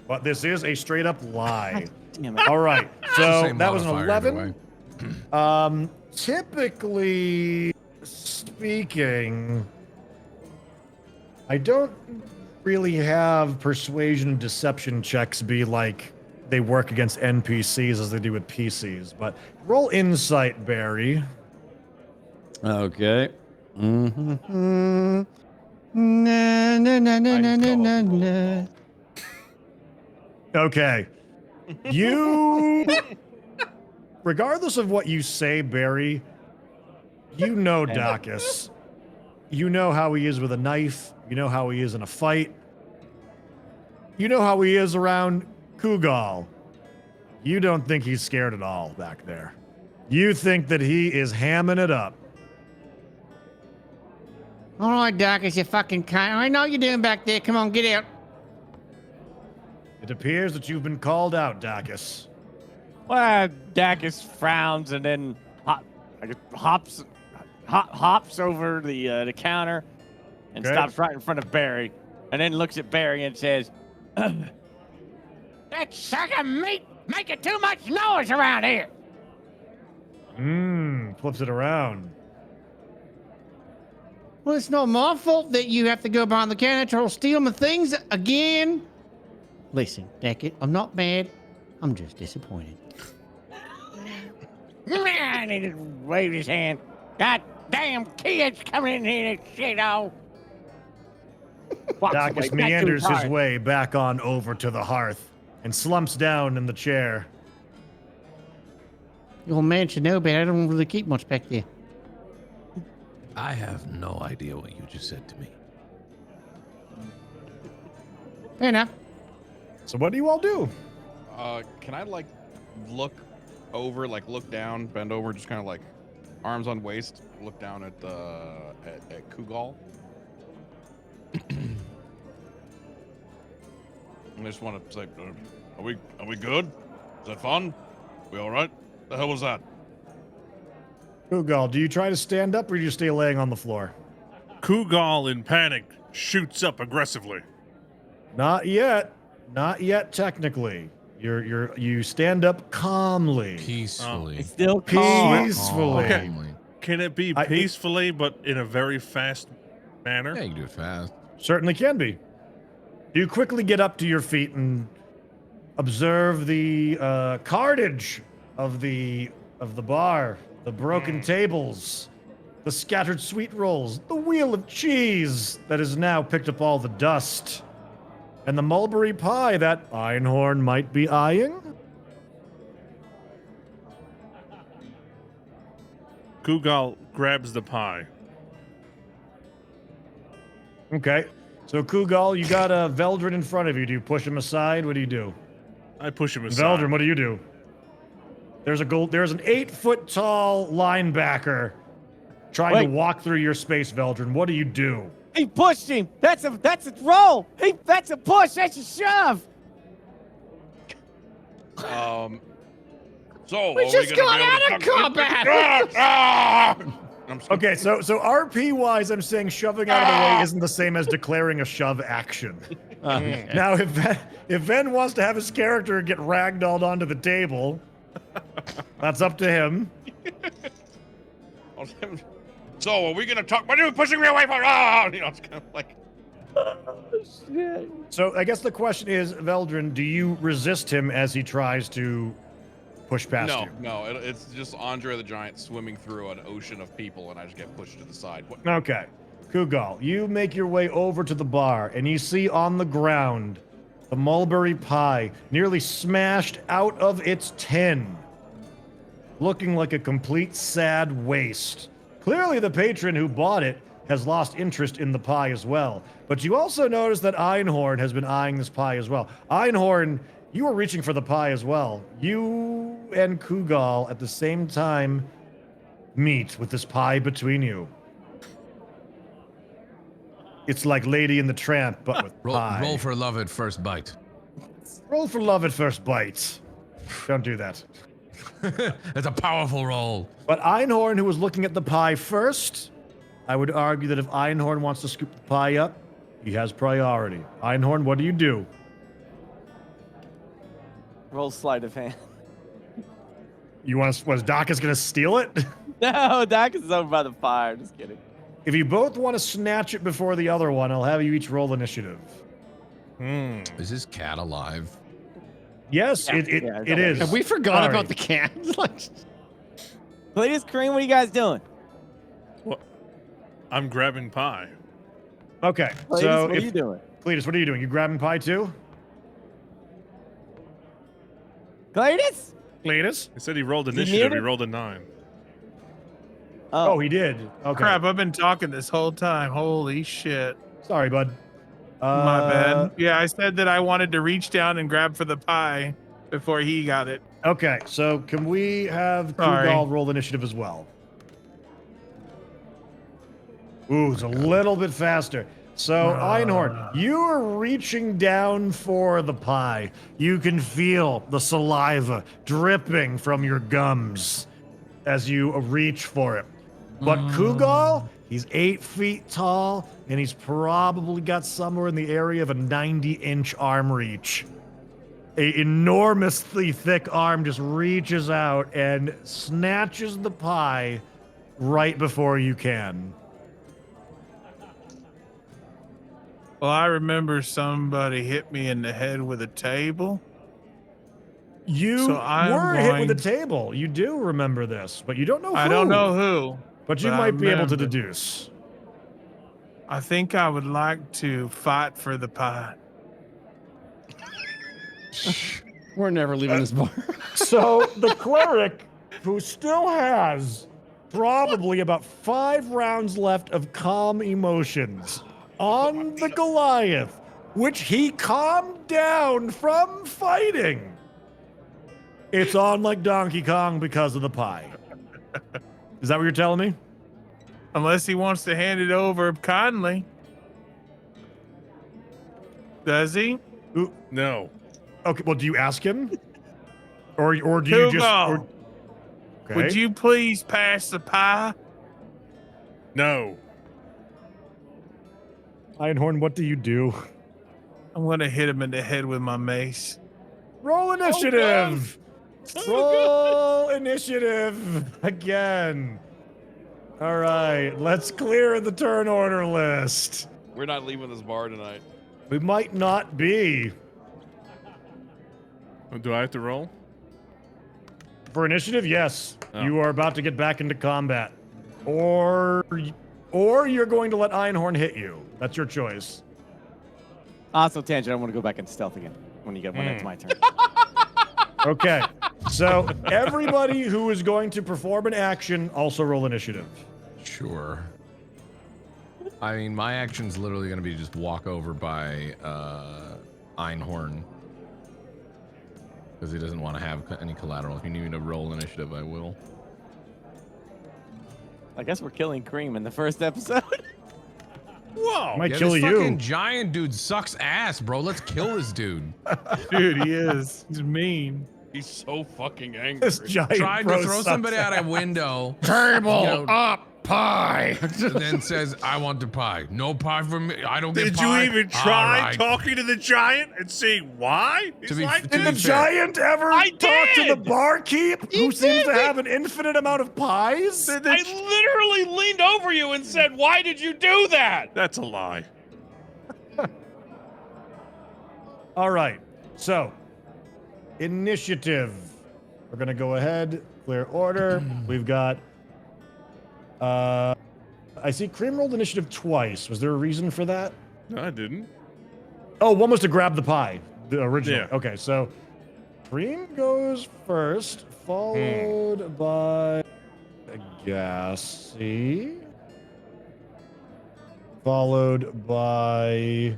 But this is a straight up lie. Damn it. All right, so Same that was an modifier 11. Typically speaking, I don't really have persuasion deception checks be like they work against NPCs as they do with PCs. But roll insight, Barry. Okay. Na na na na na na na na. Okay. You, regardless of what you say, Barry, you know Dacus. You know how he is with a knife. You know how he is in a fight. You know how he is around Kugal. You don't think he's scared at all back there. You think that he is hamming it up. All right, Dacus, you fucking cunt. I know what you're doing back there. Come on, get out. It appears that you've been called out, Dacus. Well, Dacus frowns and then hops over the counter and Okay. stops right in front of Barry, and then looks at Barry and says, "That sack of meat making too much noise around here." Flips it around. Well, it's not my fault that you have to go behind the counter to steal my things again. Listen, Beckett, I'm not mad. I'm just disappointed. And he just waved his hand. God Damn kids coming in here and shit, oh. Dacus meanders his way back on over to the hearth and slumps down in the chair. Your man should know, but I don't really keep much back there. I have no idea what you just said to me. Fair enough. So what do you all do? Can I like look over, like look down, bend over, just kind of like arms on waist, look down at Kugal? I just want to say, are we good? Is that fun? We all right? The hell was that? Kugal, do you try to stand up or do you stay laying on the floor? Kugal, in panic, shoots up aggressively. Not yet. Not yet, technically. You stand up calmly. Peacefully. It's still calm. Peacefully. Okay. Can it be peacefully, but in a very fast manner? Yeah, you can do it fast. Certainly can be. You quickly get up to your feet and observe the carnage of the bar, the broken tables, the scattered sweet rolls, the wheel of cheese that has now picked up all the dust, and the mulberry pie that Einhorn might be eyeing. Kugal grabs the pie. Okay. So, Kugal, you got Veldrin in front of you. Do you push him aside? What do you do? I push him aside. Veldrin, what do you do? There's an 8-foot-tall linebacker trying to walk through your space, Veldrin. What do you do? He pushed him. That's a roll. That's a push. That's a shove. So We just got out of combat. Okay, so RP wise, I'm saying shoving out of the way isn't the same as declaring a shove action. Now, if Ven wants to have his character get ragdolled onto the table, that's up to him. So are we gonna talk? Why are you pushing me away from? You know, it's kind of like. So I guess the question is, Veldrin, do you resist him as he tries to push past you? No, it's just Andre the Giant swimming through an ocean of people, and I just get pushed to the side. Okay. Kugal, you make your way over to the bar, and you see on the ground the mulberry pie nearly smashed out of its tin, looking like a complete sad waste. Clearly, the patron who bought it has lost interest in the pie as well. But you also notice that Einhorn has been eyeing this pie as well. Einhorn, you were reaching for the pie as well. You and Kugal at the same time meet with this pie between you. It's like Lady and the Tramp, but with pie. Roll for love at first bite. Roll for love at first bite. Don't do that. That's a powerful roll. But Einhorn, who was looking at the pie first, I would argue that if Einhorn wants to scoop the pie up, he has priority. Einhorn, what do you do? Roll sleight of hand. You want to? Was Dacus going to steal it? No, Dacus is over by the fire. Just kidding. If you both want to snatch it before the other one, I'll have you each roll initiative. Is this cat alive? Yes, it is. Have we forgot about the cats? Cletus, Kareem, what are you guys doing? What? I'm grabbing pie. Okay, Cletus, so what are you doing? Cletus, what are you doing? You grabbing pie too? Cletus? Cletus? He said he rolled initiative. He rolled a 9. Oh, he did. Okay. Crap, I've been talking this whole time. Holy shit. Sorry, bud. My bad. Yeah, I said that I wanted to reach down and grab for the pie before he got it. Okay, so can we have Kugal roll initiative as well? Ooh, it's a little bit faster. So, Einhorn, you are reaching down for the pie. You can feel the saliva dripping from your gums as you reach for it. But Kugal, he's 8 feet tall, and he's probably got somewhere in the area of a 90-inch arm reach. An enormously thick arm just reaches out and snatches the pie right before you can. Well, I remember somebody hit me in the head with a table. You were hit with a table. You do remember this, but you don't know who. I don't know who. But you But I might be able to remember. deduce. I think I would like to fight for the pie. We're never leaving this bar. So the cleric, who still has probably about 5 rounds left of calm emotions on the Goliath, which he calmed down from fighting. It's on like Donkey Kong because of the pie. Is that what you're telling me? Unless he wants to hand it over kindly. Does he? No. Okay, well, do you ask him? Or do you just... Hugo, Okay. would you please pass the pie? No. Einhorn, what do you do? I'm going to hit him in the head with my mace. Roll initiative! Roll initiative again. All right, let's clear the turn order list. We're not leaving this bar tonight. We might not be. Do I have to roll? For initiative, yes. Oh. You are about to get back into combat. Or you're going to let Einhorn hit you. That's your choice. Also, Tangent, I want to go back into stealth again when it's my turn. Okay. So everybody who is going to perform an action also roll initiative. Sure. I mean, my action's literally going to be just walk over by Einhorn. Because he doesn't want to have any collateral. If you need me to roll initiative, I will. I guess we're killing Cream in the first episode. Whoa! Might yeah, kill this you. fucking giant dude sucks ass, bro. Let's kill this dude. Dude, he is. He's mean. He's so fucking angry. This giant Tried bro to throw sucks somebody out ass. a window. Table up, pie. And then says, I want the pie. No pie for me. I don't get Did pie. you even All try right. talking to the giant and see why? To be, to Did be the fair, giant ever I talk to the did! barkeep who seems to have an infinite amount of pies? I literally leaned over you and said, "Why did you do that?" That's a lie. All right. So, initiative. We're going to go ahead, clear order. We've got I see Cream rolled initiative twice. Was there a reason for that? No, I didn't. Oh, one was to grab the pie, the original. Yeah. Okay, so Cream goes first, followed by Gassy, followed by.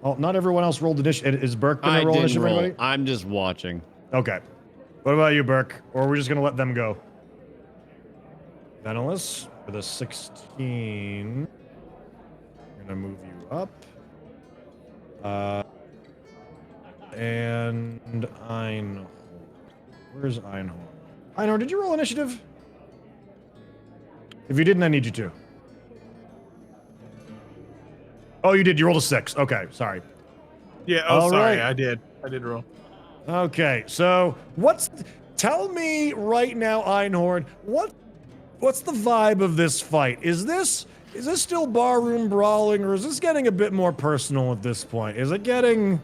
Oh, not everyone else rolled initiative. Is Burke gonna I roll didn't initiative? roll. Anybody? I'm just watching. Okay. What about you, Burke? Or are we just gonna let them go? Venelis with a 16. I'm gonna move you up. And Einhorn. Where's Einhorn? Einhorn, did you roll initiative? If you didn't, I need you to. Oh, you did. You rolled a 6. Okay, sorry. Yeah, All sorry, right. I did roll. Okay, so tell me right now, Einhorn, what's the vibe of this fight? Is this still barroom brawling, or is this getting a bit more personal at this point? Is it getting?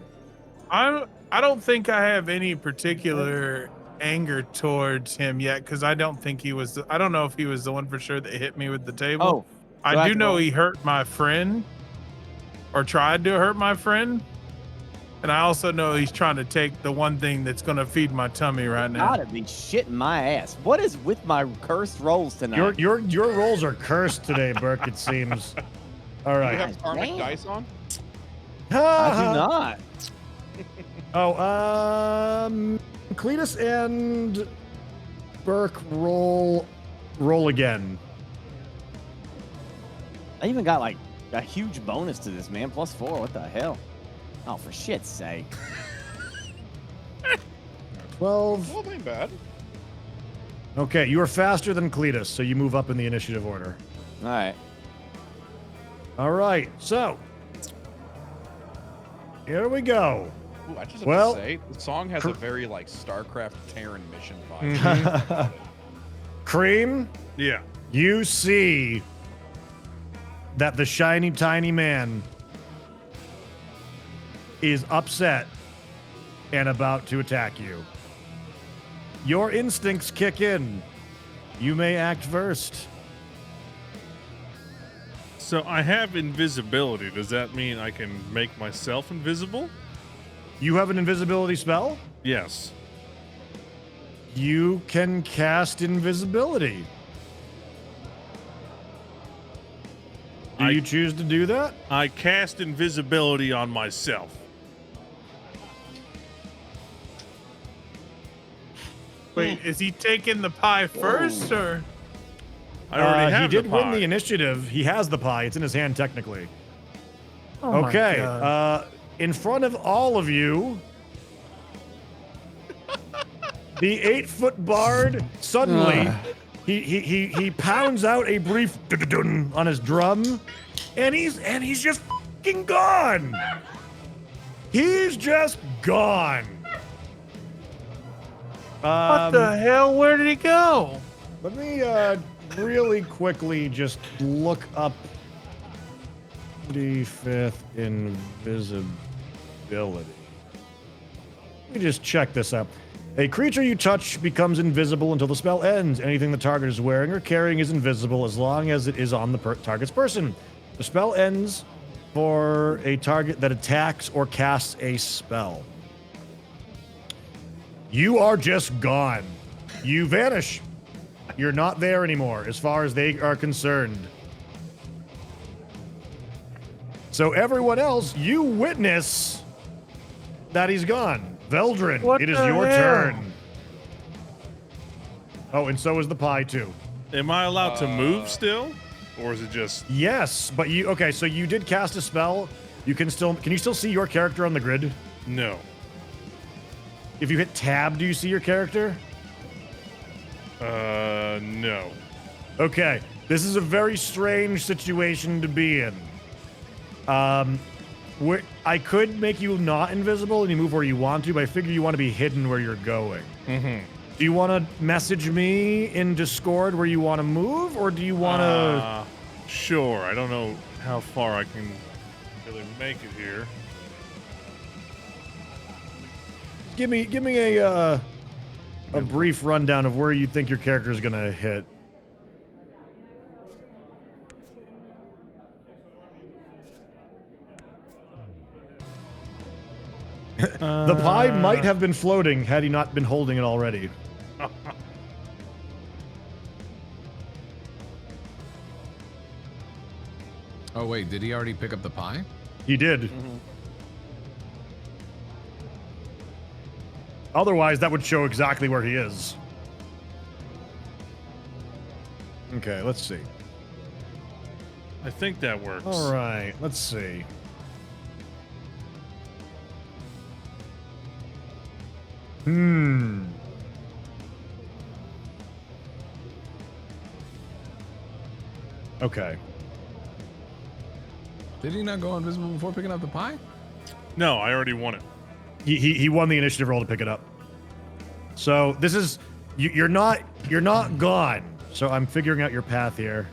I don't think I have any particular anger towards him yet, because I don't think he was. I don't know if he was the one for sure that hit me with the table. Oh, I do know he hurt my friend, or tried to hurt my friend. And I also know he's trying to take the one thing that's going to feed my tummy right now. Gotta be shitting my ass. What is with my cursed rolls tonight? Your rolls are cursed today, Burke. It seems. All Do right. you have karmic Damn. dice on? I do not. Cletus and Burke roll again. I even got like a huge bonus to this, man. +4. What the hell? Oh, for shit's sake. 12. Well, that ain't bad. Okay, you are faster than Cletus, so you move up in the initiative order. All right. All right, so here we go. Ooh, I just have Well, to say, the song has a very like StarCraft Terran mission vibe. Cream, Yeah. you see that the shiny tiny man is upset and about to attack you. Your instincts kick in. You may act first. So I have invisibility. Does that mean I can make myself invisible? You have an invisibility spell? Yes. You can cast invisibility. Do you choose to do that? I cast invisibility on myself. Wait, is he taking the pie first, or? I already have He did the win pie. the initiative. He has the pie. It's in his hand technically. Oh my Okay. God. In front of all of you, the 8-foot bard suddenly he pounds out a brief dun-dun-dun on his drum, and he's just fucking gone. He's just gone. What the hell? Where did he go? Let me really quickly just look up the 5th invisibility. Let me just check this out. A creature you touch becomes invisible until the spell ends. Anything the target is wearing or carrying is invisible as long as it is on the target's person. The spell ends for a target that attacks or casts a spell. You are just gone. You vanish. You're not there anymore as far as they are concerned. So everyone else, you witness that he's gone. Veldrin, What it is the your hell? turn. Oh, and so is the pie too. Am I allowed to move still? Or is it just... Yes, but you... Okay, so you did cast a spell. You can still... Can you still see your character on the grid? No. If you hit tab, do you see your character? No. Okay, this is a very strange situation to be in. Where I could make you not invisible and you move where you want to, but I figure you want to be hidden where you're going. Mm-hmm. Do you want to message me in Discord where you want to move, or do you want to... Sure. I don't know how far I can really make it here. Give me a brief rundown of where you think your character is gonna hit. The pie might have been floating had he not been holding it already. Oh wait, did he already pick up the pie? He did. Otherwise, that would show exactly where he is. Okay, let's see. I think that works. All right, let's see. Okay. Did he not go invisible before picking up the pie? No, I already won it. He won the initiative roll to pick it up. So this is you're not gone. So I'm figuring out your path here.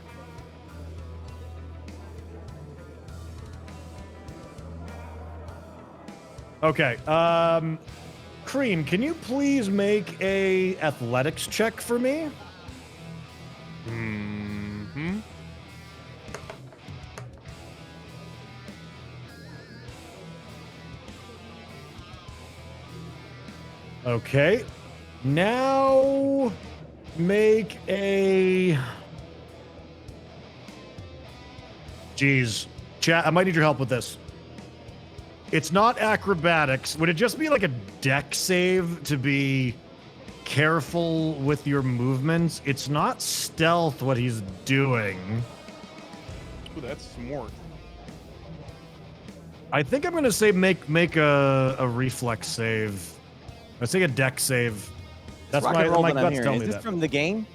Okay. Cream, can you please make a athletics check for me? Mm-hmm. Okay. Now make a... Jeez. Chat, I might need your help with this. It's not acrobatics. Would it just be like a deck save to be careful with your movements? It's not stealth what he's doing. Ooh, that's smart. I think I'm gonna say make a reflex save. Let's take a deck save. That's Rock and roll my that I'm gut's hearing. telling Is me this that. from the game?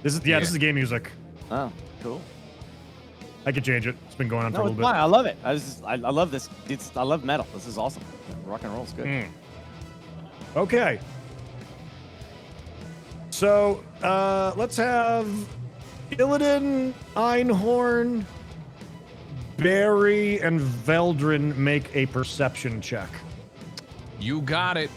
This is this is the game music. Oh, cool. I could change it. It's been going on for a No, little it's bit. fine. I love it. I love this. I love metal. This is awesome. Rock and roll is good. Okay. So let's have Illidan, Einhorn, Barry, and Veldrin make a perception check. You got it.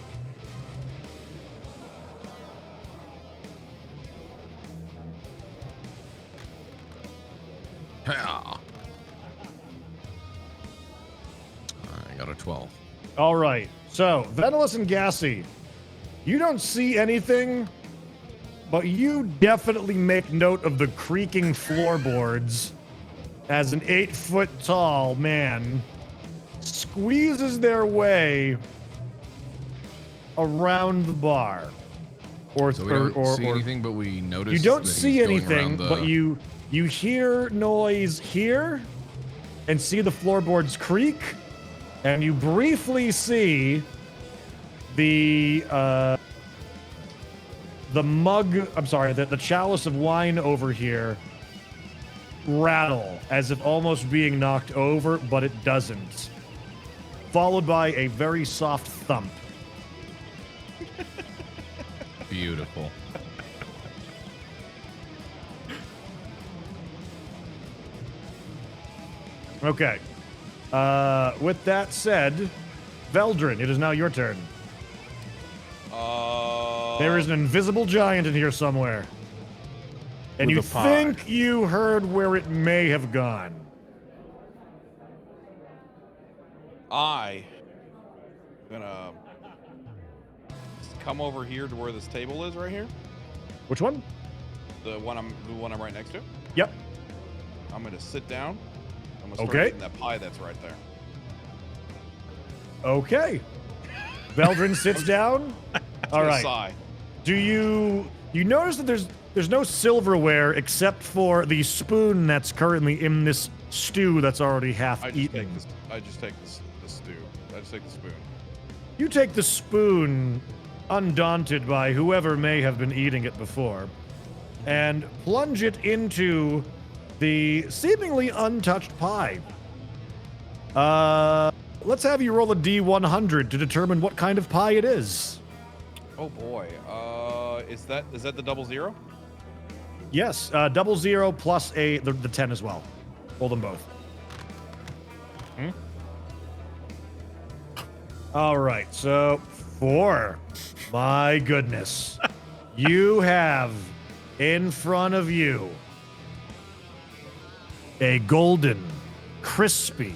12. All right. So, Venalus and Gassy, you don't see anything, but you definitely make note of the creaking floorboards as an 8-foot-tall man squeezes their way around the bar. So we don't see anything, but we notice. You don't that see he's going anything, around the- but you hear noise here, and see the floorboards creak, and you briefly see the mug. I'm sorry, the chalice of wine over here rattle as if almost being knocked over, but it doesn't. Followed by a very soft thump. Beautiful. Okay. With that said, Veldrin, it is now your turn. There is an invisible giant in here somewhere. And With you a pie. think you heard where it may have gone. I gonna come over here to where this table is right here. Which one? The one I'm right next to. Yep. I'm gonna sit down. I'm gonna start Okay. eating that pie that's right there. Okay. Veldrin sits down. All gonna right. sigh. Do you notice that there's no silverware except for the spoon that's currently in this stew that's already half eaten? I just take the stew. I just take the spoon. You take the spoon, undaunted by whoever may have been eating it before, and plunge it into the seemingly untouched pie. Let's have you roll a D100 to determine what kind of pie it is. Oh boy. Is that the 00? Yes, 00 plus the 10 as well. Roll them both. All right, so 4. My goodness. You have in front of you a golden, crispy,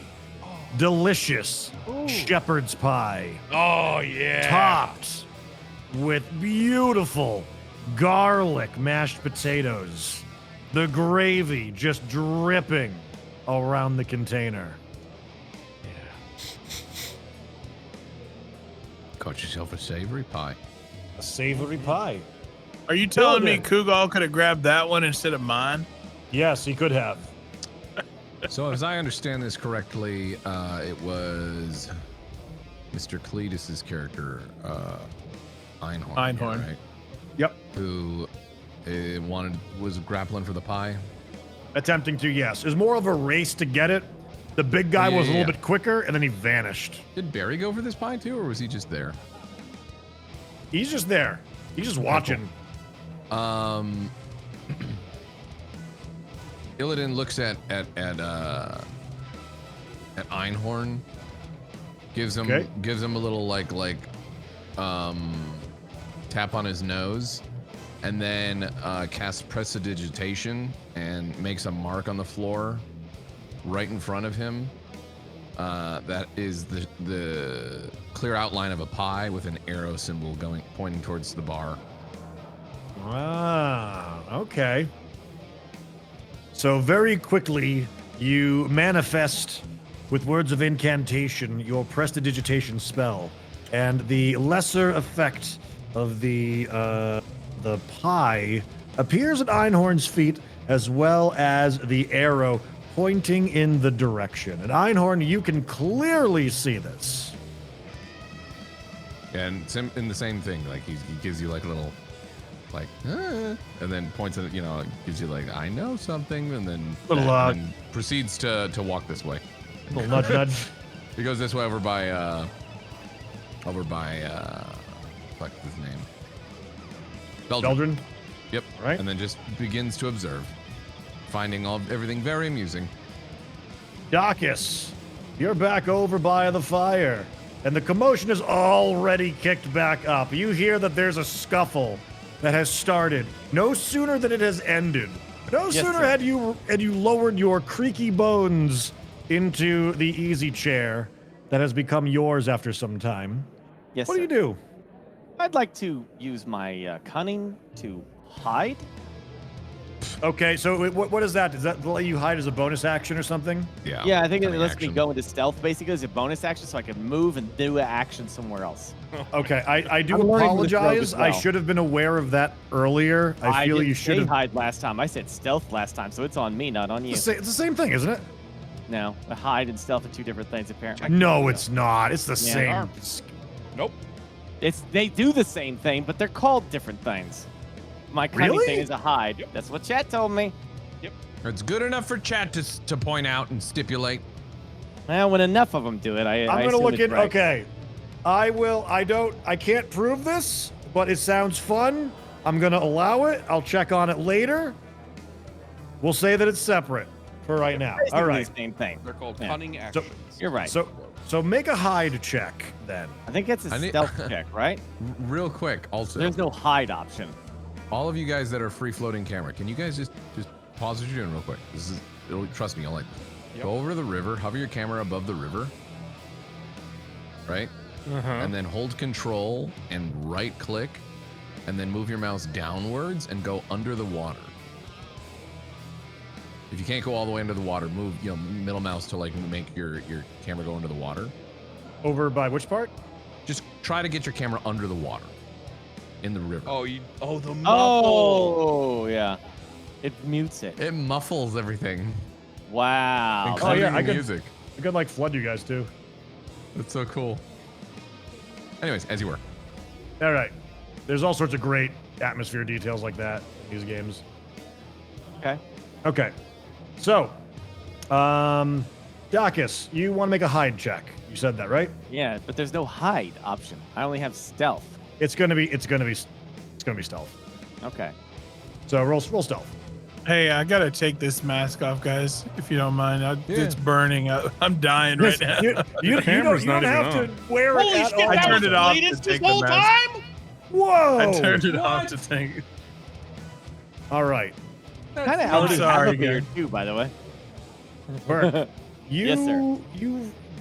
delicious shepherd's pie. Oh yeah. Topped with beautiful garlic mashed potatoes. The gravy just dripping around the container. Got yourself a savory pie. A savory pie. Are you telling me Golden. Kugal could have grabbed that one instead of mine? Yes, he could have. So, as I understand this correctly, it was Mr. Cletus's character, Einhorn. Einhorn. Right? Yep. Who was grappling for the pie. Attempting to, yes. It was more of a race to get it. The big guy was a Yeah. little bit quicker, and then he vanished. Did Barry go for this pie too, or was he just there? He's just there. He's just watching. Illidan looks at Einhorn, gives him a little tap on his nose, and then casts Prestidigitation and makes a mark on the floor right in front of him. That is the clear outline of a pie with an arrow symbol pointing towards the bar. Ah, okay. So very quickly, you manifest with words of incantation your Prestidigitation spell, and the lesser effect of the pie appears at Einhorn's feet, as well as the arrow pointing in the direction. And Einhorn, you can clearly see this. And in the same thing, like he gives you like a little, like, and then points at, gives you like, I know something, and then and proceeds to walk this way. Little nudge, nudge. He goes this way over by what's his name? Veldrin? Yep. Right. And then just begins to observe, finding everything very amusing. Dacus, you're back over by the fire, and the commotion is already kicked back up. You hear that there's a scuffle that has started no sooner than it has ended. No sooner had you lowered your creaky bones into the easy chair that has become yours after some time. Yes. What do you do? I'd like to use my cunning to hide. Okay, so what is that? Does that let you hide as a bonus action or something? Yeah. Yeah, I think it lets me go into stealth basically as a bonus action, so I can move and do an action somewhere else. Okay, I do I'm learning this rogue apologize. as well. I should have been aware of that earlier. I feel didn't you should say have. hide last time. I said stealth last time, so it's on me, not on you. It's the same thing, isn't it? No, a hide and stealth are two different things apparently. No, it's not. It's the Yeah. same. Nope. They do the same thing, but they're called different things. My cunning Really? thing is a hide. That's what chat told me. It's good enough for chat to point out and stipulate. Well, when enough of them do it, I I'm gonna assume look it's in. right. Okay, I will. I can't prove this, but it sounds fun. I'm gonna allow it. I'll check on it later. We'll say that it's separate for right now. Basically All right. the same thing. They're called Yeah. cunning actions. You're right. So make a hide check then. I think it's a I need- stealth check, right? Real quick, also. There's no hide option. All of you guys that are free floating camera, can you guys just pause what you're doing real quick? Trust me, you'll like this. Go over the river, hover your camera above the river, right? And then hold control and right click, and then move your mouse downwards and go under the water. If you can't go all the way under the water, move middle mouse to like make your camera go into the water. Over by which part? Just try to get your camera under the water in the river. The muffle. Oh, yeah. It mutes it. It muffles everything. Wow. Oh yeah, Including music. I could like flood you guys too. That's so cool. Anyways, as you were. All right. There's all sorts of great atmosphere details like that in these games. Okay. Okay. So, Dacus, you want to make a hide check. You said that, right? Yeah, but there's no hide option. I only have stealth. It's gonna be stealth. Okay. So roll stealth. Hey, I gotta take this mask off, guys, if you don't mind. It's burning. I'm dying right now. You don't have to wear it at all. I turned it off to take the mask. Whoa! I turned it off to take. All right. Kind of I'm out sorry, of beard guys. too, by the way. Bert, you, Yes, sir.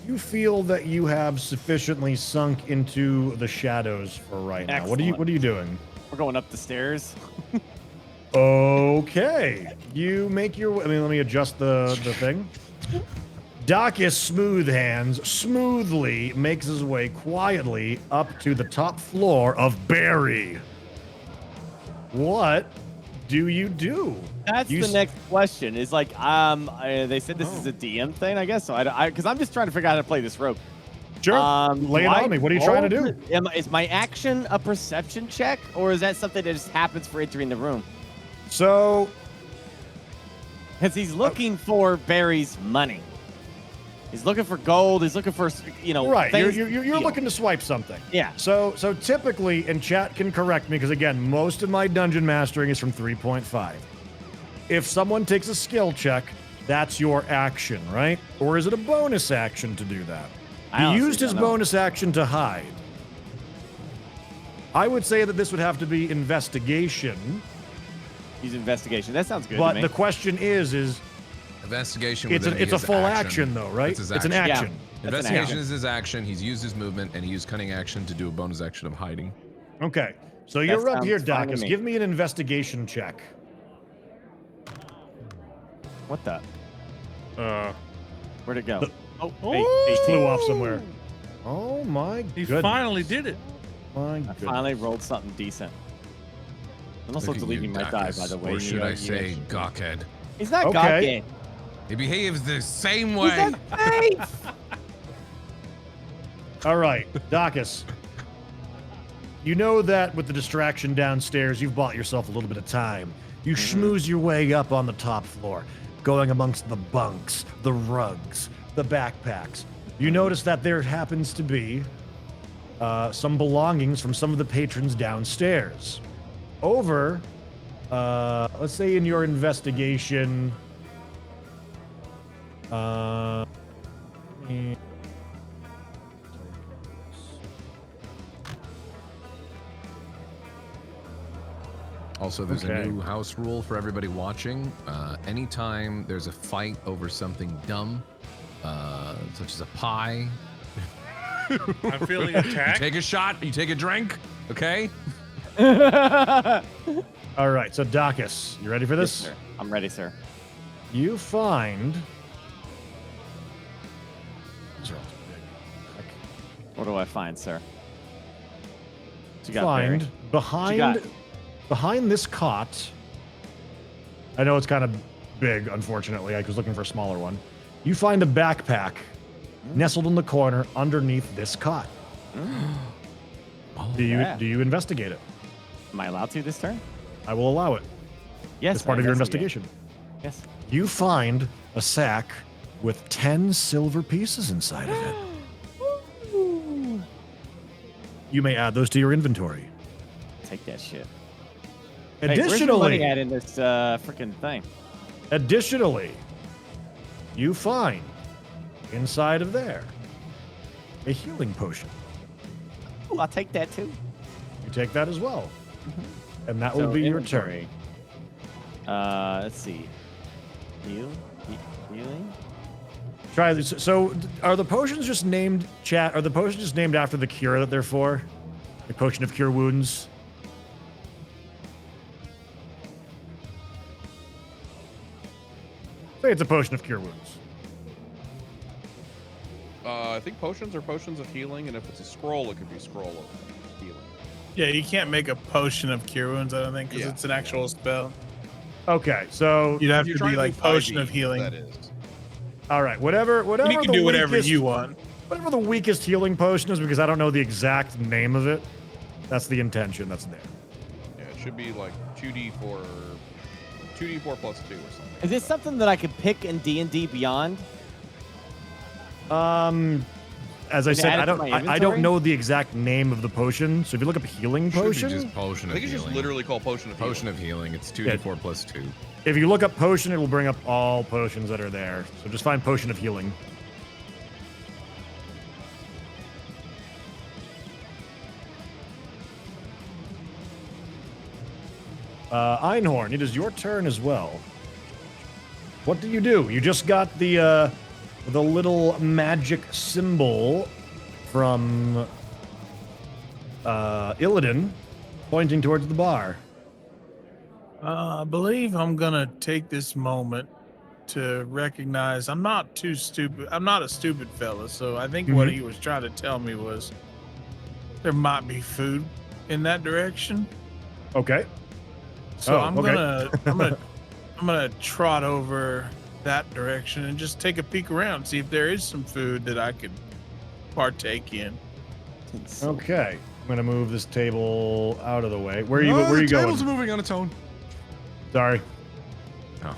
You feel that you have sufficiently sunk into the shadows for right now. What are Excellent. you doing? We're going up the stairs. Okay. You make your way. Let me adjust the thing. Dacus Smooth Hands smoothly makes his way quietly up to the top floor of Barry. What do you do? That's the next question. Is like, they said this is a DM thing, I guess. So because I'm just trying to figure out how to play this rope. Sure. Lay it on me. What are you trying to do? Is my action a perception check, or is that something that just happens for entering the room? So, because he's looking for Barry's money. He's looking for gold. He's looking for, right. things You're to steal. looking to swipe something. Yeah. So typically, and chat can correct me because again, most of my dungeon mastering is from 3.5. If someone takes a skill check, that's your action, right? Or is it a bonus action to do that? I He honestly used his don't know. bonus action to hide. I would say that this would have to be investigation. Use investigation. That sounds good. But to me. the question is Investigation. it's within a his full action though, right? It's, his It's an action. action. Yeah. That's an Investigation action. is his action. He's used his movement and he used cunning action to do a bonus action of hiding. Okay. So you're up here, sounds fine to Dacus. me. Give me an investigation check. What the? Where'd it go? He flew off somewhere. Oh my He goodness. finally did it. My I goodness. finally rolled something decent. I'm also Look at deleting you, my die, Dacus, by the way. Or should I say, Gawkhead? He's not Okay. Gawkhead. He behaves the same He's way. a thief. All right, Dacus. You know that with the distraction downstairs, you've bought yourself a little bit of time. You schmooze your way up on the top floor, going amongst the bunks, the rugs, the backpacks. You notice that there happens to be some belongings from some of the patrons downstairs. Over, let's say in your investigation, Also, there's Okay. a new house rule for everybody watching. Anytime there's a fight over something dumb, such as a pie, I'm feeling attacked. Take a shot. You take a drink. Okay. All right, so Dacus, you ready for this? Yes, sir. I'm ready, sir. You find. What do I find, sir? What you got, Find Barry? What you got? behind this cot. I know it's kind of big, unfortunately. I was looking for a smaller one. You find a backpack nestled in the corner underneath this cot. Do you investigate it? Am I allowed to this turn? I will allow it. Yes. As part of your investigation. Yes. You find a sack with 10 silver pieces inside of it. You may add those to your inventory. Take that shit. Additionally, hey, where's your money at in this freaking thing? Additionally, you find inside of there a healing potion. Oh, I'll take that too. You take that as well. And that will be your turn. Let's see. Healing? Try this. So, are the potions just named, chat? Are the potions just named after the cure that they're for? The potion of cure wounds? Say it's a potion of cure wounds. I think potions are potions of healing, and if it's a scroll, it could be scroll of healing. Yeah, you can't make a potion of cure wounds, I don't think, because it's an actual spell. Okay, so you'd have to be like potion of healing. That is. All right, whatever. You can do whatever you want. Whatever the weakest healing potion is, because I don't know the exact name of it. That's the intention. That's there. Yeah, it should be like 2d4 plus 2 or something. Is this something that I could pick in D&D Beyond? As I said, I don't know the exact name of the potion. So if you look up healing potion, Should be just potion of I think it's healing. just literally called potion of healing. Potion of healing. It's 2d4 plus 2. if you look up potion, it will bring up all potions that are there. So just find potion of healing. Einhorn, it is your turn as well. What do? You just got the little magic symbol from Illidan pointing towards the bar. I believe I'm gonna take this moment to recognize I'm not too stupid. I'm not a stupid fella, so I think what he was trying to tell me was there might be food in that direction. Okay. So I'm gonna trot over that direction and just take a peek around, see if there is some food that I could partake in. Okay. I'm gonna move this table out of the way. Where are you the going? table's moving on its own. Sorry. Oh.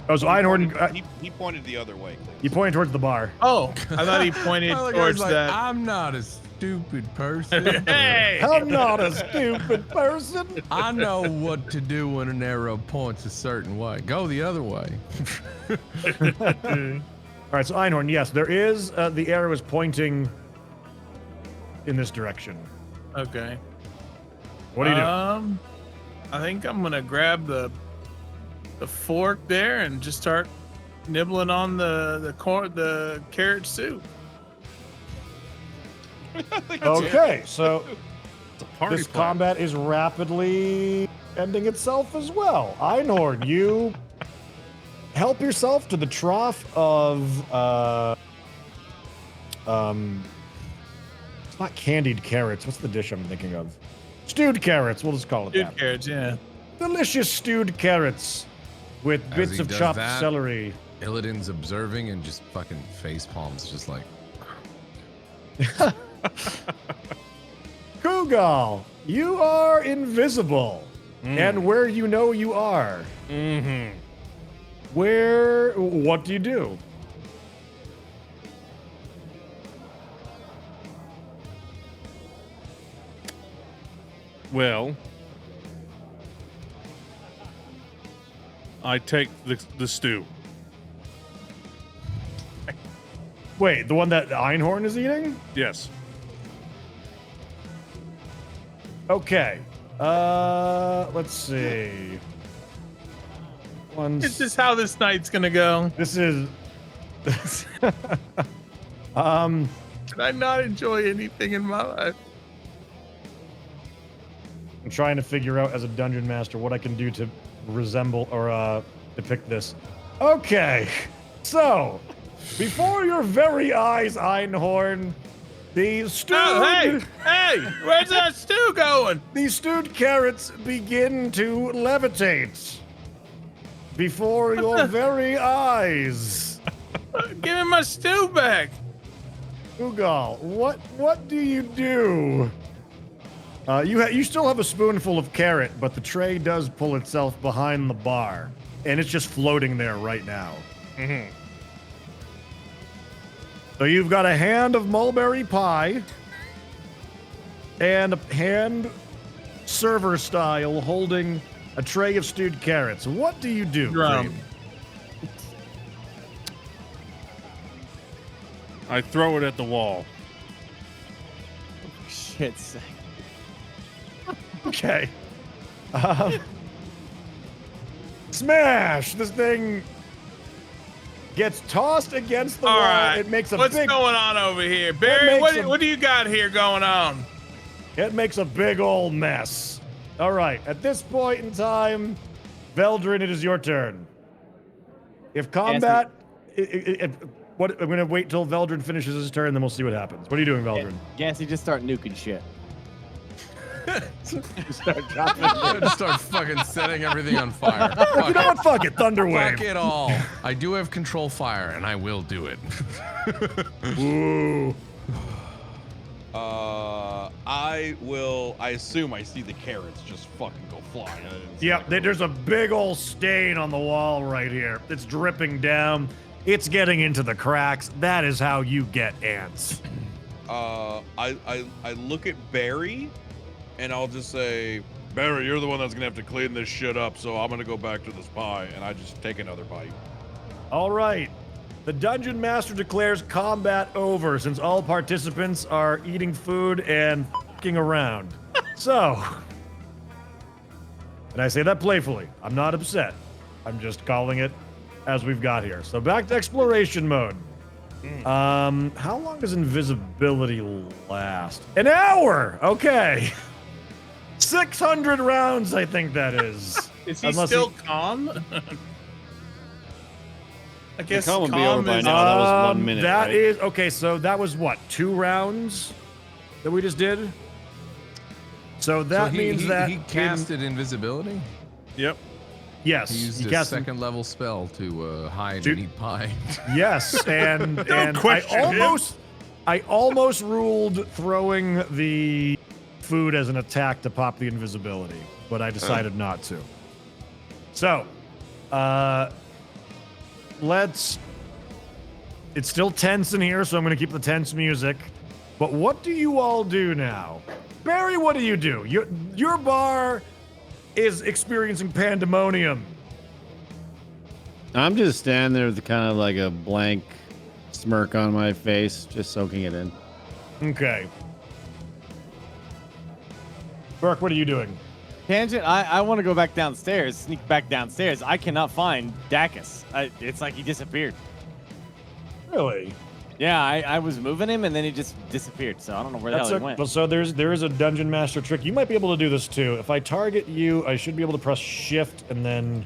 Oh, so Einhorn, he pointed the other way. you pointed towards the bar. Oh, I thought he pointed towards that. I'm not a stupid person. Hey! I'm not a stupid person. I know what to do when an arrow points a certain way. Go the other way. All right, so Einhorn, yes, there is the arrow is pointing in this direction. Okay. What do you do? I think I'm gonna grab the fork there and just start nibbling on the carrot soup. Okay, so party this plan. combat is rapidly ending itself as well. Einhorn, you help yourself to the trough of it's not candied carrots. What's the dish I'm thinking of? Stewed carrots. We'll just call it that. Stewed carrots, yeah. Delicious stewed carrots with As bits he of does chopped that, celery. Illidan's observing and just fucking face palms, just like. Kugal, you are invisible. And where you know you are. Mm-hmm. What do you do? Well, I take the stew. Wait, the one that Einhorn is eating? Yes. Okay. Let's see. This is how this night's gonna go. This is Did I not enjoy anything in my life? I'm trying to figure out as a dungeon master what I can do to resemble or depict this. Okay, so before your very eyes, Einhorn, the stewed... Oh, hey, where's that stew going? The stewed carrots begin to levitate before your very eyes. Give me my stew back. Ugal, what do you do? You still have a spoonful of carrot, but the tray does pull itself behind the bar, and it's just floating there right now. Mm-hmm. So you've got a hand of mulberry pie and a hand server style holding a tray of stewed carrots. What do you do? Cream? I throw it at the wall. Shit's sake. Okay. Smash! This thing gets tossed against the All wall. right. It makes a What's big... going on over here? Barry, what do you got here going on? It makes a big old mess. All right. At this point in time, Veldrin, it is your turn. If combat... I'm going to wait till Veldrin finishes his turn, then we'll see what happens. What are you doing, Veldrin? Gassy, just start nuking shit. Start dropping. Just start fucking setting everything on fire. You know what? Fuck it. Thunderwave. Fuck it all. I do have control fire, and I will do it. Ooh. I assume I see the carrots just fucking go flying. Yep, there's a big old stain on the wall right here. It's dripping down. It's getting into the cracks. That is how you get ants. I look at Barry, and I'll just say, Barry, you're the one that's gonna have to clean this shit up, so I'm gonna go back to this pie, and I just take another bite. All right. The Dungeon Master declares combat over since all participants are eating food and f***ing around. So, and I say that playfully. I'm not upset. I'm just calling it as we've got here. So back to exploration mode. How long does invisibility last? An hour! Okay. 600 rounds, I think that is. Is he still calm? I guess calm would be over by now. That was 1 minute. That right? is okay. So that was what, 2 rounds that we just did. So that means that he casted invisibility. Yep. Yes, he used he a cast second level spell to hide and eat pie. Yes, and question him. I almost ruled throwing the food as an attack to pop the invisibility, but I decided not to. So, it's still tense in here, so I'm going to keep the tense music. But what do you all do now? Barry, what do you do? Your bar is experiencing pandemonium. I'm just standing there with kind of like a blank smirk on my face, just soaking it in. Okay. Burke, what are you doing? Tangent, I want to go back downstairs, sneak back downstairs. I cannot find Dacus. It's like he disappeared. Really? Yeah, I was moving him and then he just disappeared. So I don't know where the hell he went. Well, so there is a dungeon master trick. You might be able to do this too. If I target you, I should be able to press shift and then.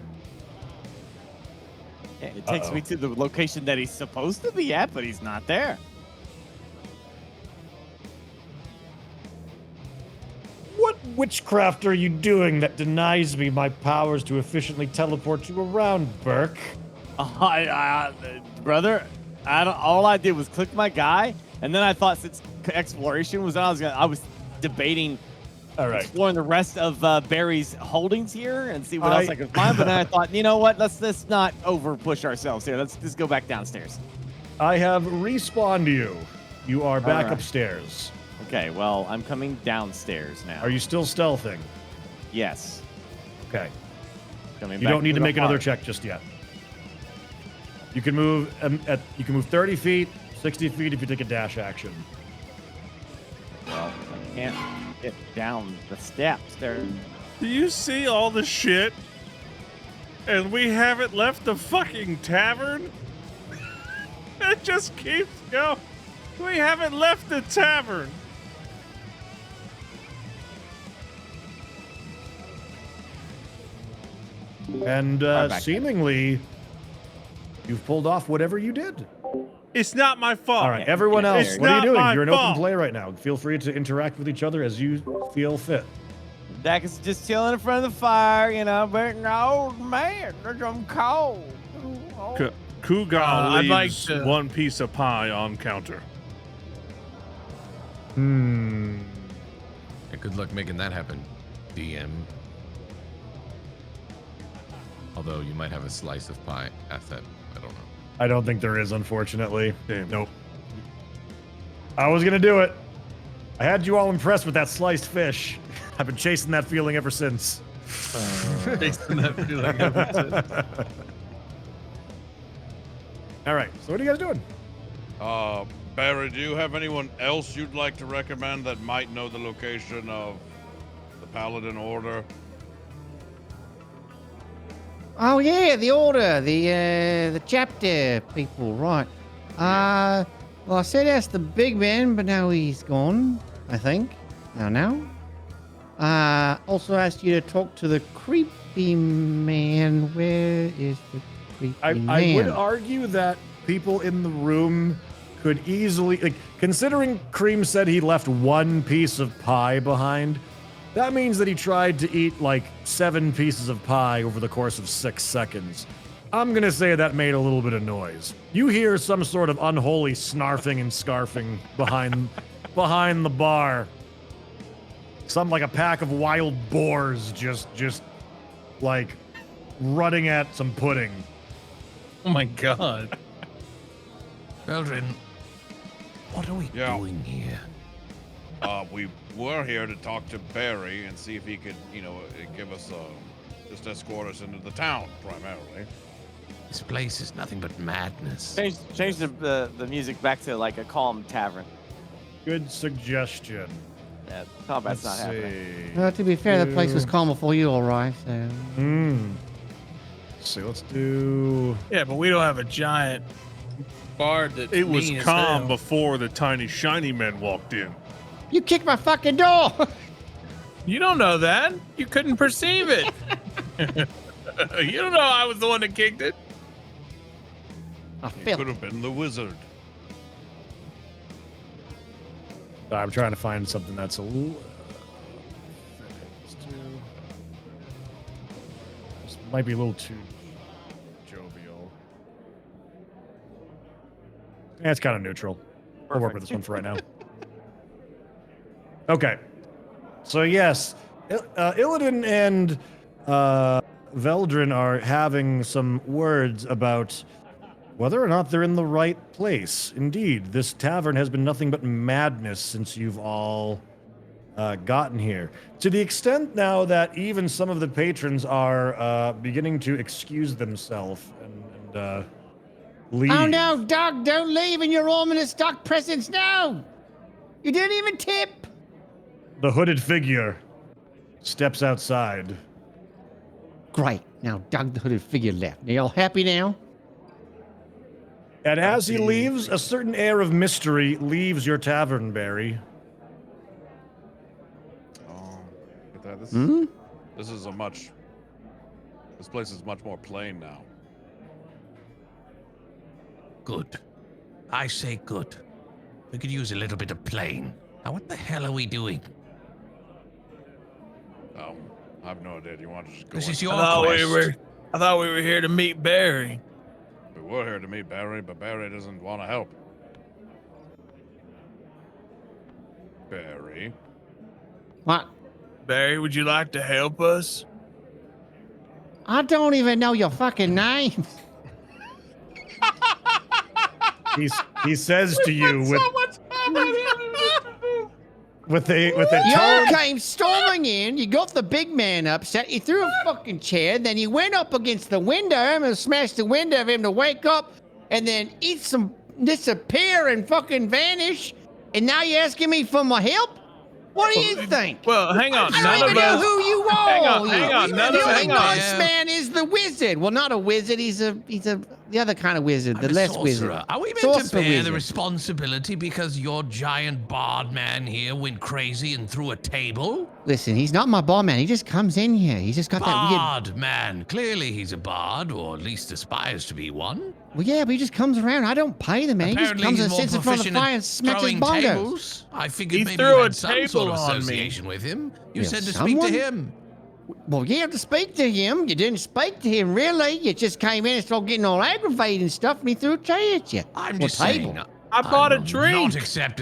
Yeah, it takes me to the location that he's supposed to be at, but he's not there. What witchcraft are you doing that denies me my powers to efficiently teleport you around, Burke? Brother, all I did was click my guy, and then I thought since exploration was on, I was debating exploring the rest of Barry's holdings here and see what else I could find. But then I thought, you know what? Let's not over push ourselves here. Let's just go back downstairs. I have respawned you. You are back upstairs. Okay, well, I'm coming downstairs now. Are you still stealthing? Yes. Okay. Coming You back don't need to the make another heart. check just yet. You can move you can move 30 feet, 60 feet if you take a dash action. Well, I can't get down the steps there. Do you see all the shit? And we haven't left the fucking tavern? It just keeps going. We haven't left the tavern. And back. seemingly, you've pulled off whatever you did. It's not my fault. All right, everyone else, It's what are you not doing? my You're in fault. open play right now. Feel free to interact with each other as you feel fit. Dak is just chilling in front of the fire, you know, but old man, I'm cold. Kugal I'd like leaves to- one piece of pie on counter. Hmm. Yeah, good luck making that happen, DM. Although you might have a slice of pie at that. I don't know. I don't think there is, unfortunately. Damn. Nope. I was gonna do it. I had you all impressed with that sliced fish. I've been chasing that feeling ever since. Chasing that feeling ever since. All right. So what are you guys doing? Barry, do you have anyone else you'd like to recommend that might know the location of the Paladin Order? Oh yeah, the order, the chapter people, right? Well, I said ask the big man, but now he's gone. I think. I don't know. Also asked you to talk to the creepy man. Where is the creepy man? I would argue that people in the room could easily, like, considering Cream said he left one piece of pie behind, that means that he tried to eat like 7 pieces of pie over the course of 6 seconds. I'm gonna say that made a little bit of noise. You hear some sort of unholy snarfing and scarfing behind the bar. Some like a pack of wild boars just like running at some pudding. Oh my god. Veldrin, what are we doing here? We were here to talk to Barry and see if he could, give us just escort us into the town primarily. This place is nothing but madness. Change the music back to like a calm tavern. Good suggestion. Yeah, combat's not happening. Well, to be fair, the place was calm before you all arrived, so. Let's see, let's do. Yeah, but we don't have a giant bard that It was mean as calm hell. before the tiny shiny men walked in. You kicked my fucking door! You don't know that. You couldn't perceive it. You don't know I was the one that kicked it. It could have been the wizard. I'm trying to find something that's a little. This might be a little too jovial. Yeah, it's kind of neutral. We'll work with this one for right now. Okay. So, yes, Illidan and Veldrin are having some words about whether or not they're in the right place. Indeed, this tavern has been nothing but madness since you've all gotten here. To the extent now that even some of the patrons are beginning to excuse themselves and leave. Oh no, Doug, don't leave in your ominous dark presence now! You didn't even tip! The hooded figure steps outside. Great. Now Doug the hooded figure left. Are y'all happy now? And as he leaves, a certain air of mystery leaves your tavern, Barry. This is this place is much more plain now. Good. I say good. We could use a little bit of plain. Now, what the hell are we doing? I have no idea. Do you want to just go? This is in? your quest. I thought we were here to meet Barry. We were here to meet Barry, but Barry doesn't want to help. Barry. What? Barry, would you like to help us? I don't even know your fucking names. He says to you with a You tone. came storming in, you got the big man upset, you threw a fucking chair, then you went up against the window and smashed the window of him to wake up, and then disappear and fucking vanish, and now you're asking me for my help? What do you think? Well, hang on. I don't even know who you are. Hang on. The only nice man is the wizard. Well, not a wizard. He's a the other kind of wizard, I'm the a less sorcerer. wizard. Are we meant to Sorcerer bear the wizard. responsibility because your giant bard man here went crazy and threw a table? Listen, he's not my barman. He just comes in here. He's just got that weird. Bard man. Clearly he's a bard, or at least aspires to be one. Well, yeah, but he just comes around. I don't pay the man. He just Apparently comes he's and more sits in front of the proficient at fire and smacks his throwing bongos. tables. I figured He maybe threw you a had some sort of table on me. association with him. You Yeah, said to speak to someone? him. Well, you have to speak to him. You didn't speak to him, really. You just came in and started getting all aggravated and stuff, and he threw a tray at you. I'm Or just table. saying. I bought a will drink. Not accept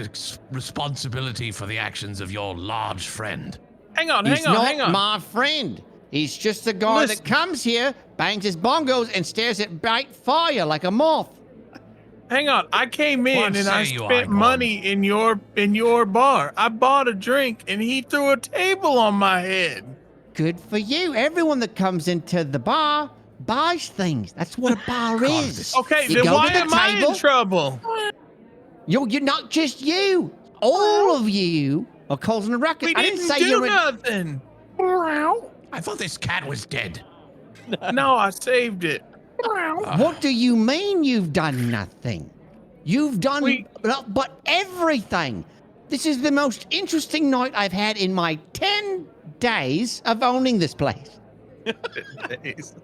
responsibility for the actions of your large friend. Hang on, He's hang not on. my friend. He's just the guy Listen. that comes here, bangs his bongos, and stares at bright fire like a moth. Hang on. I came in What and I say you, spent Einhorn? money in your bar. I bought a drink and he threw a table on my head. Good for you. Everyone that comes into the bar buys things. That's what a bar is. Okay, You then go why to the am I table. in trouble? You're not just you. All of you are causing a ruckus. We I didn't didn't say do you're in. nothing. I thought this cat was dead. No, I saved it. What do you mean you've done nothing? You've done We- but everything. This is the most interesting night I've had in my 10 days of owning this place.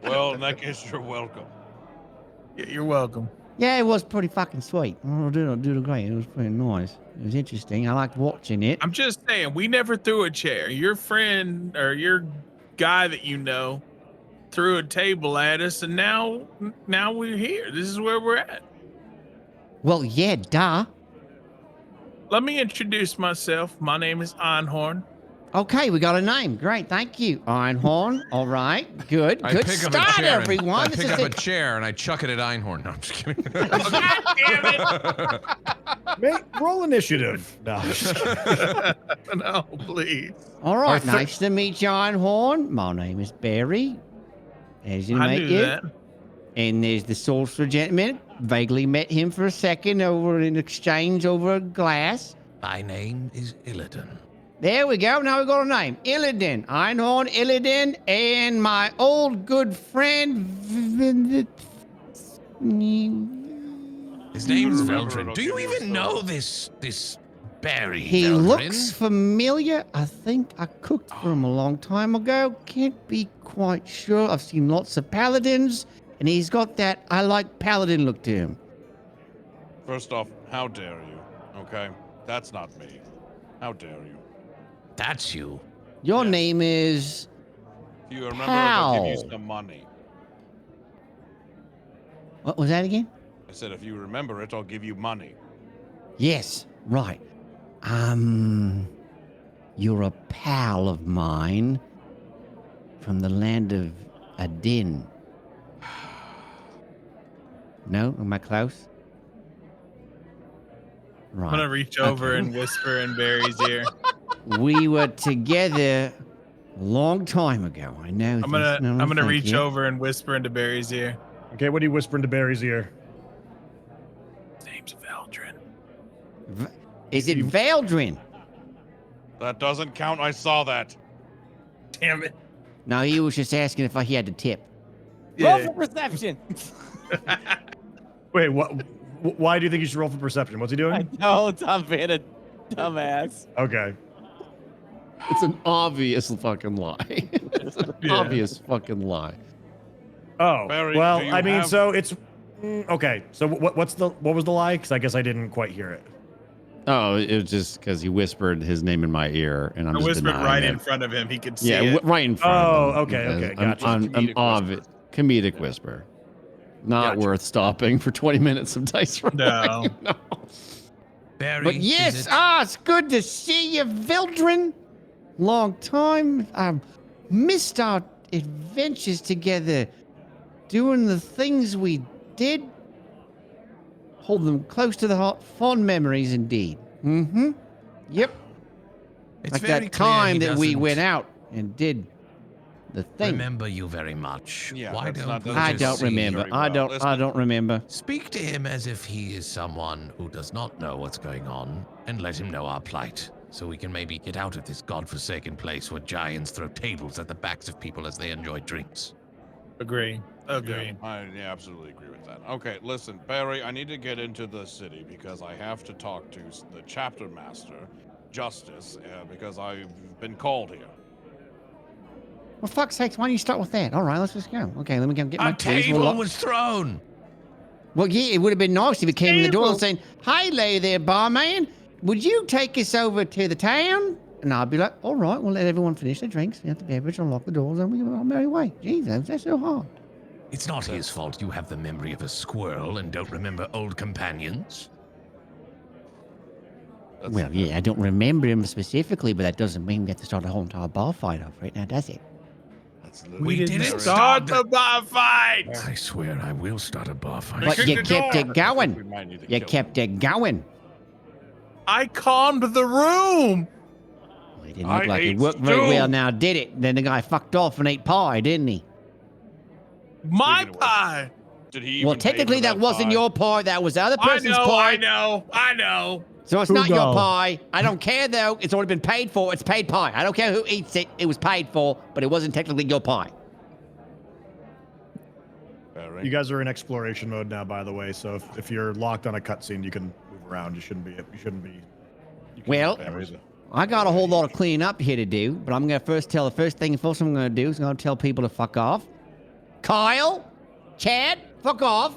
Well, in that case, you're welcome. Yeah, you're welcome. Yeah, it was pretty fucking sweet. Oh, did great. It was pretty nice. It was interesting. I liked watching it. I'm just saying, we never threw a chair. Your friend or your guy that you know threw a table at us, and now we're here. This is where we're at. Well, yeah, duh. Let me introduce myself. My name is Einhorn. Okay, we got a name. Great, thank you. Einhorn. All right, good. I Good pick up start, a chair. everyone. I This pick is up a- a chair and I chuck it at Einhorn. No, I'm just kidding. God damn it! Roll initiative. No, I'm just kidding. No, please. All right, Our thir- nice to meet you, Einhorn. My name is Barry. As you I make knew it. that. And there's the sorcerer gentleman. Vaguely met him for a second over an exchange over a glass. My name is Illidan. There we go. Now we got a name. Illidan. Einhorn Illidan and my old good friend. His name's Veldrin. Do you even know this Barry? He Veldrin? looks familiar. I think I cooked for him a long time ago. Can't be quite sure. I've seen lots of paladins, and he's got that I like paladin look to him. First off, how dare you? Okay, that's not me. How dare you? That's you. Your name is. If you remember, I'll give you How? some money. What was that again? I said, if you remember it, I'll give you money. Yes, right. You're a pal of mine from the land of Adin. No? Am I close? Right. I'm gonna reach over Okay. and whisper in Barry's ear. We were together a long time ago. I know. I'm gonna this. No, I'm gonna thank reach you. over and whisper into Barry's ear. Okay, what are you whispering to Barry's ear? His name's Veldrin. Is it Valdrin? That doesn't count. I saw that. Damn it. No, he was just asking if he had to tip. Roll for perception. Wait, what? Why do you think you should roll for perception? What's he doing? I don't. I'm being a dumbass. Okay. It's an obvious fucking lie. It's an Yeah. obvious fucking lie. Oh, Barry, well, do you I mean, have- so it's okay. So what was the lie? Because I guess I didn't quite hear it. Oh, it was just because he whispered his name in my ear, and I'm I just whispered denying right it. in front of him. He could see Yeah, it. right in front. Oh, of him, okay, because okay, gotcha. I'm Comedic comedic whisper. Not Gotcha. worth stopping for 20 minutes of dice rolling. No. No. Barry, But is yes, it- it's good to see you, Vildrin. Long time. I missed our adventures together, doing the things we did. Hold them close to the heart. Fond memories indeed. Mm-hmm. Yep. It's like very that clear time he that we doesn't went out and did the thing. remember you very much. Yeah, Why that's don't not- we I just don't see- remember. very I well. don't. I Listen. don't remember. Speak to him as if he is someone who does not know what's going on, and let him know our plight, so we can maybe get out of this godforsaken place where giants throw tables at the backs of people as they enjoy drinks. Agree. Agree. I absolutely agree with that. Okay, listen, Barry, I need to get into the city because I have to talk to the chapter master, Justice, because I've been called here. Well, fuck's sakes, why don't you start with that? All right, let's just go. Okay, let me go get my A keys. table was thrown. Well, yeah, it would have been nice if he came in the door and saying, "Hey there, barman, would you take us over to the town?" And I'd be like, "All right, we'll let everyone finish their drinks, get the beverage, unlock the doors, and we'll go on our merry way." Jesus, that's so hard. It's not his fault you have the memory of a squirrel and don't remember old companions. Well, yeah, I don't remember him specifically, but that doesn't mean we have to start a whole entire bar fight over it now, does it? We didn't start the bar fight. I swear I will start a bar fight. But you kept it We going. might need to You kill kept it going. I calmed the room. Well, it didn't look like it worked very well now, did it? Then the guy fucked off and ate pie, didn't he? My pie. Did he? Well, even pay technically, for that wasn't pie? your pie. That was the other I person's know, pie. I know. So it's not your Hugo. pie. I don't care, though. It's already been paid for. It's paid pie. I don't care who eats it. It was paid for, but it wasn't technically your pie. You guys are in exploration mode now, by the way. So if you're locked on a cutscene, you can move around. You shouldn't be. Well, I got a whole lot of cleaning up here to do, but I'm going to first I'm going to do is I'm going to tell people to fuck off. Kyle, Chad, fuck off.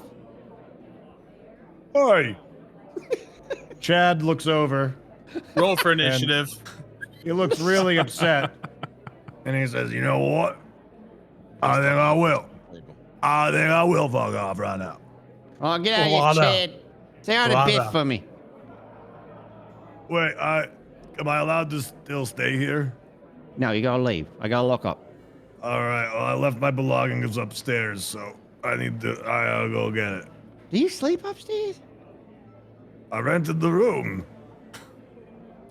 Oi! Chad looks over. Roll for initiative. He looks really upset, and he says, "You know what? I think I will. I think I will fuck off right now." Oh, get out Well, of here, I Chad. Say out a Well, I bit know. for me. Wait, am I allowed to still stay here? No, you got to leave. I got to lock up. All right. Well, I left my belongings upstairs, so I'll go get it. Do you sleep upstairs? I rented the room.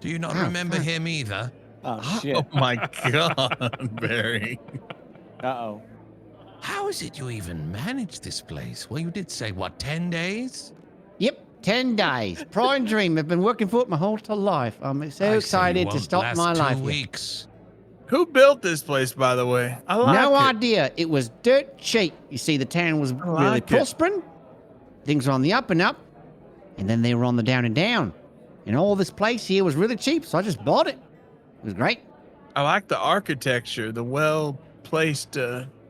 Do you not Oh, remember fuck. him either? Oh shit. Oh my God, Barry. Uh-oh. How is it you even managed this place? Well, you did say, what, 10 days? Yep, 10 days. Pride and dream. I've been working for it my whole life. I'm so I say you excited to won't start last my 2 life. here. weeks. Who built this place, by the way? I like No it. idea. It was dirt cheap. You see, the town was really like it. prospering. Things were on the up and up. And then they were on the down and down. And all this place here was really cheap, so I just bought it. It was great. I like the architecture, the well-placed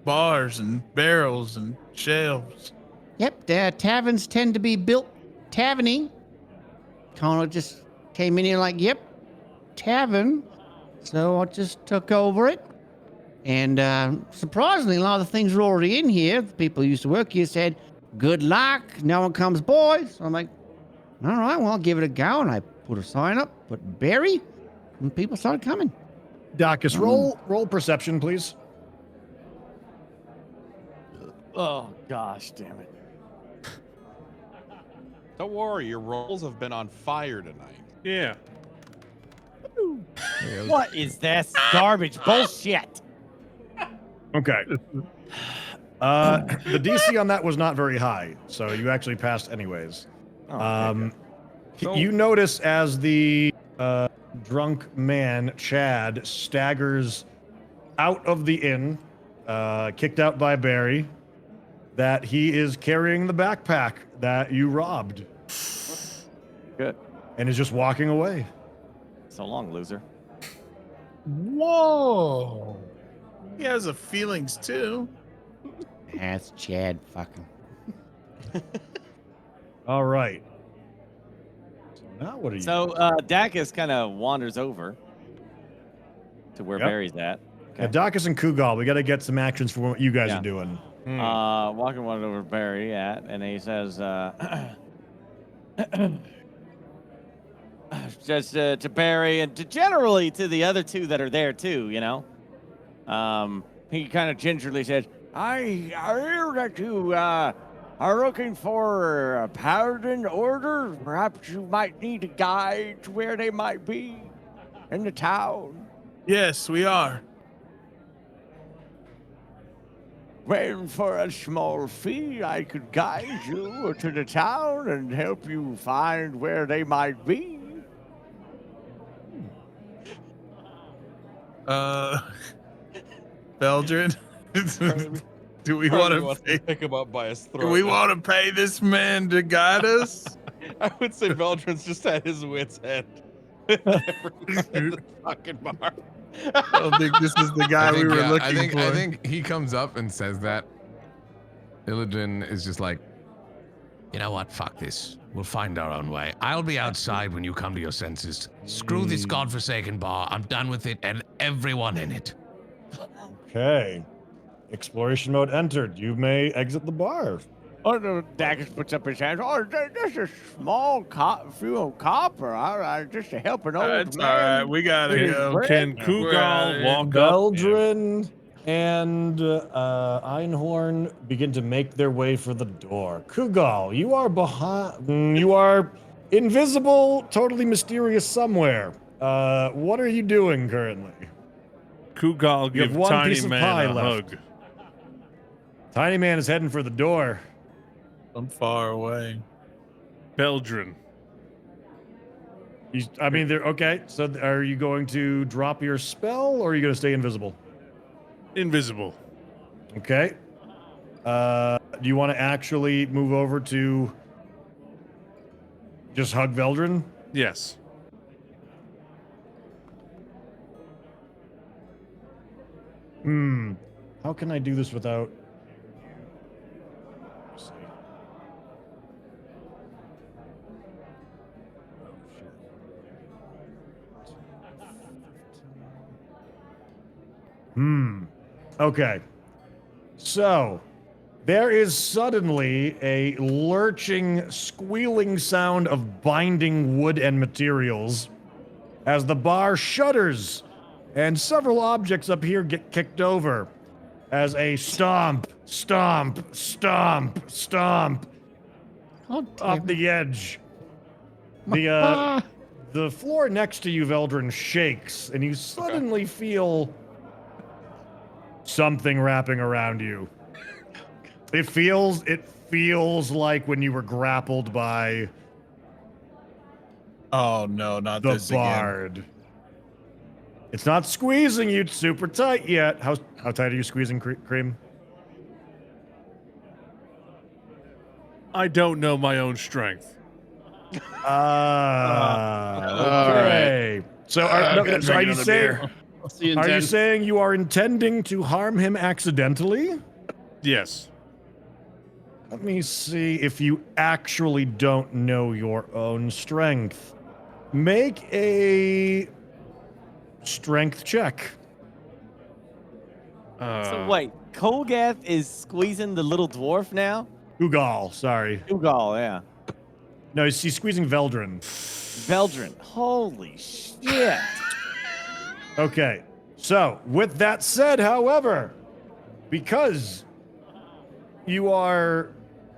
bars and barrels and shelves. Yep, the taverns tend to be built taverning. Kind of just came in here like, yep, tavern. So I just took over it. And surprisingly, a lot of the things were already in here. The people who used to work here said, "Good luck, no one comes boys." So I'm like, all right, well, I'll give it a go. And I put a sign up, put Barry, and people started coming. Dacus, roll perception, please. Oh gosh, damn it. Don't worry, your rolls have been on fire tonight. Yeah. What is this garbage bullshit? Okay. The DC on that was not very high, so you actually passed anyways. You notice as the drunk man, Chad, staggers out of the inn, kicked out by Barry, that he is carrying the backpack that you robbed. Good. And is just walking away. So long, loser. Whoa. He has a feelings too. That's Chad fucking. All right. So now what are you? So Dacus kind of wanders over to where Yep. Barry's at. Yeah, Dacus and Kugal, we got to get some actions for what you guys are doing. Walking one over to Barry at, and he says, just to Barry and generally to the other two that are there too, you know. He kind of gingerly said, I hear that you are looking for a paladin order. Perhaps you might need a guide to where they might be in the town. Yes, we are. Well, for a small fee, I could guide you to the town and help you find where they might be. Beldred. Do we Probably want wants to pick him up by his throat? Do we want to pay this man to guide us? I would say Veldrin's just at his wit's end. The fucking bar. I don't think this is the guy we were looking for. I think he comes up and says that. Illidan is just like, You know what? Fuck this. We'll find our own way. I'll be outside when you come to your senses. Screw this godforsaken bar. I'm done with it and everyone in it. Okay. Exploration mode entered. You may exit the bar. Oh, no, Daggus puts up his hands. Oh, just a small few of copper. All right, just to help an old That's man. all right. We gotta go. Can Kugal walk up? Beldrin and Einhorn begin to make their way for the door. Kugal, you are behind. You are invisible, totally mysterious somewhere. What are you doing currently? Kugal You have give one Tiny piece of Man pie a left. hug. Tiny Man is heading for the door. I'm far away. Beldrin. I mean, they're okay. So, are you going to drop your spell, or are you going to stay invisible? Invisible. Okay. Do you want to actually move over to just hug Veldrin? Yes. How can I do this without? Let's see. Okay. So, there is suddenly a lurching, squealing sound of binding wood and materials as the bar shudders and several objects up here get kicked over as a stomp, stomp, stomp, stomp off the edge. The floor next to you, Veldrin, shakes, and you suddenly feel something wrapping around you. It feels like when you were grappled by Oh no, not the this again. bard. It's not squeezing you super tight yet. How tight are you squeezing, Cream? I don't know my own strength. Okay. So are you saying? Are you saying you are intending to harm him accidentally? Yes. Let me see if you actually don't know your own strength. Make a strength check. So wait, Kolgath is squeezing the little dwarf now? Ugal, sorry. Ugal, yeah. No, he's squeezing Veldrin. Veldrin. Holy shit. Okay. So, with that said, however, because you are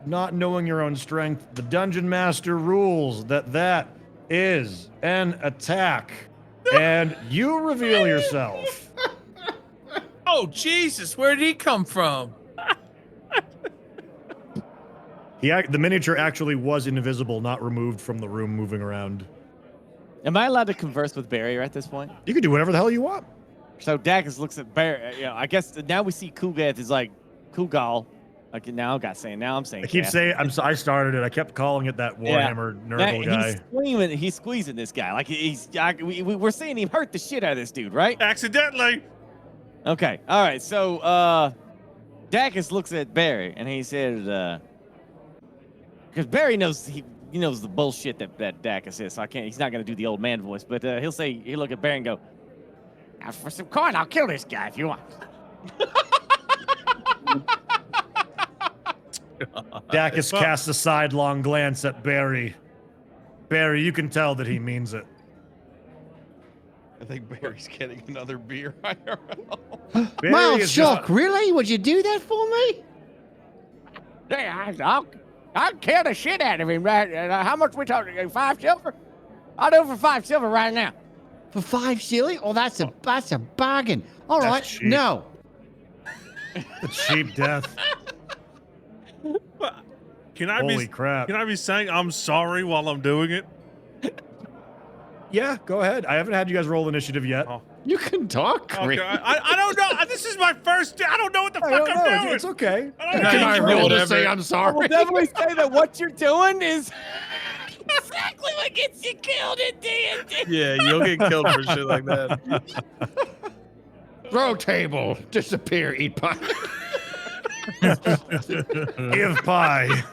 not knowing your own strength, the Dungeon Master rules that is an attack. And you reveal yourself. Oh Jesus, where did he come from? The miniature actually was invisible, not removed from the room, moving around. Am I allowed to converse with Barrier at this point? You can do whatever the hell you want. So Daggus looks at Barrier. You know, I guess now we see Kugath is like Kugal. Like now I'm saying. I keep Gath. saying I started it. I kept calling it that Warhammer Nurgle guy. He's squeezing this guy. Like we're seeing him hurt the shit out of this dude, right? Accidentally. Okay. All right. So Daggus looks at Barry and he says, because Barry knows he knows the bullshit that Daggus is. So he's not gonna do the old man voice, but he'll look at Barry and go, "Now for some coin, I'll kill this guy if you want." Dacus casts a sidelong glance at Barry. Barry, you can tell that he means it. I think Barry's getting another beer IRL. Mild shock, really? Would you do that for me? Yeah, I'll kill the shit out of him. Right? How much we talking? 5 silver? I'll do it for 5 silver right now. For 5 silver? Oh, that's a bargain. All That's right, cheap. no. The cheap death. Can I Holy crap. Can I be saying I'm sorry while I'm doing it? Yeah, go ahead. I haven't had you guys roll initiative yet. Oh. You can talk, Cream. Okay, I don't know. This is my first. I don't know what the fuck I'm doing. It's okay. Can I roll to say I'm I sorry? will definitely say that what you're doing is exactly what gets you killed in D&D. Yeah, you'll get killed for shit like that. Throw table. Disappear. Eat pie. Give pie.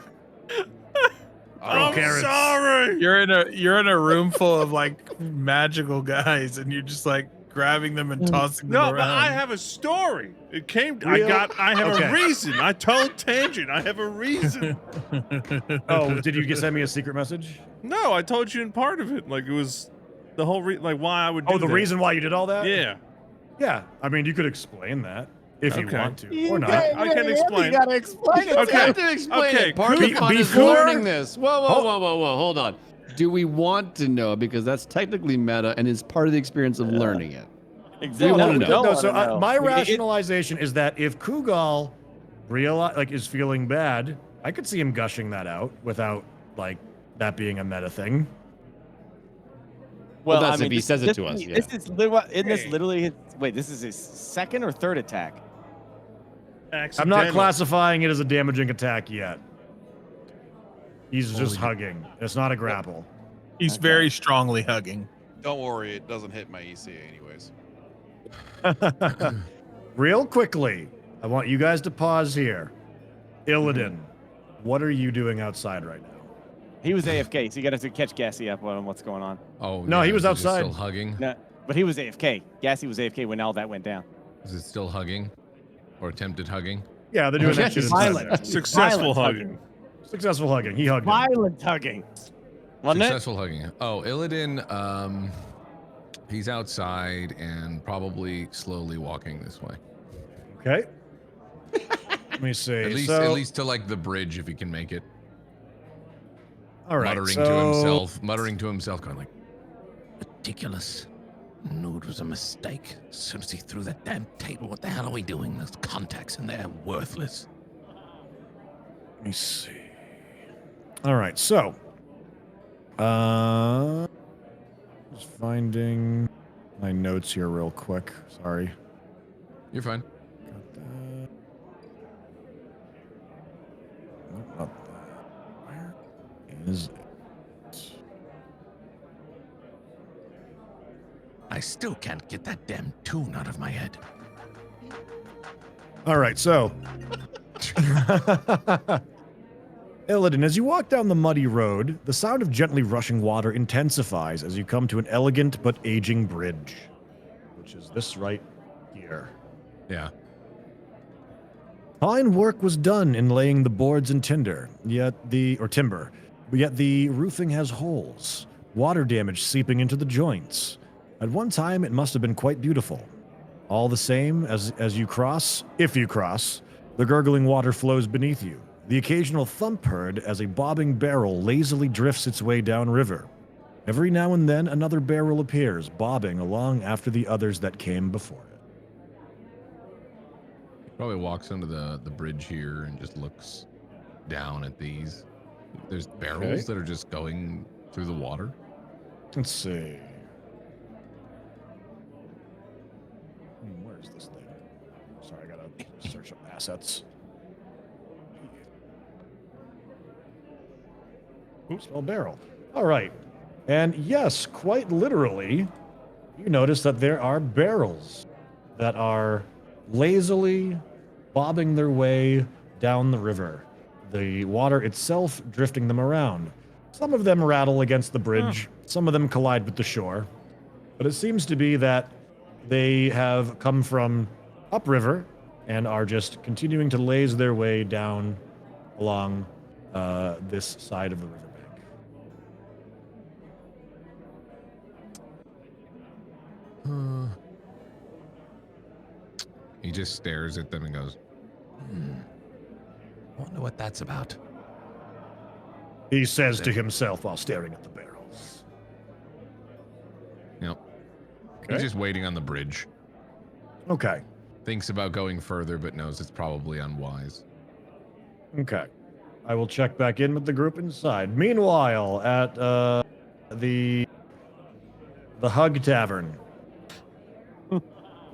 I'm carrots. sorry. You're in a room full of like magical guys, and you're just like grabbing them and tossing them No, around. but I have a story. It came. Real? I have Okay. a reason. I told Tangent. I have a reason. Oh, did you send me a secret message? No, I told you in part of it. Like it was the whole like why I would. Oh, do the that. reason why you did all that? Yeah. Yeah. I mean, you could explain that if you Okay. want to, or not. I can explain. You gotta explain it. You Okay. have to explain Okay, it. Part of the fun is before- learning this. Whoa, hold on. Do we want to know? Because that's technically meta and is part of the experience of learning it. Exactly. We wanna know. No, Don't so wanna know. my rationalization is that if Kugal is feeling bad, I could see him gushing that out without like that being a meta thing. Well, that's if he says it to us, yeah. This is literally his. Wait, this is his second or third attack. I'm not Accidental. classifying it as a damaging attack yet. He's just hugging. It's not a grapple. He's very strongly hugging. Don't worry, it doesn't hit my ECA anyways. Real quickly, I want you guys to pause here. Illidan, what are you doing outside right now? He was AFK, so you got to catch Gassy up on what's going on. Oh No, he was is it just outside. Still hugging. No, but he was AFK. Gassy was AFK when all that went down. Is it still hugging, or attempted hugging? Yeah, they're doing that shit inside Violent. there. Successful Violent hugging. Successful hugging. He hugged him. Violent hugging. Wasn't it? Successful hugging. Oh, Illidan, he's outside and probably slowly walking this way. Okay. Let me see. At least to like the bridge if he can make it. All right. Muttering to himself, going like, Ridiculous. Knew it was a mistake. As soon as he threw that damn table, what the hell are we doing? Those contacts in there, worthless. Let me see. All right, so just finding my notes here real quick. Sorry. You're fine. Got that. Nope, not that. Where is it? I still can't get that damn tune out of my head. All right, so Illidan, as you walk down the muddy road, the sound of gently rushing water intensifies as you come to an elegant but aging bridge, which is this right here. Yeah. Fine work was done in laying the boards and timber, yet the roofing has holes, water damage seeping into the joints. At one time, it must have been quite beautiful. All the same, as you cross, if you cross, the gurgling water flows beneath you. The occasional thump heard as a bobbing barrel lazily drifts its way downriver. Every now and then, another barrel appears, bobbing along after the others that came before it. Probably walks under the bridge here and just looks down at these. There's barrels that are just going through the water. Let's see. Where's this thing? Sorry, I gotta search up assets. Small barrel. All right. And yes, quite literally, you notice that there are barrels that are lazily bobbing their way down the river. The water itself drifting them around. Some of them rattle against the bridge, some of them collide with the shore. But it seems to be that they have come from upriver and are just continuing to laze their way down along this side of the riverbank. He just stares at them and goes, Wonder what that's about. He says to himself while staring at the barrels. Yep. Okay. He's just waiting on the bridge. Okay. Thinks about going further, but knows it's probably unwise. Okay. I will check back in with the group inside. Meanwhile, at the Hug Tavern.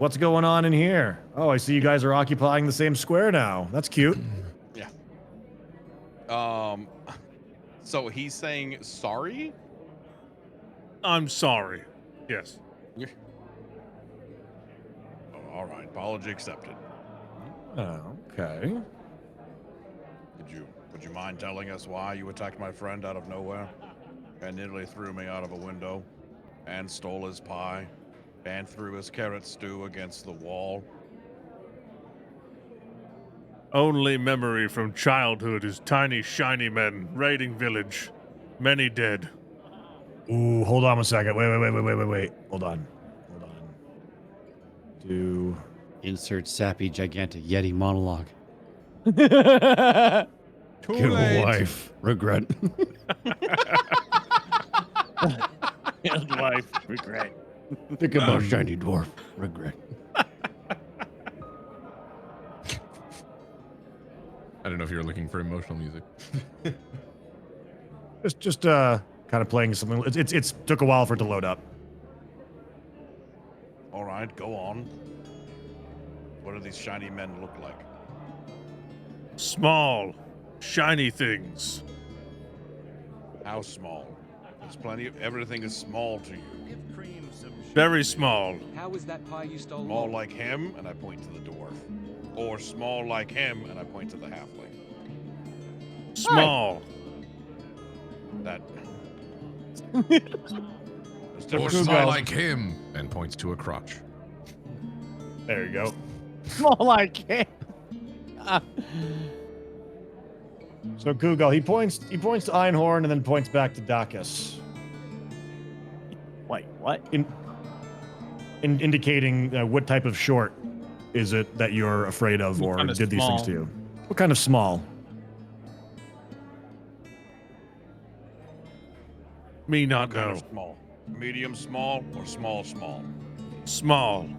What's going on in here? Oh, I see you guys are occupying the same square now. That's cute. Yeah. So he's saying sorry? I'm sorry. Yes. Oh, all right. Apology accepted. Oh, okay. Would you mind telling us why you attacked my friend out of nowhere and nearly threw me out of a window and stole his pie and threw his carrot stew against the wall? Only memory from childhood is tiny, shiny men raiding village. Many dead. Ooh, hold on 1 second. Wait. Hold on. Do insert sappy gigantic Yeti monologue. Too Kill late. wife. Regret. Killed wife. Regret. Think about shiny dwarf. Regret. I don't know if you were looking for emotional music. just kind of playing something. It's took a while for it to load up. All right, go on. What do these shiny men look like? Small, shiny things. How small? There's plenty of everything is small to you. Very small. How was that pie you stole? Small like him, and I point to the dwarf. Or small like him, and I point to the halfling. Small. That. Or small like him, and points to a crotch. There you go. Small like him. So Kugal, he points to Einhorn and then points back to Dacus. Wait, what? Indicating what type of short is it that you're afraid of or did these things to you? What kind of small? Me not What kind know. of small? Medium small or small small? Small.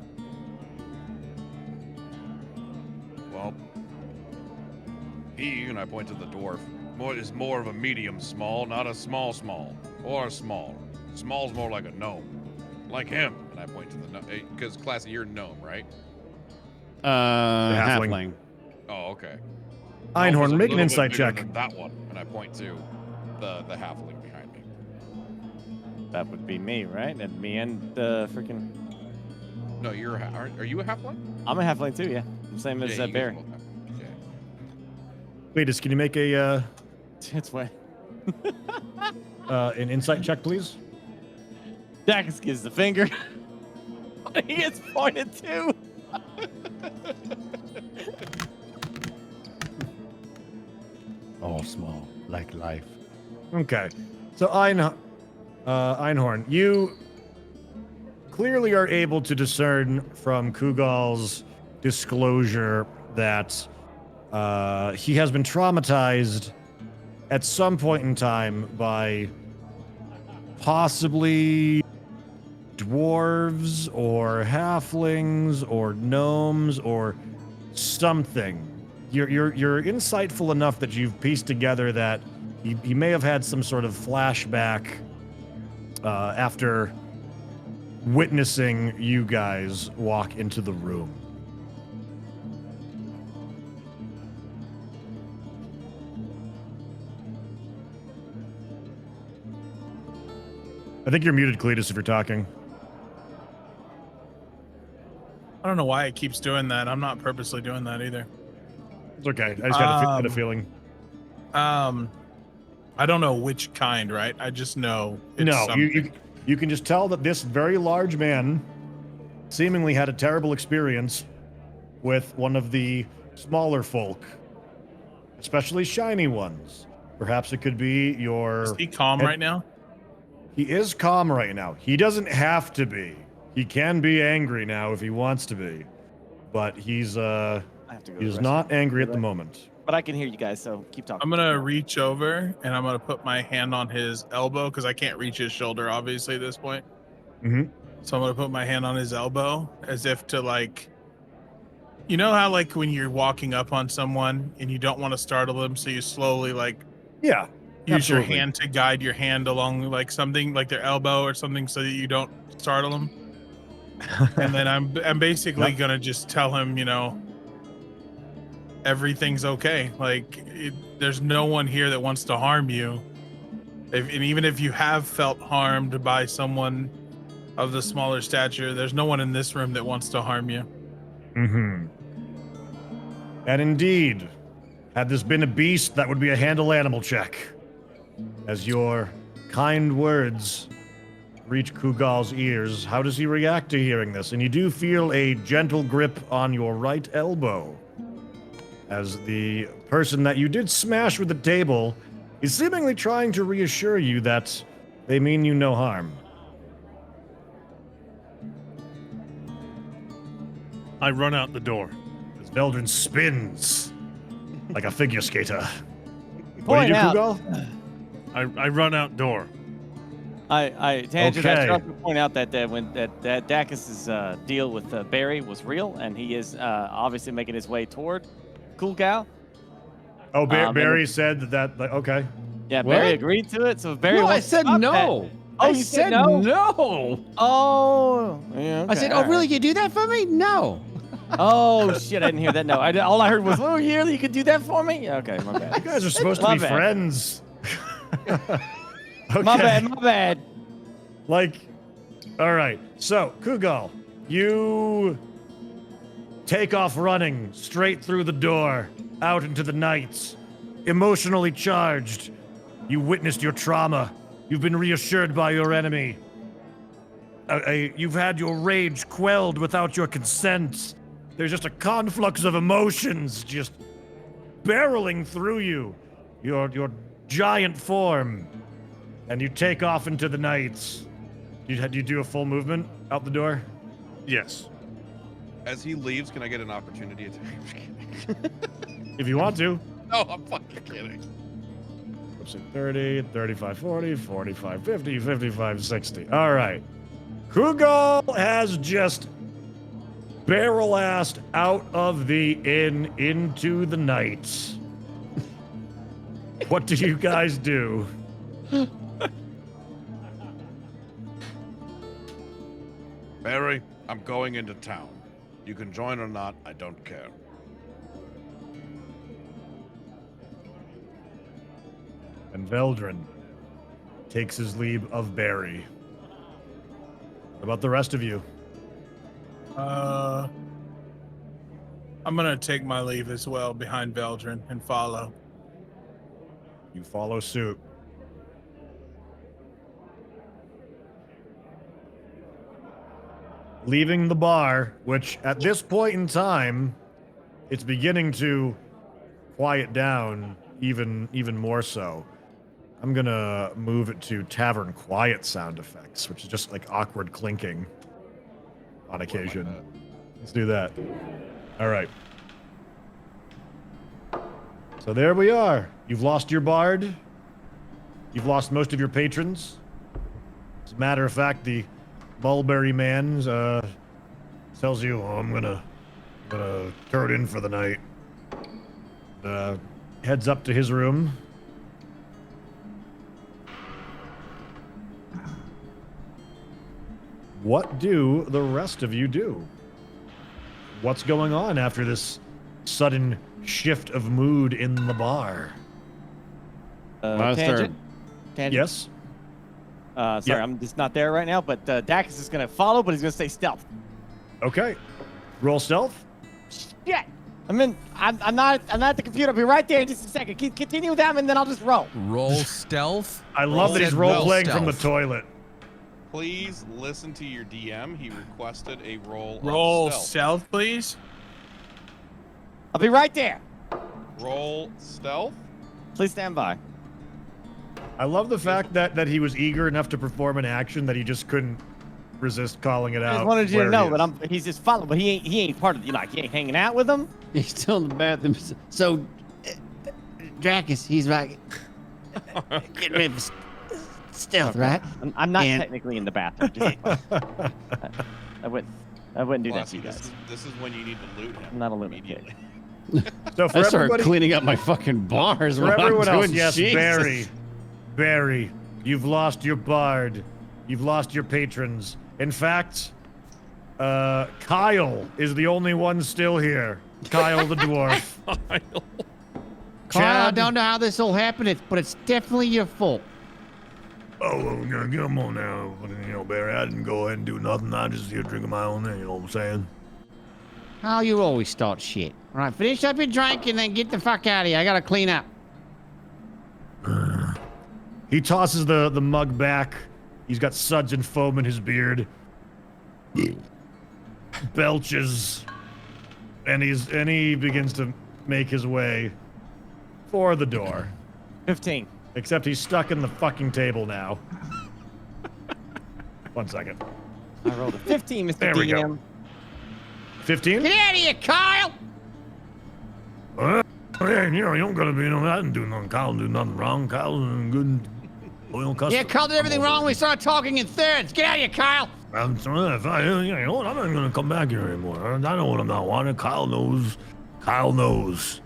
Well, he, and I point to the dwarf, is more of a medium small, not a small small. Or a small. Small's more like a gnome. Like him. And I point to the gnome. Because, Classy, you're gnome, right? Halfling. Oh, okay. Einhorn, Gnome is a make an little bit insight bigger check. than that one. And I point to the halfling behind me. That would be me, right? And me and the freaking. No, you're are you a halfling? I'm a halfling too, yeah. I'm same as you guys are Bear. both halflings. Okay. Cletus, can you make a It's way. an insight check, please? Dacus gives the finger. He gets pointed to. All small, like life. Okay. So Einhorn, you clearly are able to discern from Kugal's disclosure that he has been traumatized at some point in time by possibly dwarves or halflings or gnomes or something. You're insightful enough that you've pieced together that he may have had some sort of flashback after witnessing you guys walk into the room. I think you're muted, Cletus, if you're talking. I don't know why it keeps doing that. I'm not purposely doing that either. It's okay. I just had a feeling. I don't know which kind, right? I just know it's No, something. you can just tell that this very large man seemingly had a terrible experience with one of the smaller folk, especially shiny ones. Perhaps it could be your... Is he calm right now? He is calm right now. He doesn't have to be. He can be angry now if he wants to be. But he's he's not angry at the moment. But I can hear you guys, so keep talking. I'm gonna reach over and I'm gonna put my hand on his elbow because I can't reach his shoulder, obviously, at this point. Mm-hmm. So I'm gonna put my hand on his elbow as if to like, you know how like when you're walking up on someone and you don't want to startle them, so you slowly like use absolutely. your hand to guide your hand along like something like their elbow or something so that you don't startle them. And then I'm basically gonna just tell him, everything's okay. Like, there's no one here that wants to harm you. And even if you have felt harmed by someone of the smaller stature, there's no one in this room that wants to harm you. Mm-hmm. And indeed, had this been a beast, that would be a handle animal check. As your kind words reach Kugal's ears, how does he react to hearing this? And you do feel a gentle grip on your right elbow, as the person that you did smash with the table is seemingly trying to reassure you that they mean you no harm. I run out the door. As Veldrin spins like a figure skater. What Point do you do, out- Kugal? I run out door. Tangent, Okay. I should also point out that when Dacus's deal with Barry was real, and he is obviously making his way toward Cool Gal. Oh, and- Barry said that, okay. Yeah, What? Barry agreed to it. So if Barry No, I wants to said stop no. that- Oh, I you said no? no. Oh, yeah, I said, okay, oh, really? You do that for me? No. Oh shit! I didn't hear that. No, all I heard was, "Oh, really? You could do that for me?" Okay, my bad. You guys are supposed to My be bad. friends. My bad. My bad. Like, all right. So, Kugal, you take off running straight through the door, out into the night, emotionally charged. You witnessed your trauma. You've been reassured by your enemy. You've had your rage quelled without your consent. There's just a conflux of emotions just barreling through you, your giant form, and you take off into the night. Do you do a full movement out the door? Yes. As he leaves, can I get an opportunity attack? I'm just kidding. If you want to. No, I'm fucking kidding. 30, 35, 40, 45, 50, 55, 60. All right. Kugal has just barrel-assed out of the inn into the night. What do you guys do? Barry, I'm going into town. You can join or not, I don't care. And Veldrin takes his leave of Barry. What about the rest of you? I'm gonna take my leave as well behind Veldrin and follow. You follow suit. Leaving the bar, which at this point in time, it's beginning to quiet down even more so. I'm gonna move it to tavern quiet sound effects, which is just like awkward clinking on occasion. Let's do that. All right. So there we are. You've lost your bard. You've lost most of your patrons. As a matter of fact, the Mulberry man tells you, "Oh, I'm gonna turn in for the night." Heads up to his room. What do the rest of you do? What's going on after this sudden shift of mood in the bar? Tangent. Yes? Sorry, Yeah. I'm just not there right now. But Dacus is gonna follow, but he's gonna stay stealth. Okay. Roll stealth. Shit! I'm not at the computer. I'll be right there in just a second. Continue with that, and then I'll just roll. Roll stealth? I love that he's role playing from the toilet. Please listen to your DM. He requested a roll. Roll of stealth. stealth, please. I'll be right there. Roll stealth. Please stand by. I love the fact that he was eager enough to perform an action that he just couldn't resist calling it I out. just wanted you where to know he that is. he's just following, but he ain't part of the, he ain't hanging out with them. He's still in the bathroom. So, Dracus, he's right. Get rid of stealth, right? I'm not And- technically in the bathroom. Just, I wouldn't do that to Classy, you guys. this is when you need to loot him. I'm not a limit kid. So for I started everybody, cleaning up my fucking bars. for while I'm everyone else, doing yes, Jesus. Barry, you've lost your bard. You've lost your patrons. In fact, Kyle is the only one still here. Kyle the dwarf. Kyle, I don't know how this all happened, but it's definitely your fault. Oh, come on now. Barry, I didn't go ahead and do nothing. I just here drinking my own thing, you know what I'm saying? Oh, you always start shit. All right, finish up your drink and then get the fuck out of here. I gotta clean up. He tosses the mug back. He's got suds and foam in his beard. Belches. And he begins to make his way for the door. 15. Except he's stuck in the fucking table now. 1 second. I rolled a 15, Mr. There we DM. go. 15? Get out of here, Kyle! Yeah, you don't gotta be, I didn't do nothing. Kyle didn't do nothing wrong. Kyle's good. Loyal customer. Yeah, Kyle did everything wrong. We started talking in thirds. Get out of here, Kyle! I'm not gonna come back here anymore. I know what I'm not wanting. Kyle knows. Kyle knows.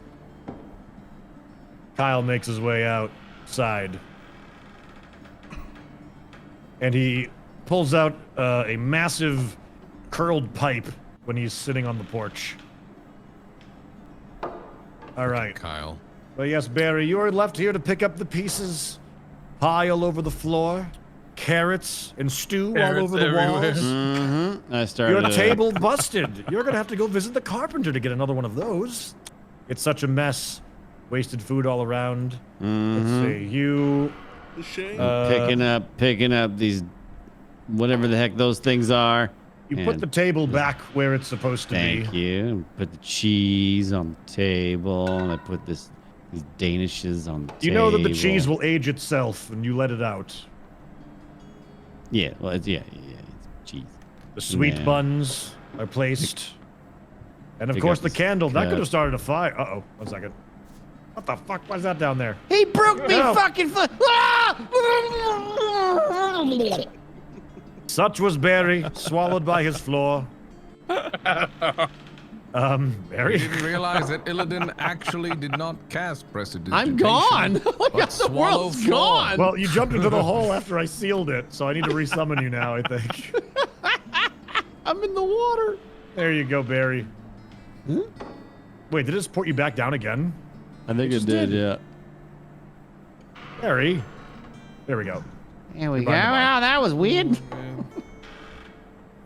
Kyle makes his way outside. And he pulls out a massive curled pipe when he's sitting on the porch. All right. Kyle. Well, yes, Barry, you are left here to pick up the pieces. Pile over the floor. Carrots and stew all over the walls. Mm-hmm. I started. Your table busted. You're going to have to go visit the carpenter to get another one of those. It's such a mess. Wasted food all around. Let's see. You... picking up these, whatever the heck those things are. You put the table back where it's supposed to be. Thank you. Put the cheese on the table, and I put these danishes on the table. You know that the cheese will age itself, and you let it out. Yeah, well, it's cheese. The sweet buns are placed. And of course the candle. That could have started a fire. Uh-oh. 1 second. What the fuck was that down there? He broke me fucking foot! Such was Barry, swallowed by his floor. Barry? You didn't realize that Illidan actually did not cast Prestidigitation. I'm gone! The world's gone! Well, you jumped into the hole after I sealed it, so I need to resummon you now, I think. I'm in the water. There you go, Barry. Wait, did it just port you back down again? I think it did, yeah. Barry. There we go. There we go. Wow, that was weird.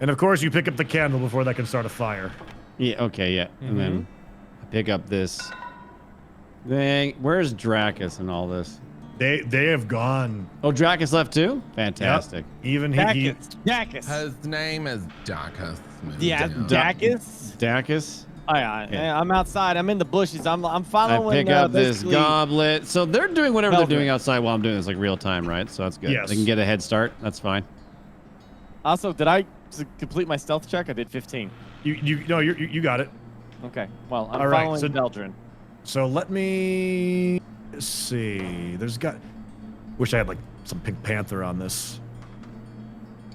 And of course, you pick up the candle before that can start a fire. Yeah, okay, yeah. And then I pick up this thing. Where's Dracus and all this? They have gone. Oh, Dracus left too? Fantastic. Yep. Even Dacus. His name is Dacus. Yeah, Dacus. Dacus. Oh, yeah. I'm outside. I'm in the bushes. I'm following. I pick up this goblet. So they're doing whatever Velvet. they're doing outside while I'm doing this, like real time, right? So that's good. Yes. They can get a head start. That's fine. Also, did I complete my stealth check? I did 15. You got it. Okay. Well, I'm All right, following so- Veldrin. So let me see. Wish I had like some Pink Panther on this.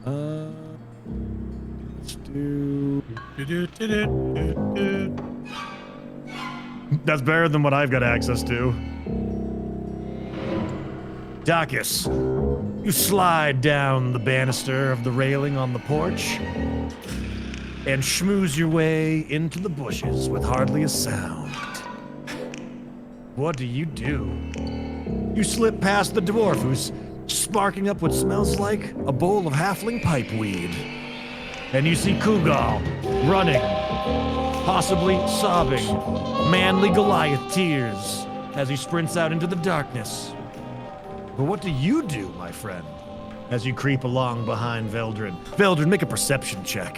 Let's do. That's better than what I've got access to. Dacus, you slide down the banister of the railing on the porch and schmooze your way into the bushes with hardly a sound. What do? You slip past the dwarf who's sparking up what smells like a bowl of halfling pipeweed. And you see Kugal running, possibly sobbing, manly Goliath tears as he sprints out into the darkness. But what do you do, my friend, as you creep along behind Veldrin? Veldrin, make a perception check.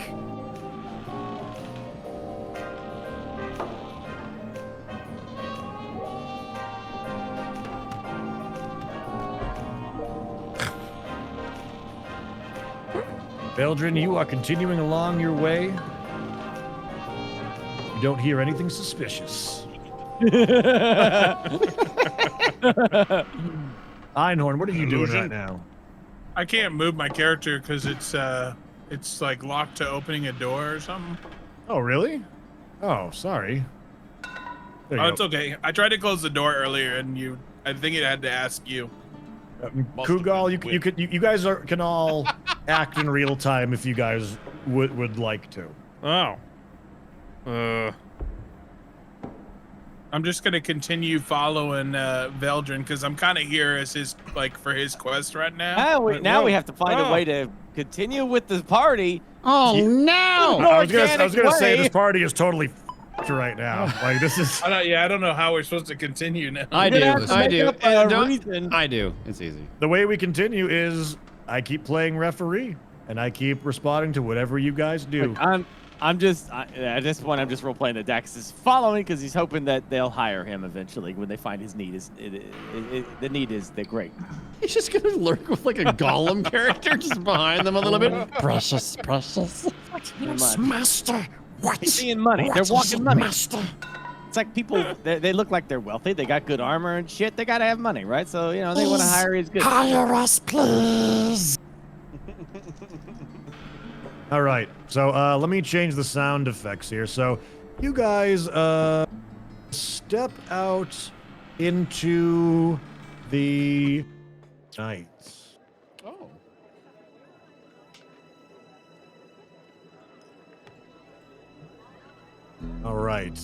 Veldrin, you are continuing along your way. You don't hear anything suspicious. Einhorn, what are you doing right now? I can't move my character because it's like locked to opening a door or something. Oh, really? Oh, sorry. There you Oh, go. it's okay. I tried to close the door earlier, and I think it had to ask you. Kugal, you guys can all act in real time if you guys would like to. Oh. I'm just gonna continue following Veldrin because I'm kind of here as his for his quest right now. Now we have to find a way to continue with the party. Oh no! I was gonna say this party is totally right now. Like this is. I don't know how we're supposed to continue now. I do. Reason. I do. It's easy. The way we continue is I keep playing referee and I keep responding to whatever you guys do. Look, I'm just at this point I'm just role playing that Dax is following because he's hoping that they'll hire him eventually when they find his need the need is they're great. He's just gonna lurk with like a Gollum character just behind them a little bit. Precious. Yes, master. What? He's seeing money. They're walking money. Master. It's like people they look like they're wealthy. They got good armor and shit. They gotta have money, right? So they want to hire his good. Hire us, please. All right, so let me change the sound effects here. So you guys step out into the night. Oh. All right.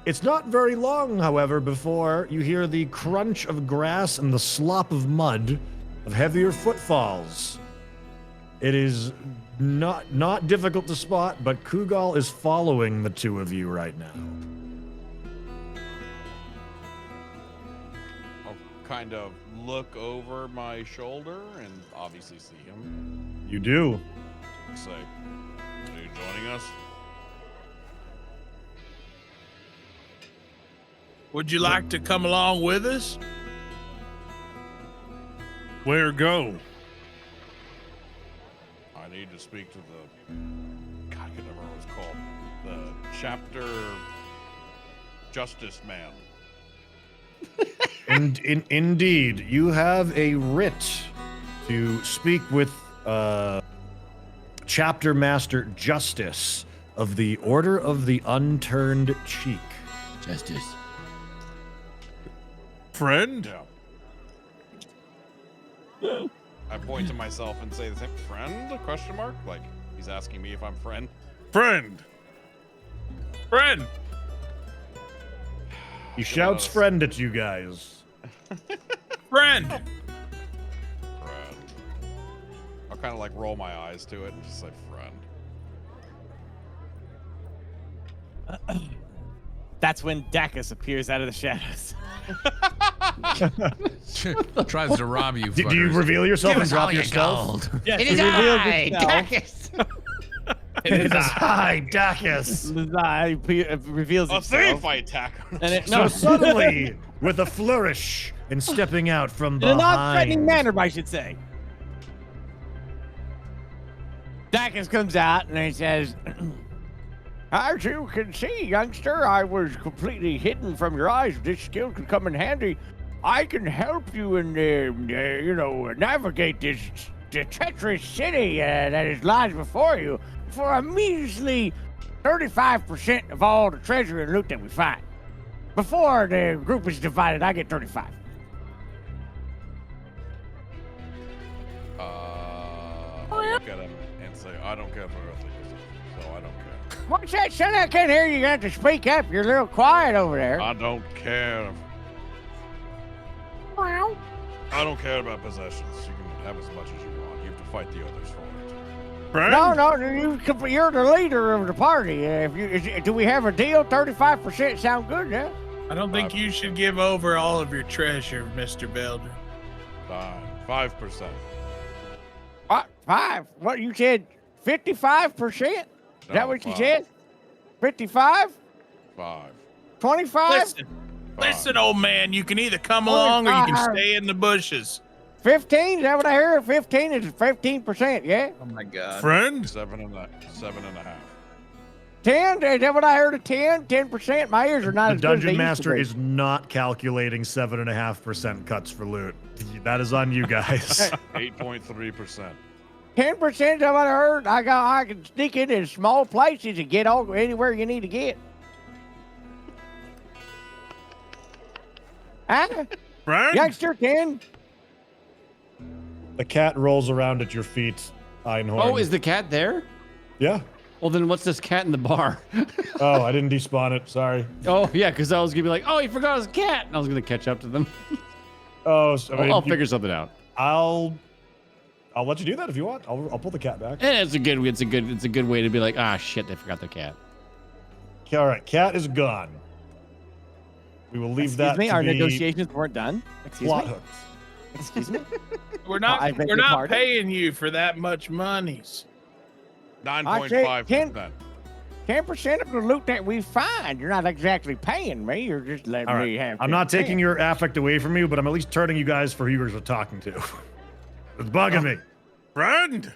It's not very long, however, before you hear the crunch of grass and the slop of mud of heavier footfalls. It is not difficult to spot, but Kugal is following the two of you right now. I'll kind of look over my shoulder and obviously see him. You do. Say, are you joining us? Would you like to come along with us? Where go? I need to speak to the. God, I can't remember what it's called. The chapter justice man. And indeed, you have a writ to speak with Chapter Master Justice of the Order of the Unturned Cheek. Justice. Friend? Yeah. I point to myself and say the same. Friend? Question mark? Like he's asking me if I'm friend. Friend. Friend. He shouts friend at you guys. Friend. Friend. I'll kind of like roll my eyes to it and just say friend. That's when Dacus appears out of the shadows. Tries to rob you. Do you reveal yourself and drop your stealth? Yes, It is I, Dacus. It is I, Dacus. He reveals I'll see himself. if I attack him. And So suddenly, with a flourish and stepping out from in a non-threatening behind. manner, I should say. Dacus comes out and he says, "As you can see, youngster, I was completely hidden from your eyes. This skill could come in handy. I can help you in, navigate this treacherous city that lies before you for a measly 35% of all the treasure and loot that we find. Before the group is divided, I get 35. I'll look at him and say, I don't care for earthly position, so I don't care. What's that, son? I can't hear you. You have to speak up. You're a little quiet over there. I don't care. Wow. I don't care about possessions. You can have as much as you want. You have to fight the others for it. Friend? No, you're the leader of the party. Do we have a deal? 35% sound good, yeah? I don't think you should give over all of your treasure, Mr. Veldrin. Fine. 5%. What? 5? What, you said 55%? Is that what you 5. said? 55? 5. 25? Listen, old man, you can either come along or you can stay in the bushes. 15? Is that what I hear? 15 is 15%, yeah? Oh my God. Friend? 7.5. 10? Is that what I heard? 10? 10%? My ears are not The as good as they Dungeon used to Master be. is not calculating 7.5% cuts for loot. That is on you guys. 8.3%. 10% is that what I heard? I can sneak into small places and get anywhere you need to get. Huh? Friend? Youngster, 10? The cat rolls around at your feet Einhorn. Oh, is the cat there? Yeah. Well, then what's this cat in the bar? Oh, I didn't despawn it. Sorry. Oh, yeah, because I was going to be like, oh, he forgot his cat. And I was going to catch up to them. Oh, so I'll figure something out. I'll let you do that if you want. I'll pull the cat back. And it's a good way to be like, ah, shit, they forgot their cat. All right, cat is gone. We will leave that. Excuse me, to our be negotiations weren't done. Excuse plot me. hooks. Excuse me. We're not I beg your pardon? paying you for that much monies. 9.5%. 10% of the loot that we find. You're not exactly paying me. You're just letting All me right. have. I'm not 10%. taking your affect away from you, but I'm at least turning you guys for who you guys are talking to. It's bugging me. Friend.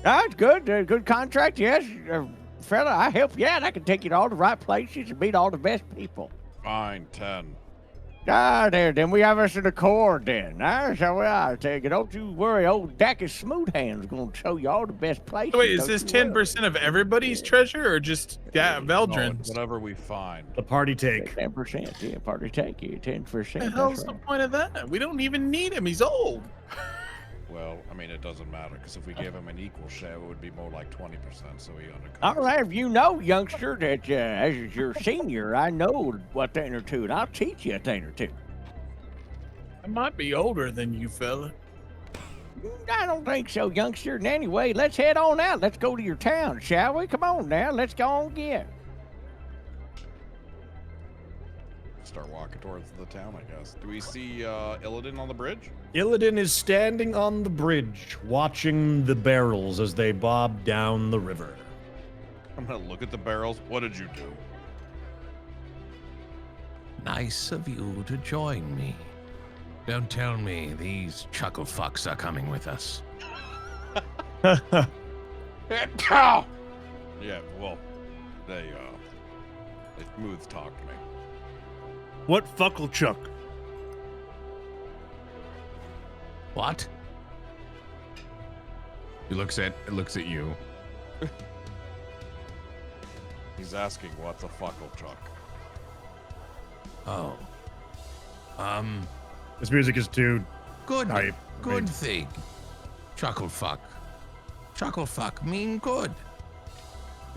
That's good. Good contract. Yes, fella. I help you out. I can take you to all the right places and meet all the best people. Fine, 10. There. Then we have us an accord then. So we are. Take it. Don't you worry. Old Dacus Smoothhand's going to show you all the best places. Wait, is Don't this you worry. 10% of everybody's treasure or just Veldrin's? Whatever we find. The party take. 10%. Yeah, party take. Yeah, 10%. What the that's hell's right. the point of that? We don't even need him. He's old. Well, I mean, it doesn't matter, because if we gave him an equal share, it would be more like 20%, so he undercuts. All right, if you know, youngster, that as your senior, I know a thing or two, and I'll teach you a thing or two. I might be older than you, fella. I don't think so, youngster. And anyway, let's head on out. Let's go to your town, shall we? Come on now, let's go on get. Start walking towards the town, I guess. Do we see Illidan on the bridge? Illidan is standing on the bridge, watching the barrels as they bob down the river. I'm gonna look at the barrels. What did you do? Nice of you to join me. Don't tell me these chuckle fucks are coming with us. Yeah, well, they smooth talked me. What fuckle chuck? What? He looks at you. He's asking what's a fuckle chuck. Oh. This music is too Good. hype. Good thing. Chuckle fuck. Chuckle fuck mean good.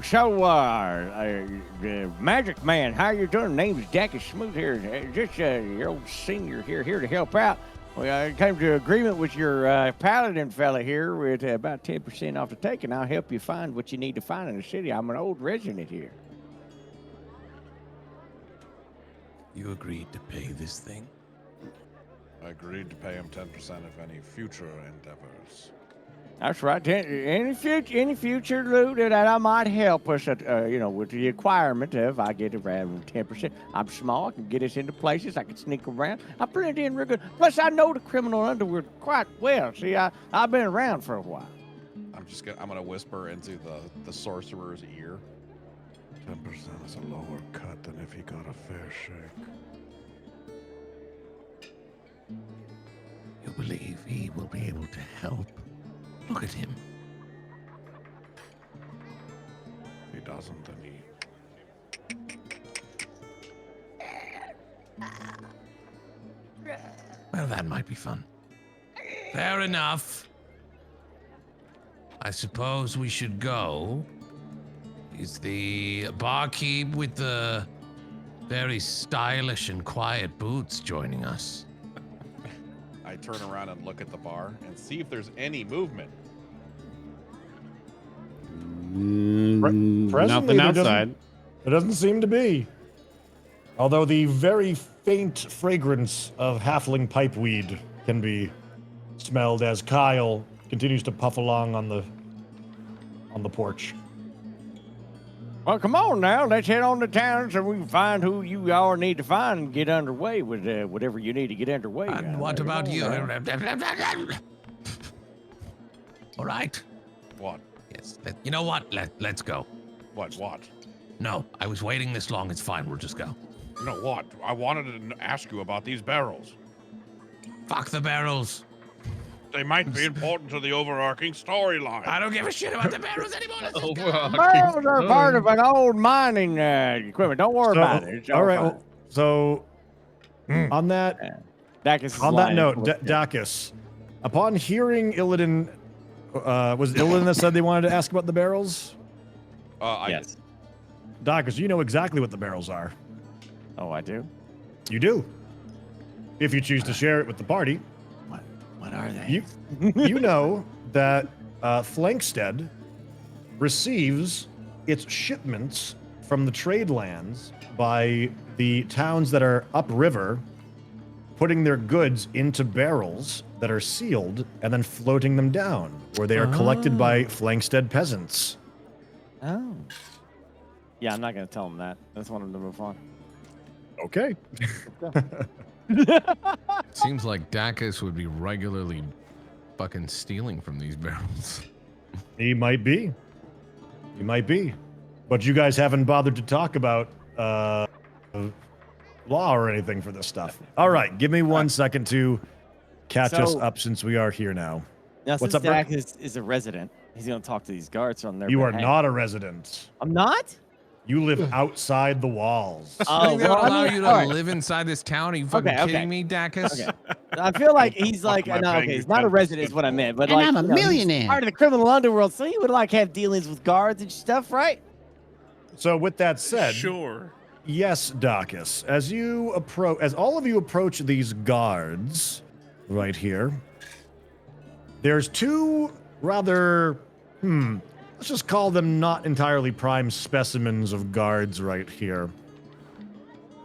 So, Magic Man, how you doing? Name's Dacus Smooth here. Just your old senior here to help out. We came to agreement with your paladin fella here with about 10% off the take, and I'll help you find what you need to find in the city. I'm an old resident here. You agreed to pay this thing? I agreed to pay him 10% of any future endeavors. That's right. Any future loot that I might help us, with the acquirement of, I get around 10%. I'm small. I can get us into places. I can sneak around. I blend in real good. Plus, I know the criminal underworld quite well. See, I've been around for a while. I'm gonna whisper into the sorcerer's ear. 10% is a lower cut than if he got a fair shake. You believe he will be able to help? Look at him. If he doesn't, then Well, that might be fun. Fair enough. I suppose we should go. Is the barkeep with the very stylish and quiet boots joining us? I turn around and look at the bar and see if there's any movement. Presently, Nothing outside. There doesn't seem to be. Although the very faint fragrance of halfling pipeweed can be smelled as Kyle continues to puff along on the porch. Well, come on now. Let's head on to town so we can find who you all need to find and get underway with whatever you need to get underway. And what about you? All right. What? Yes. You know what? Let's go. What? No, I was waiting this long. It's fine. We'll just go. You know what? I wanted to ask you about these barrels. Fuck the barrels. They might be important to the overarching storyline. I don't give a shit about the barrels anymore. Let's just go. Barrels are part of an old mining equipment. Don't worry about it. It's all right. fine. Well, so on that Dacus is on that lying. note, Dacus, Upon hearing Illidan, was Illidan that said they wanted to ask about the barrels? Yes. Docus, you know exactly what the barrels are. Oh, I do? You do. If you choose to share it with the party. What are they? You know that Flankstead receives its shipments from the trade lands by the towns that are upriver, putting their goods into barrels that are sealed and then floating them down, where they are collected by Flankstead peasants. Oh. Yeah, I'm not going to tell him that. I just want him to move on. Okay. Seems like Dacus would be regularly fucking stealing from these barrels. He might be. He might be. But you guys haven't bothered to talk about law or anything for this stuff. All right, give me 1 second to catch us up since we are here now. Now, What's since up, Brett? Dak is a resident, he's going to talk to these guards on their You are behalf. not a resident. I'm not? You live outside the walls. I think they would allow you to all right. live inside this town. Are you fucking kidding me, Dacus? Okay. I feel like he's like, no, okay, he's not a resident is what I meant, but And like, I'm a you know, he's millionaire. part of the criminal underworld, so he would like have dealings with guards and stuff, right? So with that said, Sure. yes, Dacus, as all of you approach these guards right here, there's two rather, let's just call them not entirely prime specimens of guards right here.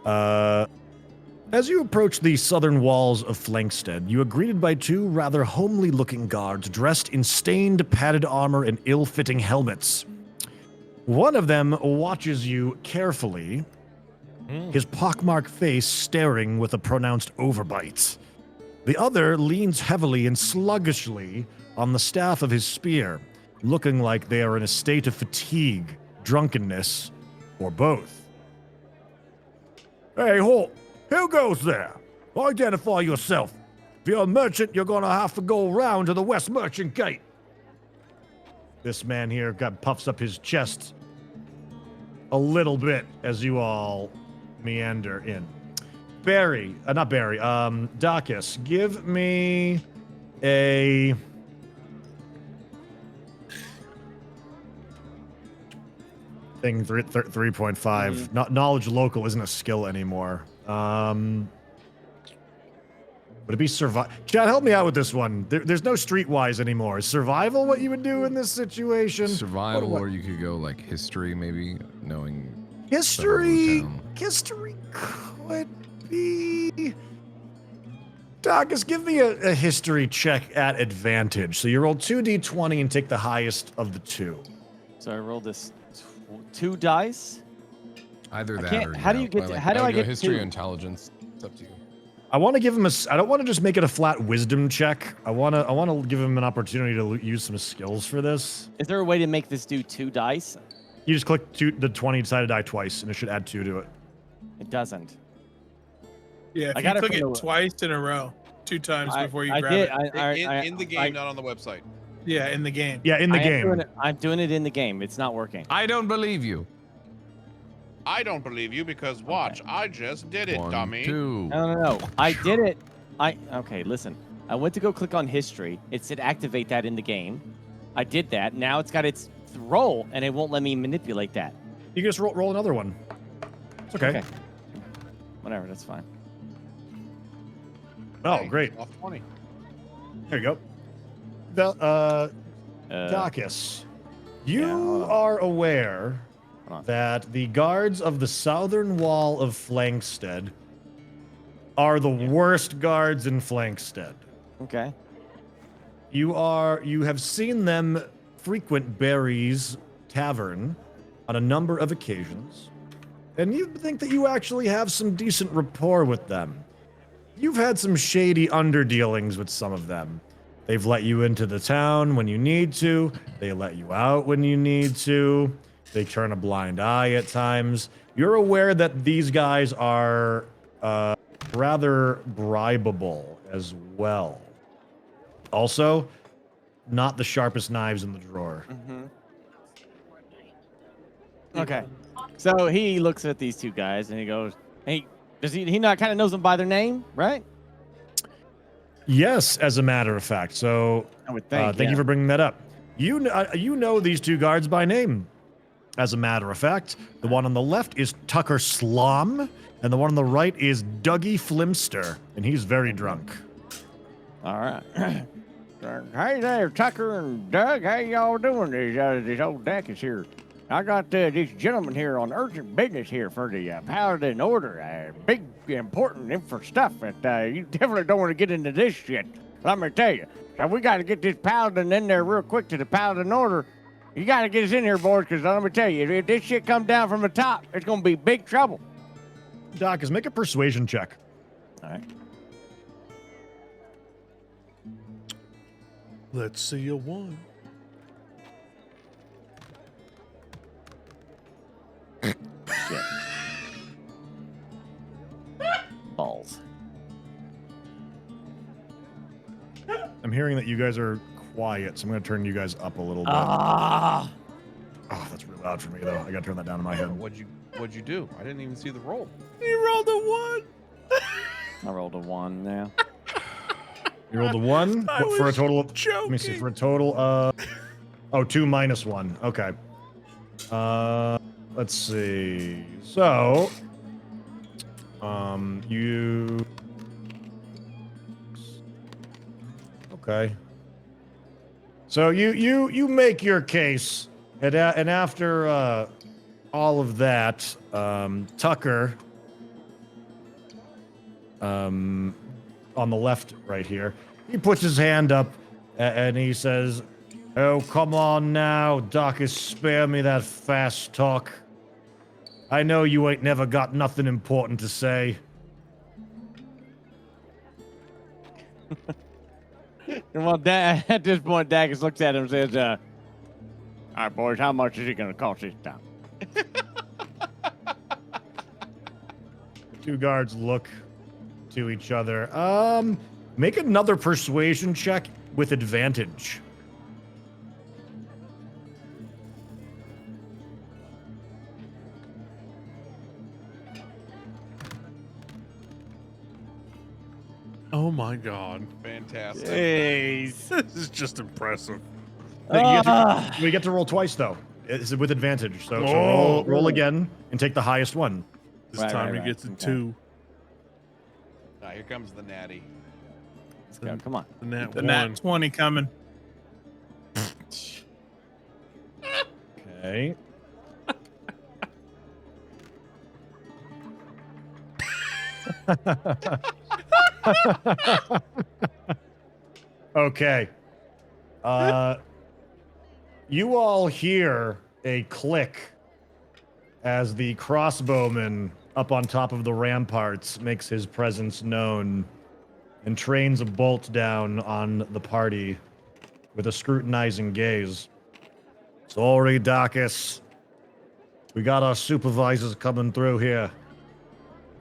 As you approach the southern walls of Flankstead, you are greeted by two rather homely-looking guards dressed in stained, padded armor and ill-fitting helmets. One of them watches you carefully, his pockmarked face staring with a pronounced overbite. The other leans heavily and sluggishly on the staff of his spear, looking like they are in a state of fatigue, drunkenness, or both. Hey, halt! Who goes there? Identify yourself. If you're a merchant, you're gonna have to go around to the West Merchant Gate. This man here puffs up his chest a little bit as you all meander in. Dacus, give me a... thing 3.5. Not knowledge local isn't a skill anymore. Would it be survival? Chad, help me out with this one. There's no streetwise anymore. Is survival what you would do in this situation? Survival, or you could go like history, maybe knowing. History could be. Dacus, give me a history check at advantage. So you roll 2d20 and take the highest of the two. So I rolled this 2 dice. Either I that can't- or how do you get to- how do I get history to- or intelligence? It's up to you. I want to give him I don't want to just make it a flat wisdom check. I want to give him an opportunity to use some skills for this. Is there a way to make this do 2 dice? You just click the 20-sided die twice, and it should add 2 to it. It doesn't. Yeah, if I you got it click from it the- twice in a row, 2 times before you grab did. it. In the game, not on the website. Yeah, in the game. Yeah, in the I am game. doing I'm doing it in the game. It's not working. I don't believe you. I don't believe you because watch, I just did it, 1, dummy. 2. No. I did it. Okay, listen. I went to go click on history. It said activate that in the game. I did that. Now it's got its roll, and it won't let me manipulate that. You can just roll another one. It's okay. Whatever, that's fine. Oh, Hey, great. Off 20. There you go. Dacus, you are aware that the guards of the southern wall of Flankstead are the worst guards in Flankstead. Okay. You have seen them frequent Barry's tavern on a number of occasions, and you think that you actually have some decent rapport with them. You've had some shady underdealings with some of them. They've let you into the town when you need to. They let you out when you need to. They turn a blind eye at times. You're aware that these guys are rather bribable as well. Also, not the sharpest knives in the drawer. Okay. So he looks at these two guys and he goes, "Hey, does he not kind of knows them by their name, right?" Yes, as a matter of fact. So, I would think. thank you for bringing that up. You know these two guards by name. As a matter of fact, the one on the left is Tucker Slom, and the one on the right is Dougie Flimster, and he's very drunk. All right. Hey there, Tucker and Doug. How y'all doing? This old deck is here. I got this gentleman here on urgent business here for the Paladin Order. Big, important stuff that you definitely don't want to get into this shit. Let me tell you. So we got to get this Paladin in there real quick to the Paladin Order. You got to get us in here, boys, because let me tell you, if this shit comes down from the top, it's going to be big trouble. Doc, make a persuasion check. All right. Let's see a 1. Shit. Balls. I'm hearing that you guys are quiet, so I'm going to turn you guys up a little bit. Ah. Oh, that's really loud for me, though. I got to turn that down in my head. What'd you do? I didn't even see the roll. You rolled a 1. I rolled a 1 now. You rolled a 1 for a total of. Joking. Let me see. For a total of. Oh, 2 minus 1. Okay. Let's see. So. You. Okay. So you make your case, and after all of that, Tucker, on the left right here, he puts his hand up and he says, "Oh, come on now, Docus, spare me that fast talk. I know you ain't never got nothing important to say." Well, at this point, Dacus looks at him and says, all right, boys, how much is it going to cost this time? Two guards look to each other. Make another persuasion check with advantage. Oh my god. Fantastic. Jeez. This is just impressive. We get to roll twice, though. It's with advantage. So roll again and take the highest one. This time he gets a 2. Now here comes the natty. Let's go. Come on. The nat 20 coming. Okay. Okay. You all hear a click as the crossbowman up on top of the ramparts makes his presence known and trains a bolt down on the party with a scrutinizing gaze. Sorry, Darkus. We got our supervisors coming through here.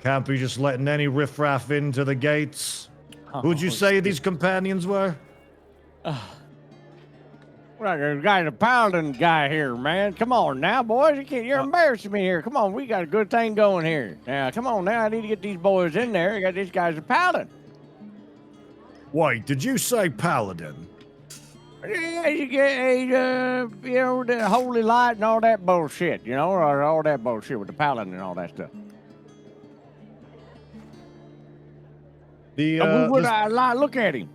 Can't be just letting any riffraff into the gates. Who'd you say these companions were? Well, there's a Paladin guy here, man. Come on now, boys. You're embarrassing me here. Come on, we got a good thing going here. Now, come on now. I need to get these boys in there. I got this guy's a Paladin. Wait, did you say Paladin? Yeah, you get the holy light and all that bullshit, or all that bullshit with the Paladin and all that stuff. Look at him.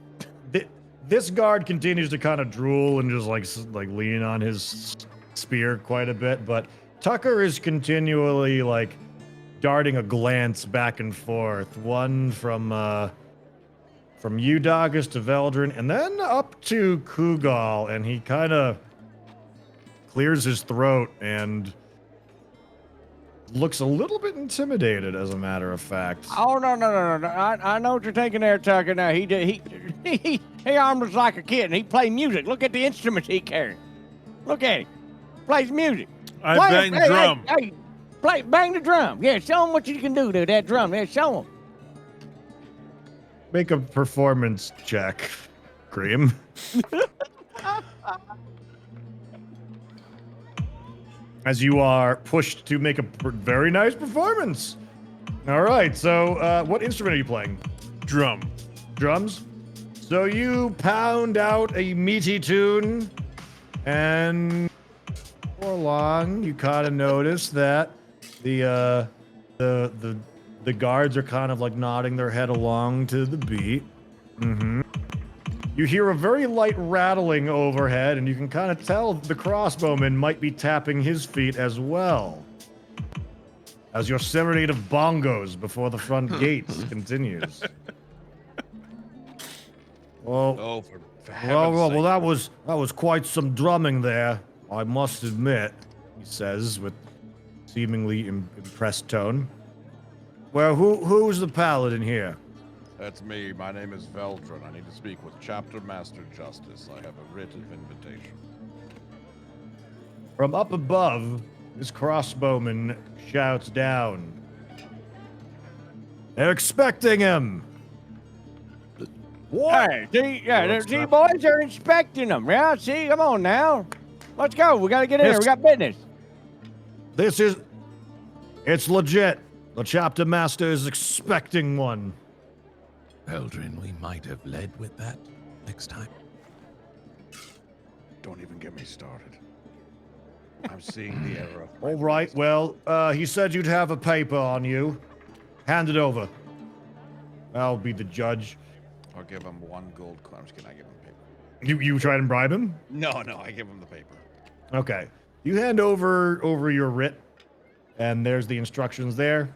This guard continues to kind of drool and just like lean on his spear quite a bit, but Tucker is continually like darting a glance back and forth, one from Eudagus to Veldrin, and then up to Kugal, and he kind of clears his throat and looks a little bit intimidated, as a matter of fact. Oh no! I know what you're thinking there, Tucker. Now he armed us like a kid, and he played music. Look at the instruments he carried. Look at him. Plays music. I bang the drum. Hey, bang the drum. Yeah, show him what you can do to that drum. Yeah, show him. Make a performance check, Cream. As you are pushed to make a very nice performance. All right, so what instrument are you playing? Drum. Drums? So you pound out a meaty tune, and before long, you kind of notice that the guards are kind of like nodding their head along to the beat. Mm-hmm. You hear a very light rattling overhead, and you can kind of tell the crossbowman might be tapping his feet as well. As your serenade of bongos before the front gates continues. Well, Oh, for heaven's well, sake. that was quite some drumming there, I must admit, he says with seemingly impressed tone. Well, who's the paladin here? That's me. My name is Veldrin. I need to speak with Chapter Master Justice. I have a writ of invitation. From up above, this crossbowman shouts down. They're expecting him. What? Hey, see, boys are inspecting them. Yeah, see, come on now. Let's go. We got to get in here. We got business. It's legit. The chapter master is expecting one. Eldrin, we might have led with that next time. Don't even get me started. I'm seeing the error of my All right, well, he said you'd have a paper on you. Hand it over. I'll be the judge. I'll give him 1 gold coin. I'm just kidding. I give him the paper. You try and bribe him? No, I give him the paper. Okay. You hand over your writ, and there's the instructions there.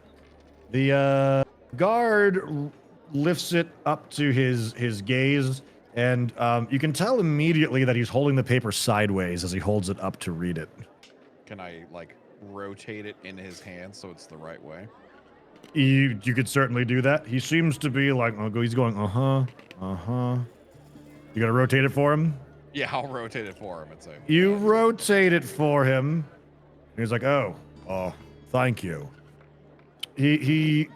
The guard lifts it up to his gaze, and you can tell immediately that he's holding the paper sideways as he holds it up to read it. Can I, like, rotate it in his hand so it's the right way? You could certainly do that. He seems to be like, he's going, uh-huh. You gonna rotate it for him? Yeah, I'll rotate it for him and say. You rotate it for him. And he's like, oh, thank you. He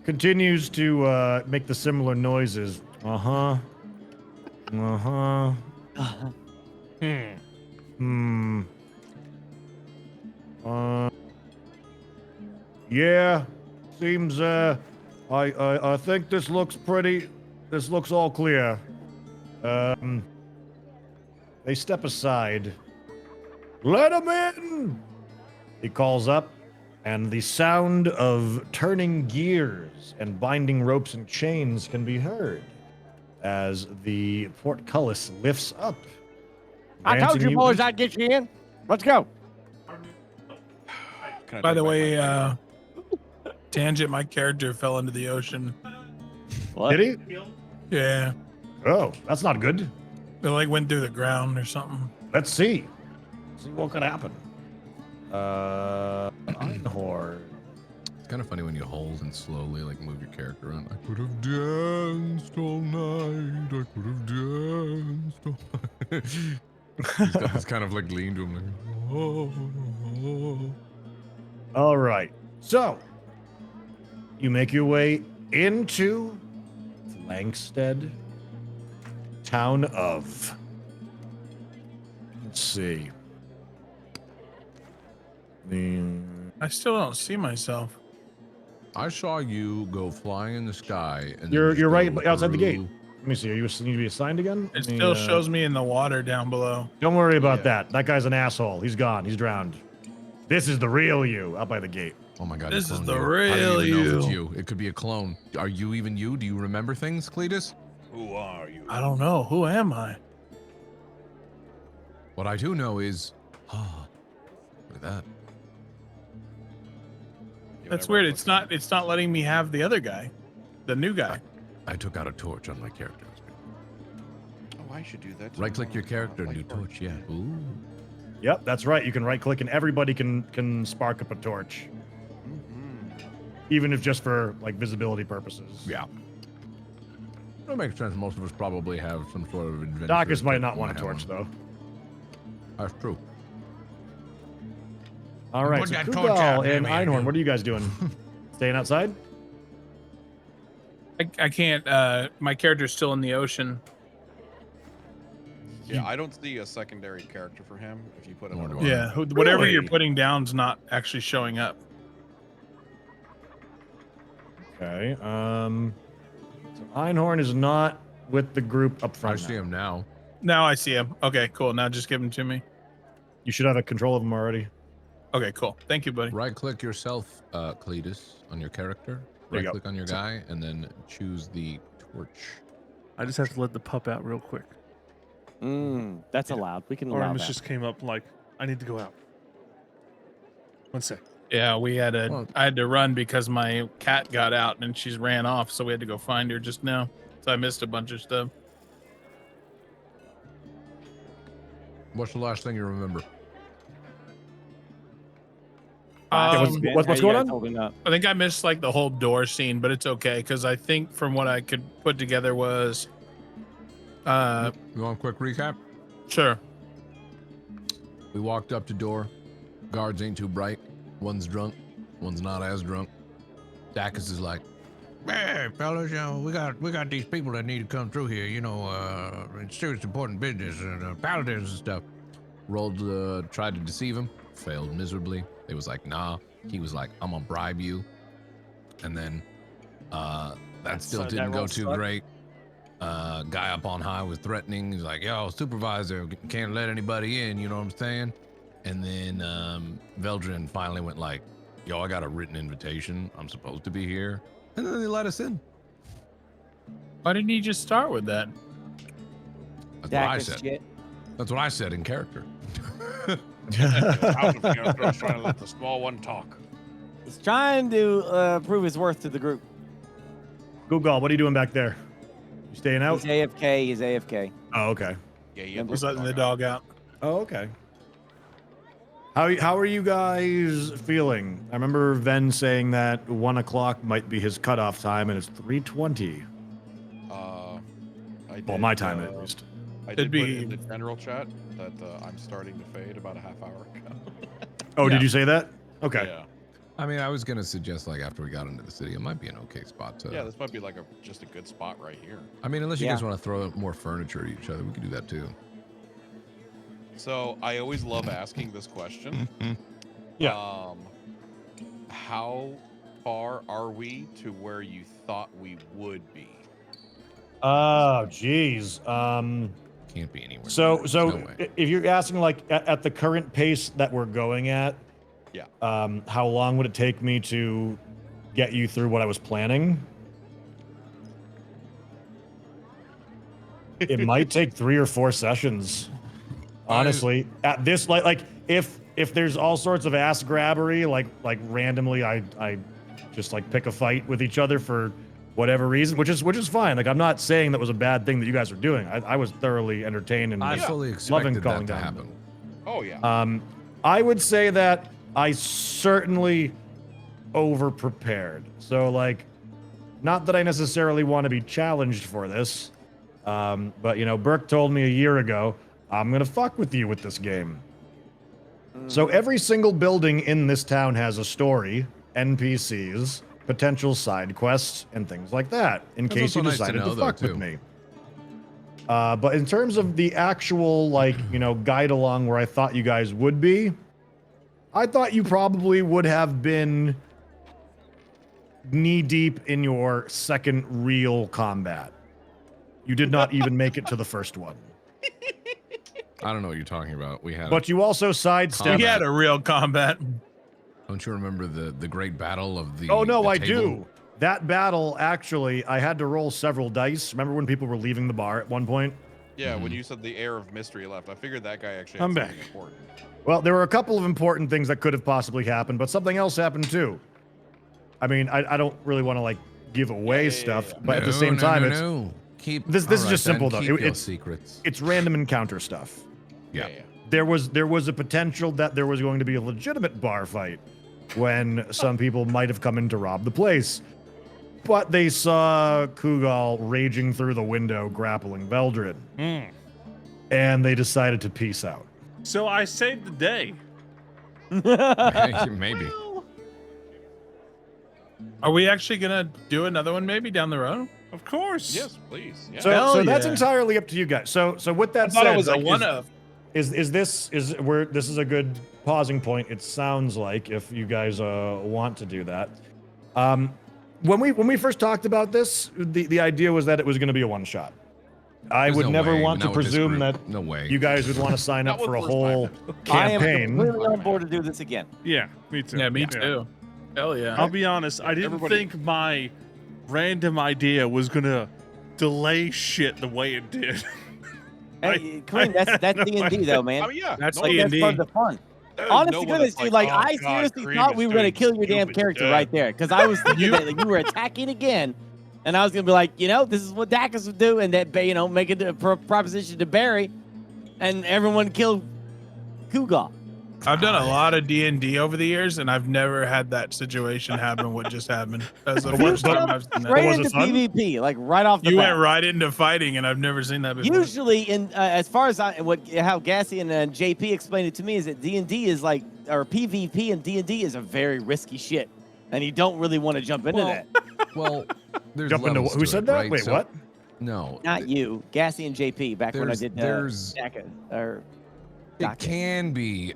continues to make the similar noises. Uh-huh. Yeah. Seems I think this looks all clear. They step aside. Let him in! He calls up, and the sound of turning gears and binding ropes and chains can be heard as the portcullis lifts up. I told you boys I'd get you in. Let's go. By the way, Tangent, my character fell into the ocean. What? Did he? Yeah. Oh, that's not good. It like went through the ground or something. Let's see. See what could happen. Einhorn. It's kind of funny when you hold and slowly like move your character around. I could have danced all night. I could have danced all night. He's got this kind of like lean to him. Like, oh. All right. So, you make your way into Langstead, town of. Let's see. I still don't see myself. I saw you go flying in the sky, and You're then just right go outside the gate. through- Let me see. Are you need to be assigned again? It still shows me in the water down below. Don't worry about that. That guy's an asshole. He's gone. He's drowned. This is the real you out by the gate. Oh my god! This is cloned the you. I real don't even know if it's you. you. It could be a clone. Are you even you? Do you remember things, Cletus? Who are you? I don't know. Who am I? What I do know is, look at that. That's weird. It's not letting me have the other guy, the new guy. I took out a torch on my character. Oh, I should do that. too. Right-click your character, new torch. Yeah. Ooh. Yep, that's right. You can right click and everybody can spark up a torch. Even if just for like visibility purposes. Yeah. That makes sense. Most of us probably have some sort of adventure. Darkus might that not want a have torch one. though. That's true. All right, Put so that torch out, Kugal and damn it. Einhorn, what are you guys doing? Staying outside? I can't. My character's still in the ocean. Yeah, I don't see a secondary character for him if you put him on. Yeah, whatever Really? you're putting down's not actually showing up. Okay. So Einhorn is not with the group up front. I see him now. Now I see him. Okay, cool. Now just give him to me. You should have a control of him already. Okay, cool. Thank you, buddy. Right-click yourself, Cletus, on your character. There you go. Right-click on your guy, and then choose the torch. I just have to let the pup out real quick. That's allowed. We can allow Aramis that. just came up like, I need to go out. One sec. Yeah, I had to run because my cat got out and she ran off, so we had to go find her just now. So I missed a bunch of stuff. What's the last thing you remember? What's going on? I think I missed like the whole door scene, but it's okay because I think from what I could put together was. You want a quick recap? Sure. We walked up to door. Guards ain't too bright. One's drunk. One's not as drunk. Dacus is like, Hey, fellas, we got these people that need to come through here. It's serious, important business and paladins and stuff. rolled, tried to deceive him, failed miserably. They was like, nah. He was like, I'm gonna bribe you. And then that still didn't go too great. Guy up on high was threatening. He's like, yo, supervisor, can't let anybody in, you know what I'm saying? And then Veldrin finally went like, yo, I got a written invitation. I'm supposed to be here. And then they let us in. Why didn't he just start with that? That's what I said. That's what I said in character. Out of character, I was trying to let the small one talk. He's trying to prove his worth to the group. Google, what are you doing back there? You staying out? He's AFK. He's AFK. Oh, okay. Yeah, He's letting the dog out. Oh, okay. How are you guys feeling? I remember Ven saying that 1 o'clock might be his cutoff time, and it's 3:20. Well, my time at least. I did put in the general chat that I'm starting to fade about a half hour ago. Oh, did you say that? Okay. Yeah. I mean, I was gonna suggest like after we got into the city, it might be an okay spot to. Yeah, this might be like just a good spot right here. I mean, unless you guys want to throw more furniture at each other, we could do that too. So I always love asking this question. Yeah. How far are we to where you thought we would be? Oh, geez. Can't be anywhere. So No way. if you're asking like at the current pace that we're going at, yeah. How long would it take me to get you through what I was planning? It might take 3 or 4 sessions. Honestly, at this like if there's all sorts of ass grabbery, like randomly I just like pick a fight with each other for whatever reason, which is fine. Like I'm not saying that was a bad thing that you guys are doing. I was thoroughly entertained and I fully loving expected calling that to down. happen. Oh yeah. I would say that I certainly over prepared. So like, not that I necessarily want to be challenged for this, but you know, Burke told me a year ago, I'm gonna fuck with you with this game. So every single building in this town has a story, NPCs, potential side quests, and things like that, in case you decided to fuck with me. But in terms of the actual, like, you know, guide along where I thought you guys would be, I thought you probably would have been knee deep in your second real combat. You did not even make it to the first one. I don't know what you're talking about. We had. But you also sidestepped. We had a real combat. Don't you remember the great battle of the? Oh no, the I table? do. That battle, actually, I had to roll several dice. Remember when people were leaving the bar at one point? Yeah, when you said the air of mystery left, I figured that guy actually. I'm had back. something important. Well, there were a couple of important things that could have possibly happened, but something else happened too. I mean, I don't really want to like give away stuff, but at the same time, it's Keep this is just simple though. Keep your It's secrets. It's random encounter stuff. Yeah. There was a potential that there was going to be a legitimate bar fight when some people might have come in to rob the place. But they saw Kugal raging through the window, grappling Veldrin. And they decided to peace out. So I saved the day. Maybe. Are we actually gonna do another one maybe down the road? Of course. Yes, please. Yeah. So that's entirely up to you guys. So with that I thought said, it was a like, one-of. Is this a good pausing point? It sounds like if you guys want to do that. When we first talked about this, the idea was that it was going to be a one shot. I There's would no never way, want to not with this presume group. that No way. you guys would want to sign up Not for a with whole I am campaign. completely on board to do this again. Yeah, me too. Yeah, me too. Hell yeah. I'll be honest. I didn't think my random idea was gonna delay shit the way it did. Hey, Kareem, that's D&D though, man. I mean, yeah, That's no, That's D&D. part of the fun. there's Honest no to one goodness, that's dude, like, like, "Oh, I God, seriously Kareem thought is we were gonna doing kill your damn stupid character stuff." right there, because I was thinking that like, you were attacking again, and I was gonna be like, this is what Dacus would do, and that make a proposition to Barry, and everyone killed Kuga. I've done a lot of D&D over the years, and I've never had that situation happen. What just happened? That's the first time I've seen that. Straight into PvP, like right off the You bat. went right into fighting, and I've never seen that before. Usually, in as far as how Gassy and JP explained it to me, is that D&D is like, or PvP and D&D is a very risky shit, and you don't really want to jump into that. Well, there's Jump into levels who to said it, that? right? Wait, So- what? No. Not you, Gassy and JP, back when I did there's Daka, or it can be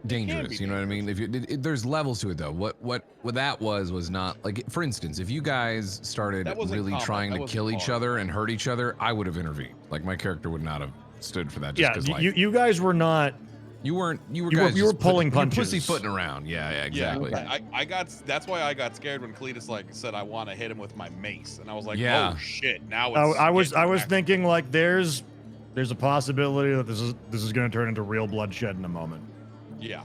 dangerous. You know what I mean? If you, there's levels to it though. What that was not like. For instance, if you guys started That wasn't really combat, trying that to wasn't kill each hard. other and hurt each other, I would have intervened. Like my character would not have stood for that. Just Yeah, 'cause, like, you guys were not. you weren't. You were. You were- guys you were just pulling you were punches. pussyfooting around. Yeah, exactly. Yeah, I got. That's why I got scared when Cletus like said I want to hit him with my mace, and I was like, Yeah. oh shit! Now I, it's I was getting back. thinking like there's a possibility that this is going to turn into real bloodshed in a moment. Yeah.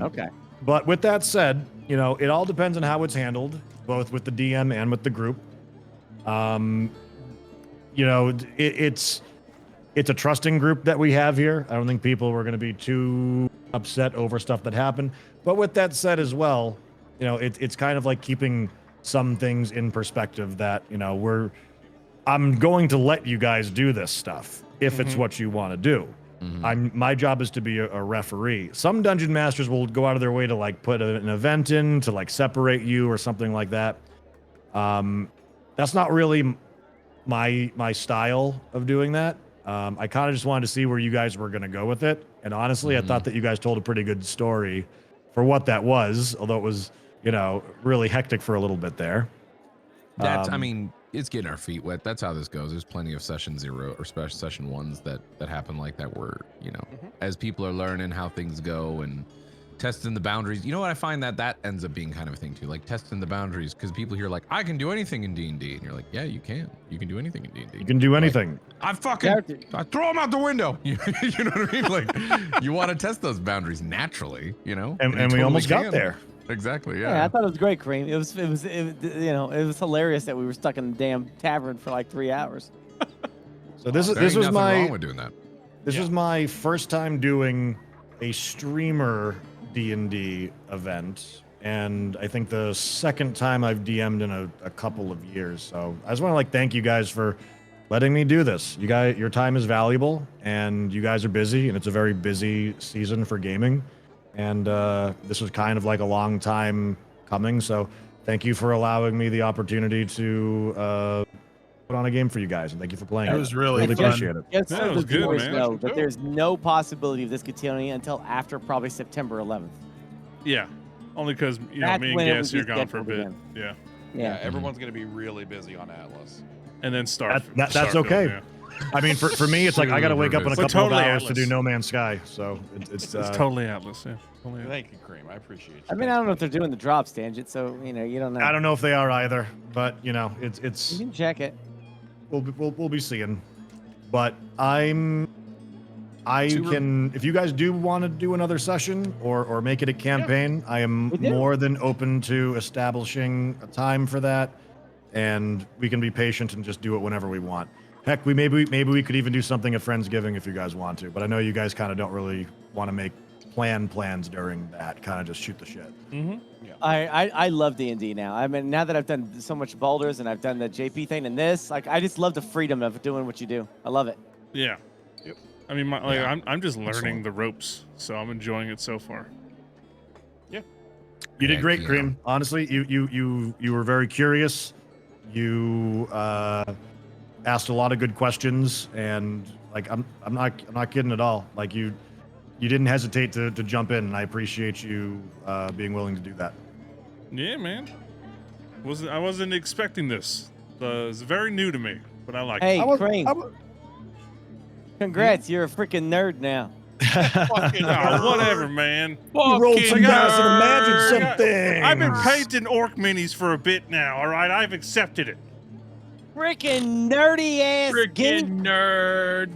Okay. But with that said, it all depends on how it's handled, both with the DM and with the group. It's a trusting group that we have here. I don't think people were going to be too upset over stuff that happened. But with that said as well, it's kind of like keeping some things in perspective that, I'm going to let you guys do this stuff if it's what you want to do. My job is to be a referee. Some dungeon masters will go out of their way to like put an event in to like separate you or something like that. That's not really my style of doing that. I kind of just wanted to see where you guys were going to go with it. And honestly, I thought that you guys told a pretty good story for what that was, although it was, really hectic for a little bit there. That's. I mean, it's getting our feet wet. That's how this goes. There's plenty of session 0 or special session 1s that happen like that, where as people are learning how things go and testing the boundaries. You know what? I find that ends up being kind of a thing too, like testing the boundaries, because people hear like, I can do anything in D&D, and you're like, yeah, you can do anything in D&D. You can do anything. I throw them out the window. You know what I mean? Like, you want to test those boundaries naturally, And you we totally almost got can. there. Exactly. Yeah, I thought it was great, Kareem. It was hilarious that we were stuck in the damn tavern for like 3 hours. So this There was ain't nothing my wrong with doing that. This was my first time doing a streamer D&D event, and I think the second time I've DM'd in a couple of years. So I just want to thank you guys for letting me do this. You guys, your time is valuable, and you guys are busy, and it's a very busy season for gaming. And this was kind of like a long time coming. So thank you for allowing me the opportunity to put on a game for you guys, and thank you for playing. It was really fun. appreciate it. Just Yeah, so it was the good, viewers man. know that there's no possibility of this continuing until after probably September 11th. Yeah, only because me That's and when it Gassy are would be gone for a bit. scheduled Yeah, Yeah, everyone's gonna be really busy on Atlas. and then Star. That's Starfield, okay. yeah. I mean, for me, it's like I got to wake up in a We're couple totally of hours to Atlas. do No Man's Sky. So it's It's totally Atlas. Yeah. Totally Atlas. Thank you, Kareem. I appreciate you. I mean, I don't know if they're doing the drops, Tangent, so you don't know. I don't know if they are either, but it's You can check it. we'll be seeing. But I can, if you guys do want to do another session or make it a campaign, I am We do. more than open to establishing a time for that, and we can be patient and just do it whenever we want. Heck, maybe we could even do something at Friendsgiving if you guys want to. But I know you guys kind of don't really want to make plans during that. Kind of just shoot the shit. Mm-hmm. Yeah. I love D&D now. I mean, now that I've done so much Boulders and I've done the JP thing and this, I just love the freedom of doing what you do. I love it. Yeah. Yep. I mean, Yeah. I'm just learning Excellent. the ropes, so I'm enjoying it so far. You did Heck great, yeah. Kareem. Honestly, you were very curious. You asked a lot of good questions, and I'm not kidding at all. Like you didn't hesitate to jump in, and I appreciate you being willing to do that. Yeah, man. I wasn't expecting this. It's very new to me. but I like Hey, it. Crane. Congrats, you're a freaking nerd now. Fucking whatever, man. You rolled some dice and imagined something. I've been painting orc minis for a bit now, all right? I've accepted it. Freaking nerdy ass Freaking nerd.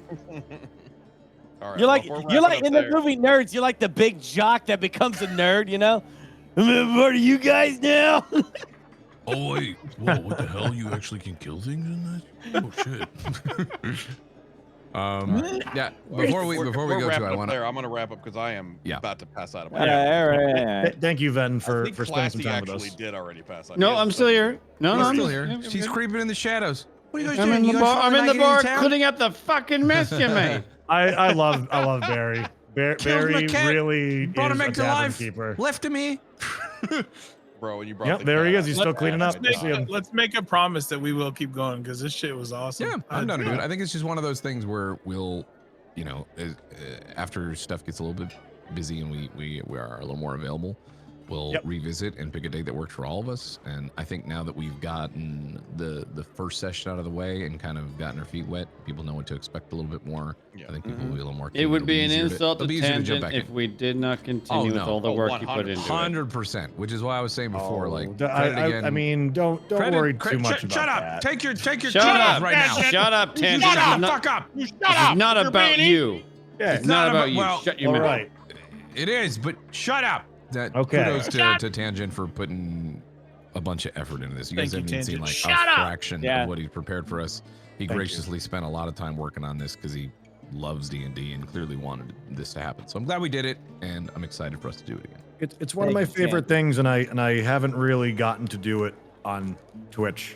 All right, You're like well, if we're you're wrapping like up in the there- movie Nerds. You're like the big jock that becomes a nerd. You know. I'm part of you guys now. Oh wait, whoa! What the hell? You actually can kill things in this? Oh shit! Yeah. Before we go to, I want to. I'm gonna wrap up because I am about to pass out of my. Thank you, Ven, I for think spending some Classy time with actually us. did already pass out. No, He I'm has still stuff. here. No, She's I'm still here. She's creeping in the shadows. What are you guys I'm doing? in the You guys bar. I'm fucking in the not bar getting town? cleaning up the fucking mess you made. I love Barry. Killed Barry my cat, really brought him is a back to tavern life. keeper. Left to me. Bro, when you brought Yep, the there he cat is. He's out, still cleaning up. I- Let's make a promise that we will keep going because this shit was awesome. Yeah, I'm down to do it. I think it's just one of those things where we'll, you know, after stuff gets a little bit busy and we are a little more available, we'll revisit and pick a date that works for all of us. And I think now that we've gotten the first session out of the way and kind of gotten our feet wet, people know what to expect a little bit more. I think people will be a little more. It would be an easier insult to it'll be easier to jump Tangent back if in. we did not continue with all the work you put into it. 100%, which is why I was saying before, like, I mean, don't worry too much about shut up. that. Take your Shut clothes up right now. Shut up, Tangent. Shut This is up. not- Fuck up. This is not about you. Yeah, It's not about you. well, Shut your mouth. right. It is, but shut up. Okay. Kudos to Tangent for putting a bunch of effort into this. You guys Thank you, haven't seen Tangent. like Shut a up! fraction of what he's prepared for us. He graciously spent a lot of time working on this because he loves D&D and clearly wanted this to happen. So I'm glad we did it, and I'm excited for us to do it again. It's one of my favorite things, and I haven't really gotten to do it on Twitch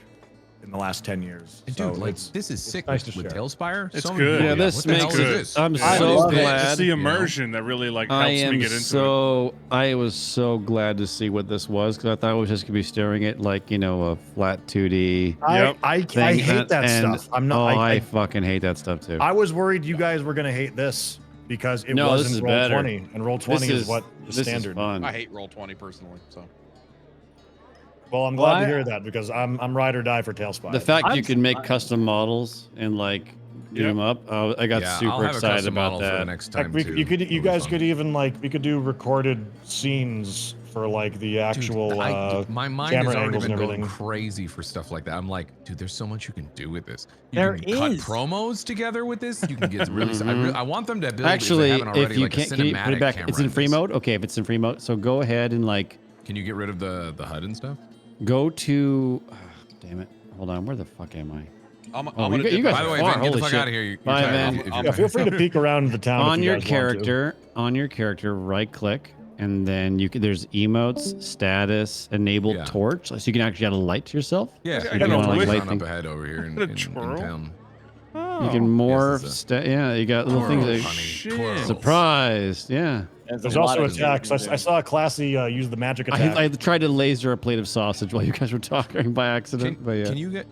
in the last 10 years. And So dude, like it's this is sick nice to with share. Tailspire. It's So many good. people Yeah, are like, this what the hell makes is it- this? I'm I so love glad. It's the you know? immersion that really like I helps me am get into it. so I was so glad to see what this was because I thought I was just gonna be staring at like a flat 2D. I thing, hate that and- stuff. I'm not. Oh, I I fucking hate that stuff too. I was worried you guys were gonna hate this because it No, this wasn't is roll better. 20, and roll 20 This is what the this is standard. fun. I hate roll 20 personally. So Well, I'm glad to hear that because I'm ride or die for Tailspire. The fact you can make custom models and like do them up, I got Yeah, I'll super have a excited custom about model for the that. next Like time we, too. you guys could even we could do recorded scenes for like the actual my mind camera has already angles been and going everything. crazy for stuff like that. I'm like, dude, there's so much you can do with this. You There can cut is. promos together with this. You can get really. I want them to build. Actually, if, they haven't already, if you like can't, a can you put it cinematic back? camera It's in free this. mode. Okay, if it's in free mode, so go ahead and like Can you get rid of the HUD and stuff? go to. Damn it! Hold on, where the fuck am I? I'm Oh, gonna you dip guys out. By the way, are Vin, get the Holy fuck shit. out of here. You're Bye, trying- Vin. Yeah, feel free to peek around the town On if you your guys want to. character, right click, and then you can. There's emotes, status, enabled Yeah. torch, so you can actually add a light to yourself. Yeah, So I you got can, no like, light light up thing- ahead over here in town. You can morph. Yes, Yeah, you got little things. Twirl, That, honey, twirl. surprise! Yeah. There's also attacks. I saw a classy use the magic attack. I tried to laser a plate of sausage while you guys were talking by accident. But yeah. Can you get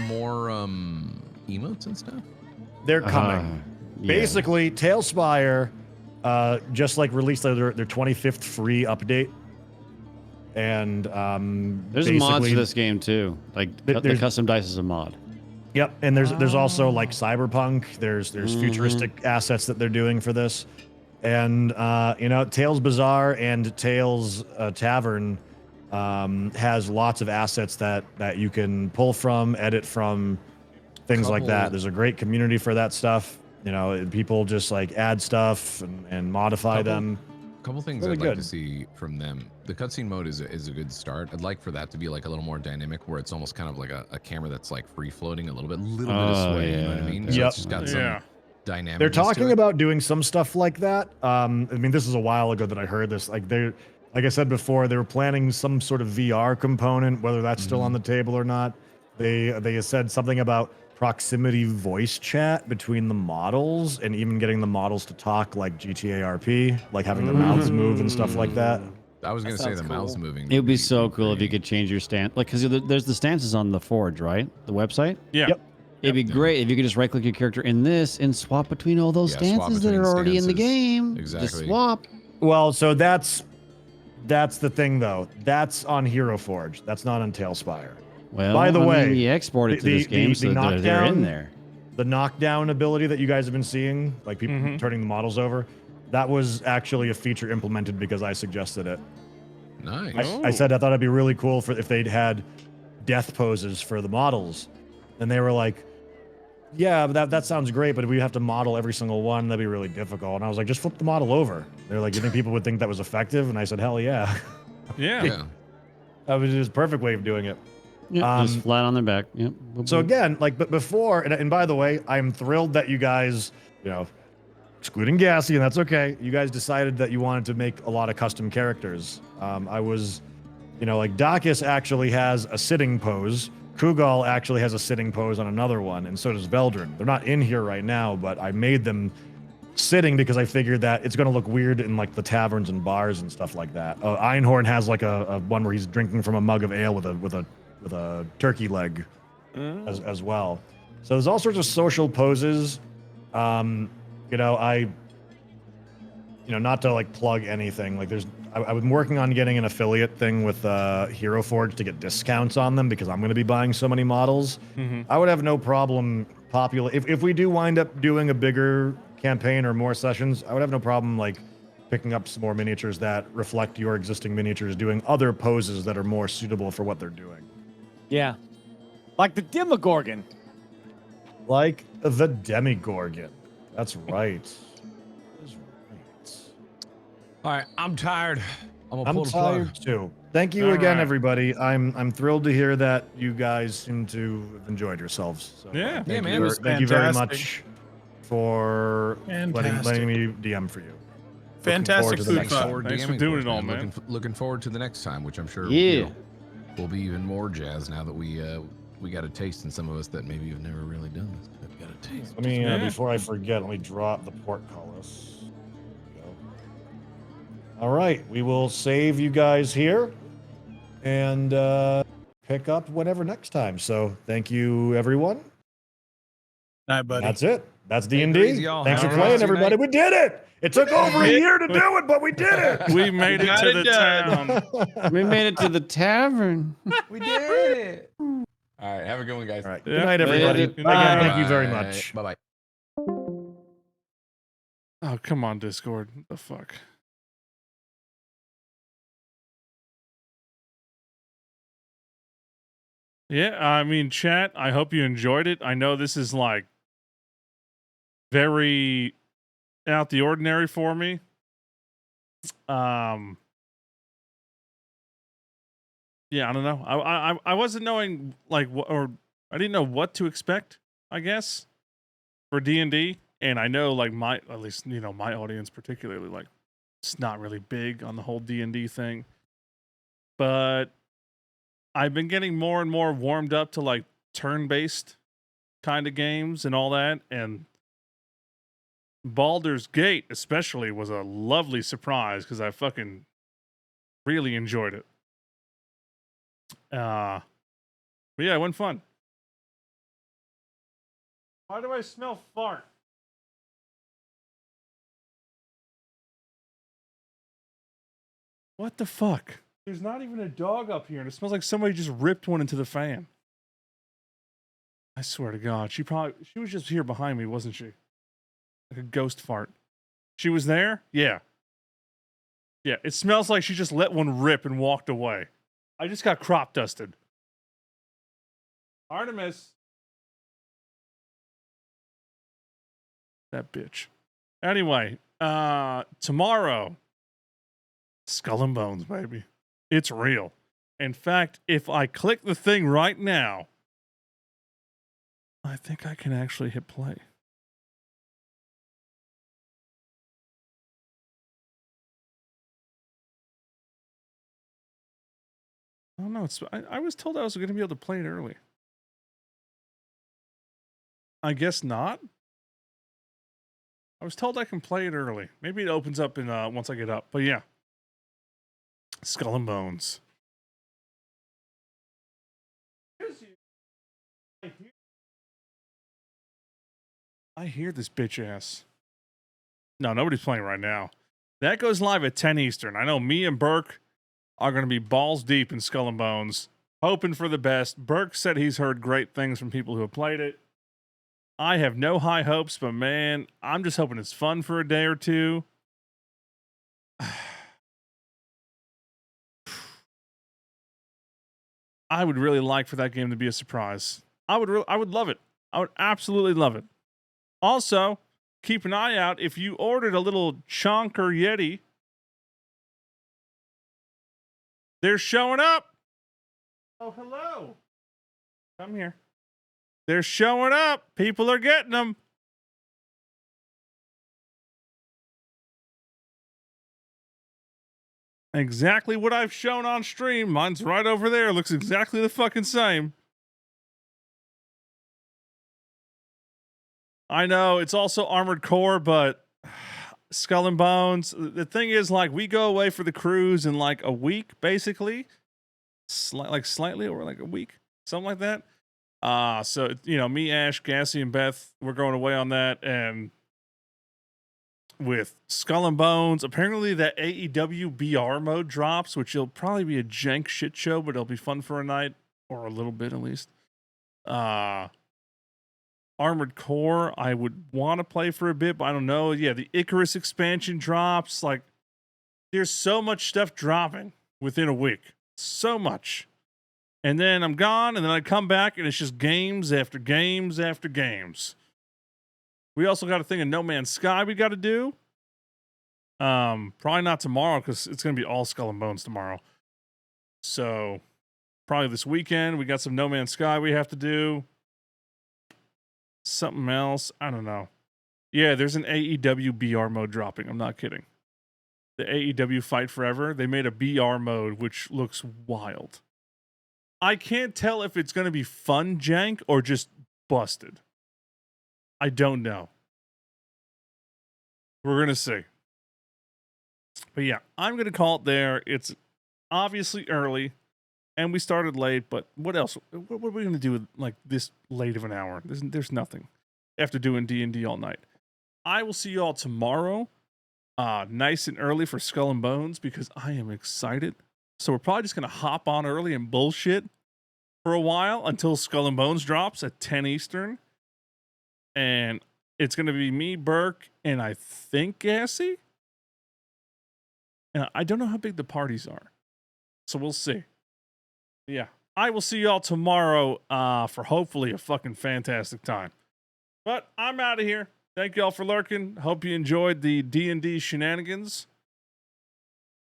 more emotes and stuff? They're coming. yeah. Basically, Tailspire just released their 25th free update. And There's mods basically- for this game too. Like the there's- custom dice is a mod. Yep, and there's also like Cyberpunk. There's futuristic assets that they're doing for this, and Tales Bazaar and Tales Tavern has lots of assets that you can pull from, edit from, things like that. Couple- There's a great community for that stuff. People just add stuff and modify them. Couple things Really I'd like good. to see from them. The cutscene mode is a good start. I'd like for that to be a little more dynamic, where it's almost kind of like a camera that's free floating a little bit of sway. You know what I mean? So Yep. it's just got some dynamic. They're talking about doing some stuff like that. This is a while ago that I heard this. Like I said before, they were planning some sort of VR component, whether that's still on the table or not. They said something about proximity voice chat between the models and even getting the models to talk like GTA RP, like having their mouths move and stuff like that. I was gonna say the mouse moving. It would be so cool if you could change your stance, because there's the stances on the Forge, right? The website. Yeah. Yep. It'd be great if you could just right-click your character in this and swap between all those Yeah, swap stances that between are already in the stances. game. Just Exactly. swap. Well, so that's the thing though. That's on Hero Forge. That's not on Tailspire. Well, by the way, you export it to this game, so they're in there. The knockdown ability that you guys have been seeing, like people turning the models over, that was actually a feature implemented because I suggested it. Nice. I said I thought it'd be really cool if they'd had death poses for the models, and they were like, "Yeah, that sounds great, but we have to model every single one. That'd be really difficult." And I was like, "Just flip the model over." They're like, "You think people would think that was effective?" And I said, "Hell yeah." Yeah. That was just a perfect way of doing it. Yeah, just flat on their back. Yep. So again, like, but before, and by the way, I'm thrilled that you guys, excluding Gassy, and that's okay, you guys decided that you wanted to make a lot of custom characters. I was, like Dacus actually has a sitting pose. Kugal actually has a sitting pose on another one, and so does Veldrin. They're not in here right now, but I made them sitting because I figured that it's going to look weird in like the taverns and bars and stuff like that. Einhorn has like a one where he's drinking from a mug of ale with a turkey leg as well. So there's all sorts of social poses. Not to like plug anything. Like I've been working on getting an affiliate thing with Hero Forge to get discounts on them because I'm going to be buying so many models. I would have no problem if we do wind up doing a bigger campaign or more sessions, I would have no problem like picking up some more miniatures that reflect your existing miniatures, doing other poses that are more suitable for what they're doing. Yeah. Like the Demogorgon. Like the Demigorgon. That's right. All right, I'm tired. I'm tired too. Thank you again, everybody. I'm thrilled to hear that you guys seem to have enjoyed yourselves. So, yeah, thank man. you, It was thank you very fantastic. much for letting me DM for you. Fantastic Looking forward to the food next fight. time. Thanks for DMing doing us, it all, man. man. Looking forward to the next time, which I'm sure will be even more jazz now that we got a taste, and some of us that maybe have never really done this have got a taste. Let me before I forget, let me drop the portcullis. There we go. All right, we will save you guys here and pick up whatever next time. So thank you, everyone. Night, buddy. That's it. That's D&D. easy, y'all. Thanks for Have a playing, nice everybody. night. We did it. It took over a year to do it, but we did it. We made it Got to it the done. town. We made it to the tavern. We did it. All right, have a good one, guys. All right. Yeah. Good night, everybody. Good Again, night. thank you very much. Bye bye. Oh, come on, Discord. What the fuck? Yeah, I mean, chat, I hope you enjoyed it. I know this is like very out the ordinary for me. Yeah, I don't know. I wasn't knowing like or I didn't know what to expect, I guess, for D&D. And I know like my audience particularly, like it's not really big on the whole D&D thing. But I've been getting more and more warmed up to like turn-based kind of games and all that, and Baldur's Gate especially was a lovely surprise because I fucking really enjoyed it. But yeah, it went fun. Why do I smell fart? What the fuck? There's not even a dog up here, and it smells like somebody just ripped one into the fan. I swear to God, she was just here behind me, wasn't she? Like a ghost fart. She was there? Yeah. Yeah, it smells like she just let one rip and walked away. I just got crop dusted. Artemis. That bitch. Anyway, tomorrow, Skull and Bones, baby. It's real. In fact, if I click the thing right now, I think I can actually hit play. Oh no, I was told I was going to be able to play it early. I guess not. I was told I can play it early. Maybe it opens up in once I get up. But yeah. Skull and Bones. I hear this bitch ass. No, nobody's playing right now. That goes live at 10 Eastern. I know me and Burke are going to be balls deep in Skull and Bones hoping for the best. Burke said he's heard great things from people who have played it. I have no high hopes, but man, I'm just hoping it's fun for a day or two. I would really like for that game to be a surprise. I would love it. I would absolutely love it. Also, keep an eye out if you ordered a little Chonker Yeti. They're showing up. Oh, hello. Come here. They're showing up. People are getting them. Exactly what I've shown on stream. Mine's right over there. Looks exactly the fucking same. I know it's also Armored Core, but Skull and Bones. The thing is, like, we go away for the cruise in like a week, basically. Slightly over like a week, something like that. So you know, me, Ash, Gassy, and Beth, we're going away on that, and with Skull and Bones, apparently that AEW BR mode drops, which will probably be a jank shit show, but it'll be fun for a night or a little bit at least. Armored Core, I would want to play for a bit, but I don't know. Yeah, the Icarus expansion drops. Like, there's so much stuff dropping within a week. So much. And then I'm gone, and then I come back, and it's just games after games after games. We also got a thing in No Man's Sky we got to do. Probably not tomorrow, because it's going to be all Skull and Bones tomorrow. So, probably this weekend, we got some No Man's Sky we have to do. Something else, I don't know. Yeah, there's an AEW BR mode dropping. I'm not kidding. The AEW Fight Forever, they made a BR mode which looks wild. I can't tell if it's going to be fun jank or just busted. I don't know. We're going to see. But yeah, I'm going to call it there. It's obviously early. And we started late, but what else? What are we going to do with like this late of an hour? There's nothing after doing D&D all night. I will see you all tomorrow, nice and early for Skull and Bones, because I am excited. So we're probably just going to hop on early and bullshit for a while until Skull and Bones drops at 10 Eastern. And it's going to be me, Burke, and I think Gassy. And I don't know how big the parties are. So we'll see. Yeah, I will see y'all tomorrow for hopefully a fucking fantastic time. But I'm out of here. Thank y'all for lurking. Hope you enjoyed the D&D shenanigans.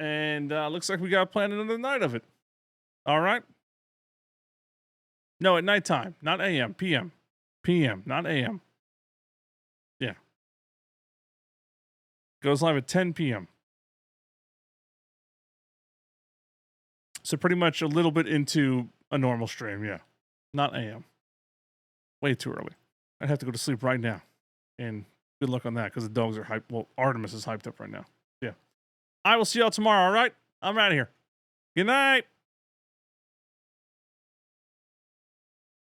And looks like we got planned another night of it. All right? No, at nighttime. Not AM. PM. PM, not AM. Yeah. Goes live at 10 p.m. So pretty much a little bit into a normal stream, yeah. Not AM. Way too early. I'd have to go to sleep right now. And good luck on that, because the dogs are hyped. Well, Artemis is hyped up right now. Yeah. I will see y'all tomorrow, all right? I'm out of here. Good night.